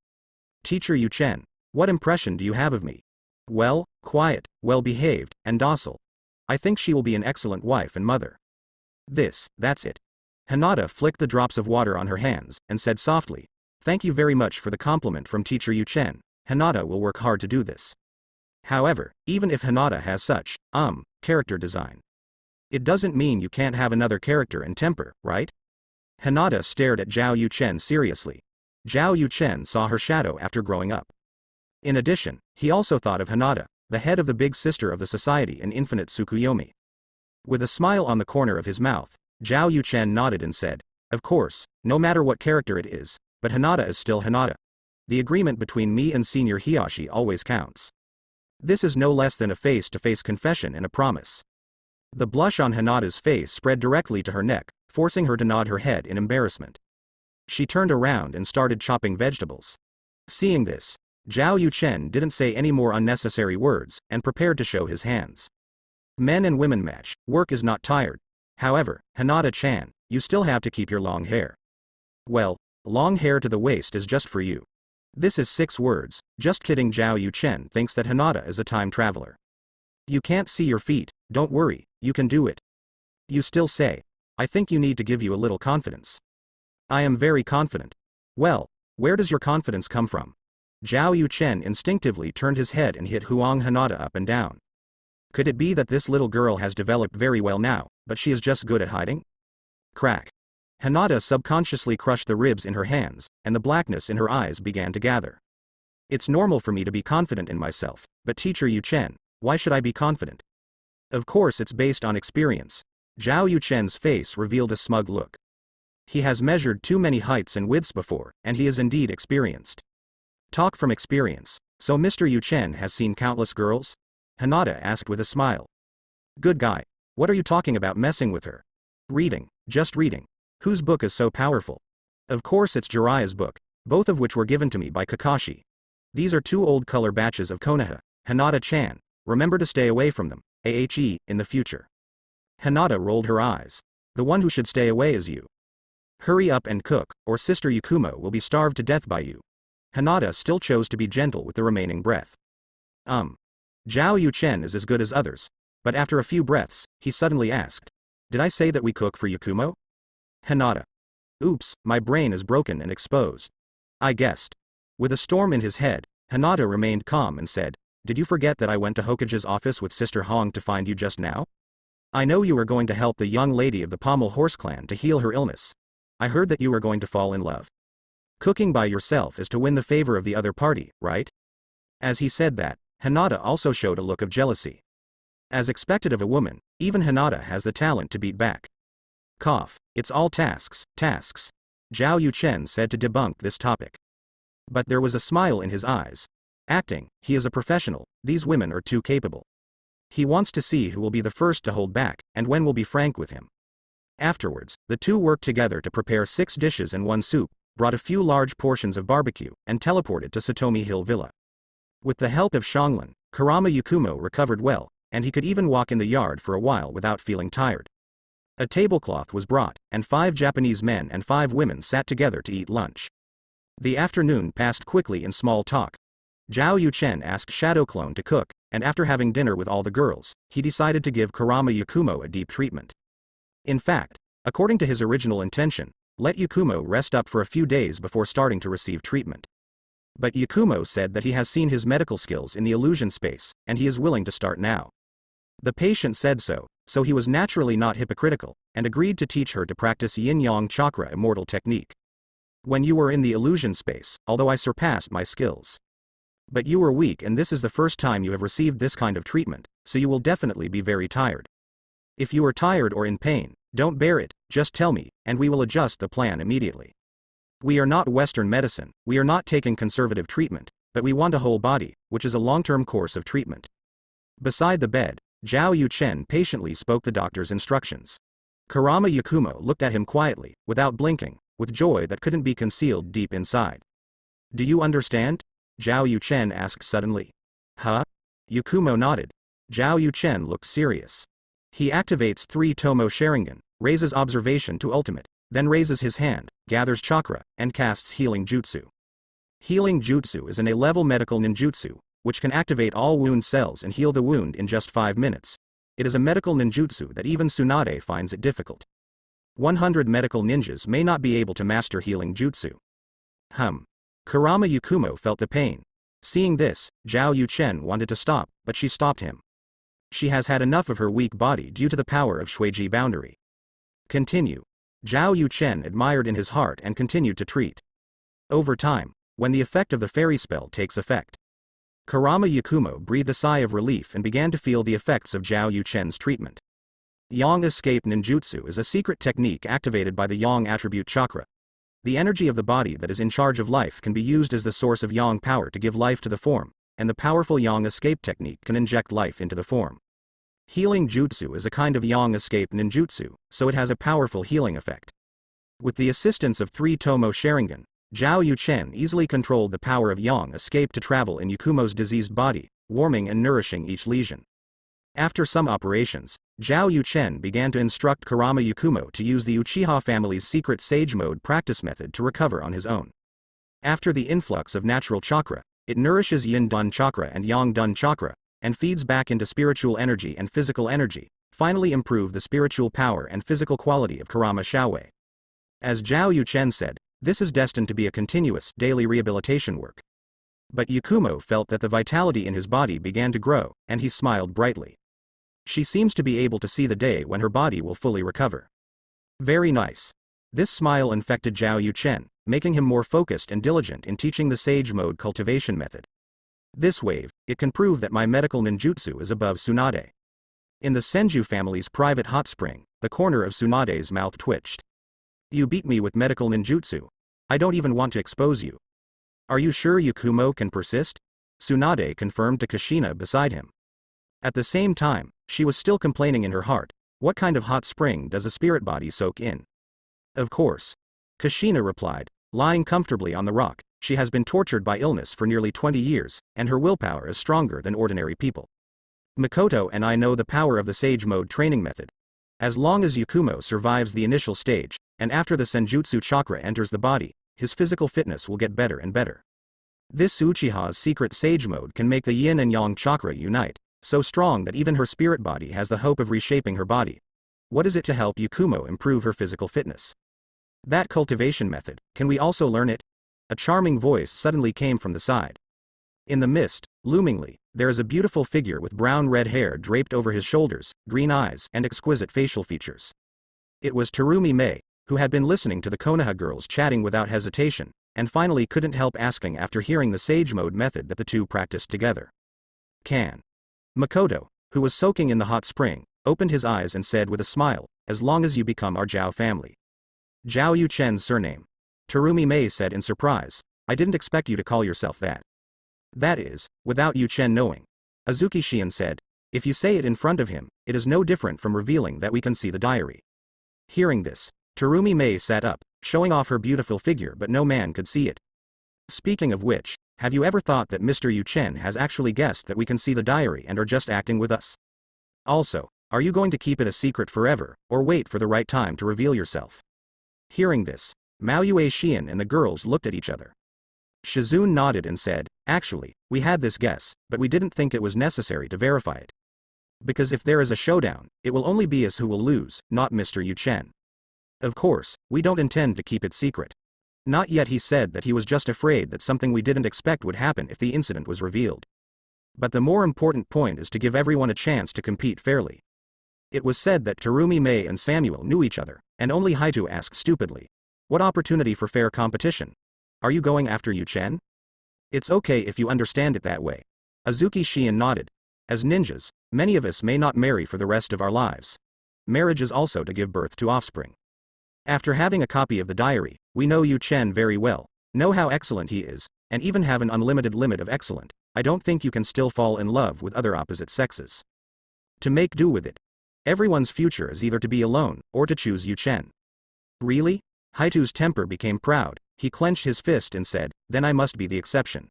Teacher Yuchen, what impression do you have of me? Well, quiet, well-behaved, and docile. I think she will be an excellent wife and mother. That's it. Hinata flicked the drops of water on her hands, and said softly, thank you very much for the compliment from Teacher Yuchen, Hinata will work hard to do this. However, even if Hinata has such, character design, it doesn't mean you can't have another character and temper, right? Hinata stared at Zhao Yuchen seriously. Zhao Yuchen saw her shadow after growing up. In addition, he also thought of Hinata, the head of the big sister of the society in Infinite Tsukuyomi. With a smile on the corner of his mouth, Zhao Yuchen nodded and said, of course, no matter what character it is, but Hinata is still Hinata. The agreement between me and Senior Hiyashi always counts. This is no less than a face-to-face confession and a promise. The blush on Hinata's face spread directly to her neck, forcing her to nod her head in embarrassment. She turned around and started chopping vegetables. Seeing this, Zhao Yuchen didn't say any more unnecessary words, and prepared to show his hands. Men and women match, work is not tired. However, Hinata-chan, you still have to keep your long hair. Well, long hair to the waist is just for you. This is 6 words, just kidding. Zhao Yuchen thinks that Hinata is a time traveler. You can't see your feet, don't worry, you can do it. You still say, I think you need to give you a little confidence. I am very confident. Well, where does your confidence come from? Zhao Yuchen instinctively turned his head and hit Huang Hinata up and down. Could it be that this little girl has developed very well now, but she is just good at hiding? Crack. Hinata subconsciously crushed the ribs in her hands, and the blackness in her eyes began to gather. It's normal for me to be confident in myself, but Teacher Yuchen, why should I be confident? Of course it's based on experience. Zhao Yuchen's face revealed a smug look. He has measured too many heights and widths before, and he is indeed experienced. Talk from experience, so Mr. Yuchen has seen countless girls? Hinata asked with a smile. Good guy. What are you talking about messing with her? Reading, just reading. Whose book is so powerful? Of course it's Jiraiya's book, both of which were given to me by Kakashi. These are 2 old color batches of Konoha. Hinata-chan, remember to stay away from them, in the future. Hinata rolled her eyes. The one who should stay away is you. Hurry up and cook, or Sister Yukumo will be starved to death by you. Hinata still chose to be gentle with the remaining breath. Zhao Yuchen is as good as others. But after a few breaths, he suddenly asked. Did I say that we cook for Yukumo? Hinata. Oops, my brain is broken and exposed. I guessed. With a storm in his head, Hinata remained calm and said, did you forget that I went to Hokage's office with Sister Hong to find you just now? I know you are going to help the young lady of the Pommel Horse clan to heal her illness. I heard that you are going to fall in love. Cooking by yourself is to win the favor of the other party, right? As he said that, Hinata also showed a look of jealousy. As expected of a woman, even Hinata has the talent to beat back. Cough, it's all tasks. Zhao Yuchen said to debunk this topic. But there was a smile in his eyes. Acting, he is a professional, these women are too capable. He wants to see who will be the first to hold back, and when will be frank with him. Afterwards, the two worked together to prepare 6 dishes and 1 soup, brought a few large portions of barbecue, and teleported to Satomi Hill Villa. With the help of Xianglin, Kurama Yakumo recovered well, and he could even walk in the yard for a while without feeling tired. A tablecloth was brought, and 5 Japanese men and 5 women sat together to eat lunch. The afternoon passed quickly in small talk. Zhao Yuchen asked Shadow Clone to cook, and after having dinner with all the girls, he decided to give Kurama Yakumo a deep treatment. In fact, according to his original intention, let Yakumo rest up for a few days before starting to receive treatment. But Yakumo said that he has seen his medical skills in the illusion space, and he is willing to start now. The patient said so he was naturally not hypocritical, and agreed to teach her to practice yin-yang chakra immortal technique. When you were in the illusion space, although I surpassed my skills. But you were weak, and this is the first time you have received this kind of treatment, so you will definitely be very tired. If you are tired or in pain, don't bear it, just tell me, and we will adjust the plan immediately. We are not Western medicine, we are not taking conservative treatment, but we want a whole body, which is a long-term course of treatment. Beside the bed, Zhao Yuchen patiently spoke the doctor's instructions. Kurama Yakumo looked at him quietly, without blinking, with joy that couldn't be concealed deep inside. Do you understand? Zhao Yuchen asked suddenly. Huh? Yakumo nodded. Zhao Yuchen looked serious. He activates 3 Tomo Sharingan, raises observation to ultimate, then raises his hand, gathers chakra, and casts healing jutsu. Healing jutsu is an A-level medical ninjutsu, which can activate all wound cells and heal the wound in just 5 minutes. It is a medical ninjutsu that even Tsunade finds it difficult. 100 medical ninjas may not be able to master healing jutsu. Kurama Yakumo felt the pain. Seeing this, Zhao Yuchen wanted to stop, but she stopped him. She has had enough of her weak body due to the power of Shuiji boundary. Continue. Zhao Yuchen admired in his heart and continued to treat. Over time, when the effect of the fairy spell takes effect, Kurama Yakumo breathed a sigh of relief and began to feel the effects of Zhao Yuchen's treatment. Yang Escape Ninjutsu is a secret technique activated by the Yang attribute chakra. The energy of the body that is in charge of life can be used as the source of Yang power to give life to the form, and the powerful Yang Escape technique can inject life into the form. Healing jutsu is a kind of Yang Escape Ninjutsu, so it has a powerful healing effect. With the assistance of 3 Tomo Sharingan, Zhao Yuchen easily controlled the power of Yang Escape to travel in Yakumo's diseased body, warming and nourishing each lesion. After some operations, Zhao Yuchen began to instruct Kurama Yakumo to use the Uchiha family's secret Sage Mode practice method to recover on his own. After the influx of natural chakra, it nourishes Yin Dun chakra and Yang Dun chakra, and feeds back into spiritual energy and physical energy, finally improve the spiritual power and physical quality of Kurama Shaowei. As Zhao Yuchen said, this is destined to be a continuous, daily rehabilitation work. But Yakumo felt that the vitality in his body began to grow, and he smiled brightly. She seems to be able to see the day when her body will fully recover. Very nice. This smile infected Zhao Yuchen, making him more focused and diligent in teaching the Sage Mode cultivation method. This wave, it can prove that my medical ninjutsu is above Tsunade. In the Senju family's private hot spring, the corner of Tsunade's mouth twitched. You beat me with medical ninjutsu. I don't even want to expose you. Are you sure Yakumo can persist? Tsunade confirmed to Kushina beside him. At the same time, she was still complaining in her heart, what kind of hot spring does a spirit body soak in? Of course. Kushina replied, lying comfortably on the rock, she has been tortured by illness for nearly 20 years, and her willpower is stronger than ordinary people. Makoto and I know the power of the Sage Mode training method. As long as Yakumo survives the initial stage, and after the Senjutsu chakra enters the body, his physical fitness will get better and better. This Uchiha's secret Sage Mode can make the Yin and Yang chakra unite, so strong that even her spirit body has the hope of reshaping her body. What is it to help Yakumo improve her physical fitness? That cultivation method, can we also learn it? A charming voice suddenly came from the side. In the mist, loomingly, there is a beautiful figure with brown-red hair draped over his shoulders, green eyes, and exquisite facial features. It was Terumi Mei, who had been listening to the Konoha girls chatting without hesitation, and finally couldn't help asking after hearing the Sage Mode method that the two practiced together. Can. Makoto, who was soaking in the hot spring, opened his eyes and said with a smile, as long as you become our Zhao family. Zhao Yuchen's surname. Terumi Mei said in surprise, I didn't expect you to call yourself that. That is, without Yuchen knowing. Azuki Shion said, If you say it in front of him, it is no different from revealing that we can see the diary. Hearing this, Terumi Mei sat up, showing off her beautiful figure, but no man could see it. Speaking of which, have you ever thought that Mr. Yu Chen has actually guessed that we can see the diary and are just acting with us? Also, are you going to keep it a secret forever, or wait for the right time to reveal yourself? Hearing this, Mao Yue Xian and the girls looked at each other. Shizun nodded and said, actually, we had this guess, but we didn't think it was necessary to verify it. Because if there is a showdown, it will only be us who will lose, not Mr. Yu Chen. Of course, we don't intend to keep it secret. Not yet. He said that he was just afraid that something we didn't expect would happen if the incident was revealed. But the more important point is to give everyone a chance to compete fairly. It was said that Terumi Mei and Samuel knew each other, and only Haito asked stupidly, what opportunity for fair competition? Are you going after Yu Chen? It's okay if you understand it that way. Azuki Shion nodded. As ninjas, many of us may not marry for the rest of our lives. Marriage is also to give birth to offspring. After having a copy of the diary, we know Yu Chen very well, know how excellent he is, and even have an unlimited limit of excellent. I don't think you can still fall in love with other opposite sexes. To make do with it. Everyone's future is either to be alone, or to choose Yu Chen. Really? Haito's temper became proud, he clenched his fist and said, then I must be the exception.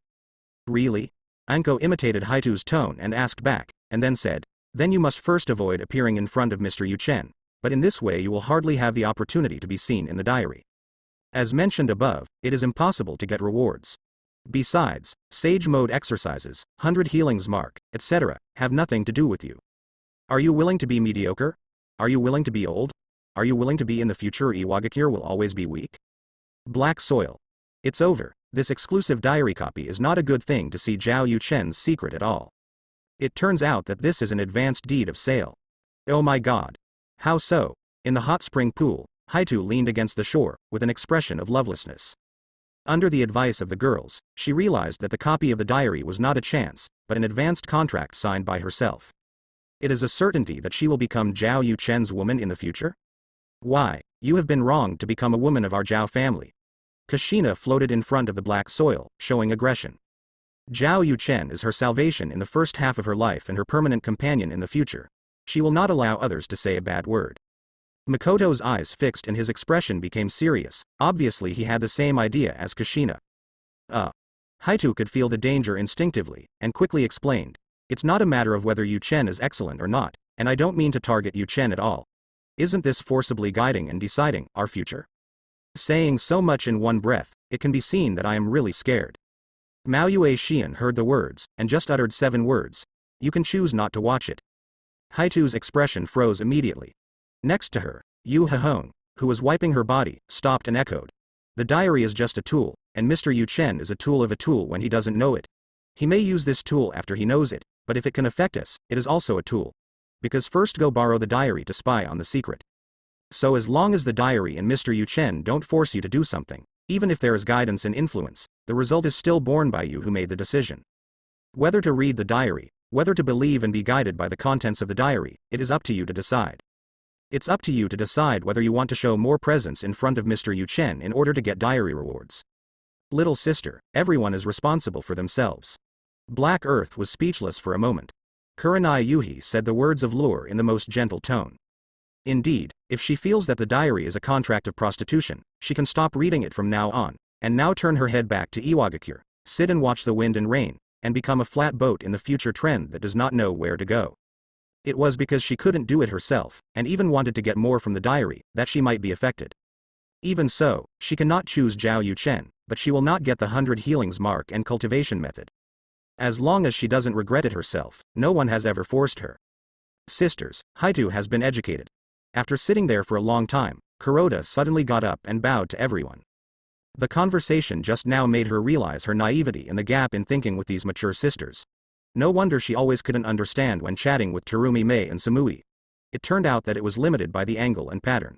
Really? Anko imitated Haito's tone and asked back, and then said, then you must first avoid appearing in front of Mr. Yu Chen, but in this way you will hardly have the opportunity to be seen in the diary. As mentioned above, it is impossible to get rewards. Besides, Sage Mode exercises, 100 healings mark, etc., have nothing to do with you. Are you willing to be mediocre? Are you willing to be old? Are you willing to be in the future Iwagakure will always be weak? Black soil. It's over. This exclusive diary copy is not a good thing to see Zhao Yu Chen's secret at all. It turns out that this is an advanced deed of sale. Oh my god. How so? In the hot spring pool, Haito leaned against the shore, with an expression of lovelessness. Under the advice of the girls, she realized that the copy of the diary was not a chance, but an advanced contract signed by herself. It is a certainty that she will become Zhao Yu Chen's woman in the future? Why, you have been wronged to become a woman of our Zhao family. Kushina floated in front of the black soil, showing aggression. Zhao Yu Chen is her salvation in the first half of her life and her permanent companion in the future. She will not allow others to say a bad word. Makoto's eyes fixed and his expression became serious. Obviously he had the same idea as Kushina. Haito could feel the danger instinctively, and quickly explained. It's not a matter of whether Yu Chen is excellent or not, and I don't mean to target Yu Chen at all. Isn't this forcibly guiding and deciding our future? Saying so much in one breath, it can be seen that I am really scared. Mao Yue Xian heard the words, and just uttered 7 words. You can choose not to watch it. Haito's expression froze immediately. Next to her, Yu Hahong, who was wiping her body, stopped and echoed. The diary is just a tool, and Mr. Yu Chen is a tool of a tool when he doesn't know it. He may use this tool after he knows it, but if it can affect us, it is also a tool. Because first go borrow the diary to spy on the secret. So as long as the diary and Mr. Yu Chen don't force you to do something, even if there is guidance and influence, the result is still borne by you who made the decision. Whether to read the diary, whether to believe and be guided by the contents of the diary, it is up to you to decide. It's up to you to decide whether you want to show more presence in front of Mr. Yu Chen in order to get diary rewards. Little sister, everyone is responsible for themselves. Black Earth was speechless for a moment. Kurenai Yuhi said the words of lure in the most gentle tone. Indeed, if she feels that the diary is a contract of prostitution, she can stop reading it from now on, and now turn her head back to Iwagakure, sit and watch the wind and rain, and become a flat boat in the future trend that does not know where to go. It was because she couldn't do it herself, and even wanted to get more from the diary, that she might be affected. Even so, she cannot choose Zhao Yu Chen, but she will not get the 100 healings mark and cultivation method. As long as she doesn't regret it herself, no one has ever forced her. Sisters, Haito has been educated. After sitting there for a long time, Kuroda suddenly got up and bowed to everyone. The conversation just now made her realize her naivety and the gap in thinking with these mature sisters. No wonder she always couldn't understand when chatting with Terumi Mei and Samui. It turned out that it was limited by the angle and pattern.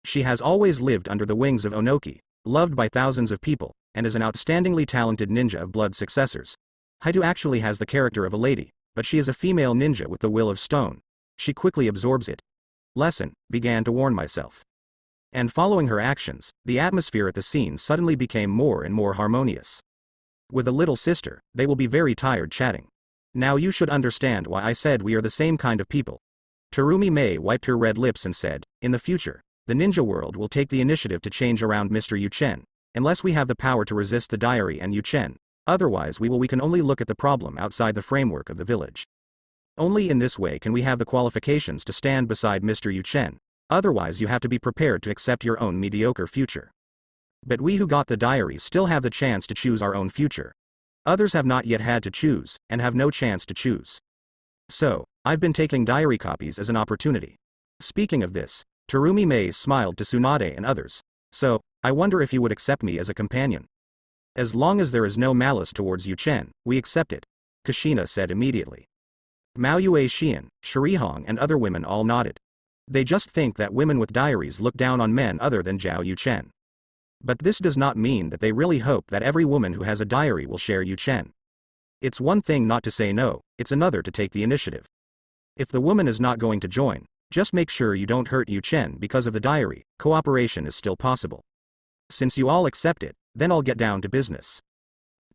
She has always lived under the wings of Onoki, loved by thousands of people, and is an outstandingly talented ninja of blood successors. Haito actually has the character of a lady, but she is a female ninja with the will of stone. She quickly absorbs it. Lesson, began to warn myself. And following her actions, the atmosphere at the scene suddenly became more and more harmonious. With a little sister, they will be very tired chatting. Now you should understand why I said we are the same kind of people. Terumi Mei wiped her red lips and said, in the future, the ninja world will take the initiative to change around Mr. Yu Chen, unless we have the power to resist the diary and Yu Chen, otherwise we can only look at the problem outside the framework of the village. Only in this way can we have the qualifications to stand beside Mr. Yu Chen, otherwise you have to be prepared to accept your own mediocre future. But we who got the diary still have the chance to choose our own future. Others have not yet had to choose, and have no chance to choose. So, I've been taking diary copies as an opportunity. Speaking of this, Terumi Mei smiled to Tsunade and others. So, I wonder if you would accept me as a companion. As long as there is no malice towards Yu Chen, we accept it, Kushina said immediately. Mao Yue Xian, Shirihong and other women all nodded. They just think that women with diaries look down on men other than Zhao Yu Chen. But this does not mean that they really hope that every woman who has a diary will share Yu Chen. It's one thing not to say no, it's another to take the initiative. If the woman is not going to join, just make sure you don't hurt Yu Chen because of the diary, cooperation is still possible. Since you all accept it, then I'll get down to business.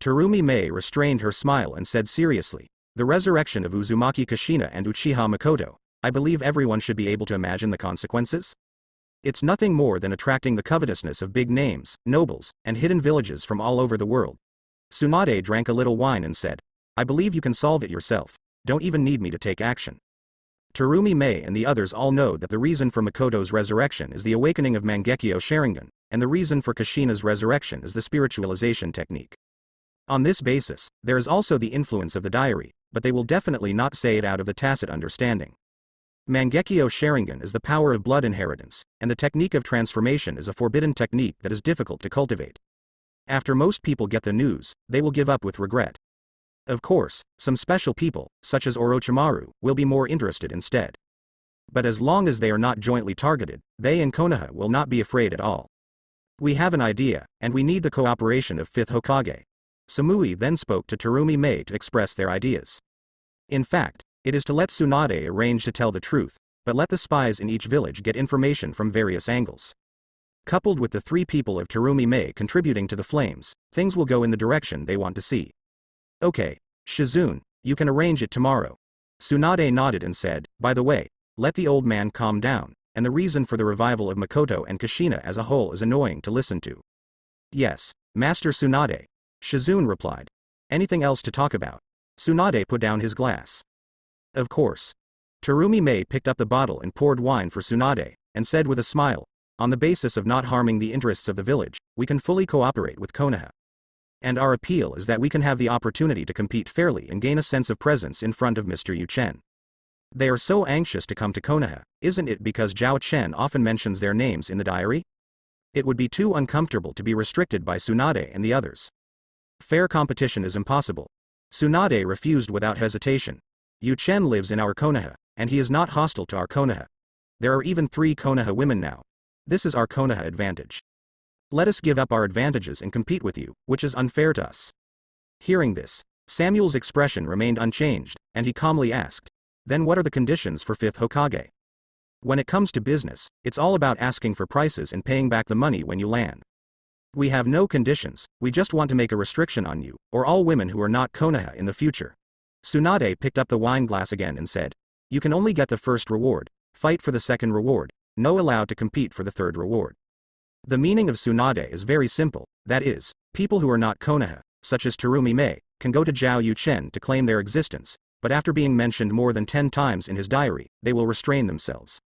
Terumi Mei restrained her smile and said seriously, the resurrection of Uzumaki Kushina and Uchiha Makoto, I believe everyone should be able to imagine the consequences. It's nothing more than attracting the covetousness of big names, nobles, and hidden villages from all over the world. Tsunade drank a little wine and said, I believe you can solve it yourself, don't even need me to take action. Terumi Mei and the others all know that the reason for Makoto's resurrection is the awakening of Mangekyo Sharingan, and the reason for Kushina's resurrection is the spiritualization technique. On this basis, there is also the influence of the diary, but they will definitely not say it out of the tacit understanding. Mangekyo Sharingan is the power of blood inheritance, and the technique of transformation is a forbidden technique that is difficult to cultivate. After most people get the news, they will give up with regret. Of course, some special people, such as Orochimaru, will be more interested instead. But as long as they are not jointly targeted, they and Konoha will not be afraid at all. We have an idea, and we need the cooperation of 5th Hokage. Samui then spoke to Terumi Mei to express their ideas. In fact, it is to let Tsunade arrange to tell the truth, but let the spies in each village get information from various angles. Coupled with the 3 people of Terumi Mei contributing to the flames, things will go in the direction they want to see. Okay, Shizune, you can arrange it tomorrow. Tsunade nodded and said, by the way, let the old man calm down, and the reason for the revival of Makoto and Kushina as a whole is annoying to listen to. Yes, Master Tsunade, Shizune replied. Anything else to talk about? Tsunade put down his glass. Of course. Terumi Mei picked up the bottle and poured wine for Tsunade, and said with a smile, on the basis of not harming the interests of the village, we can fully cooperate with Konoha. And our appeal is that we can have the opportunity to compete fairly and gain a sense of presence in front of Mr. Yu Chen. They are so anxious to come to Konoha, isn't it because Zhao Chen often mentions their names in the diary? It would be too uncomfortable to be restricted by Tsunade and the others. Fair competition is impossible. Tsunade refused without hesitation. Yu Chen lives in our Konoha, and he is not hostile to our Konoha. There are even 3 Konoha women now. This is our Konoha advantage. Let us give up our advantages and compete with you, which is unfair to us. Hearing this, Samuel's expression remained unchanged, and he calmly asked, then what are the conditions for 5th Hokage? When it comes to business, it's all about asking for prices and paying back the money when you land. We have no conditions, we just want to make a restriction on you, or all women who are not Konoha in the future. Tsunade picked up the wine glass again and said, you can only get the first reward, fight for the second reward, no allowed to compete for the third reward. The meaning of Tsunade is very simple, that is, people who are not Konoha, such as Terumi Mei, can go to Zhao Yu Chen to claim their existence, but after being mentioned more than 10 times in his diary, they will restrain themselves.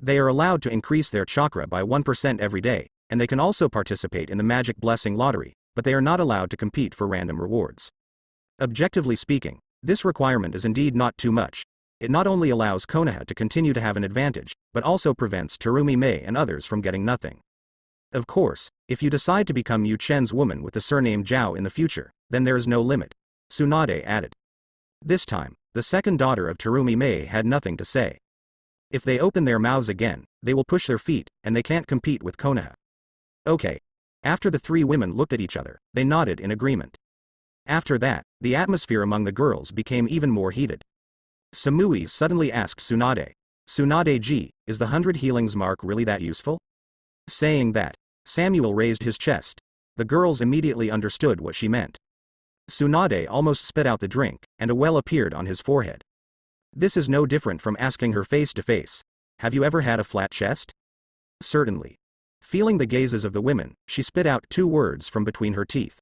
They are allowed to increase their chakra by 1% every day, and they can also participate in the Magic Blessing Lottery, but they are not allowed to compete for random rewards. Objectively speaking, this requirement is indeed not too much. It not only allows Konoha to continue to have an advantage, but also prevents Terumi Mei and others from getting nothing. Of course, if you decide to become Yu Chen's woman with the surname Zhao in the future, then there is no limit, Tsunade added. This time, the second daughter of Terumi Mei had nothing to say. If they open their mouths again, they will push their feet, and they can't compete with Konoha. Okay. After the 3 women looked at each other, they nodded in agreement. After that, the atmosphere among the girls became even more heated. Samui suddenly asked Tsunade, Tsunade-ji, is the 100 healings mark really that useful? Saying that, Samuel raised his chest. The girls immediately understood what she meant. Tsunade almost spit out the drink, and a well appeared on his forehead. This is no different from asking her face to face, "Have you ever had a flat chest?" "Certainly." Feeling the gazes of the women, she spit out 2 words from between her teeth.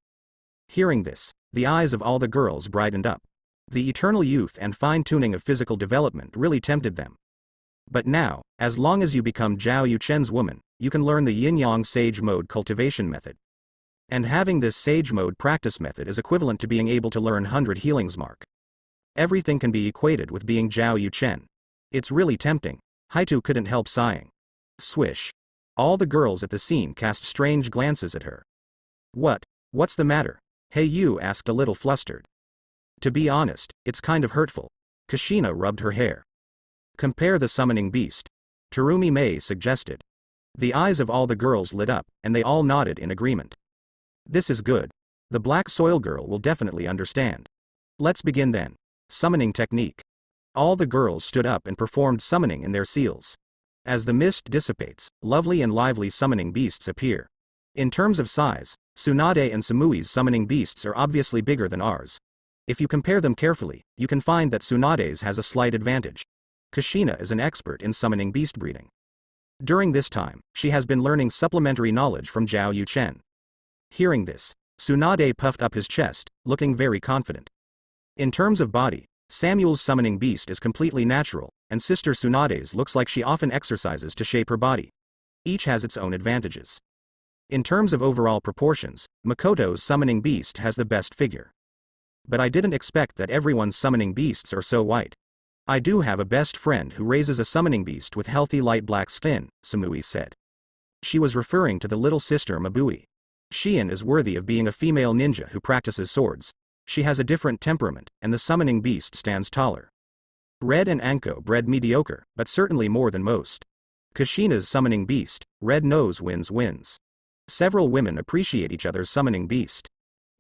Hearing this, the eyes of all the girls brightened up. The eternal youth and fine-tuning of physical development really tempted them. But now, as long as you become Zhao Yuchen's woman, you can learn the yin-yang sage mode cultivation method. And having this sage mode practice method is equivalent to being able to learn 100 healings mark. Everything can be equated with being Zhao Yuchen. It's really tempting. Haitu couldn't help sighing. Swish. All the girls at the scene cast strange glances at her. What's the matter? Hey, you asked, a little flustered. To be honest, it's kind of hurtful. Kushina rubbed her hair. Compare the summoning beast. Terumi Mei suggested. The eyes of all the girls lit up, and they all nodded in agreement. This is good. The black soil girl will definitely understand. Let's begin then. Summoning technique. All the girls stood up and performed summoning in their seals. As the mist dissipates, lovely and lively summoning beasts appear. In terms of size, Tsunade and Samui's summoning beasts are obviously bigger than ours. If you compare them carefully, you can find that Tsunade's has a slight advantage. Kushina is an expert in summoning beast breeding. During this time, she has been learning supplementary knowledge from Zhao Yuchen. Hearing this, Tsunade puffed up his chest, looking very confident. In terms of body, Samuel's summoning beast is completely natural, and Sister Tsunade's looks like she often exercises to shape her body. Each has its own advantages. In terms of overall proportions, Makoto's summoning beast has the best figure. But I didn't expect that everyone's summoning beasts are so white. I do have a best friend who raises a summoning beast with healthy light black skin, Samui said. She was referring to the little sister Mabui. Shion is worthy of being a female ninja who practices swords. She has a different temperament, and the summoning beast stands taller. Red and Anko bred mediocre, but certainly more than most. Kushina's summoning beast, Red Nose wins. Several women appreciate each other's summoning beast.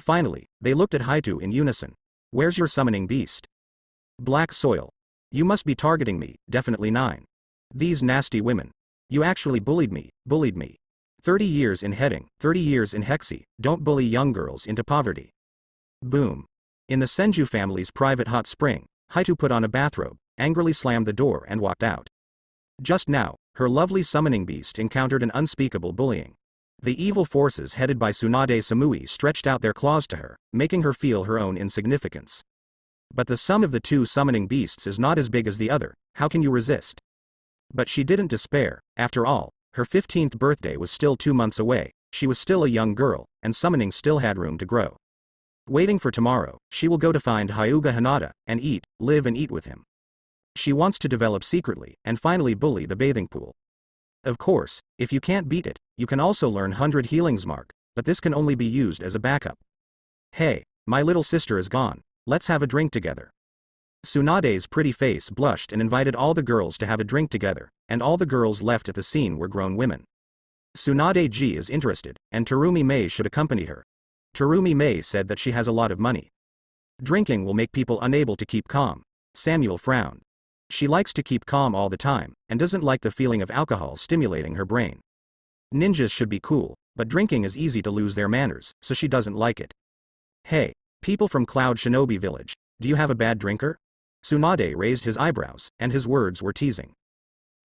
Finally, they looked at Haitu in unison. Where's your summoning beast? Black soil. You must be targeting me, definitely 9. These nasty women. You actually bullied me. 30 years in heading, 30 years in hexi, don't bully young girls into poverty. Boom. In the Senju family's private hot spring, Haitu put on a bathrobe, angrily slammed the door and walked out. Just now, her lovely summoning beast encountered an unspeakable bullying. The evil forces headed by Tsunade Samui stretched out their claws to her, making her feel her own insignificance. But the sum of the 2 summoning beasts is not as big as the other, how can you resist? But she didn't despair. After all, her 15th birthday was still 2 months away, she was still a young girl, and summoning still had room to grow. Waiting for tomorrow, she will go to find Hyuga Hinata, and live and eat with him. She wants to develop secretly, and finally bully the bathing pool. Of course, if you can't beat it, you can also learn 100 healings mark, but this can only be used as a backup. Hey, my little sister is gone, let's have a drink together. Tsunade's pretty face blushed and invited all the girls to have a drink together, and all the girls left at the scene were grown women. Tsunade-ji is interested, and Terumi Mei should accompany her. Terumi Mei said that she has a lot of money. Drinking will make people unable to keep calm. Samuel frowned. She likes to keep calm all the time, and doesn't like the feeling of alcohol stimulating her brain. Ninjas should be cool, but drinking is easy to lose their manners, so she doesn't like it. Hey, people from Cloud Shinobi Village, do you have a bad drinker? Tsunade raised his eyebrows, and his words were teasing.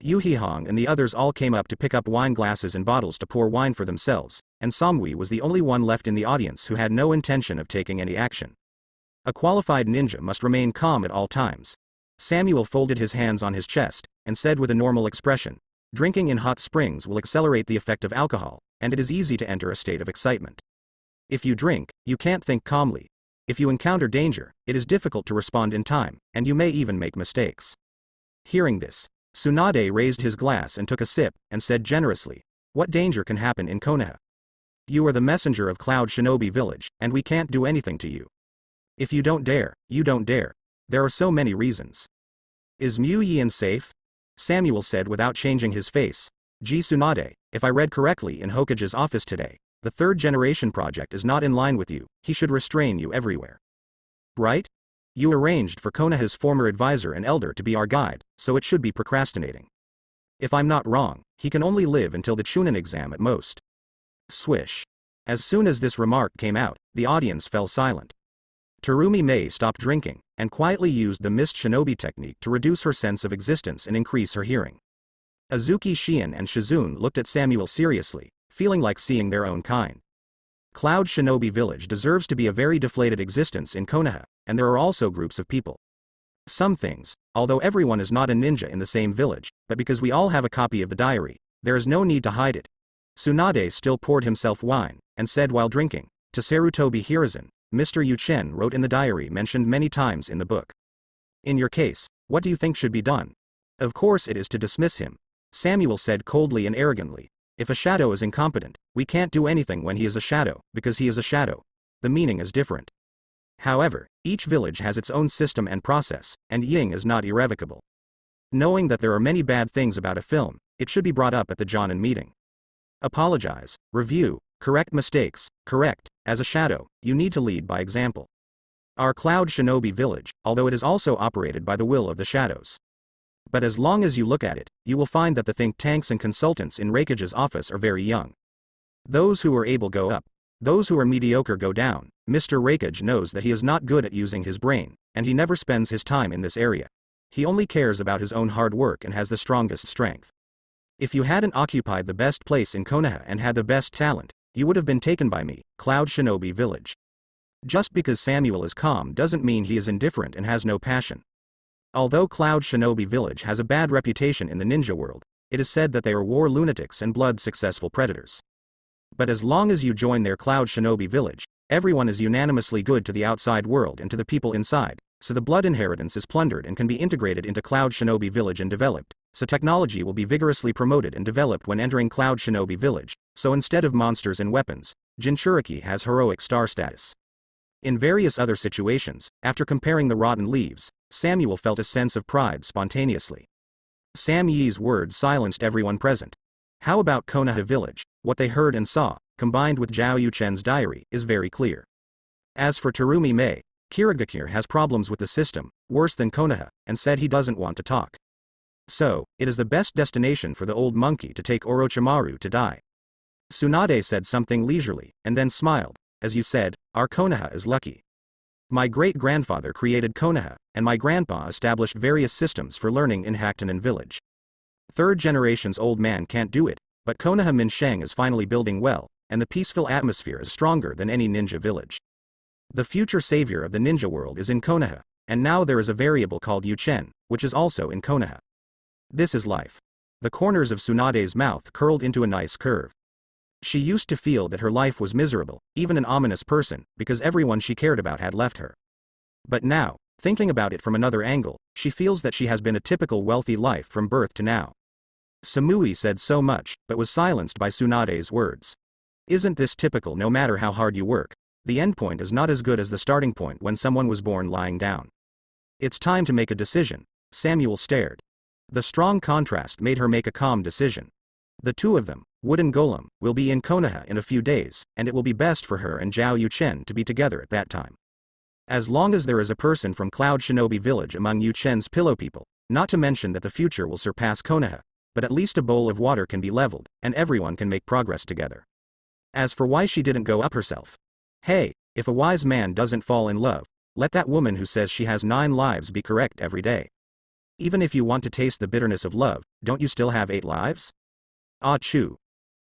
Yuhihong and the others all came up to pick up wine glasses and bottles to pour wine for themselves, and Samui was the only one left in the audience who had no intention of taking any action. A qualified ninja must remain calm at all times. Samuel folded his hands on his chest, and said with a normal expression, drinking in hot springs will accelerate the effect of alcohol, and it is easy to enter a state of excitement. If you drink, you can't think calmly. If you encounter danger, it is difficult to respond in time, and you may even make mistakes. Hearing this, Tsunade raised his glass and took a sip, and said generously, what danger can happen in Konoha? You are the messenger of Cloud Shinobi Village, and we can't do anything to you. If you don't dare, you don't dare. There are so many reasons. Is Mu Yin safe? Samuel said without changing his face. Ji Tsunade, if I read correctly in Hokage's office today, the 3rd generation project is not in line with you, he should restrain you everywhere. Right? You arranged for Konoha's former advisor and elder to be our guide, so it should be procrastinating. If I'm not wrong, he can only live until the Chunin exam at most. Swish. As soon as this remark came out, the audience fell silent. Terumi Mei stopped drinking, and quietly used the mist shinobi technique to reduce her sense of existence and increase her hearing. Azuki Shion and Shizune looked at Samuel seriously, feeling like seeing their own kind. Cloud Shinobi Village deserves to be a very deflated existence in Konoha, and there are also groups of people. Some things, although everyone is not a ninja in the same village, but because we all have a copy of the diary, there is no need to hide it. Tsunade still poured himself wine, and said while drinking, to Sarutobi Hiruzen, Mr. Yuchen wrote in the diary mentioned many times in the book. In your case, what do you think should be done? Of course it is to dismiss him. Samuel said coldly and arrogantly. If a shadow is incompetent, we can't do anything when he is a shadow, because he is a shadow. The meaning is different. However, each village has its own system and process, and Ying is not irrevocable. Knowing that there are many bad things about a film, it should be brought up at the Jonin meeting. Apologize, review, correct mistakes, correct. As a shadow, you need to lead by example. Our Cloud Shinobi Village, although it is also operated by the will of the shadows. But as long as you look at it, you will find that the think tanks and consultants in Reikage's office are very young. Those who are able go up. Those who are mediocre go down. Mr. Reikage knows that he is not good at using his brain, and he never spends his time in this area. He only cares about his own hard work and has the strongest strength. If you hadn't occupied the best place in Konoha and had the best talent, you would have been taken by me, Cloud Shinobi Village. Just because Samuel is calm doesn't mean he is indifferent and has no passion. Although Cloud Shinobi Village has a bad reputation in the ninja world, it is said that they are war lunatics and blood-successful predators. But as long as you join their Cloud Shinobi Village, everyone is unanimously good to the outside world and to the people inside, so the blood inheritance is plundered and can be integrated into Cloud Shinobi Village and developed, so technology will be vigorously promoted and developed when entering Cloud Shinobi Village, so instead of monsters and weapons, Jinchuriki has heroic star status. In various other situations, after comparing the rotten leaves, Samuel felt a sense of pride spontaneously. Sam Yi's words silenced everyone present. How about Konoha Village? What they heard and saw, combined with Zhao Yuchen's diary, is very clear. As for Terumi Mei, Kirigakure has problems with the system, worse than Konoha, and said he doesn't want to talk. So, it is the best destination for the old monkey to take Orochimaru to die. Tsunade said something leisurely, and then smiled. As you said, our Konoha is lucky. My great-grandfather created Konoha, and my grandpa established various systems for learning in Haktonen Village. Third generation's old man can't do it, but Konoha Minsheng is finally building well, and the peaceful atmosphere is stronger than any ninja village. The future savior of the ninja world is in Konoha, and now there is a variable called Yuchen, which is also in Konoha. This is life. The corners of Tsunade's mouth curled into a nice curve. She used to feel that her life was miserable, even an ominous person, because everyone she cared about had left her. But now, thinking about it from another angle, she feels that she has been a typical wealthy life from birth to now. Samui said so much, but was silenced by Tsunade's words. Isn't this typical? No matter how hard you work, the endpoint is not as good as the starting point when someone was born lying down. It's time to make a decision. Samuel stared. The strong contrast made her make a calm decision. The two of them, Wooden Golem, will be in Konoha in a few days, and it will be best for her and Zhao Yuchen to be together at that time. As long as there is a person from Cloud Shinobi Village among Yuchen's pillow people, not to mention that the future will surpass Konoha, but at least a bowl of water can be leveled, and everyone can make progress together. As for why she didn't go up herself. Hey, if a wise man doesn't fall in love, let that woman who says she has 9 lives be correct every day. Even if you want to taste the bitterness of love, don't you still have 8 lives? Ah Chu.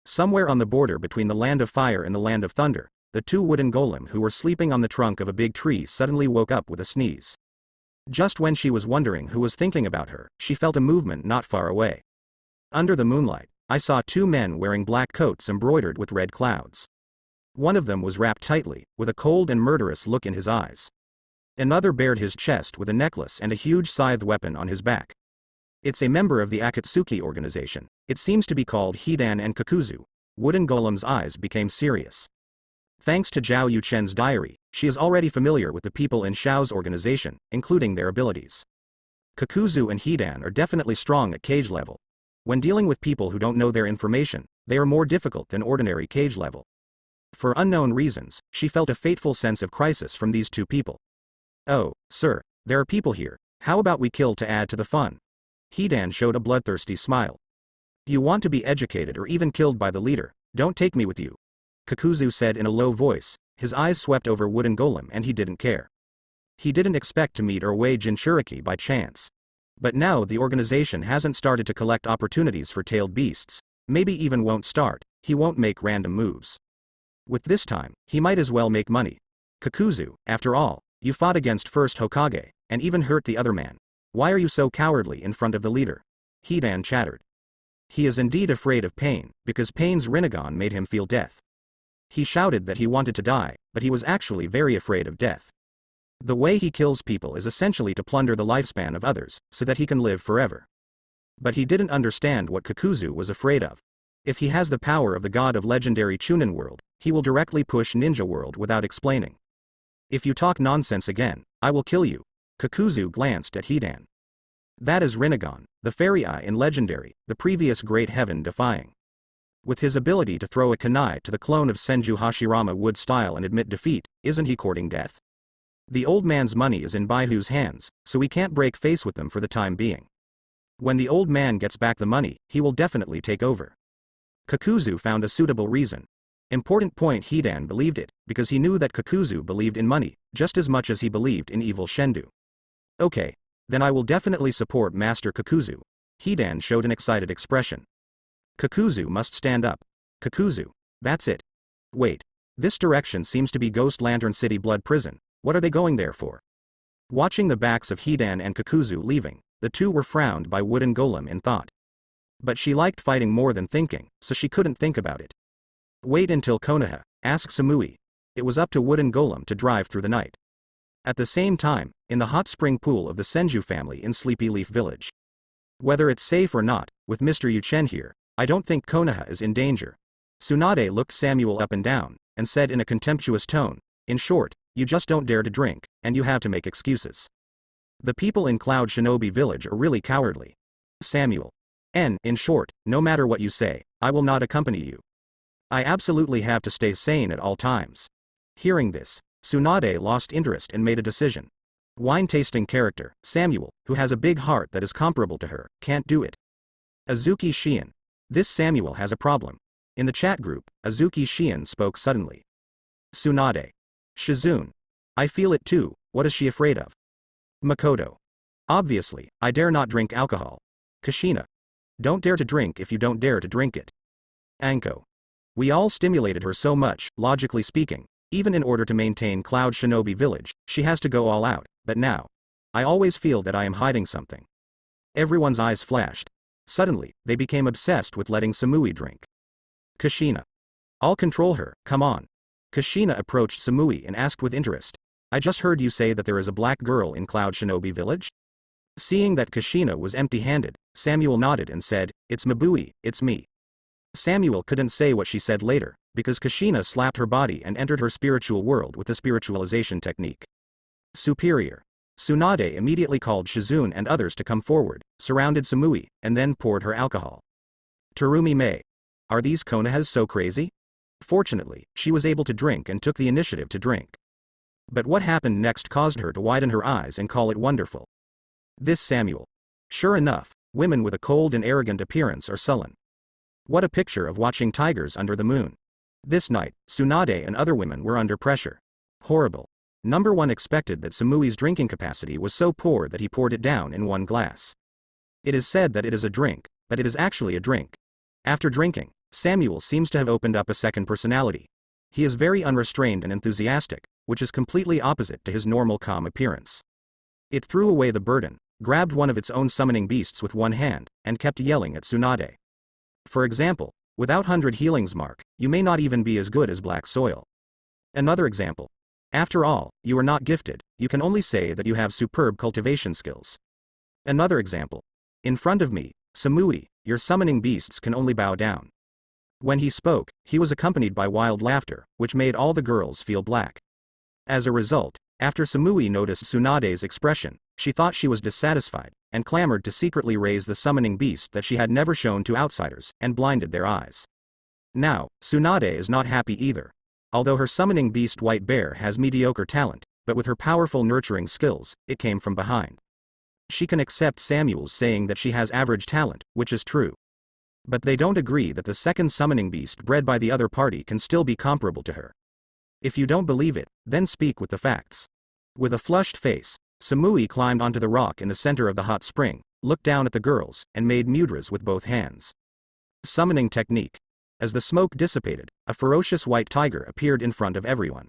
Somewhere on the border between the land of fire and the land of thunder, the 2 wooden golem who were sleeping on the trunk of a big tree suddenly woke up with a sneeze. Just when she was wondering who was thinking about her, she felt a movement not far away. Under the moonlight, I saw 2 men wearing black coats embroidered with red clouds. One of them was wrapped tightly, with a cold and murderous look in his eyes. Another bared his chest with a necklace and a huge scythe weapon on his back. It's a member of the Akatsuki organization. It seems to be called Hidan and Kakuzu. Wooden Golem's eyes became serious. Thanks to Zhao Yuchen's diary, she is already familiar with the people in Xiao's organization, including their abilities. Kakuzu and Hidan are definitely strong at cage level. When dealing with people who don't know their information, they are more difficult than ordinary cage level. For unknown reasons, she felt a fateful sense of crisis from these 2 people. Oh, sir, there are people here. How about we kill to add to the fun? Hidan showed a bloodthirsty smile. You want to be educated or even killed by the leader, don't take me with you. Kakuzu said in a low voice, his eyes swept over Wooden Golem and he didn't care. He didn't expect to meet Urwei Jinchuriki by chance. But now the organization hasn't started to collect opportunities for tailed beasts, maybe even won't start, he won't make random moves. With this time, he might as well make money. Kakuzu, after all, you fought against first Hokage, and even hurt the other man. Why are you so cowardly in front of the leader? Hidan chattered. He is indeed afraid of pain, because pain's Rinnegan made him feel death. He shouted that he wanted to die, but he was actually very afraid of death. The way he kills people is essentially to plunder the lifespan of others, so that he can live forever. But he didn't understand what Kakuzu was afraid of. If he has the power of the god of legendary Chunin world, he will directly push ninja world without explaining. If you talk nonsense again, I will kill you. Kakuzu glanced at Hidan. That is Rinnegan, the fairy eye in legendary, the previous great heaven defying. With his ability to throw a kunai to the clone of Senju Hashirama wood style and admit defeat, isn't he courting death? The old man's money is in Baihu's hands, so he can't break face with them for the time being. When the old man gets back the money, he will definitely take over. Kakuzu found a suitable reason. Important point, Hidan believed it, because he knew that Kakuzu believed in money, just as much as he believed in evil Shendu. Okay. Then I will definitely support Master Kakuzu. Hidan showed an excited expression. Kakuzu must stand up. Kakuzu. That's it. Wait. This direction seems to be Ghost Lantern City Blood Prison. What are they going there for? Watching the backs of Hidan and Kakuzu leaving, the two were frowned by Wooden Golem in thought. But she liked fighting more than thinking, so she couldn't think about it. Wait until Konoha, asked Samui. It was up to Wooden Golem to drive through the night. At the same time, in the hot spring pool of the Senju family in Sleepy Leaf Village. Whether it's safe or not, with Mr. Yuchen here, I don't think Konoha is in danger. Tsunade looked Samuel up and down, and said in a contemptuous tone, in short, you just don't dare to drink, and you have to make excuses. The people in Cloud Shinobi Village are really cowardly. Samuel. In short, no matter what you say, I will not accompany you. I absolutely have to stay sane at all times. Hearing this, Tsunade lost interest and made a decision. Wine-tasting character, Samuel, who has a big heart that is comparable to her, can't do it. Azuki Shion. This Samuel has a problem. In the chat group, Azuki Shion spoke suddenly. Tsunade. Shizune. I feel it too, what is she afraid of? Makoto. Obviously, I dare not drink alcohol. Kushina. Don't dare to drink if you don't dare to drink it. Anko. We all stimulated her so much, logically speaking, even in order to maintain Cloud Shinobi Village, she has to go all out, but now. I always feel that I am hiding something. Everyone's eyes flashed. Suddenly, they became obsessed with letting Samui drink. Kushina. I'll control her, come on. Kushina approached Samui and asked with interest. I just heard you say that there is a black girl in Cloud Shinobi Village? Seeing that Kushina was empty-handed, Samuel nodded and said, it's Mabui, it's me. Samuel couldn't say what she said later, because Kushina slapped her body and entered her spiritual world with the spiritualization technique. Superior. Tsunade immediately called Shizune and others to come forward, surrounded Samui, and then poured her alcohol. Terumi Mei. Are these Konohas so crazy? Fortunately, she was able to drink and took the initiative to drink. But what happened next caused her to widen her eyes and call it wonderful. This Samuel. Sure enough, women with a cold and arrogant appearance are sullen. What a picture of watching tigers under the moon. This night, Tsunade and other women were under pressure. Horrible. Number 1 expected that Samui's drinking capacity was so poor that he poured it down in one glass. It is said that it is a drink, but it is actually a drink. After drinking, Samuel seems to have opened up a second personality. He is very unrestrained and enthusiastic, which is completely opposite to his normal calm appearance. It threw away the burden, grabbed one of its own summoning beasts with one hand, and kept yelling at Tsunade. For example, without 100 healings mark, you may not even be as good as Black Soil. Another example. After all, you are not gifted, you can only say that you have superb cultivation skills. Another example. In front of me, Samui, your summoning beasts can only bow down. When he spoke, he was accompanied by wild laughter, which made all the girls feel black. As a result, after Samui noticed Tsunade's expression, she thought she was dissatisfied, and clamored to secretly raise the summoning beast that she had never shown to outsiders, and blinded their eyes. Now, Tsunade is not happy either. Although her summoning beast White Bear has mediocre talent, but with her powerful nurturing skills, it came from behind. She can accept Samuel's saying that she has average talent, which is true. But they don't agree that the second summoning beast bred by the other party can still be comparable to her. If you don't believe it, then speak with the facts. With a flushed face, Samui climbed onto the rock in the center of the hot spring, looked down at the girls, and made mudras with both hands. Summoning technique. As the smoke dissipated, a ferocious white tiger appeared in front of everyone.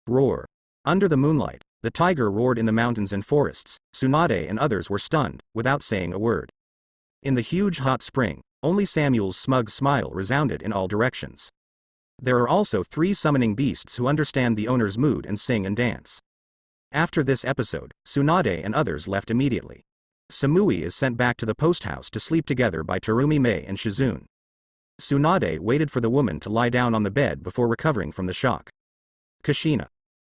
Roar. Under the moonlight, the tiger roared in the mountains and forests. Tsunade and others were stunned, without saying a word. In the huge hot spring, only Samuel's smug smile resounded in all directions. There are also 3 summoning beasts who understand the owner's mood and sing and dance. After this episode, Tsunade and others left immediately. Samui is sent back to the post house to sleep together by Terumi Mei and Shizune. Tsunade waited for the woman to lie down on the bed before recovering from the shock. Kushina.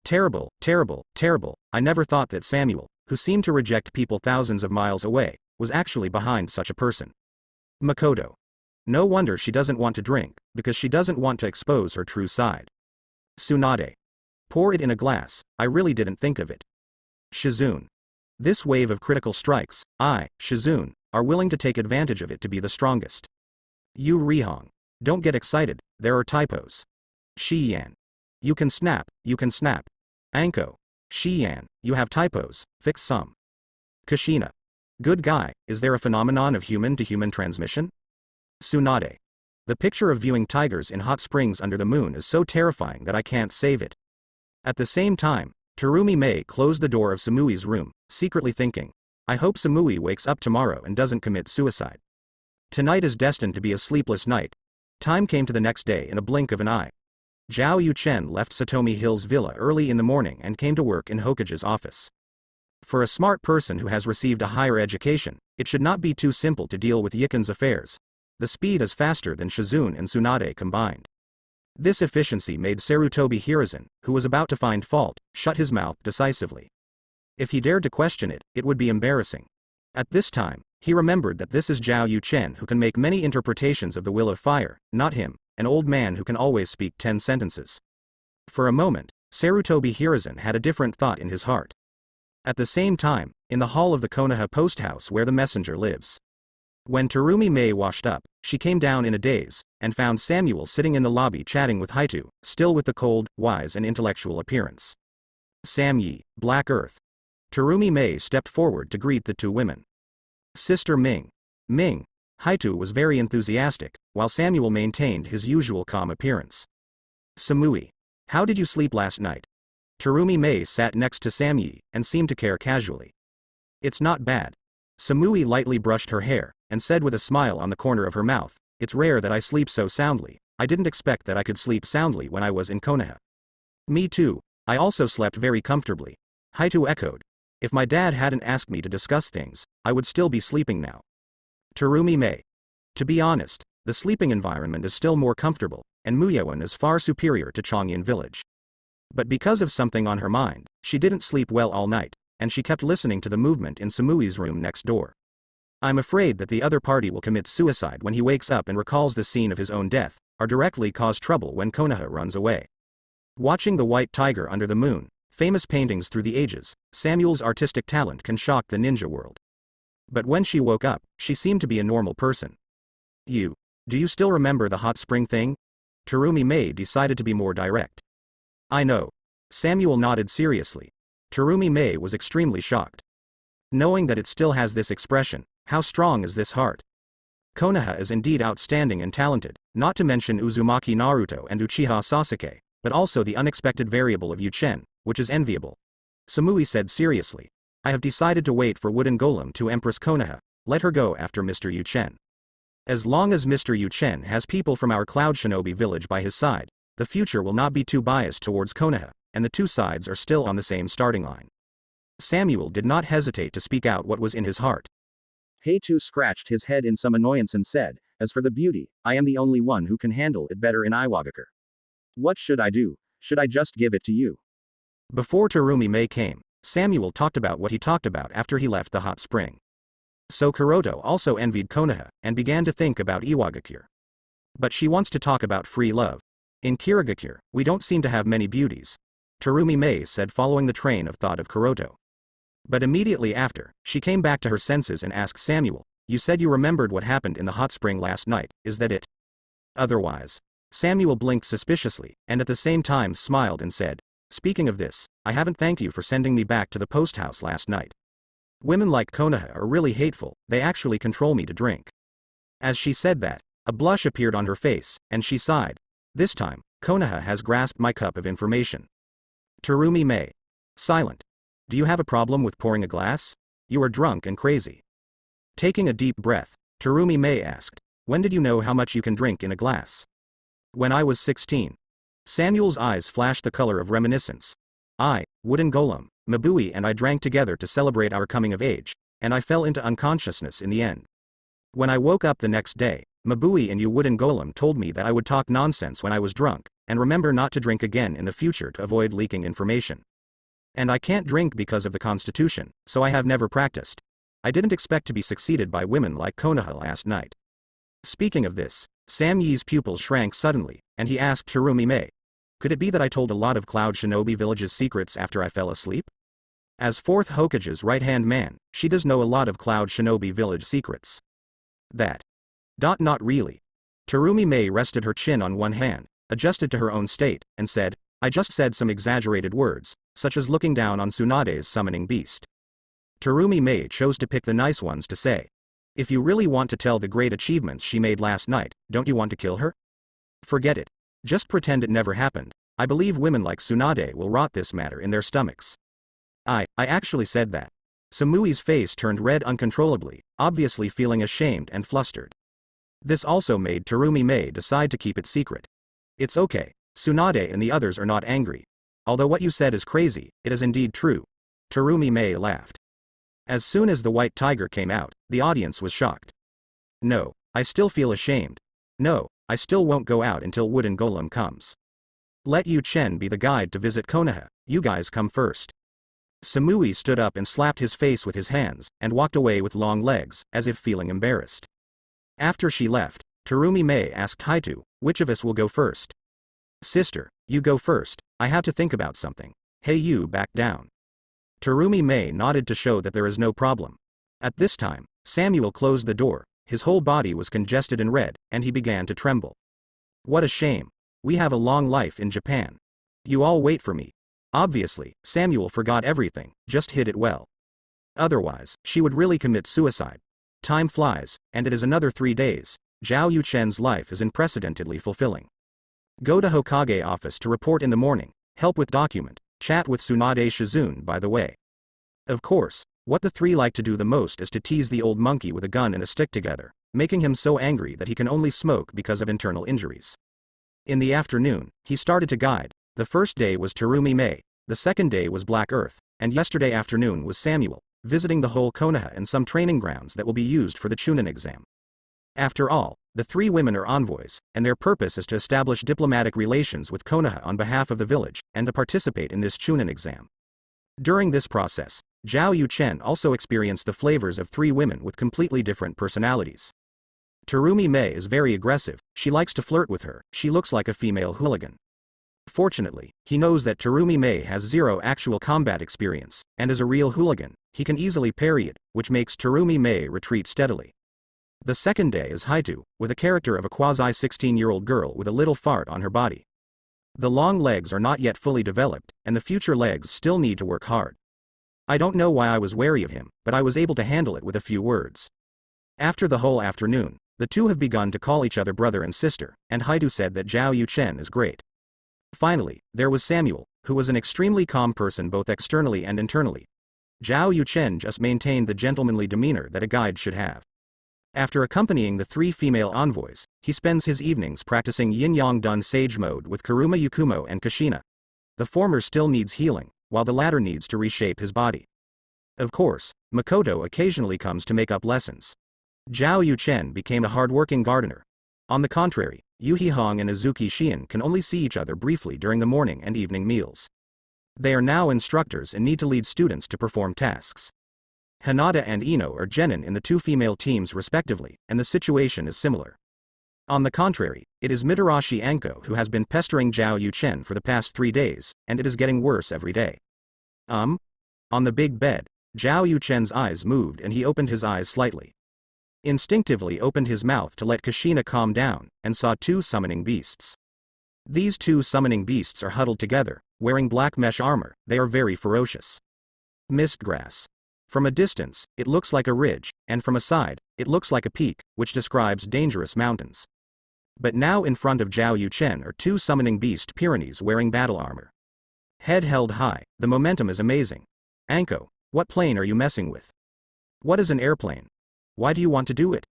Terrible, terrible, terrible. I never thought that Samuel, who seemed to reject people thousands of miles away, was actually behind such a person. Makoto. No wonder she doesn't want to drink, because she doesn't want to expose her true side. Tsunade. Pour it in a glass, I really didn't think of it. Shizune. This wave of critical strikes, Shizune, are willing to take advantage of it to be the strongest. Yu Rihong. Don't get excited, there are typos. Shiyan. You can snap, you can snap. Anko. Shiyan, you have typos, fix some. Kushina. Good guy, is there a phenomenon of human-to-human transmission? Tsunade. The picture of viewing tigers in hot springs under the moon is so terrifying that I can't save it. At the same time, Terumi Mei closed the door of Samui's room, secretly thinking, I hope Samui wakes up tomorrow and doesn't commit suicide. Tonight is destined to be a sleepless night. Time came to the next day in a blink of an eye. Zhao Yuchen left Satomi Hill's villa early in the morning and came to work in Hokage's office. For a smart person who has received a higher education, it should not be too simple to deal with Yiken's affairs. The speed is faster than Shizune and Tsunade combined. This efficiency made Sarutobi Hiruzen, who was about to find fault, shut his mouth decisively. If he dared to question it, it would be embarrassing. At this time, he remembered that this is Zhao Yuchen who can make many interpretations of the will of fire, not him, an old man who can always speak 10 sentences. For a moment, Sarutobi Hiruzen had a different thought in his heart. At the same time, in the hall of the Konoha post house where the messenger lives. When Terumi Mei washed up, she came down in a daze, and found Samuel sitting in the lobby chatting with Haitu, still with the cold, wise and intellectual appearance. Sam Yi, Black Earth. Terumi Mei stepped forward to greet the 2 women. Sister Ming. Ming. Haitu was very enthusiastic, while Samuel maintained his usual calm appearance. Samui. How did you sleep last night? Terumi Mei sat next to Sam Yi, and seemed to care casually. It's not bad. Samui lightly brushed her hair, and said with a smile on the corner of her mouth, it's rare that I sleep so soundly, I didn't expect that I could sleep soundly when I was in Konoha. Me too, I also slept very comfortably. Haitu echoed. If my dad hadn't asked me to discuss things, I would still be sleeping now. Terumi Mei. To be honest, the sleeping environment is still more comfortable, and Muyeon is far superior to Chongyin village. But because of something on her mind, she didn't sleep well all night, and she kept listening to the movement in Samui's room next door. I'm afraid that the other party will commit suicide when he wakes up and recalls the scene of his own death, or directly cause trouble when Konoha runs away. Watching the white tiger under the moon, famous paintings through the ages, Samuel's artistic talent can shock the ninja world. But when she woke up, she seemed to be a normal person. Do you still remember the hot spring thing? Terumi Mei decided to be more direct. I know. Samuel nodded seriously. Terumi Mei was extremely shocked. Knowing that it still has this expression, how strong is this heart? Konoha is indeed outstanding and talented, not to mention Uzumaki Naruto and Uchiha Sasuke, but also the unexpected variable of Yuchen, which is enviable. Samui said seriously. I have decided to wait for Wooden Golem to Empress Konoha, let her go after Mr. Yuchen. As long as Mr. Yuchen has people from our Cloud Shinobi village by his side, the future will not be too biased towards Konoha, and the 2 sides are still on the same starting line. Samuel did not hesitate to speak out what was in his heart. Haitu scratched his head in some annoyance and said, as for the beauty, I am the only one who can handle it better in Iwagakure. What should I do? Should I just give it to you? Before Terumi Mei came, Samuel talked about what he talked about after he left the hot spring. So Kuroto also envied Konoha, and began to think about Iwagakure. But she wants to talk about free love. In Kirigakure, we don't seem to have many beauties. Terumi Mei said following the train of thought of Kuroto. But immediately after, she came back to her senses and asked Samuel, you said you remembered what happened in the hot spring last night, is that it? Otherwise. Samuel blinked suspiciously, and at the same time smiled and said, Speaking of this, I haven't thanked you for sending me back to the post house last night. Women like Konoha are really hateful, they actually control me to drink. As she said that, a blush appeared on her face, and she sighed. This time, Konoha has grasped my cup of information. Terumi Mei. Silent. Do you have a problem with pouring a glass? You are drunk and crazy. Taking a deep breath, Terumi Mei asked, when did you know how much you can drink in a glass? When I was 16. Samuel's eyes flashed the color of reminiscence. I, Wooden Golem, Mabui and I drank together to celebrate our coming of age, and I fell into unconsciousness in the end. When I woke up the next day, Mabui and you Wooden Golem told me that I would talk nonsense when I was drunk, and remember not to drink again in the future to avoid leaking information. And I can't drink because of the constitution, so I have never practiced. I didn't expect to be succeeded by women like Konoha last night. Speaking of this, Sam Yi's pupils shrank suddenly, and he asked Terumi Mei, could it be that I told a lot of Cloud Shinobi Village's secrets after I fell asleep? As 4th Hokage's right-hand man, she does know a lot of Cloud Shinobi Village secrets. That. Not really. Terumi Mei rested her chin on one hand, adjusted to her own state, and said, I just said some exaggerated words, such as looking down on Tsunade's summoning beast. Terumi Mei chose to pick the nice ones to say. If you really want to tell the great achievements she made last night, don't you want to kill her? Forget it. Just pretend it never happened. I believe women like Tsunade will rot this matter in their stomachs. I actually said that. Samui's face turned red uncontrollably, obviously feeling ashamed and flustered. This also made Terumi Mei decide to keep it secret. It's okay, Tsunade and the others are not angry. Although what you said is crazy, it is indeed true. Terumi Mei laughed. As soon as the white tiger came out, the audience was shocked. No, I still feel ashamed. No, I still won't go out until Wooden Golem comes. Let Yu Chen be the guide to visit Konoha, you guys come first. Samui stood up and slapped his face with his hands, and walked away with long legs, as if feeling embarrassed. After she left, Terumi Mei asked Haitu, which of us will go first? Sister, you go first, I have to think about something. Hey you back down. Terumi Mei nodded to show that there is no problem. At this time, Samuel closed the door, his whole body was congested and red, and he began to tremble. What a shame. We have a long life in Japan. You all wait for me. Obviously, Samuel forgot everything, just hid it well. Otherwise, she would really commit suicide. Time flies, and it is another 3 days. Zhao Yuchen's life is unprecedentedly fulfilling. Go to Hokage office to report in the morning, help with document, chat with Tsunade Shizune by the way. Of course, what the three like to do the most is to tease the old monkey with a gun and a stick together, making him so angry that he can only smoke because of internal injuries. In the afternoon, he started to guide. The first day was Terumi Mei, the second day was Black Earth, and yesterday afternoon was Samuel, visiting the whole Konoha and some training grounds that will be used for the Chunin exam. After all, the 3 women are envoys, and their purpose is to establish diplomatic relations with Konoha on behalf of the village, and to participate in this Chunin exam. During this process, Zhao Yuchen also experienced the flavors of 3 women with completely different personalities. Terumi Mei is very aggressive, she likes to flirt with her, she looks like a female hooligan. Fortunately, he knows that Terumi Mei has 0 actual combat experience, and is a real hooligan, he can easily parry it, which makes Terumi Mei retreat steadily. The second day is Haitu, with a character of a quasi-16-year-old girl with a little fart on her body. The long legs are not yet fully developed, and the future legs still need to work hard. I don't know why I was wary of him, but I was able to handle it with a few words. After the whole afternoon, the two have begun to call each other brother and sister, and Haitu said that Zhao Yuchen is great. Finally, there was Samuel, who was an extremely calm person both externally and internally. Zhao Yuchen just maintained the gentlemanly demeanor that a guide should have. After accompanying the 3 female envoys, he spends his evenings practicing Yin-Yang Dun Sage mode with Kuruma Yukumo and Kushina. The former still needs healing, while the latter needs to reshape his body. Of course, Makoto occasionally comes to make up lessons. Zhao Yuchen became a hard-working gardener. On the contrary, Yuhi Hong and Azuki Shion can only see each other briefly during the morning and evening meals. They are now instructors and need to lead students to perform tasks. Hinata and Ino are genin in the 2 female teams respectively, and the situation is similar. On the contrary, it is Mitarashi Anko who has been pestering Zhao Yuchen for the past 3 days, and it is getting worse every day. On the big bed, Zhao Yuchen's eyes moved and he opened his eyes slightly. Instinctively opened his mouth to let Kushina calm down, and saw 2 summoning beasts. These 2 summoning beasts are huddled together, wearing black mesh armor, they are very ferocious. Mistgrass. From a distance, it looks like a ridge, and from a side, it looks like a peak, which describes dangerous mountains. But now in front of Zhao Yuchen are two summoning beast Pyrenees wearing battle armor. Head held high, the momentum is amazing. Anko, what plane are you messing with? What is an airplane? Why do you want to do it?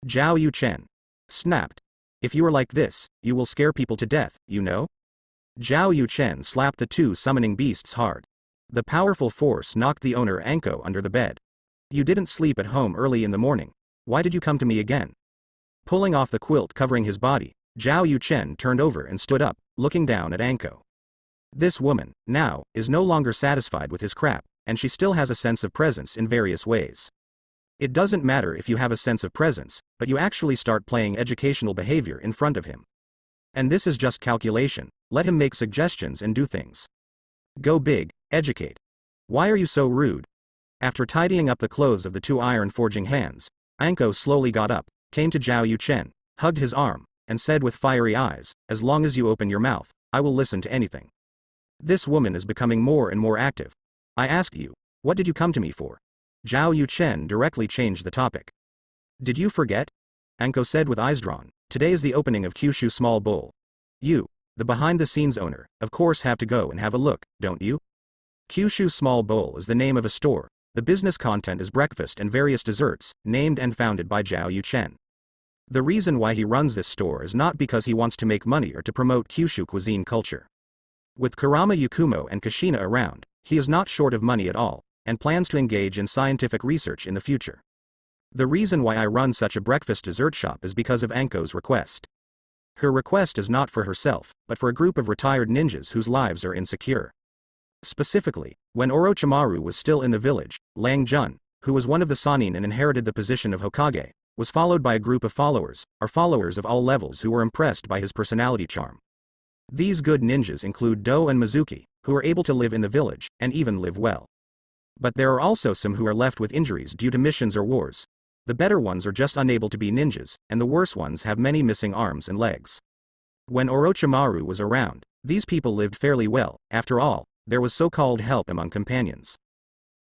Zhao Yuchen snapped. If you are like this, you will scare people to death, you know? Zhao Yuchen slapped the two summoning beasts hard. The powerful force knocked the owner Anko under the bed. You didn't sleep at home early in the morning. Why did you come to me again? Pulling off the quilt covering his body, Zhao Yuchen turned over and stood up, looking down at Anko. This woman, now, is no longer satisfied with his crap, and she still has a sense of presence in various ways. It doesn't matter if you have a sense of presence, but you actually start playing educational behavior in front of him. And this is just calculation, let him make suggestions and do things. Go big, educate. Why are you so rude? After tidying up the clothes of the two iron-forging hands, Anko slowly got up, came to Zhao Yuchen, hugged his arm, and said with fiery eyes, as long as you open your mouth, I will listen to anything. This woman is becoming more and more active. I ask you, what did you come to me for? Zhao Yuchen directly changed the topic. Did you forget? Anko said with eyes drawn, today is the opening of Kyushu Small Bowl. You, the behind-the-scenes owner, of course have to go and have a look, don't you? Kyushu Small Bowl is the name of a store. The business content is breakfast and various desserts, named and founded by Zhao Yuchen. The reason why he runs this store is not because he wants to make money or to promote Kyushu cuisine culture. With Kurama Yukumo and Kushina around, he is not short of money at all, and plans to engage in scientific research in the future. The reason why I run such a breakfast dessert shop is because of Anko's request. Her request is not for herself, but for a group of retired ninjas whose lives are insecure. Specifically, when Orochimaru was still in the village, Lang Jun, who was one of the Sannin and inherited the position of Hokage, was followed by a group of followers of all levels who were impressed by his personality charm. These good ninjas include Do and Mizuki, who are able to live in the village, and even live well. But there are also some who are left with injuries due to missions or wars. The better ones are just unable to be ninjas, and the worse ones have many missing arms and legs. When Orochimaru was around, these people lived fairly well, after all, there was so-called help among companions.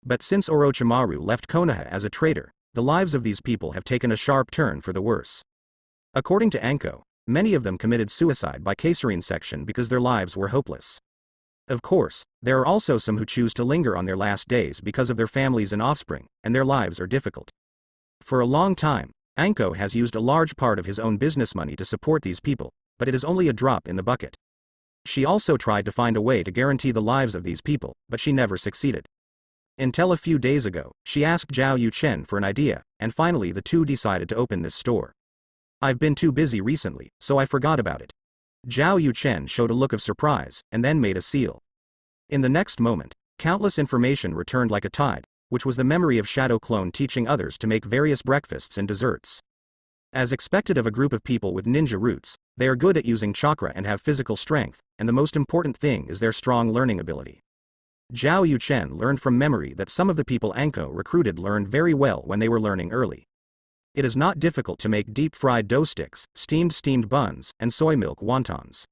But since Orochimaru left Konoha as a traitor, the lives of these people have taken a sharp turn for the worse. According to Anko, many of them committed suicide by caesarean section because their lives were hopeless. Of course, there are also some who choose to linger on their last days because of their families and offspring, and their lives are difficult. For a long time, Anko has used a large part of his own business money to support these people, but it is only a drop in the bucket. She also tried to find a way to guarantee the lives of these people, but she never succeeded. Until a few days ago, she asked Zhao Yuchen for an idea, and finally the two decided to open this store. I've been too busy recently, so I forgot about it. Zhao Yuchen showed a look of surprise, and then made a seal. In the next moment, countless information returned like a tide, which was the memory of Shadow Clone teaching others to make various breakfasts and desserts. As expected of a group of people with ninja roots, they are good at using chakra and have physical strength, and the most important thing is their strong learning ability. Zhao Yuchen learned from memory that some of the people Anko recruited learned very well when they were learning early. It is not difficult to make deep-fried dough sticks, steamed buns, and soy milk wontons.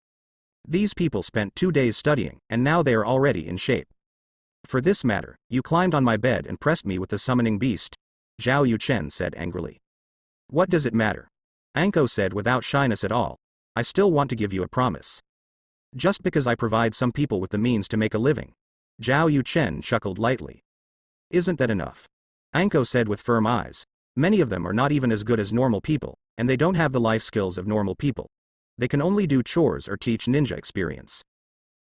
These people spent 2 days studying, and now they are already in shape. For this matter, you climbed on my bed and pressed me with the summoning beast, Zhao Yuchen said angrily. What does it matter? Anko said without shyness at all. I still want to give you a promise. Just because I provide some people with the means to make a living. Zhao Yuchen chuckled lightly. Isn't that enough? Anko said with firm eyes. Many of them are not even as good as normal people, and they don't have the life skills of normal people. They can only do chores or teach ninja experience.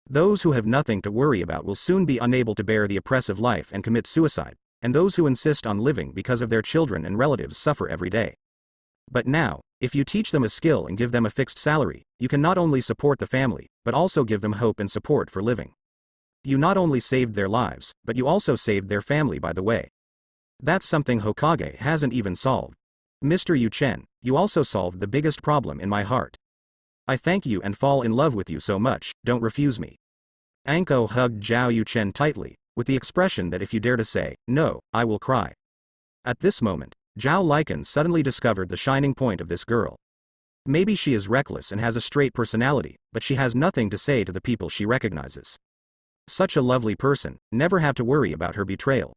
Those who have nothing to worry about will soon be unable to bear the oppressive life and commit suicide, and those who insist on living because of their children and relatives suffer every day. But now, if you teach them a skill and give them a fixed salary, you can not only support the family, but also give them hope and support for living. You not only saved their lives, but you also saved their family by the way. That's something Hokage hasn't even solved. Mr. Yuchen, you also solved the biggest problem in my heart. I thank you and fall in love with you so much, don't refuse me. Anko hugged Zhao Yuchen tightly, with the expression that if you dare to say, no, I will cry. At this moment, Zhao Lycan suddenly discovered the shining point of this girl. Maybe she is reckless and has a straight personality, but she has nothing to say to the people she recognizes. Such a lovely person, never have to worry about her betrayal.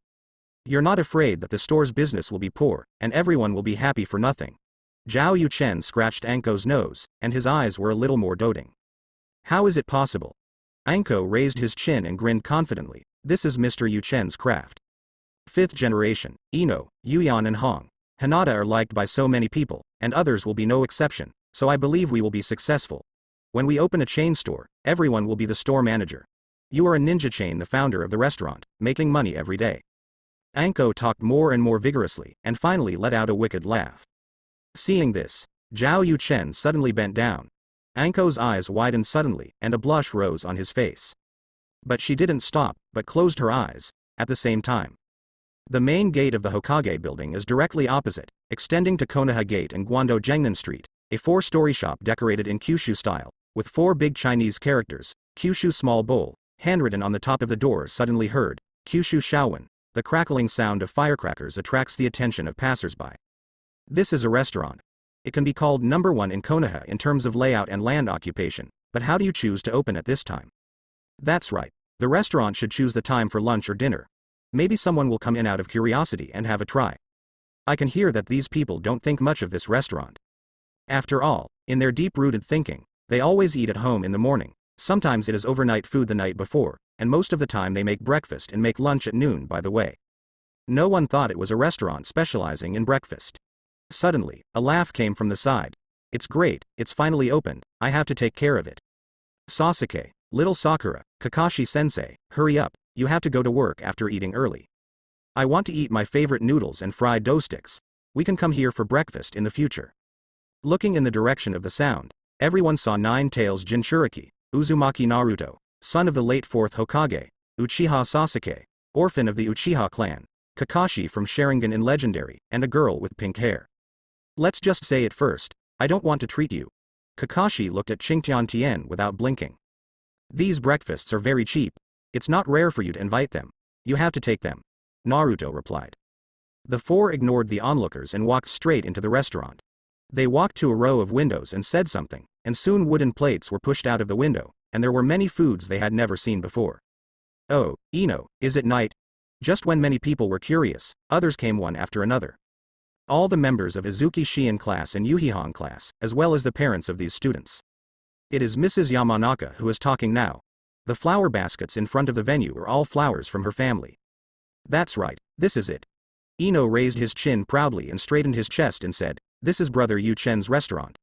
You're not afraid that the store's business will be poor, and everyone will be happy for nothing. Zhao Yuchen scratched Anko's nose, and his eyes were a little more doting. How is it possible? Anko raised his chin and grinned confidently. This is Mr. Yuchen's craft. Fifth generation, Ino, Yuyan and Hong. Hinata are liked by so many people, and others will be no exception, so I believe we will be successful. When we open a chain store, everyone will be the store manager. You are a ninja chain, the founder of the restaurant, making money every day. Anko talked more and more vigorously, and finally let out a wicked laugh. Seeing this, Zhao Yuchen suddenly bent down. Anko's eyes widened suddenly, and a blush rose on his face. But she didn't stop, but closed her eyes, at the same time. The main gate of the Hokage building is directly opposite, extending to Konoha Gate and Guando Jengnan Street, a 4-story shop decorated in Kyushu style, with 4 big Chinese characters, Kyushu small bowl, handwritten on the top of the door. Suddenly heard, Kyushu Shaowen. The crackling sound of firecrackers attracts the attention of passersby. This is a restaurant. It can be called number 1 in Konoha in terms of layout and land occupation, but how do you choose to open at this time? That's right, the restaurant should choose the time for lunch or dinner. Maybe someone will come in out of curiosity and have a try. I can hear that these people don't think much of this restaurant. After all, in their deep-rooted thinking, they always eat at home in the morning. Sometimes it is overnight food the night before, and most of the time they make breakfast and make lunch at noon. By the way, no one thought it was a restaurant specializing in breakfast. Suddenly, a laugh came from the side. It's great, it's finally opened, I have to take care of it. Sasuke, little Sakura, Kakashi-sensei, hurry up, you have to go to work after eating early. I want to eat my favorite noodles and fried dough sticks. We can come here for breakfast in the future. Looking in the direction of the sound, everyone saw Nine-Tails Jinchuriki, Uzumaki Naruto, son of the late 4th Hokage, Uchiha Sasuke, orphan of the Uchiha clan, Kakashi from Sharingan in Legendary, and a girl with pink hair. Let's just say it first, I don't want to treat you. Kakashi looked at Qingtian Tian without blinking. These breakfasts are very cheap. It's not rare for you to invite them. You have to take them. Naruto replied. The 4 ignored the onlookers and walked straight into the restaurant. They walked to a row of windows and said something, and soon wooden plates were pushed out of the window, and there were many foods they had never seen before. Oh, Ino, is it night? Just when many people were curious, others came one after another. All the members of Izuki Shiin class and Yuhihong class, as well as the parents of these students. It is Mrs. Yamanaka who is talking now. The flower baskets in front of the venue are all flowers from her family. That's right, this is it. Ino raised his chin proudly and straightened his chest and said, this is Brother Yu Chen's restaurant.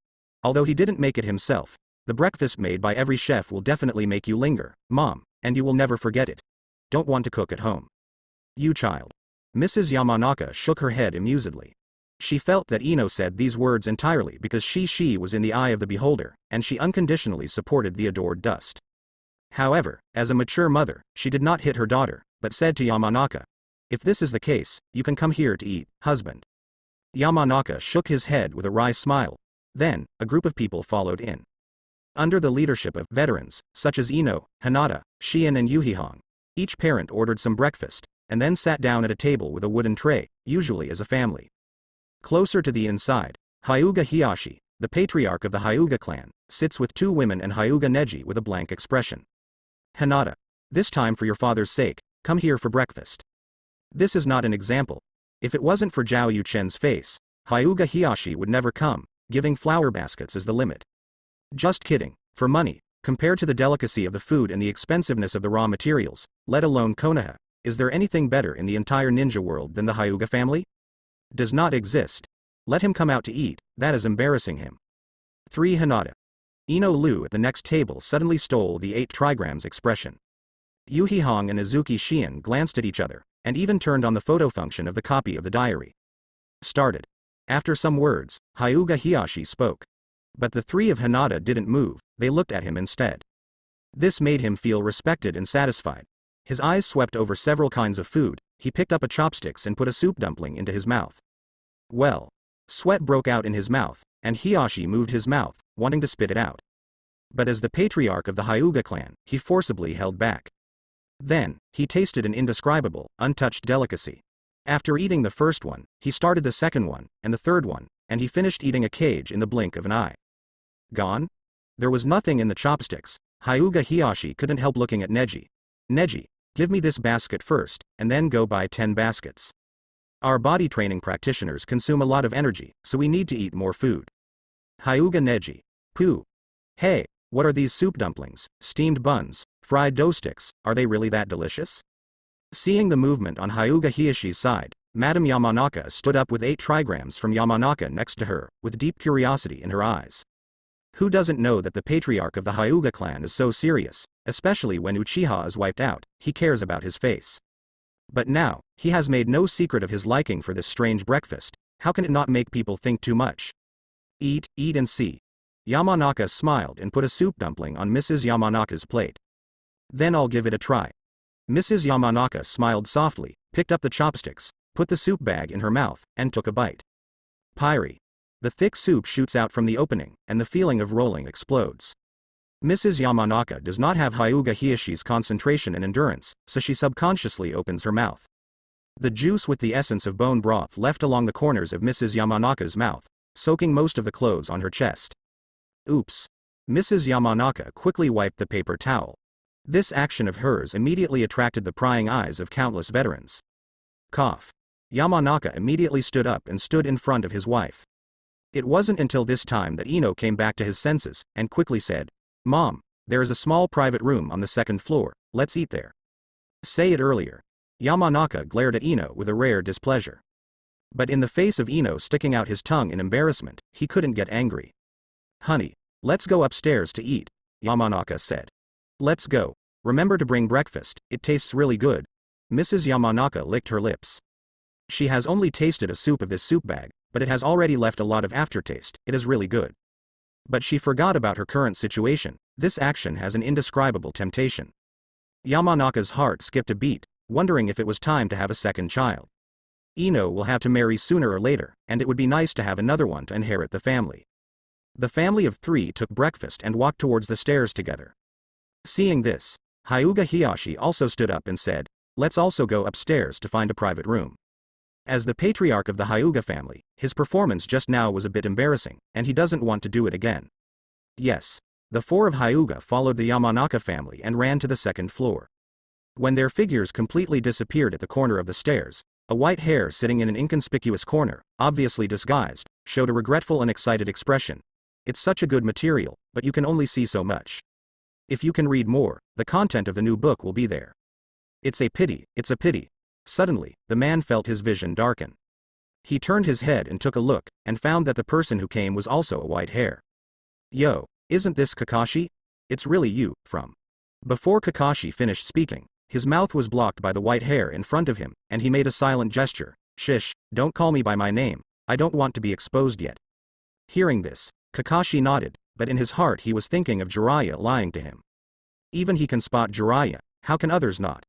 Although he didn't make it himself, the breakfast made by every chef will definitely make you linger, Mom, and you will never forget it. Don't want to cook at home. You child. Mrs. Yamanaka shook her head amusedly. She felt that Ino said these words entirely because she was in the eye of the beholder, and she unconditionally supported the adored dust. However, as a mature mother, she did not hit her daughter, but said to Yamanaka, if this is the case, you can come here to eat, husband. Yamanaka shook his head with a wry smile. Then, a group of people followed in. Under the leadership of veterans, such as Ino, Hinata, Shiin and Yuhihong, each parent ordered some breakfast, and then sat down at a table with a wooden tray, usually as a family. Closer to the inside, Hyuga Hiyashi, the patriarch of the Hyuga clan, sits with 2 women and Hyuga Neji with a blank expression. Hinata, this time for your father's sake, come here for breakfast. This is not an example. If it wasn't for Zhao Yuchen's face, Hyuga Hiyashi would never come, giving flower baskets as the limit. Just kidding, for money, compared to the delicacy of the food and the expensiveness of the raw materials, let alone Konoha, is there anything better in the entire ninja world than the Hyuga family? Does not exist. Let him come out to eat, that is embarrassing him. 3 Hinata. Ino Lu at the next table suddenly stole the 8 trigrams expression. Yuhihong and Izuki Shiin glanced at each other, and even turned on the photo function of the copy of the diary. Started. After some words, Hyuga Hiyashi spoke. But the 3 of Hinata didn't move, they looked at him instead. This made him feel respected and satisfied. His eyes swept over several kinds of food, he picked up a chopsticks and put a soup dumpling into his mouth. Well. Sweat broke out in his mouth, and Hiyashi moved his mouth, wanting to spit it out. But as the patriarch of the Hyuga clan, he forcibly held back. Then, he tasted an indescribable, untouched delicacy. After eating the first one, he started the second one, and the third one, and he finished eating a cage in the blink of an eye. Gone? There was nothing in the chopsticks. Hyuga Hiyashi couldn't help looking at Neji. Neji, give me this basket first, and then go buy 10 baskets. Our body training practitioners consume a lot of energy, so we need to eat more food. Hyuga Neji. Pooh. Hey, what are these soup dumplings, steamed buns, fried dough sticks, are they really that delicious? Seeing the movement on Hyuga Hiyashi's side, Madame Yamanaka stood up with 8 trigrams from Yamanaka next to her, with deep curiosity in her eyes. Who doesn't know that the patriarch of the Hyuga clan is so serious, especially when Uchiha is wiped out, he cares about his face. But now, he has made no secret of his liking for this strange breakfast, how can it not make people think too much? Eat and see. Yamanaka smiled and put a soup dumpling on Mrs. Yamanaka's plate. Then I'll give it a try. Mrs. Yamanaka smiled softly, picked up the chopsticks, put the soup bag in her mouth, and took a bite. Pyre. The thick soup shoots out from the opening, and the feeling of rolling explodes. Mrs. Yamanaka does not have Hyuga Hiyashi's concentration and endurance, so she subconsciously opens her mouth. The juice with the essence of bone broth left along the corners of Mrs. Yamanaka's mouth, soaking most of the clothes on her chest. Oops. Mrs. Yamanaka quickly wiped the paper towel. This action of hers immediately attracted the prying eyes of countless veterans. Cough. Yamanaka immediately stood up and stood in front of his wife. It wasn't until this time that Ino came back to his senses, and quickly said, Mom, there is a small private room on the 2nd floor, let's eat there. Say it earlier. Yamanaka glared at Ino with a rare displeasure. But in the face of Ino sticking out his tongue in embarrassment, he couldn't get angry. Honey, let's go upstairs to eat, Yamanaka said. Let's go. Remember to bring breakfast, it tastes really good. Mrs. Yamanaka licked her lips. She has only tasted a soup of this soup bag, but it has already left a lot of aftertaste, it is really good. But she forgot about her current situation, this action has an indescribable temptation. Yamanaka's heart skipped a beat, wondering if it was time to have a second child. Ino will have to marry sooner or later, and it would be nice to have another one to inherit the family. The family of 3 took breakfast and walked towards the stairs together. Seeing this, Hyuga Hiyashi also stood up and said, let's also go upstairs to find a private room. As the patriarch of the Hyuga family, his performance just now was a bit embarrassing, and he doesn't want to do it again. Yes. The 4 of Hyuga followed the Yamanaka family and ran to the 2nd floor. When their figures completely disappeared at the corner of the stairs, a white hair sitting in an inconspicuous corner, obviously disguised, showed a regretful and excited expression. It's such a good material, but you can only see so much. If you can read more, the content of the new book will be there. It's a pity, it's a pity. Suddenly, the man felt his vision darken. He turned his head and took a look, and found that the person who came was also a white hair. Yo, isn't this Kakashi? It's really you, from. Before Kakashi finished speaking, his mouth was blocked by the white hair in front of him, and he made a silent gesture. Shish, don't call me by my name, I don't want to be exposed yet. Hearing this, Kakashi nodded, but in his heart he was thinking of Jiraiya lying to him. Even he can spot Jiraiya, how can others not?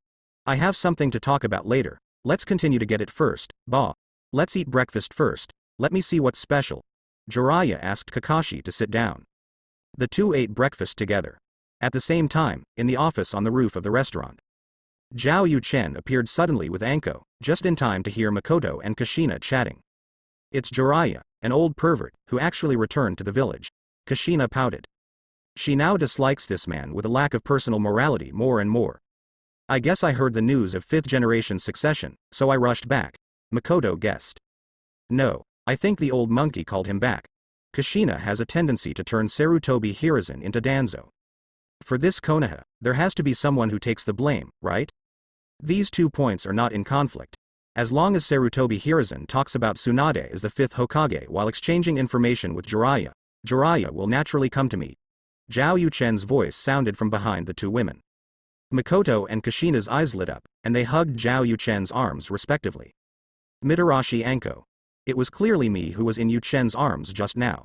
I have something to talk about later, let's continue to get it first, bah. Let's eat breakfast first, let me see what's special. Jiraiya asked Kakashi to sit down. The two ate breakfast together. At the same time, in the office on the roof of the restaurant. Zhao Yuchen appeared suddenly with Anko, just in time to hear Makoto and Kushina chatting. It's Jiraiya, an old pervert, who actually returned to the village. Kushina pouted. She now dislikes this man with a lack of personal morality more and more. I guess I heard the news of 5th generation succession, so I rushed back. Makoto guessed. No, I think the old monkey called him back. Kushina has a tendency to turn Sarutobi Hiruzen into Danzo. For this Konoha, there has to be someone who takes the blame, right? These 2 points are not in conflict. As long as Sarutobi Hiruzen talks about Tsunade as the 5th Hokage while exchanging information with Jiraiya, Jiraiya will naturally come to me. Zhao Yuchen's voice sounded from behind the 2 women. Makoto and Kushina's eyes lit up, and they hugged Zhao Yuchen's arms respectively. Mitarashi Anko. It was clearly me who was in Yuchen's arms just now.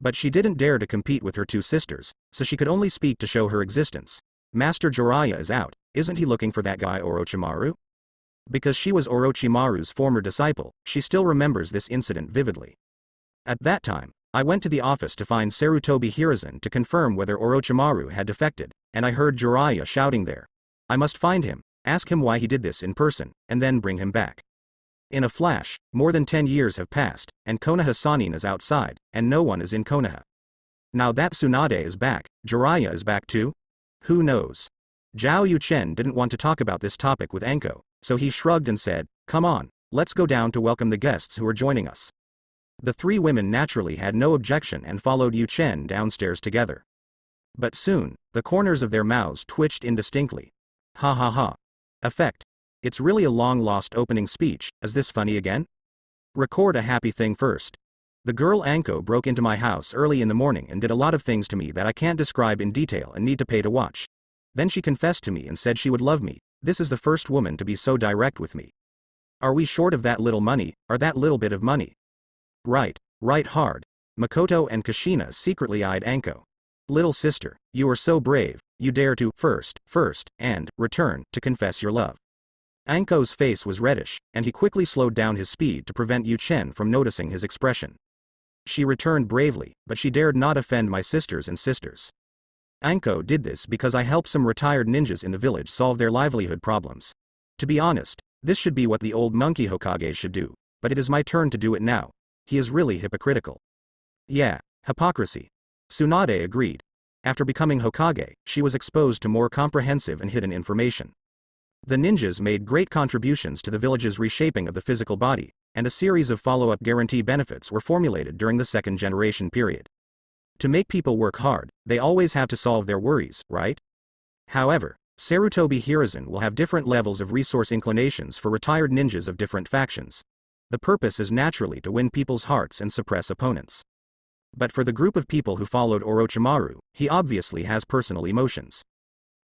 But she didn't dare to compete with her 2 sisters, so she could only speak to show her existence. Master Jiraiya is out, isn't he looking for that guy Orochimaru? Because she was Orochimaru's former disciple, she still remembers this incident vividly. At that time, I went to the office to find Sarutobi Hiruzen to confirm whether Orochimaru had defected, and I heard Jiraiya shouting there. I must find him, ask him why he did this in person, and then bring him back. In a flash, more than 10 years have passed, and Konoha Sanin is outside, and no one is in Konoha. Now that Tsunade is back, Jiraiya is back too? Who knows? Zhao Yuchen didn't want to talk about this topic with Anko, so he shrugged and said, "Come on, let's go down to welcome the guests who are joining us." The three women naturally had no objection and followed Yuchen downstairs together. But soon, the corners of their mouths twitched indistinctly. Ha ha ha. Effect. It's really a long-lost opening speech. Is this funny again? Record a happy thing first. The girl Anko broke into my house early in the morning and did a lot of things to me that I can't describe in detail and need to pay to watch. Then she confessed to me and said she would love me. This is the first woman to be so direct with me. Are we short of that little money, or that little bit of money? Right hard. Makoto and Kushina secretly eyed Anko. Little sister, you are so brave, you dare to first, and return to confess your love. Anko's face was reddish, and he quickly slowed down his speed to prevent Yuchen from noticing his expression. She returned bravely, but she dared not offend my sisters and sisters. Anko did this because I helped some retired ninjas in the village solve their livelihood problems. To be honest, this should be what the old monkey Hokage should do, but it is my turn to do it now. He is really hypocritical. Yeah, hypocrisy. Tsunade agreed. After becoming Hokage, she was exposed to more comprehensive and hidden information. The ninjas made great contributions to the village's reshaping of the physical body, and a series of follow-up guarantee benefits were formulated during the second generation period. To make people work hard, they always have to solve their worries, right? However, Sarutobi Hiruzen will have different levels of resource inclinations for retired ninjas of different factions. The purpose is naturally to win people's hearts and suppress opponents. But for the group of people who followed Orochimaru, he obviously has personal emotions.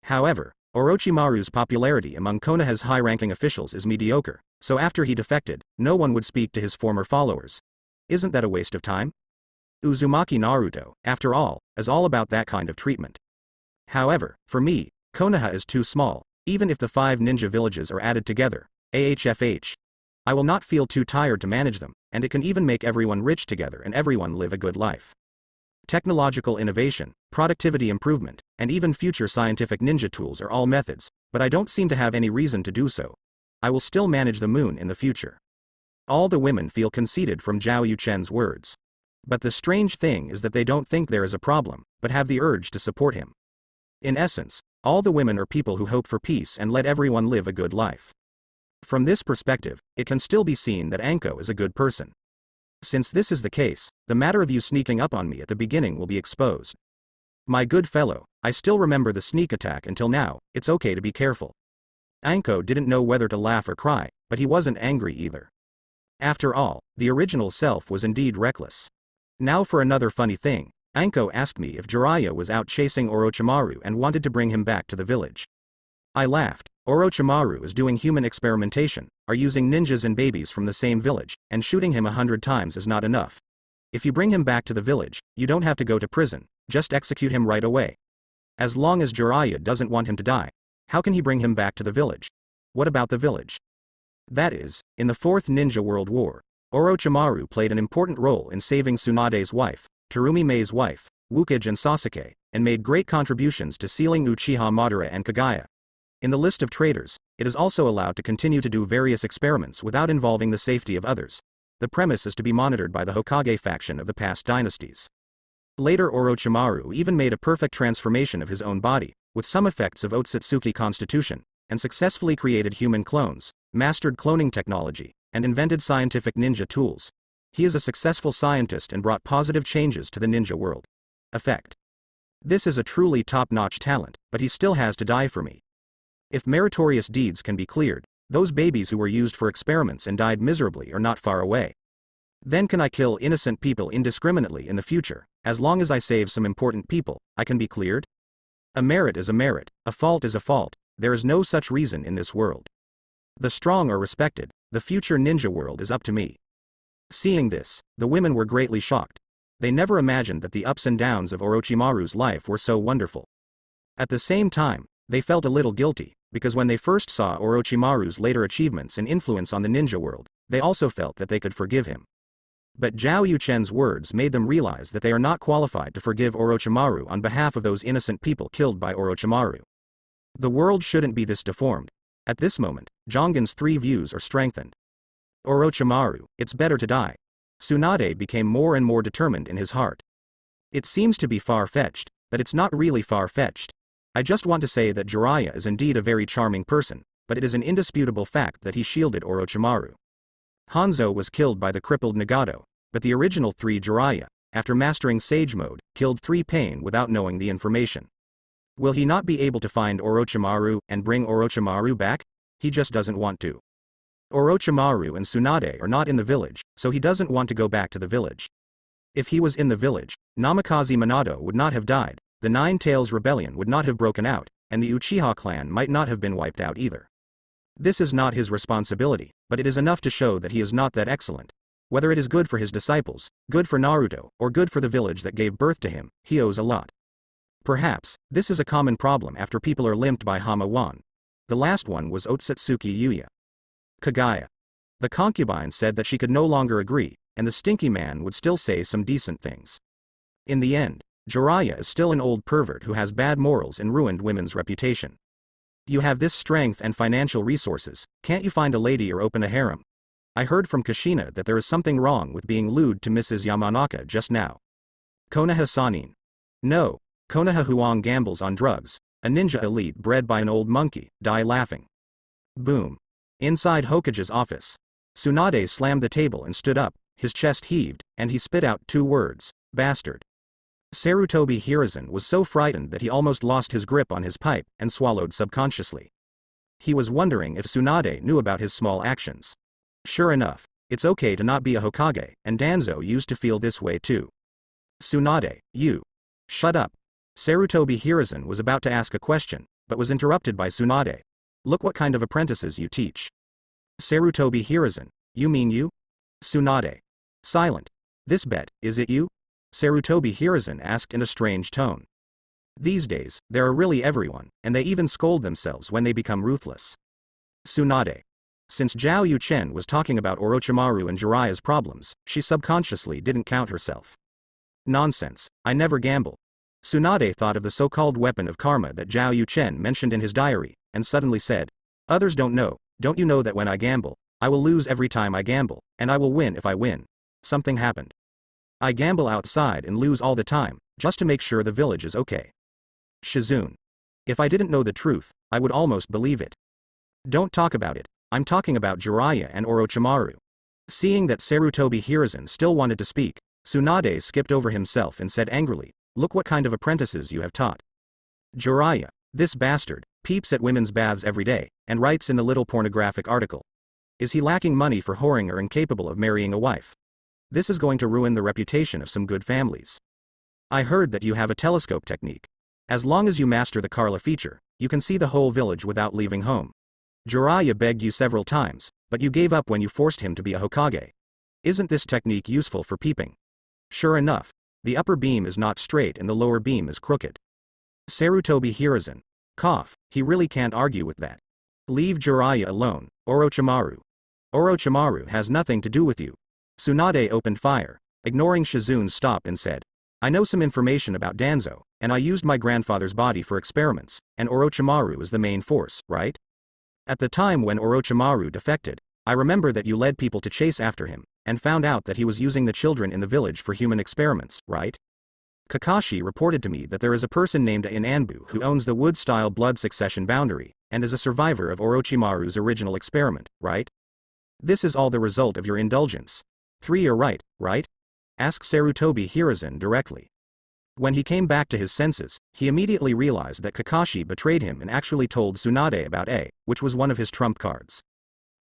However, Orochimaru's popularity among Konoha's high-ranking officials is mediocre, so after he defected, no one would speak to his former followers. Isn't that a waste of time? Uzumaki Naruto, after all, is all about that kind of treatment. However, for me, Konoha is too small. Even if the 5 ninja villages are added together, AHFH, I will not feel too tired to manage them, and it can even make everyone rich together and everyone live a good life. Technological innovation, productivity improvement, and even future scientific ninja tools are all methods, but I don't seem to have any reason to do so. I will still manage the moon in the future. All the women feel conceited from Zhao Yuchen's words. But the strange thing is that they don't think there is a problem, but have the urge to support him. In essence, all the women are people who hope for peace and let everyone live a good life. From this perspective, it can still be seen that Anko is a good person. Since this is the case, the matter of you sneaking up on me at the beginning will be exposed. My good fellow, I still remember the sneak attack until now. It's okay to be careful. Anko didn't know whether to laugh or cry, but he wasn't angry either. After all, the original self was indeed reckless. Now for another funny thing, Anko asked me if Jiraiya was out chasing Orochimaru and wanted to bring him back to the village. I laughed. Orochimaru is doing human experimentation, are using ninjas and babies from the same village, and shooting him 100 times is not enough. If you bring him back to the village, you don't have to go to prison, just execute him right away. As long as Jiraiya doesn't want him to die, how can he bring him back to the village? What about the village? That is, in the Fourth Ninja World War, Orochimaru played an important role in saving Tsunade's wife, Terumi Mei's wife, Wukage and Sasuke, and made great contributions to sealing Uchiha Madara and Kagaya. In the list of traitors, it is also allowed to continue to do various experiments without involving the safety of others. The premise is to be monitored by the Hokage faction of the past dynasties. Later Orochimaru even made a perfect transformation of his own body, with some effects of Otsutsuki constitution, and successfully created human clones, mastered cloning technology, and invented scientific ninja tools. He is a successful scientist and brought positive changes to the ninja world. Effect. This is a truly top-notch talent, but he still has to die for me. If meritorious deeds can be cleared, those babies who were used for experiments and died miserably are not far away. Then can I kill innocent people indiscriminately in the future? As long as I save some important people, I can be cleared? A merit is a merit, a fault is a fault, there is no such reason in this world. The strong are respected, the future ninja world is up to me. Seeing this, the women were greatly shocked. They never imagined that the ups and downs of Orochimaru's life were so wonderful. At the same time, they felt a little guilty, because when they first saw Orochimaru's later achievements and influence on the ninja world, they also felt that they could forgive him. But Zhao Yuchen's words made them realize that they are not qualified to forgive Orochimaru on behalf of those innocent people killed by Orochimaru. The world shouldn't be this deformed. At this moment, Jongen's 3 views are strengthened. Orochimaru, it's better to die. Tsunade became more and more determined in his heart. It seems to be far-fetched, but it's not really far-fetched. I just want to say that Jiraiya is indeed a very charming person, but it is an indisputable fact that he shielded Orochimaru. Hanzo was killed by the crippled Nagato, but the original 3 Jiraiya, after mastering Sage Mode, killed 3 Pain without knowing the information. Will he not be able to find Orochimaru and bring Orochimaru back? He just doesn't want to. Orochimaru and Tsunade are not in the village, so he doesn't want to go back to the village. If he was in the village, Namikaze Minato would not have died, the Nine Tails Rebellion would not have broken out, and the Uchiha clan might not have been wiped out either. This is not his responsibility, but it is enough to show that he is not that excellent. Whether it is good for his disciples, good for Naruto, or good for the village that gave birth to him, he owes a lot. Perhaps, this is a common problem after people are limped by Hama 1. The last one was Otsutsuki Yuya. Kagaya. The concubine said that she could no longer agree, and the stinky man would still say some decent things. In the end, Jiraiya is still an old pervert who has bad morals and ruined women's reputation. You have this strength and financial resources, can't you find a lady or open a harem? I heard from Kushina that there is something wrong with being lewd to Mrs. Yamanaka just now. Konoha Sanin. No, Konoha Huang gambles on drugs, a ninja elite bred by an old monkey, die laughing. Boom. Inside Hokage's office. Tsunade slammed the table and stood up, his chest heaved, and he spit out 2 words, bastard. Sarutobi Hiruzen was so frightened that he almost lost his grip on his pipe and swallowed subconsciously. He was wondering if Tsunade knew about his small actions. Sure enough, it's okay to not be a Hokage, and Danzo used to feel this way too. Tsunade, you. Shut up. Sarutobi Hiruzen was about to ask a question, but was interrupted by Tsunade. Look what kind of apprentices you teach. Sarutobi Hiruzen, you mean you? Tsunade. Silent. This bet, is it you? Sarutobi Hiruzen asked in a strange tone. These days, there are really everyone, and they even scold themselves when they become ruthless. Tsunade. Since Zhao Yuchen was talking about Orochimaru and Jiraiya's problems, she subconsciously didn't count herself. Nonsense, I never gamble. Tsunade thought of the so-called weapon of karma that Zhao Yuchen mentioned in his diary, and suddenly said, others don't know, don't you know that when I gamble, I will lose every time I gamble, and I will win if I win. Something happened. I gamble outside and lose all the time, just to make sure the village is okay. Shizune. If I didn't know the truth, I would almost believe it. Don't talk about it, I'm talking about Jiraiya and Orochimaru. Seeing that Sarutobi Hiruzen still wanted to speak, Tsunade skipped over himself and said angrily, look what kind of apprentices you have taught. Jiraiya, this bastard, peeps at women's baths every day, and writes in the little pornographic article. Is he lacking money for whoring or incapable of marrying a wife? This is going to ruin the reputation of some good families. I heard that you have a telescope technique. As long as you master the Carla feature, you can see the whole village without leaving home. Jiraiya begged you several times, but you gave up when you forced him to be a Hokage. Isn't this technique useful for peeping? Sure enough, the upper beam is not straight and the lower beam is crooked. Sarutobi Hiruzen. Cough, he really can't argue with that. Leave Jiraiya alone, Orochimaru. Orochimaru has nothing to do with you. Tsunade opened fire, ignoring Shizune's stop and said, I know some information about Danzo, and I used my grandfather's body for experiments, and Orochimaru is the main force, right? At the time when Orochimaru defected, I remember that you led people to chase after him, and found out that he was using the children in the village for human experiments, right? Kakashi reported to me that there is a person named In Anbu who owns the wood-style blood succession boundary, and is a survivor of Orochimaru's original experiment, right? This is all the result of your indulgence. 3 are right, right? Asked Sarutobi Hiruzen directly. When he came back to his senses, he immediately realized that Kakashi betrayed him and actually told Tsunade about A, which was one of his trump cards.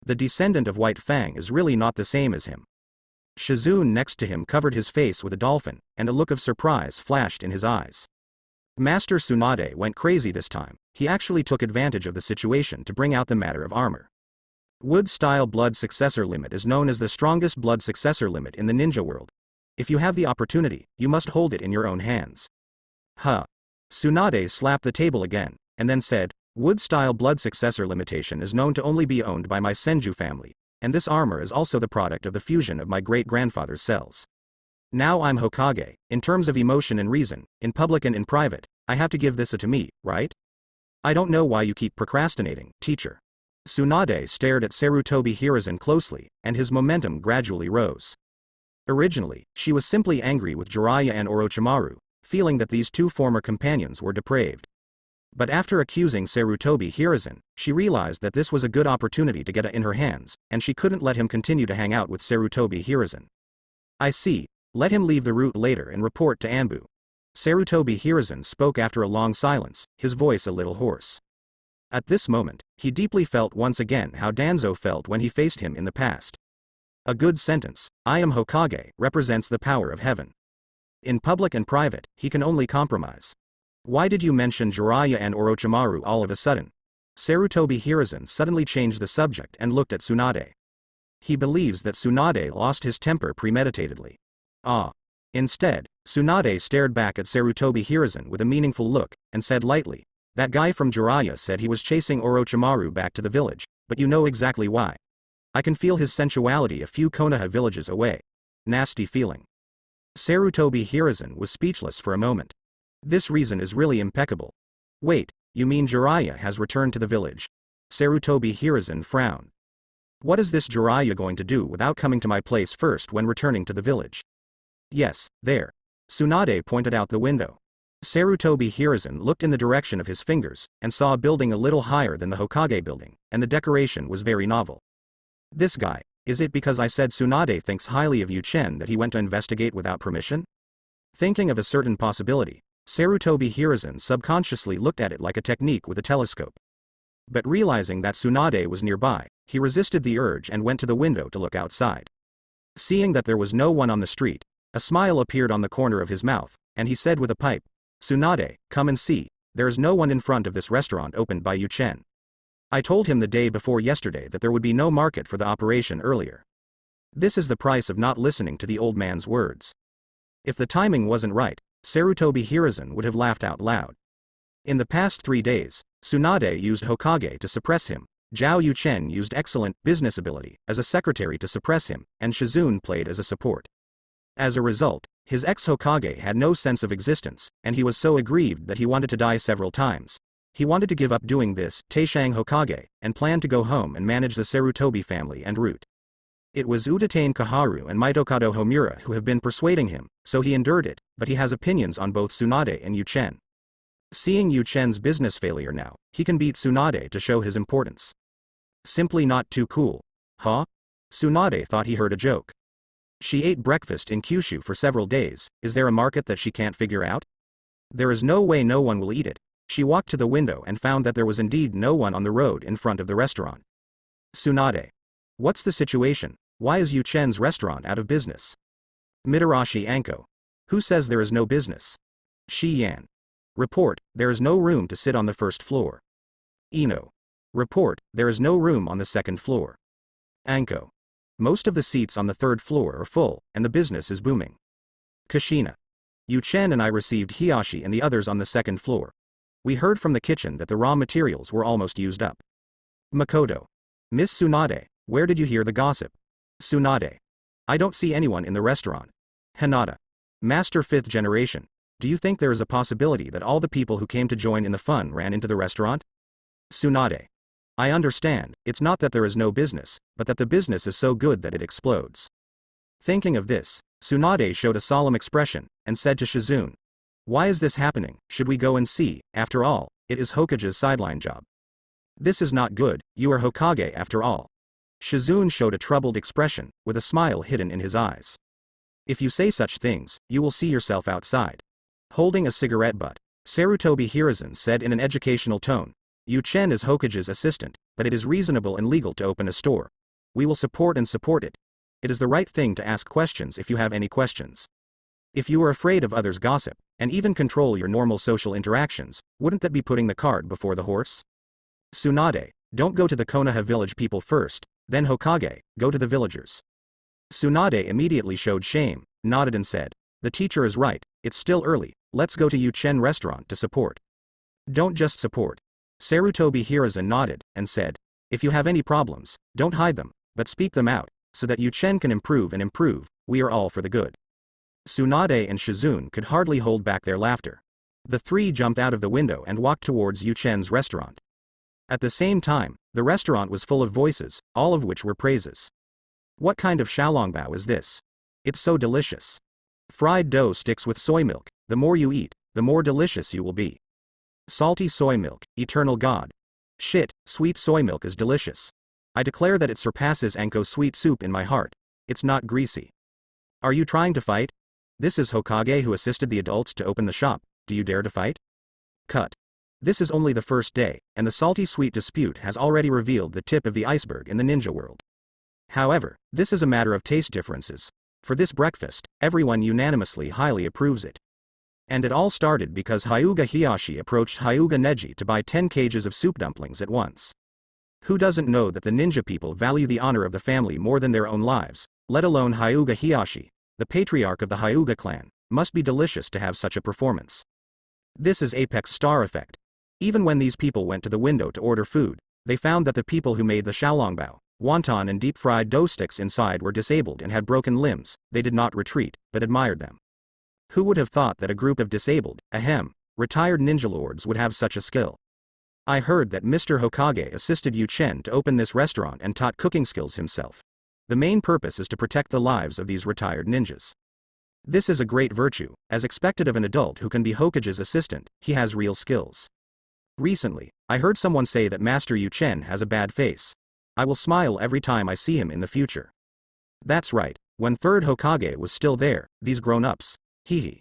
The descendant of White Fang is really not the same as him. Shizune next to him covered his face with a dolphin, and a look of surprise flashed in his eyes. Master Tsunade went crazy this time, he actually took advantage of the situation to bring out the matter of armor. Wood-style blood successor limit is known as the strongest blood successor limit in the ninja world. If you have the opportunity, you must hold it in your own hands. Huh. Tsunade slapped the table again, and then said, wood-style blood successor limitation is known to only be owned by my Senju family, and this armor is also the product of the fusion of my great-grandfather's cells. Now I'm Hokage, in terms of emotion and reason, in public and in private, I have to give this to me, right? I don't know why you keep procrastinating, teacher. Tsunade stared at Sarutobi Hiruzen closely, and his momentum gradually rose. Originally, she was simply angry with Jiraiya and Orochimaru, feeling that these 2 former companions were depraved. But after accusing Sarutobi Hiruzen, she realized that this was a good opportunity to get it in her hands, and she couldn't let him continue to hang out with Sarutobi Hiruzen. I see, let him leave the route later and report to Anbu. Sarutobi Hiruzen spoke after a long silence, his voice a little hoarse. At this moment, he deeply felt once again how Danzo felt when he faced him in the past. A good sentence, I am Hokage, represents the power of heaven. In public and private, he can only compromise. Why did you mention Jiraiya and Orochimaru all of a sudden? Sarutobi Hiruzen suddenly changed the subject and looked at Tsunade. He believes that Tsunade lost his temper premeditatedly. Ah. Instead, Tsunade stared back at Sarutobi Hiruzen with a meaningful look, and said lightly, that guy from Jiraiya said he was chasing Orochimaru back to the village, but you know exactly why. I can feel his sensuality a few Konoha villages away. Nasty feeling. Sarutobi Hiruzen was speechless for a moment. This reason is really impeccable. Wait, you mean Jiraiya has returned to the village? Sarutobi Hiruzen frowned. What is this Jiraiya going to do without coming to my place first when returning to the village? Yes, there. Tsunade pointed out the window. Sarutobi Hiruzen looked in the direction of his fingers, and saw a building a little higher than the Hokage building, and the decoration was very novel. This guy, is it because I said Tsunade thinks highly of Yu-Chen that he went to investigate without permission? Thinking of a certain possibility, Sarutobi Hiruzen subconsciously looked at it like a technique with a telescope. But realizing that Tsunade was nearby, he resisted the urge and went to the window to look outside. Seeing that there was no one on the street, a smile appeared on the corner of his mouth, and he said with a pipe, Tsunade, come and see, there is no one in front of this restaurant opened by Yu-Chen. I told him the day before yesterday that there would be no market for the operation earlier. This is the price of not listening to the old man's words. If the timing wasn't right, Sarutobi Hiruzen would have laughed out loud. In the past 3 days, Tsunade used Hokage to suppress him, Zhao Yu-Chen used excellent business ability as a secretary to suppress him, and Shizune played as a support. As a result, his ex-Hokage had no sense of existence, and he was so aggrieved that he wanted to die several times. He wanted to give up doing this, Taishang Hokage, and planned to go home and manage the Sarutobi family and root. It was Utatane Kaharu and Mitokado Homura who have been persuading him, so he endured it, but he has opinions on both Tsunade and Yu-Chen. Seeing Yu-Chen's business failure now, he can beat Tsunade to show his importance. Simply not too cool. Huh? Tsunade thought he heard a joke. She ate breakfast in Kyushu for several days, is there a market that she can't figure out? There is no way no one will eat it. She walked to the window and found that there was indeed no one on the road in front of the restaurant. Tsunade. What's the situation? Why is Yu-Chen's restaurant out of business? Mitarashi Anko. Who says there is no business? Shi Yan. Report, there is no room to sit on the first floor. Ino. Report, there is no room on the second floor. Anko. Most of the seats on the third floor are full, and the business is booming. Kushina. Yu-Chen and I received Hiyashi and the others on the second floor. We heard from the kitchen that the raw materials were almost used up. Makoto. Miss Tsunade, where did you hear the gossip? Tsunade. I don't see anyone in the restaurant. Hinata. Master 5th generation. Do you think there is a possibility that all the people who came to join in the fun ran into the restaurant? Tsunade. I understand, it's not that there is no business, but that the business is so good that it explodes. Thinking of this, Tsunade showed a solemn expression, and said to Shizune. Why is this happening? Should we go and see? After all, it is Hokage's sideline job. This is not good, you are Hokage after all. Shizune showed a troubled expression, with a smile hidden in his eyes. If you say such things, you will see yourself outside. Holding a cigarette butt, Sarutobi Hiruzen said in an educational tone, Yu-Chen is Hokage's assistant, but it is reasonable and legal to open a store. We will support it. It is the right thing to ask questions if you have any questions. If you are afraid of others' gossip, and even control your normal social interactions, wouldn't that be putting the cart before the horse? Tsunade, don't go to the Konoha village people first, then Hokage, go to the villagers. Tsunade immediately showed shame, nodded and said, the teacher is right, it's still early, let's go to Yu-Chen restaurant to support. Don't just support. Sarutobi Hiruzen nodded, and said, if you have any problems, don't hide them, but speak them out, so that Yu-Chen can improve, we are all for the good. Tsunade and Shizune could hardly hold back their laughter. The three jumped out of the window and walked towards Yu-Chen's restaurant. At the same time, the restaurant was full of voices, all of which were praises. What kind of xiaolongbao is this? It's so delicious. Fried dough sticks with soy milk, the more you eat, the more delicious you will be. Salty soy milk, eternal god. Shit, sweet soy milk is delicious. I declare that it surpasses Anko sweet soup in my heart. It's not greasy. Are you trying to fight? This is Hokage who assisted the adults to open the shop. Do you dare to fight? Cut. This is only the first day, and the salty sweet dispute has already revealed the tip of the iceberg in the ninja world. However, this is a matter of taste differences. For this breakfast, everyone unanimously highly approves it. And it all started because Hyuga Hiyashi approached Hyuga Neji to buy 10 cages of soup dumplings at once. Who doesn't know that the ninja people value the honor of the family more than their own lives, let alone Hyuga Hiyashi, the patriarch of the Hyuga clan? Must be delicious to have such a performance. This is Apex Star Effect. Even when these people went to the window to order food, they found that the people who made the xiaolongbao, wonton and deep-fried dough sticks inside were disabled and had broken limbs. They did not retreat, but admired them. Who would have thought that a group of disabled, retired ninja lords would have such a skill? I heard that Mr. Hokage assisted Yu Chen to open this restaurant and taught cooking skills himself. The main purpose is to protect the lives of these retired ninjas. This is a great virtue, as expected of an adult who can be Hokage's assistant. He has real skills. Recently, I heard someone say that Master Yu Chen has a bad face. I will smile every time I see him in the future. That's right, when third Hokage was still there, these grown-ups. Hehe.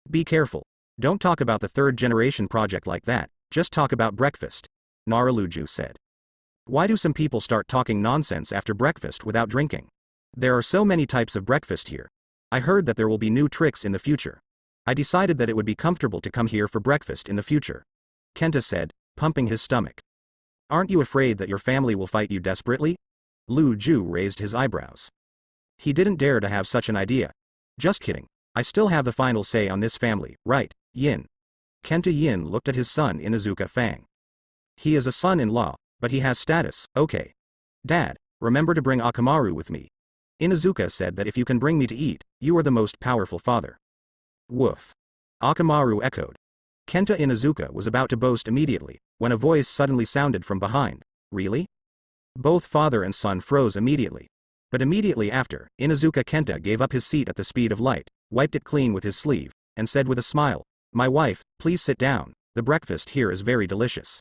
Be careful. Don't talk about the third generation project like that, just talk about breakfast, Naruto said. Why do some people start talking nonsense after breakfast without drinking? There are so many types of breakfast here. I heard that there will be new tricks in the future. I decided that it would be comfortable to come here for breakfast in the future, Kenta said, pumping his stomach. Aren't you afraid that your family will fight you desperately? Lu Ju raised his eyebrows. He didn't dare to have such an idea. Just kidding. I still have the final say on this family, right, Yin? Kenta Yin looked at his son Inuzuka Fang. He is a son-in-law, but he has status. Okay. Dad, remember to bring Akamaru with me. Inuzuka said that if you can bring me to eat, you are the most powerful father. Woof. Akamaru echoed. Kenta Inuzuka was about to boast immediately, when a voice suddenly sounded from behind. Really? Both father and son froze immediately. But immediately after, Inuzuka Kenta gave up his seat at the speed of light, wiped it clean with his sleeve, and said with a smile, "My wife, please sit down, the breakfast here is very delicious."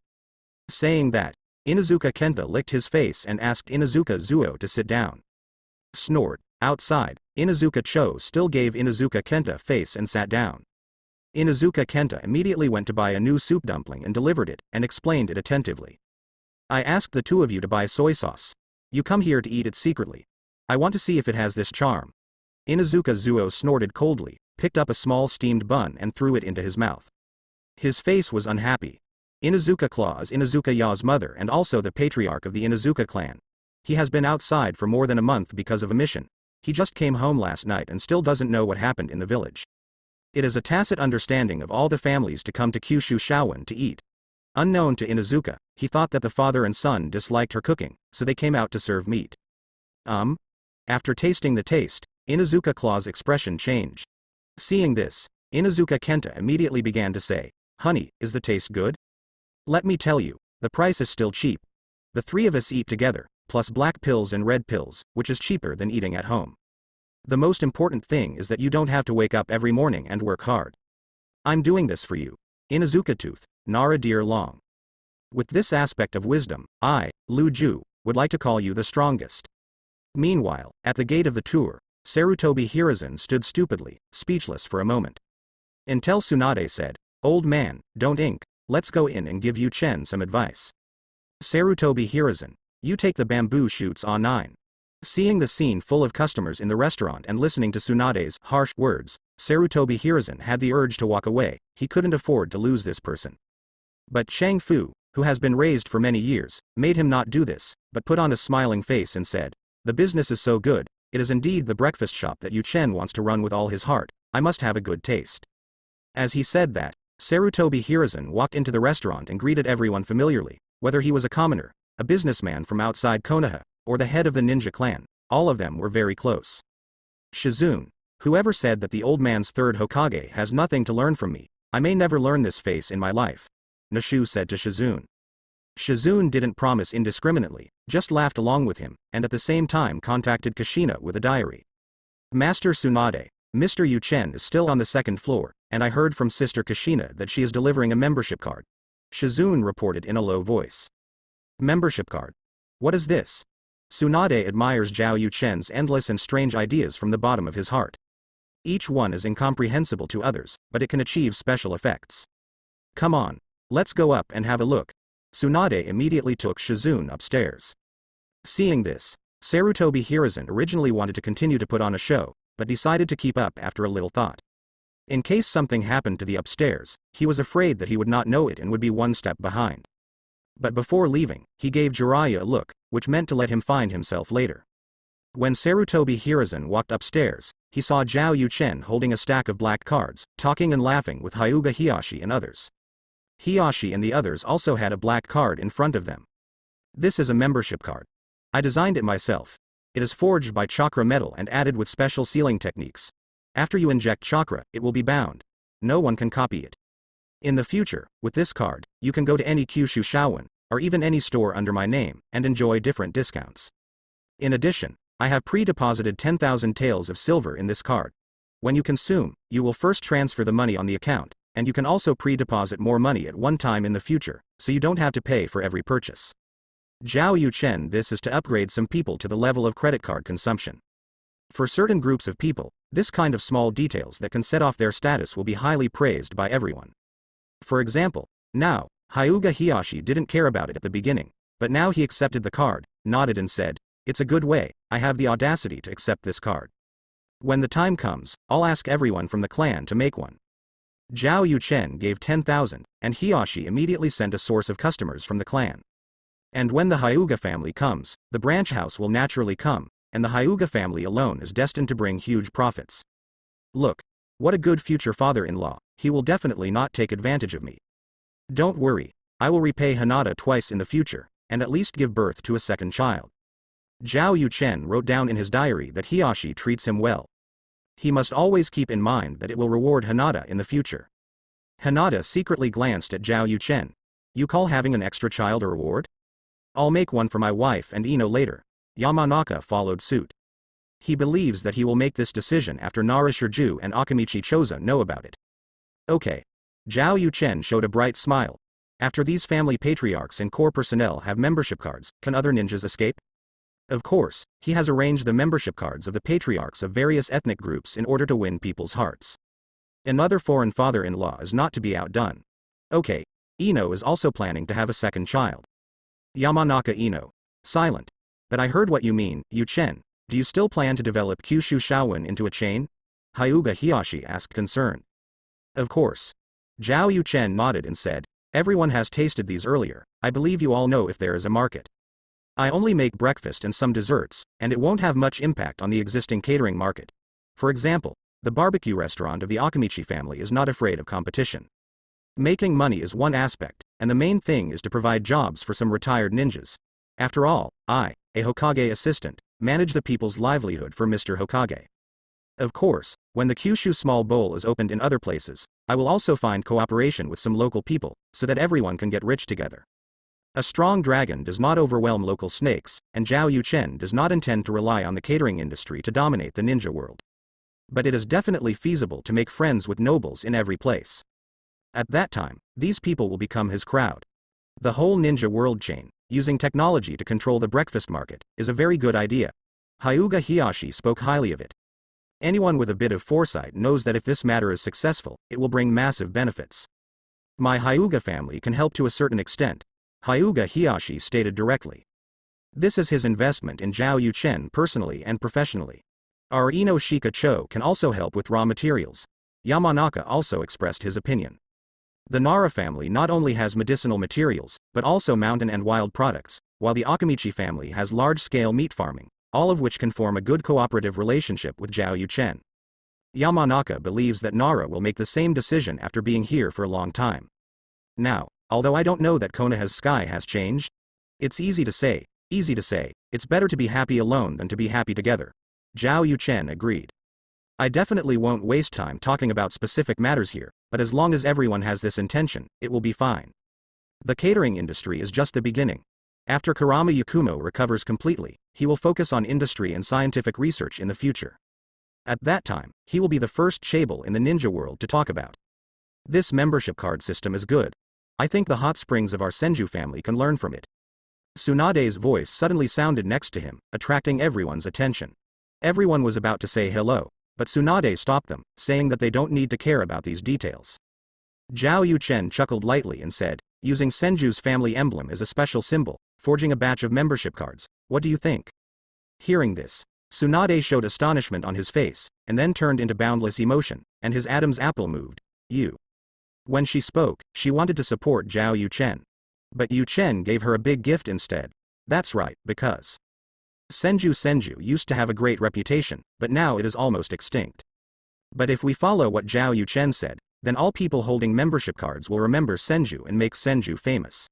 Saying that, Inuzuka Kenta licked his face and asked Inuzuka Zuo to sit down. Snored. Outside, Inuzuka Cho still gave Inuzuka Kenta face and sat down. Inuzuka Kenta immediately went to buy a new soup dumpling and delivered it, and explained it attentively. I asked the two of you to buy soy sauce. You come here to eat it secretly. I want to see if it has this charm. Inuzuka Zuo snorted coldly, picked up a small steamed bun and threw it into his mouth. His face was unhappy. Inuzuka Claw is Inuzuka Ya's mother and also the patriarch of the Inuzuka clan. He has been outside for more than a month because of a mission. He just came home last night and still doesn't know what happened in the village. It is a tacit understanding of all the families to come to Kyushu Shawan to eat. Unknown to Inuzuka, he thought that the father and son disliked her cooking, so they came out to serve meat. After tasting the taste, Inuzuka Claw's expression changed. Seeing this, Inuzuka Kenta immediately began to say, "Honey, is the taste good? Let me tell you, the price is still cheap. The three of us eat together, plus black pills and red pills, which is cheaper than eating at home. The most important thing is that you don't have to wake up every morning and work hard. I'm doing this for you. Inuzuka Tooth, Nara Deer Long. With this aspect of wisdom, I, Lu Ju, would like to call you the strongest." Meanwhile, at the gate of the tour, Sarutobi Hiruzen stood stupidly, speechless for a moment. Until Tsunade said, "Old man, don't ink, let's go in and give Yu Chen some advice." Sarutobi Hiruzen, you take the bamboo shoots on 9. Seeing the scene full of customers in the restaurant and listening to Tsunade's harsh words, Sarutobi Hiruzen had the urge to walk away. He couldn't afford to lose this person. But Chang Fu, who has been raised for many years, made him not do this, but put on a smiling face and said, "The business is so good, it is indeed the breakfast shop that Yu Chen wants to run with all his heart. I must have a good taste." As he said that, Sarutobi Hiruzen walked into the restaurant and greeted everyone familiarly, whether he was a commoner, a businessman from outside Konoha, or the head of the ninja clan. All of them were very close. Shizune, whoever said that the old man's third Hokage has nothing to learn from me, I may never learn this face in my life, Nashu said to Shizune. Shizune didn't promise indiscriminately, just laughed along with him, and at the same time contacted Kushina with a diary. Master Tsunade, Mr. Yu Chen is still on the second floor, and I heard from Sister Kushina that she is delivering a membership card. Shizune reported in a low voice. Membership card. What is this? Tsunade admires Zhao Yuchen's endless and strange ideas from the bottom of his heart. Each one is incomprehensible to others, but it can achieve special effects. Come on, let's go up and have a look. Tsunade immediately took Shizune upstairs. Seeing this, Sarutobi Hiruzen originally wanted to continue to put on a show, but decided to keep up after a little thought. In case something happened to the upstairs, he was afraid that he would not know it and would be one step behind. But before leaving, he gave Jiraiya a look, which meant to let him find himself later. When Sarutobi Hiruzen walked upstairs, he saw Zhao Yuchen holding a stack of black cards, talking and laughing with Hyuga Hiyashi and others. Hiyashi and the others also had a black card in front of them. This is a membership card. I designed it myself. It is forged by chakra metal and added with special sealing techniques. After you inject chakra, it will be bound. No one can copy it. In the future, with this card, you can go to any Kyushu Shawan, or even any store under my name, and enjoy different discounts. In addition, I have pre-deposited 10,000 taels of silver in this card. When you consume, you will first transfer the money on the account, and you can also pre-deposit more money at one time in the future, so you don't have to pay for every purchase. Zhao Yuchen, this is to upgrade some people to the level of credit card consumption. For certain groups of people, this kind of small details that can set off their status will be highly praised by everyone. For example, now, Hyuga Hiyashi didn't care about it at the beginning, but now he accepted the card, nodded and said, "It's a good way, I have the audacity to accept this card. When the time comes, I'll ask everyone from the clan to make one." Zhao Yuchen gave 10,000, and Hiyashi immediately sent a source of customers from the clan. And when the Hyuga family comes, the branch house will naturally come, and the Hyuga family alone is destined to bring huge profits. Look, what a good future father-in-law, he will definitely not take advantage of me. Don't worry, I will repay Hinata twice in the future, and at least give birth to a second child. Zhao Yuchen wrote down in his diary that Hiyashi treats him well. He must always keep in mind that it will reward Hinata in the future. Hinata secretly glanced at Zhao Yuchen. You call having an extra child a reward? I'll make one for my wife and Ino later. Yamanaka followed suit. He believes that he will make this decision after Nara Shirju and Akamichi Choza know about it. Okay. Zhao Yuchen showed a bright smile. After these family patriarchs and core personnel have membership cards, can other ninjas escape? Of course, he has arranged the membership cards of the patriarchs of various ethnic groups in order to win people's hearts. Another foreign father-in-law is not to be outdone. Okay, Ino is also planning to have a second child. Yamanaka Ino. Silent. But I heard what you mean, Yuchen. Do you still plan to develop Kyushu Shawan into a chain? Hyuga Hiyashi asked concerned. Of course. Zhao Yuchen nodded and said, everyone has tasted these earlier, I believe you all know if there is a market. I only make breakfast and some desserts, and it won't have much impact on the existing catering market. For example, the barbecue restaurant of the Akamichi family is not afraid of competition. Making money is one aspect, and the main thing is to provide jobs for some retired ninjas. After all, I, a Hokage assistant, manage the people's livelihood for Mr. Hokage. Of course, when the Kyushu small bowl is opened in other places, I will also find cooperation with some local people, so that everyone can get rich together. A strong dragon does not overwhelm local snakes, and Zhao Yuchen does not intend to rely on the catering industry to dominate the ninja world. But it is definitely feasible to make friends with nobles in every place. At that time, these people will become his crowd. The whole ninja world chain, using technology to control the breakfast market, is a very good idea. Hyuga Hiyashi spoke highly of it. Anyone with a bit of foresight knows that if this matter is successful, it will bring massive benefits. My Hyuga family can help to a certain extent, Hyuga Hiyashi stated directly. This is his investment in Zhao Yuchen personally and professionally. Our Ino Shika Cho can also help with raw materials. Yamanaka also expressed his opinion. The Nara family not only has medicinal materials, but also mountain and wild products, while the Akamichi family has large-scale meat farming, all of which can form a good cooperative relationship with Zhao Yuchen. Yamanaka believes that Nara will make the same decision after being here for a long time. Now, although I don't know that Konoha's sky has changed, it's easy to say, it's better to be happy alone than to be happy together. Zhao Yuchen agreed. I definitely won't waste time talking about specific matters here, but as long as everyone has this intention, it will be fine. The catering industry is just the beginning. After Kurama Yakumo recovers completely, he will focus on industry and scientific research in the future. At that time, he will be the first chaebol in the ninja world to talk about. This membership card system is good. I think the hot springs of our Senju family can learn from it. Tsunade's voice suddenly sounded next to him, attracting everyone's attention. Everyone was about to say hello, but Tsunade stopped them, saying that they don't need to care about these details. Zhao Yuchen chuckled lightly and said, using Senju's family emblem as a special symbol, forging a batch of membership cards, what do you think? Hearing this, Tsunade showed astonishment on his face, and then turned into boundless emotion, and his Adam's apple moved. You. When she spoke, she wanted to support Zhao Yuchen. But Yuchen gave her a big gift instead. That's right, because Senju used to have a great reputation, but now it is almost extinct. But if we follow what Zhao Yuchen said, then all people holding membership cards will remember Senju and make Senju famous.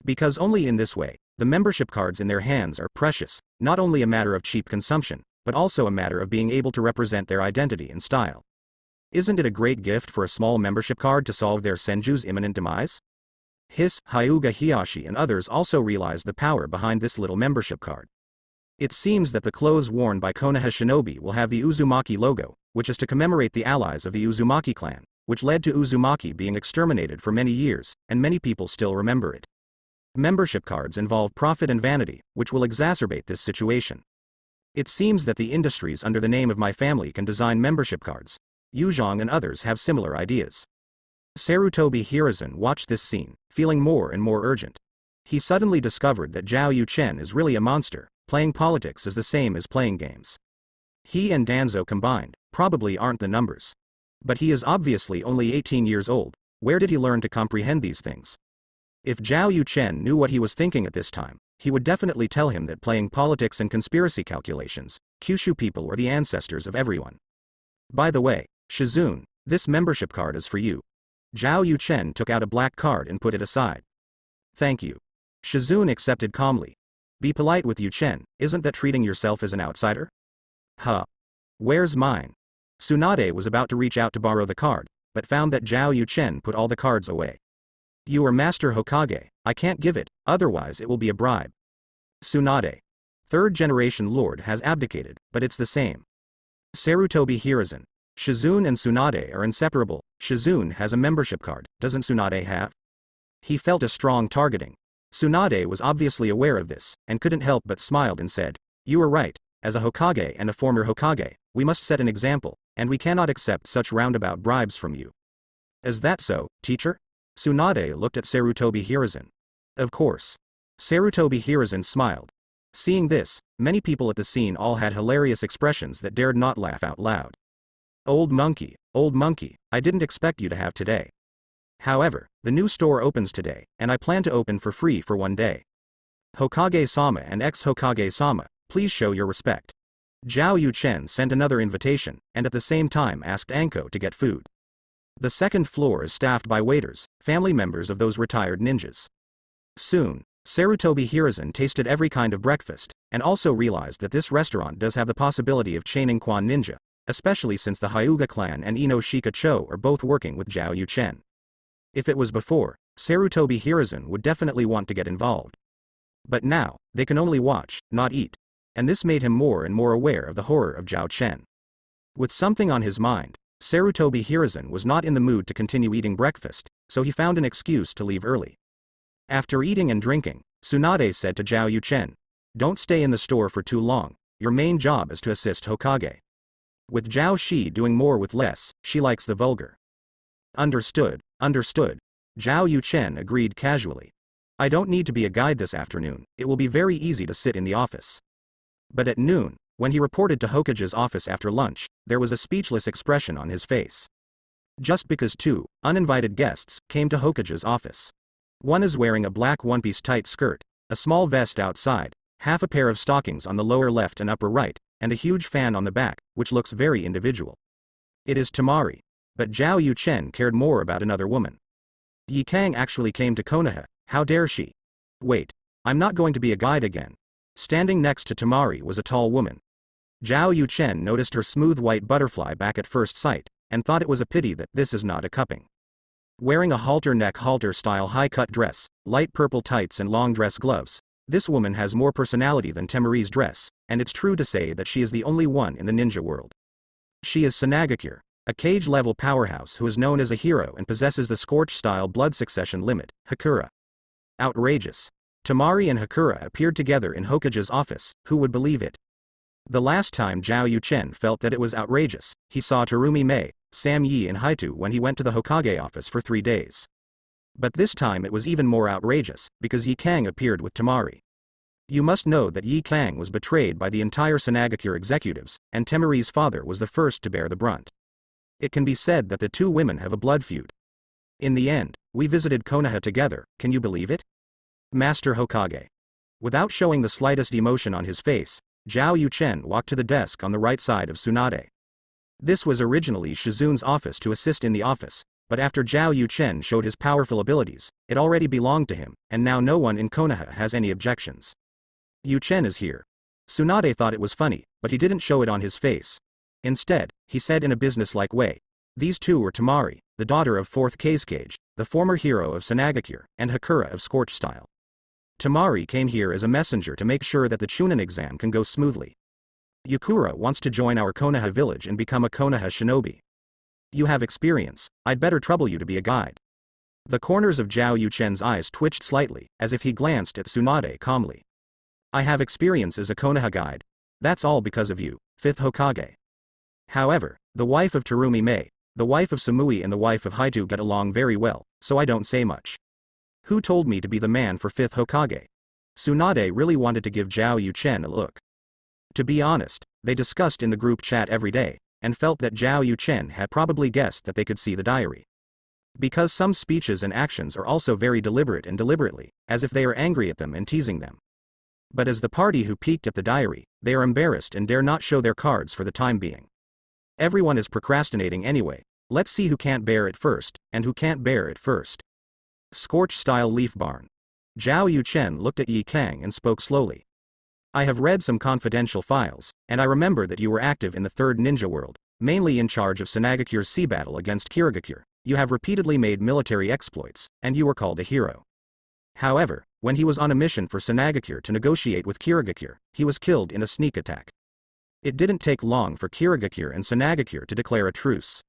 Because only in this way, the membership cards in their hands are precious, not only a matter of cheap consumption, but also a matter of being able to represent their identity and style. Isn't it a great gift for a small membership card to solve their Senju's imminent demise? Hyuga Hiyashi and others also realized the power behind this little membership card. It seems that the clothes worn by Konoha shinobi will have the Uzumaki logo, which is to commemorate the allies of the Uzumaki clan, which led to Uzumaki being exterminated for many years, and many people still remember it. Membership cards involve profit and vanity, which will exacerbate this situation. It seems that the industries under the name of my family can design membership cards. Yuzhong and others have similar ideas. Sarutobi Hiruzen watched this scene, feeling more and more urgent. He suddenly discovered that Zhao Yuchen is really a monster. Playing politics is the same as playing games. He and Danzo combined probably aren't the numbers. But he is obviously only 18 years old. Where did he learn to comprehend these things? If Zhao Yuchen knew what he was thinking at this time, he would definitely tell him that playing politics and conspiracy calculations, Kyushu people were the ancestors of everyone. By the way, Shizune, this membership card is for you. Zhao Yuchen took out a black card and put it aside. Thank you. Shizune accepted calmly. Be polite with Yuchen, isn't that treating yourself as an outsider? Huh. Where's mine? Tsunade was about to reach out to borrow the card, but found that Zhao Yuchen put all the cards away. You are Master Hokage, I can't give it, otherwise it will be a bribe. Tsunade. Third generation lord has abdicated, but it's the same. Sarutobi Hiruzen. Shizune and Tsunade are inseparable. Shizune has a membership card, doesn't Tsunade have? He felt a strong targeting. Tsunade was obviously aware of this, and couldn't help but smiled and said, you are right, as a Hokage and a former Hokage, we must set an example, and we cannot accept such roundabout bribes from you. Is that so, teacher? Tsunade looked at Sarutobi Hiruzen. Of course. Sarutobi Hiruzen smiled. Seeing this, many people at the scene all had hilarious expressions that dared not laugh out loud. Old monkey, I didn't expect you to have today. However, the new store opens today, and I plan to open for free for one day. Hokage-sama and ex-Hokage-sama, please show your respect. Zhao Yuchen sent another invitation, and at the same time asked Anko to get food. The second floor is staffed by waiters, family members of those retired ninjas. Soon, Sarutobi Hiruzen tasted every kind of breakfast, and also realized that this restaurant does have the possibility of chaining Quan Ninja, especially since the Hyuga clan and Ino Shika Cho are both working with Zhao Yuchen. If it was before, Sarutobi Hiruzen would definitely want to get involved. But now, they can only watch, not eat. And this made him more and more aware of the horror of Zhao Chen. With something on his mind, Sarutobi Hiruzen was not in the mood to continue eating breakfast, so he found an excuse to leave early. After eating and drinking, Tsunade said to Zhao Yuchen, don't stay in the store for too long, your main job is to assist Hokage. With Zhao Shi doing more with less, she likes the vulgar. Understood. Zhao Yuchen agreed casually. I don't need to be a guide this afternoon, it will be very easy to sit in the office. But at noon, when he reported to Hokage's office after lunch, there was a speechless expression on his face. Just because two uninvited guests came to Hokage's office. One is wearing a black one-piece tight skirt, a small vest outside, half a pair of stockings on the lower left and upper right, and a huge fan on the back, which looks very individual. It is Tamari. But Zhao Yuchen cared more about another woman. Yi Kang actually came to Konoha, how dare she? Wait, I'm not going to be a guide again. Standing next to Tamari was a tall woman. Zhao Yuchen noticed her smooth white butterfly back at first sight, and thought it was a pity that this is not a cupping. Wearing a halter-neck halter-style high-cut dress, light purple tights and long dress gloves, this woman has more personality than Temari's dress, and it's true to say that she is the only one in the ninja world. She is Sanagakure. A cage-level powerhouse who is known as a hero and possesses the Scorch-style blood succession limit, Hakura. Outrageous. Temari and Hakura appeared together in Hokage's office, who would believe it? The last time Zhao Yuchen felt that it was outrageous, he saw Terumi Mei, Sam Yi and Haitu when he went to the Hokage office for 3 days. But this time it was even more outrageous, because Yi Kang appeared with Temari. You must know that Yi Kang was betrayed by the entire Sanagakure executives, and Temari's father was the first to bear the brunt. It can be said that the two women have a blood feud. In the end, we visited Konoha together, can you believe it? Master Hokage. Without showing the slightest emotion on his face, Zhao Yuchen walked to the desk on the right side of Tsunade. This was originally Shizun's office to assist in the office, but after Zhao Yuchen showed his powerful abilities, it already belonged to him, and now no one in Konoha has any objections. Yuchen is here. Tsunade thought it was funny, but he didn't show it on his face. Instead, he said in a businesslike way, these two were Temari, the daughter of 4th Kazekage, the former hero of Sanagakure, and Hakura of Scorch Style. Temari came here as a messenger to make sure that the Chunin exam can go smoothly. Yukura wants to join our Konoha village and become a Konoha shinobi. You have experience, I'd better trouble you to be a guide. The corners of Zhao Yuchen's eyes twitched slightly, as if he glanced at Tsunade calmly. I have experience as a Konoha guide. That's all because of you, 5th Hokage. However, the wife of Terumi Mei, the wife of Samui and the wife of Haitu get along very well, so I don't say much. Who told me to be the man for 5th Hokage? Tsunade really wanted to give Zhao Yuchen a look. To be honest, they discussed in the group chat every day, and felt that Zhao Yuchen had probably guessed that they could see the diary. Because some speeches and actions are also very deliberate and deliberately, as if they are angry at them and teasing them. But as the party who peeked at the diary, they are embarrassed and dare not show their cards for the time being. Everyone is procrastinating anyway, let's see who can't bear it first, and who can't bear it first. Scorch-style leaf barn. Zhao Yuchen looked at Yi Kang and spoke slowly. I have read some confidential files, and I remember that you were active in the 3rd Ninja World, mainly in charge of Sanagakure's sea battle against Kirigakure. You have repeatedly made military exploits, and you were called a hero. However, when he was on a mission for Sanagakure to negotiate with Kirigakure, he was killed in a sneak attack. It didn't take long for Kirigakure and Sanagakure to declare a truce.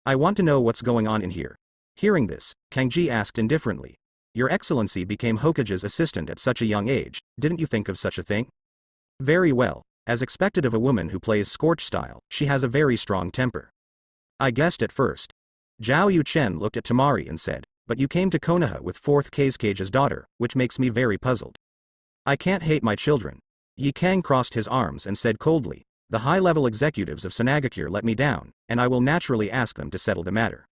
I want to know what's going on in here. Hearing this, Kangji asked indifferently. Your Excellency became Hokage's assistant at such a young age, didn't you think of such a thing? Very well, as expected of a woman who plays Scorch Style, she has a very strong temper. I guessed at first. Zhao Yuchen looked at Temari and said, but you came to Konoha with 4th Kazecage's daughter, which makes me very puzzled. I can't hate my children. Yi Kang crossed his arms and said coldly, the high-level executives of Sanagakure let me down, and I will naturally ask them to settle the matter.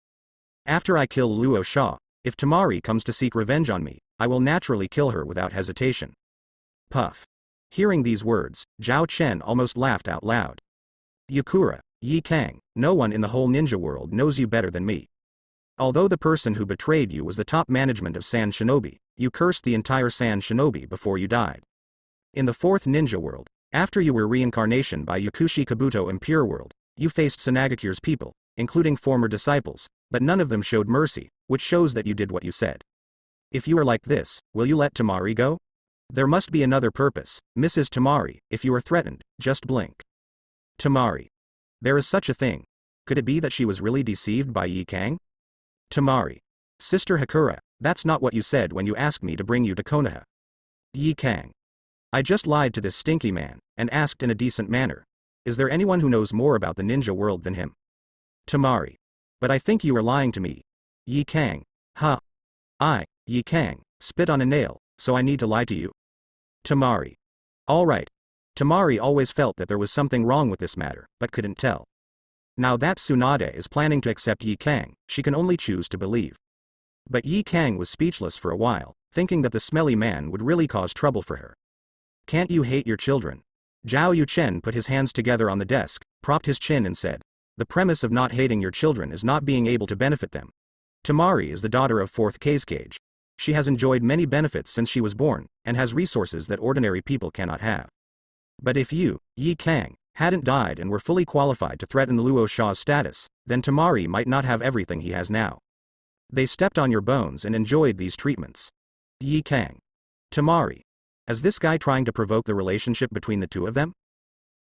After I kill Luo Sha, if Temari comes to seek revenge on me, I will naturally kill her without hesitation. Puff. Hearing these words, Zhao Chen almost laughed out loud. Yukura, Yi Kang, no one in the whole ninja world knows you better than me. Although the person who betrayed you was the top management of Sand Shinobi, you cursed the entire Sand Shinobi before you died. In the 4th Ninja World, after you were reincarnation by Yakushi Kabuto Impure World, you faced Sanagakure's people, including former disciples, but none of them showed mercy, which shows that you did what you said. If you are like this, will you let Temari go? There must be another purpose, Mrs. Temari, if you are threatened, just blink. Temari. There is such a thing. Could it be that she was really deceived by Yi Kang? Temari. Sister Hakura, that's not what you said when you asked me to bring you to Konoha. Yi Kang. I just lied to this stinky man, and asked in a decent manner. Is there anyone who knows more about the ninja world than him? Temari. But I think you are lying to me. Yi Kang. Huh. Yi Kang, spit on a nail, so I need to lie to you? Temari. Alright. Temari always felt that there was something wrong with this matter, but couldn't tell. Now that Tsunade is planning to accept Yi Kang, she can only choose to believe. But Yi Kang was speechless for a while, thinking that the smelly man would really cause trouble for her. Can't you hate your children? Zhao Yuchen put his hands together on the desk, propped his chin and said, the premise of not hating your children is not being able to benefit them. Temari is the daughter of 4th Kazekage. She has enjoyed many benefits since she was born, and has resources that ordinary people cannot have. But if you, Yi Kang, hadn't died and were fully qualified to threaten Luo Sha's status, then Temari might not have everything he has now. They stepped on your bones and enjoyed these treatments. Yi Kang. Temari. Is this guy trying to provoke the relationship between the two of them?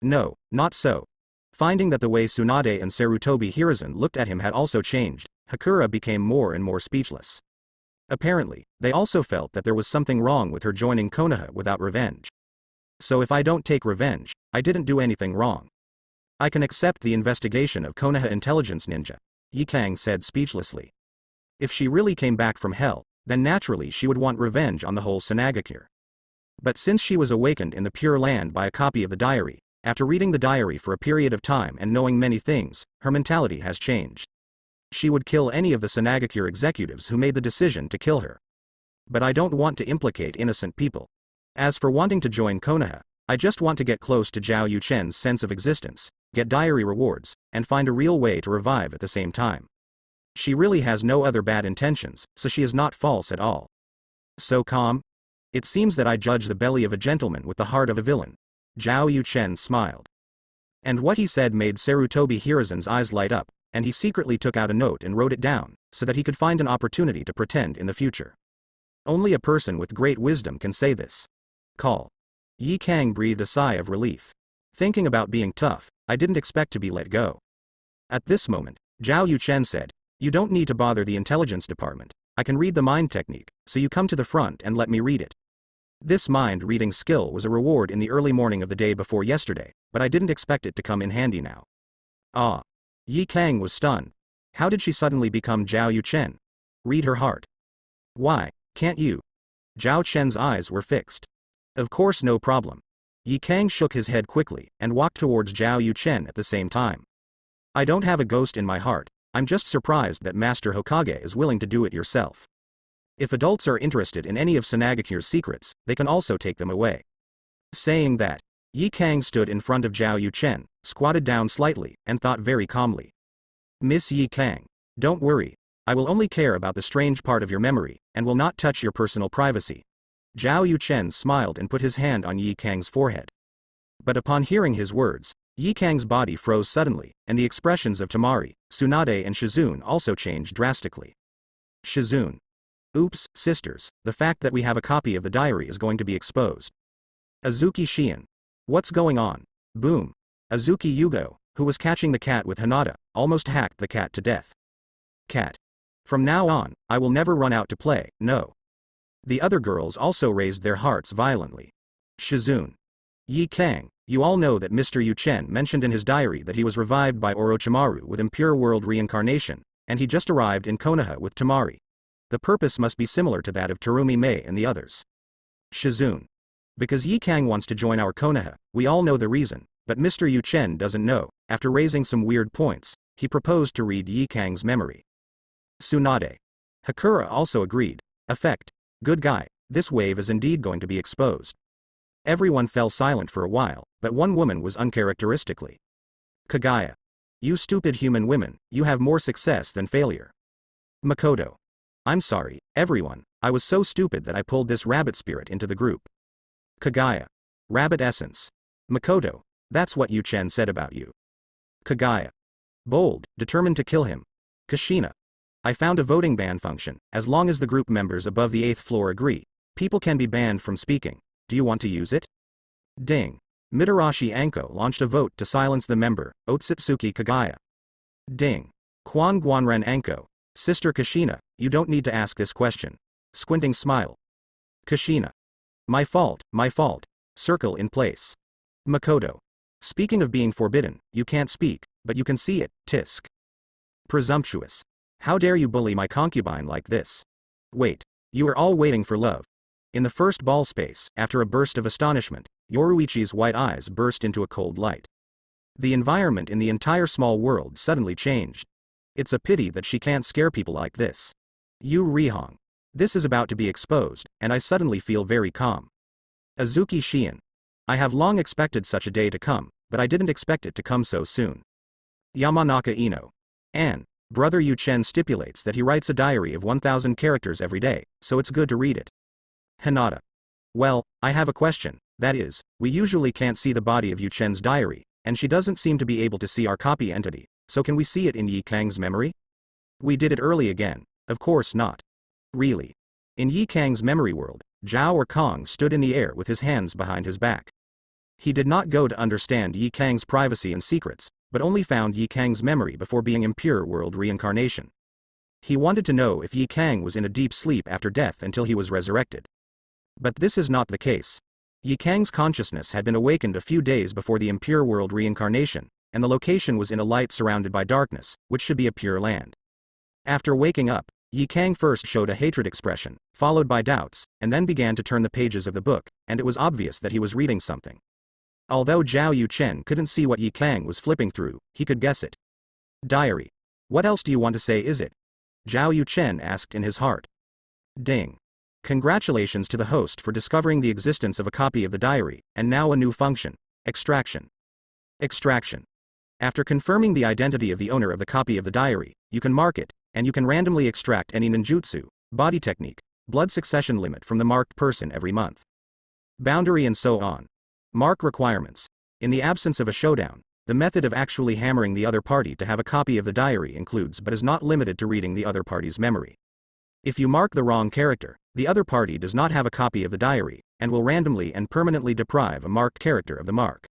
No, not so. Finding that the way Tsunade and Sarutobi Hiruzen looked at him had also changed, Hakura became more and more speechless. Apparently, they also felt that there was something wrong with her joining Konoha without revenge. So if I don't take revenge, I didn't do anything wrong. I can accept the investigation of Konoha intelligence ninja, Yikang said speechlessly. If she really came back from hell, then naturally she would want revenge on the whole Sanagakure. But since she was awakened in the Pure Land by a copy of the diary, after reading the diary for a period of time and knowing many things, her mentality has changed. She would kill any of the Sanagakure executives who made the decision to kill her. But I don't want to implicate innocent people. As for wanting to join Konoha, I just want to get close to Zhao Yuchen's sense of existence, get diary rewards, and find a real way to revive at the same time. She really has no other bad intentions, so she is not false at all. So calm? It seems that I judge the belly of a gentleman with the heart of a villain. Zhao Yuchen smiled. And what he said made Sarutobi Hiruzen's eyes light up, and he secretly took out a note and wrote it down, so that he could find an opportunity to pretend in the future. Only a person with great wisdom can say this. Call. Yi Kang breathed a sigh of relief. Thinking about being tough, I didn't expect to be let go. At this moment, Zhao Yuchen said, "You don't need to bother the intelligence department. I can read the mind technique, so you come to the front and let me read it." This mind-reading skill was a reward in the early morning of the day before yesterday, but I didn't expect it to come in handy now. Ah. Yi Kang was stunned. How did she suddenly become Zhao Yuchen? Read her heart. Why, can't you? Zhao Chen's eyes were fixed. Of course, no problem. Yi Kang shook his head quickly and walked towards Zhao Yuchen at the same time. I don't have a ghost in my heart. I'm just surprised that Master Hokage is willing to do it yourself. If adults are interested in any of Sanagakure's secrets, they can also take them away. Saying that, Yi Kang stood in front of Zhao Yuchen, squatted down slightly, and thought very calmly. Miss Yi Kang, don't worry. I will only care about the strange part of your memory, and will not touch your personal privacy. Zhao Yuchen smiled and put his hand on Yi Kang's forehead. But upon hearing his words, Yi Kang's body froze suddenly, and the expressions of Tamari, Tsunade and Shizune also changed drastically. Shizune. Oops, sisters, the fact that we have a copy of the diary is going to be exposed. Azuki Shion. What's going on? Boom. Azuki Yugo, who was catching the cat with Hinata, almost hacked the cat to death. Cat. From now on, I will never run out to play, no. The other girls also raised their hearts violently. Shizune. Yi Kang, you all know that Mr. Yuchen mentioned in his diary that he was revived by Orochimaru with impure world reincarnation, and he just arrived in Konoha with Tamari. The purpose must be similar to that of Terumi Mei and the others. Shizune. Because Yi Kang wants to join our Konoha, we all know the reason, but Mr. Yuchen doesn't know. After raising some weird points, he proposed to read Yi Kang's memory. Tsunade. Hakura also agreed. Effect. Good guy, this wave is indeed going to be exposed. Everyone fell silent for a while, but one woman was uncharacteristically. Kagaya. You stupid human women, you have more success than failure. Makoto. I'm sorry, everyone, I was so stupid that I pulled this rabbit spirit into the group. Kagaya. Rabbit essence. Makoto. That's what Yuchen said about you. Kagaya. Bold, determined to kill him. Kushina. I found a voting ban function. As long as the group members above the 8th floor agree, people can be banned from speaking. Do you want to use it? Ding. Mitarashi Anko launched a vote to silence the member, Otsutsuki Kagaya. Ding. Quan Guanren Anko. Sister Kushina, you don't need to ask this question. Squinting smile. Kushina. My fault, my fault. Circle in place. Makoto. Speaking of being forbidden, you can't speak, but you can see it, tisk. Presumptuous. How dare you bully my concubine like this? Wait. You are all waiting for love. In the first ball space, after a burst of astonishment, Yoruichi's white eyes burst into a cold light. The environment in the entire small world suddenly changed. It's a pity that she can't scare people like this. Yu Rihong. This is about to be exposed, and I suddenly feel very calm. Azuki Shion. I have long expected such a day to come, but I didn't expect it to come so soon. Yamanaka Ino. Anne. Brother Yuchen stipulates that he writes a diary of 1,000 characters every day, so it's good to read it. Hinata. Well, I have a question, that is, we usually can't see the body of Yuchen's diary, and she doesn't seem to be able to see our copy entity, so can we see it in Yi Kang's memory? We did it early again, of course not. Really. In Yi Kang's memory world, Zhao or Kong stood in the air with his hands behind his back. He did not go to understand Yi Kang's privacy and secrets, but only found Yi Kang's memory before being impure world reincarnation. He wanted to know if Yi Kang was in a deep sleep after death until he was resurrected. But this is not the case. Yi Kang's consciousness had been awakened a few days before the impure world reincarnation, and the location was in a light surrounded by darkness, which should be a pure land. After waking up, Yi Kang first showed a hatred expression, followed by doubts, and then began to turn the pages of the book, and it was obvious that he was reading something. Although Zhao Yuchen couldn't see what Yi Kang was flipping through, he could guess it. Diary. What else do you want to say, is it? Zhao Yuchen asked in his heart. Ding. Congratulations to the host for discovering the existence of a copy of the diary, and now a new function. Extraction. Extraction. After confirming the identity of the owner of the copy of the diary, you can mark it, and you can randomly extract any ninjutsu, body technique, blood succession limit from the marked person every month. Boundary and so on. Mark requirements. In the absence of a showdown, the method of actually hammering the other party to have a copy of the diary includes but is not limited to reading the other party's memory. If you mark the wrong character, the other party does not have a copy of the diary, and will randomly and permanently deprive a marked character of the mark.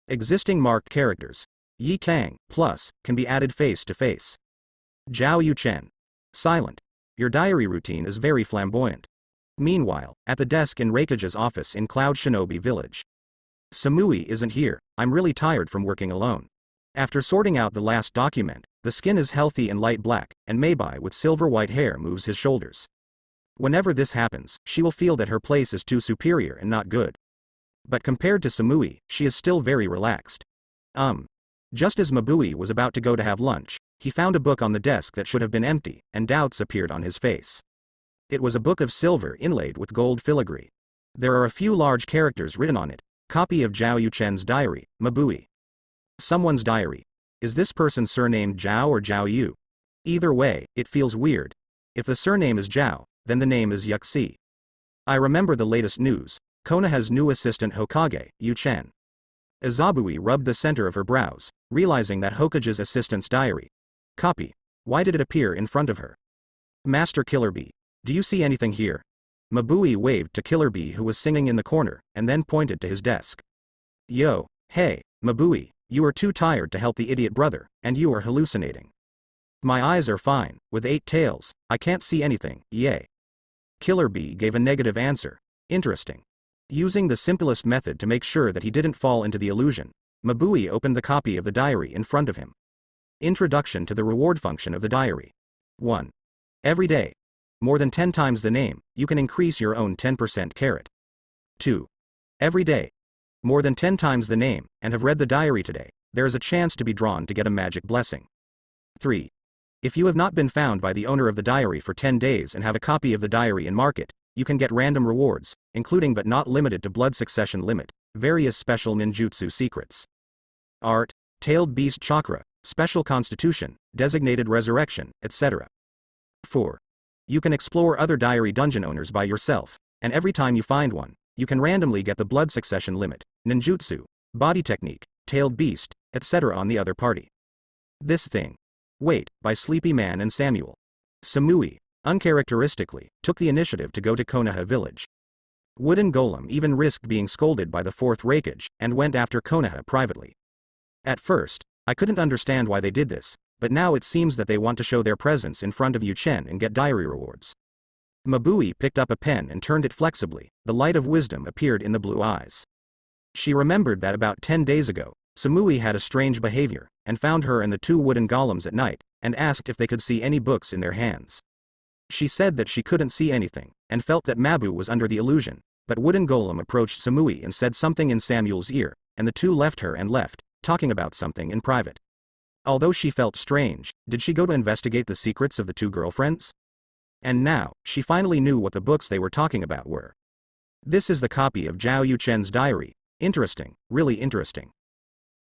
Existing marked characters, Yi Kang, plus, can be added face to face. Zhao Yuchen. Silent. Your diary routine is very flamboyant. Meanwhile, at the desk in Reikage's office in Cloud Shinobi Village. Samui isn't here, I'm really tired from working alone. After sorting out the last document, the skin is healthy and light black, and Meibai with silver white hair moves his shoulders. Whenever this happens, she will feel that her place is too superior and not good. But compared to Samui, she is still very relaxed. Just as Mabui was about to go to have lunch, he found a book on the desk that should have been empty, and doubts appeared on his face. It was a book of silver inlaid with gold filigree. There are a few large characters written on it. Copy of Zhao Yuchen's diary, Mabui. Someone's diary. Is this person surnamed Zhao or Zhao Yu? Either way, it feels weird. If the surname is Zhao, then the name is Yuxi. I remember the latest news. Konoha's new assistant Hokage, Yu Chen. Izabui rubbed the center of her brows, realizing that Hokage's assistant's diary. Copy. Why did it appear in front of her? Master Killer Bee. Do you see anything here? Mabui waved to Killer Bee, who was singing in the corner, and then pointed to his desk. Yo, hey, Mabui, you are too tired to help the idiot brother, and you are hallucinating. My eyes are fine, with 8 tails, I can't see anything, yay. Killer Bee gave a negative answer. Interesting. Using the simplest method to make sure that he didn't fall into the illusion, Mabui opened the copy of the diary in front of him. Introduction to the reward function of the diary. 1. Every day. More than 10 times the name, you can increase your own 10% carrot. 2. Every day. More than 10 times the name, and have read the diary today, there is a chance to be drawn to get a magic blessing. 3. If you have not been found by the owner of the diary for 10 days and have a copy of the diary and mark it, you can get random rewards, including but not limited to blood succession limit, various special ninjutsu secrets. Art, tailed beast chakra, special constitution, designated resurrection, etc. 4. You can explore other diary dungeon owners by yourself, and every time you find one, you can randomly get the blood succession limit, ninjutsu, body technique, tailed beast, etc. on the other party. This thing. Wait, by Sleepy Man and Samuel. Samui, uncharacteristically, took the initiative to go to Konoha village. Wooden Golem even risked being scolded by the 4th Reikage, and went after Konoha privately. At first, I couldn't understand why they did this, but now it seems that they want to show their presence in front of Yu Chen and get diary rewards. Mabui picked up a pen and turned it flexibly, the light of wisdom appeared in the blue eyes. She remembered that about 10 days ago, Samui had a strange behavior, and found her and the 2 wooden golems at night, and asked if they could see any books in their hands. She said that she couldn't see anything, and felt that Mabu was under the illusion, but Wooden Golem approached Samui and said something in Samuel's ear, and the 2 left her and left, talking about something in private. Although she felt strange, did she go to investigate the secrets of the 2 girlfriends? And now, she finally knew what the books they were talking about were. This is the copy of Zhao Yuchen's diary. Interesting, really interesting.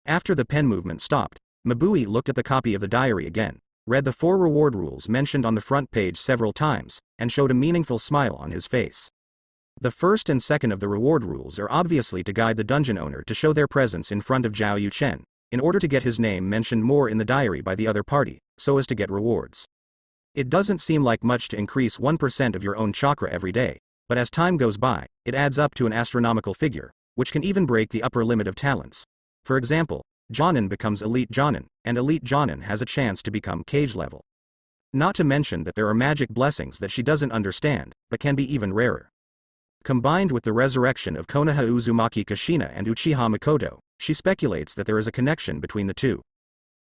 After the pen movement stopped, Mabui looked at the copy of the diary again, read the 4 reward rules mentioned on the front page several times, and showed a meaningful smile on his face. The first and second of the reward rules are obviously to guide the dungeon owner to show their presence in front of Zhao Yuchen, in order to get his name mentioned more in the diary by the other party, so as to get rewards. It doesn't seem like much to increase 1% of your own chakra every day, but as time goes by, it adds up to an astronomical figure, which can even break the upper limit of talents. For example, Jonin becomes elite Jonin, and elite Jonin has a chance to become cage level. Not to mention that there are magic blessings that she doesn't understand, but can be even rarer. Combined with the resurrection of Konoha Uzumaki Kushina and Uchiha Mikoto, she speculates that there is a connection between the two.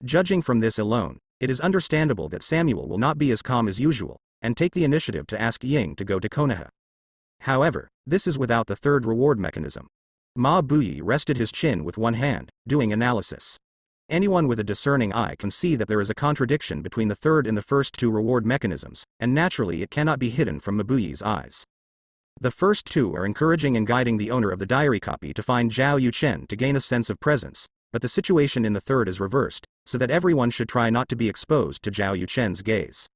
Judging from this alone, it is understandable that Samuel will not be as calm as usual, and take the initiative to ask Ying to go to Konoha. However, this is without the third reward mechanism. Ma Buyi rested his chin with one hand, doing analysis. Anyone with a discerning eye can see that there is a contradiction between the third and the first two reward mechanisms, and naturally it cannot be hidden from Mabuyi's eyes. The first two are encouraging and guiding the owner of the diary copy to find Zhao Yuchen to gain a sense of presence, but the situation in the third is reversed, so that everyone should try not to be exposed to Zhao Yuchen's gaze.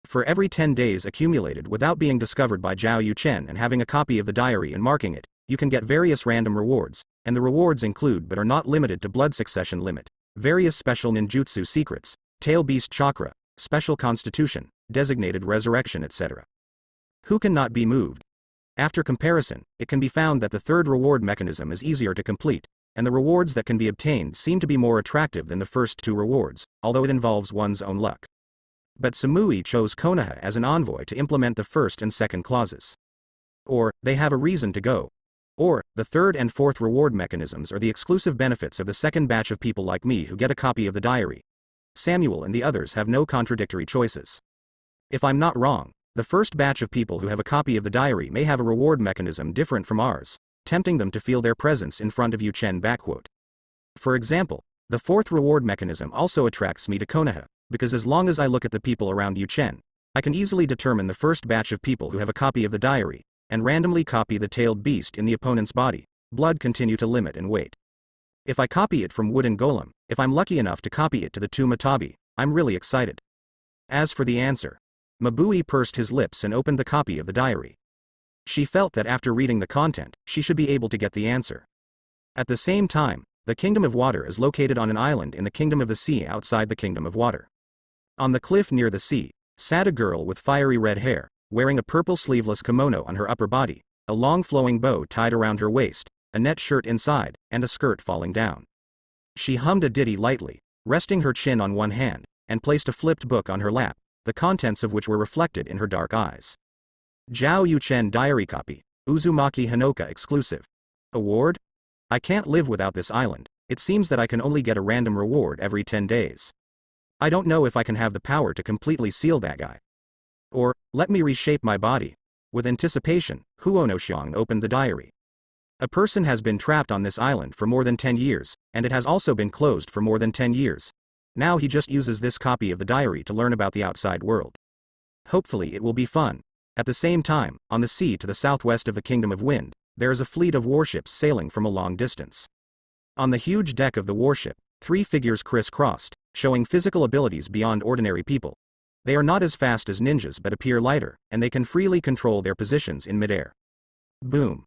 For every 10 days accumulated without being discovered by Zhao Yuchen and having a copy of the diary and marking it, you can get various random rewards, and the rewards include but are not limited to blood succession limit, various special ninjutsu secrets, tail beast chakra, special constitution, designated resurrection, etc. Who can not be moved? After comparison, it can be found that the third reward mechanism is easier to complete, and the rewards that can be obtained seem to be more attractive than the first two rewards, although it involves one's own luck. But Samui chose Konoha as an envoy to implement the first and second clauses. Or, they have a reason to go. Or, the third and fourth reward mechanisms are the exclusive benefits of the second batch of people like me who get a copy of the diary. Samuel and the others have no contradictory choices. If I'm not wrong, the first batch of people who have a copy of the diary may have a reward mechanism different from ours, tempting them to feel their presence in front of Yuchen. For example, the fourth reward mechanism also attracts me to Konoha, because as long as I look at the people around Yuchen, I can easily determine the first batch of people who have a copy of the diary, and randomly copy the tailed beast in the opponent's body. Blood continue to limit and wait. If I copy it from Wooden Golem, if I'm lucky enough to copy it to the two Matabi, I'm really excited. As for the answer, Mabui pursed his lips and opened the copy of the diary. She felt that after reading the content, she should be able to get the answer. At the same time, the Kingdom of Water is located on an island in the Kingdom of the Sea outside the Kingdom of Water. On the cliff near the sea, sat a girl with fiery red hair, wearing a purple sleeveless kimono on her upper body, a long flowing bow tied around her waist, a net shirt inside, and a skirt falling down. She hummed a ditty lightly, resting her chin on one hand, and placed a flipped book on her lap, the contents of which were reflected in her dark eyes. Zhao Yuchen diary copy, Uzumaki Hinoka exclusive. Award? I can't live without this island. It seems that I can only get a random reward every 10 days. I don't know if I can have the power to completely seal that guy. Or, let me reshape my body. With anticipation, Huonoshiang opened the diary. A person has been trapped on this island for more than 10 years, and it has also been closed for more than 10 years. Now he just uses this copy of the diary to learn about the outside world. Hopefully it will be fun. At the same time, on the sea to the southwest of the Kingdom of Wind, there is a fleet of warships sailing from a long distance. On the huge deck of the warship, 3 figures crisscrossed, showing physical abilities beyond ordinary people. They are not as fast as ninjas but appear lighter, and they can freely control their positions in midair. Boom.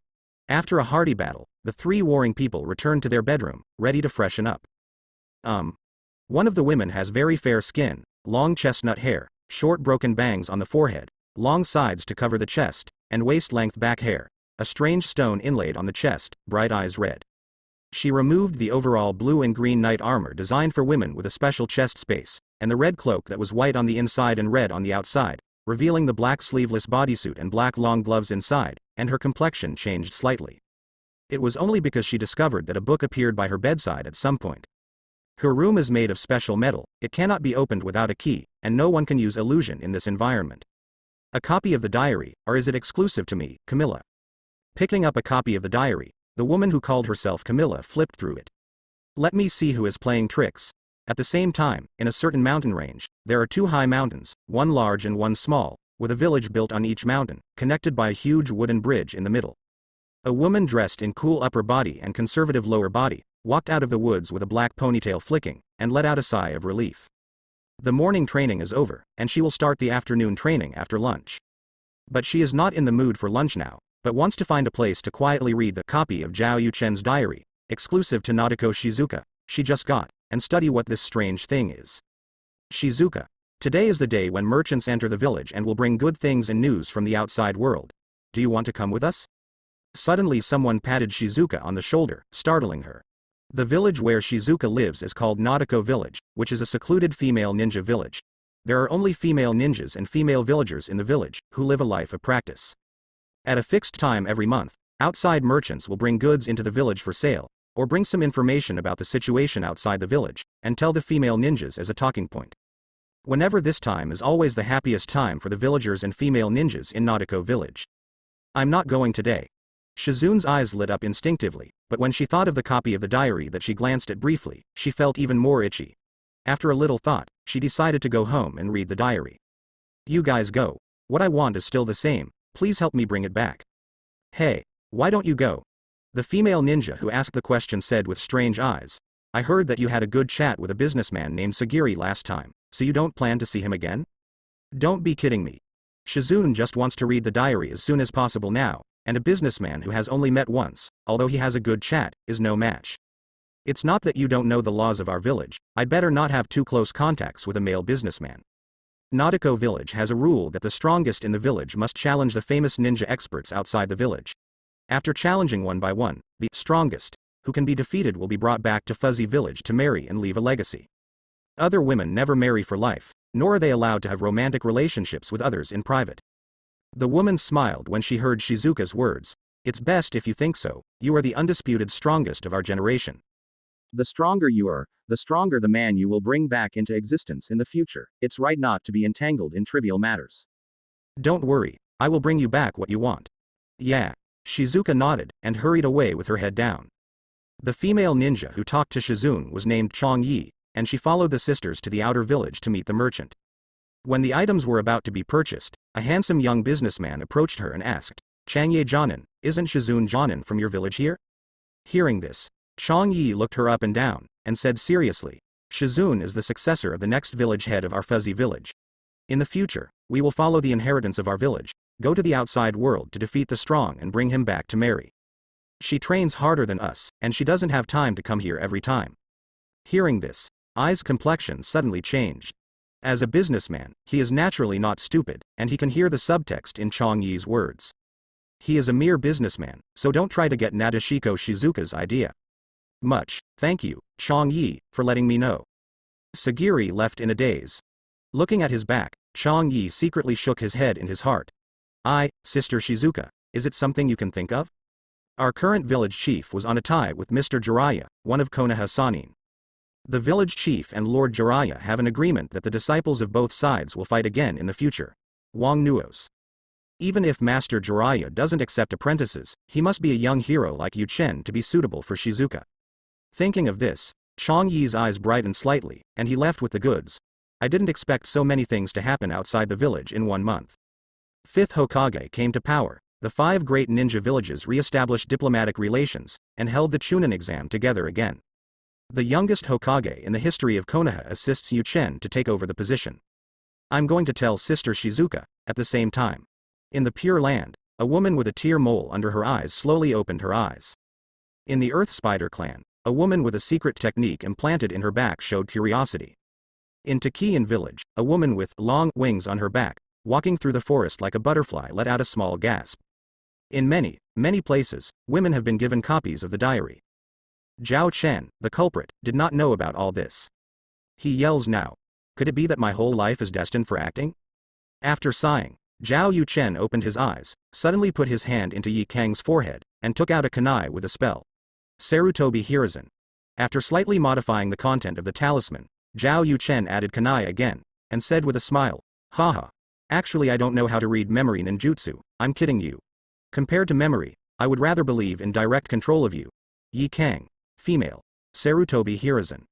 After a hearty battle, the 3 warring people return to their bedroom, ready to freshen up. One of the women has very fair skin, long chestnut hair, short broken bangs on the forehead, long sides to cover the chest, and waist-length back hair, a strange stone inlaid on the chest, bright eyes red. She removed the overall blue and green knight armor designed for women with a special chest space, and the red cloak that was white on the inside and red on the outside, revealing the black sleeveless bodysuit and black long gloves inside, and her complexion changed slightly. It was only because she discovered that a book appeared by her bedside at some point. Her room is made of special metal, it cannot be opened without a key, and no one can use illusion in this environment. A copy of the diary, or is it exclusive to me, Camilla? Picking up a copy of the diary, the woman who called herself Camilla flipped through it. Let me see who is playing tricks. At the same time, in a certain mountain range, there are 2 high mountains, one large and one small, with a village built on each mountain, connected by a huge wooden bridge in the middle. A woman dressed in cool upper body and conservative lower body, walked out of the woods with a black ponytail flicking, and let out a sigh of relief. The morning training is over, and she will start the afternoon training after lunch. But she is not in the mood for lunch now, but wants to find a place to quietly read the copy of Zhao Yuchen's diary, exclusive to Nadeko Shizuka, she just got, and study what this strange thing is. Shizuka. Today is the day when merchants enter the village and will bring good things and news from the outside world. Do you want to come with us? Suddenly someone patted Shizuka on the shoulder, startling her. The village where Shizuka lives is called Naruto Village, which is a secluded female ninja village. There are only female ninjas and female villagers in the village, who live a life of practice. At a fixed time every month, outside merchants will bring goods into the village for sale, or bring some information about the situation outside the village, and tell the female ninjas as a talking point. Whenever this time is always the happiest time for the villagers and female ninjas in Naruto Village. I'm not going today. Shizune's eyes lit up instinctively, but when she thought of the copy of the diary that she glanced at briefly, she felt even more itchy. After a little thought, she decided to go home and read the diary. You guys go. What I want is still the same, please help me bring it back. Hey, why don't you go? The female ninja who asked the question said with strange eyes. I heard that you had a good chat with a businessman named Sagiri last time, so you don't plan to see him again? Don't be kidding me. Shizune just wants to read the diary as soon as possible now, and a businessman who has only met once, although he has a good chat, is no match. It's not that you don't know the laws of our village, I'd better not have too close contacts with a male businessman. Naruto Village has a rule that the strongest in the village must challenge the famous ninja experts outside the village. After challenging one by one, the strongest, who can be defeated will be brought back to Fuzzy Village to marry and leave a legacy. Other women never marry for life, nor are they allowed to have romantic relationships with others in private. The woman smiled when she heard Shizuka's words. It's best if you think so, you are the undisputed strongest of our generation. The stronger you are, the stronger the man you will bring back into existence in the future. It's right not to be entangled in trivial matters. Don't worry, I will bring you back what you want. Yeah. Shizuka nodded, and hurried away with her head down. The female ninja who talked to Shizune was named Changyi, and she followed the sisters to the outer village to meet the merchant. When the items were about to be purchased, a handsome young businessman approached her and asked, Changye Jonin, isn't Shizune Jonin from your village here? Hearing this, Changyi looked her up and down, and said seriously, Shizune is the successor of the next village head of our Fuzzy Village. In the future, we will follow the inheritance of our village, go to the outside world to defeat the strong and bring him back to marry. She trains harder than us, and she doesn't have time to come here every time. Hearing this, Ai's complexion suddenly changed. As a businessman, he is naturally not stupid, and he can hear the subtext in Changyi's words. He is a mere businessman, so don't try to get Nadeshiko Shizuka's idea. Much, thank you, Changyi, for letting me know. Sagiri left in a daze. Looking at his back, Changyi secretly shook his head in his heart. Sister Shizuka, is it something you can think of? Our current village chief was on a tie with Mr. Jiraiya, one of Konoha Sanin. The village chief and Lord Jiraiya have an agreement that the disciples of both sides will fight again in the future. Wang Nuos. Even if Master Jiraiya doesn't accept apprentices, he must be a young hero like Yu Chen to be suitable for Shizuka. Thinking of this, Changyi's eyes brightened slightly, and he left with the goods. I didn't expect so many things to happen outside the village in 1 month. Fifth Hokage came to power. The 5 great ninja villages re-established diplomatic relations, and held the Chunin exam together again. The youngest Hokage in the history of Konoha assists Yu Chen to take over the position. I'm going to tell Sister Shizuka, at the same time. In the Pure Land, a woman with a tear mole under her eyes slowly opened her eyes. In the Earth Spider clan, a woman with a secret technique implanted in her back showed curiosity. In Takian village, a woman with long wings on her back, walking through the forest like a butterfly let out a small gasp. In many, many places, women have been given copies of the diary. Zhao Chen, the culprit, did not know about all this. He yells now. Could it be that my whole life is destined for acting? After sighing, Zhao Yu Chen opened his eyes, suddenly put his hand into Yi Kang's forehead, and took out a kunai with a spell. Sarutobi Hiruzen. After slightly modifying the content of the talisman, Zhao Yu Chen added kunai again, and said with a smile, haha. Actually I don't know how to read memory ninjutsu, I'm kidding you. Compared to memory, I would rather believe in direct control of you. Yi Kang. Female. Sarutobi Hiruzen.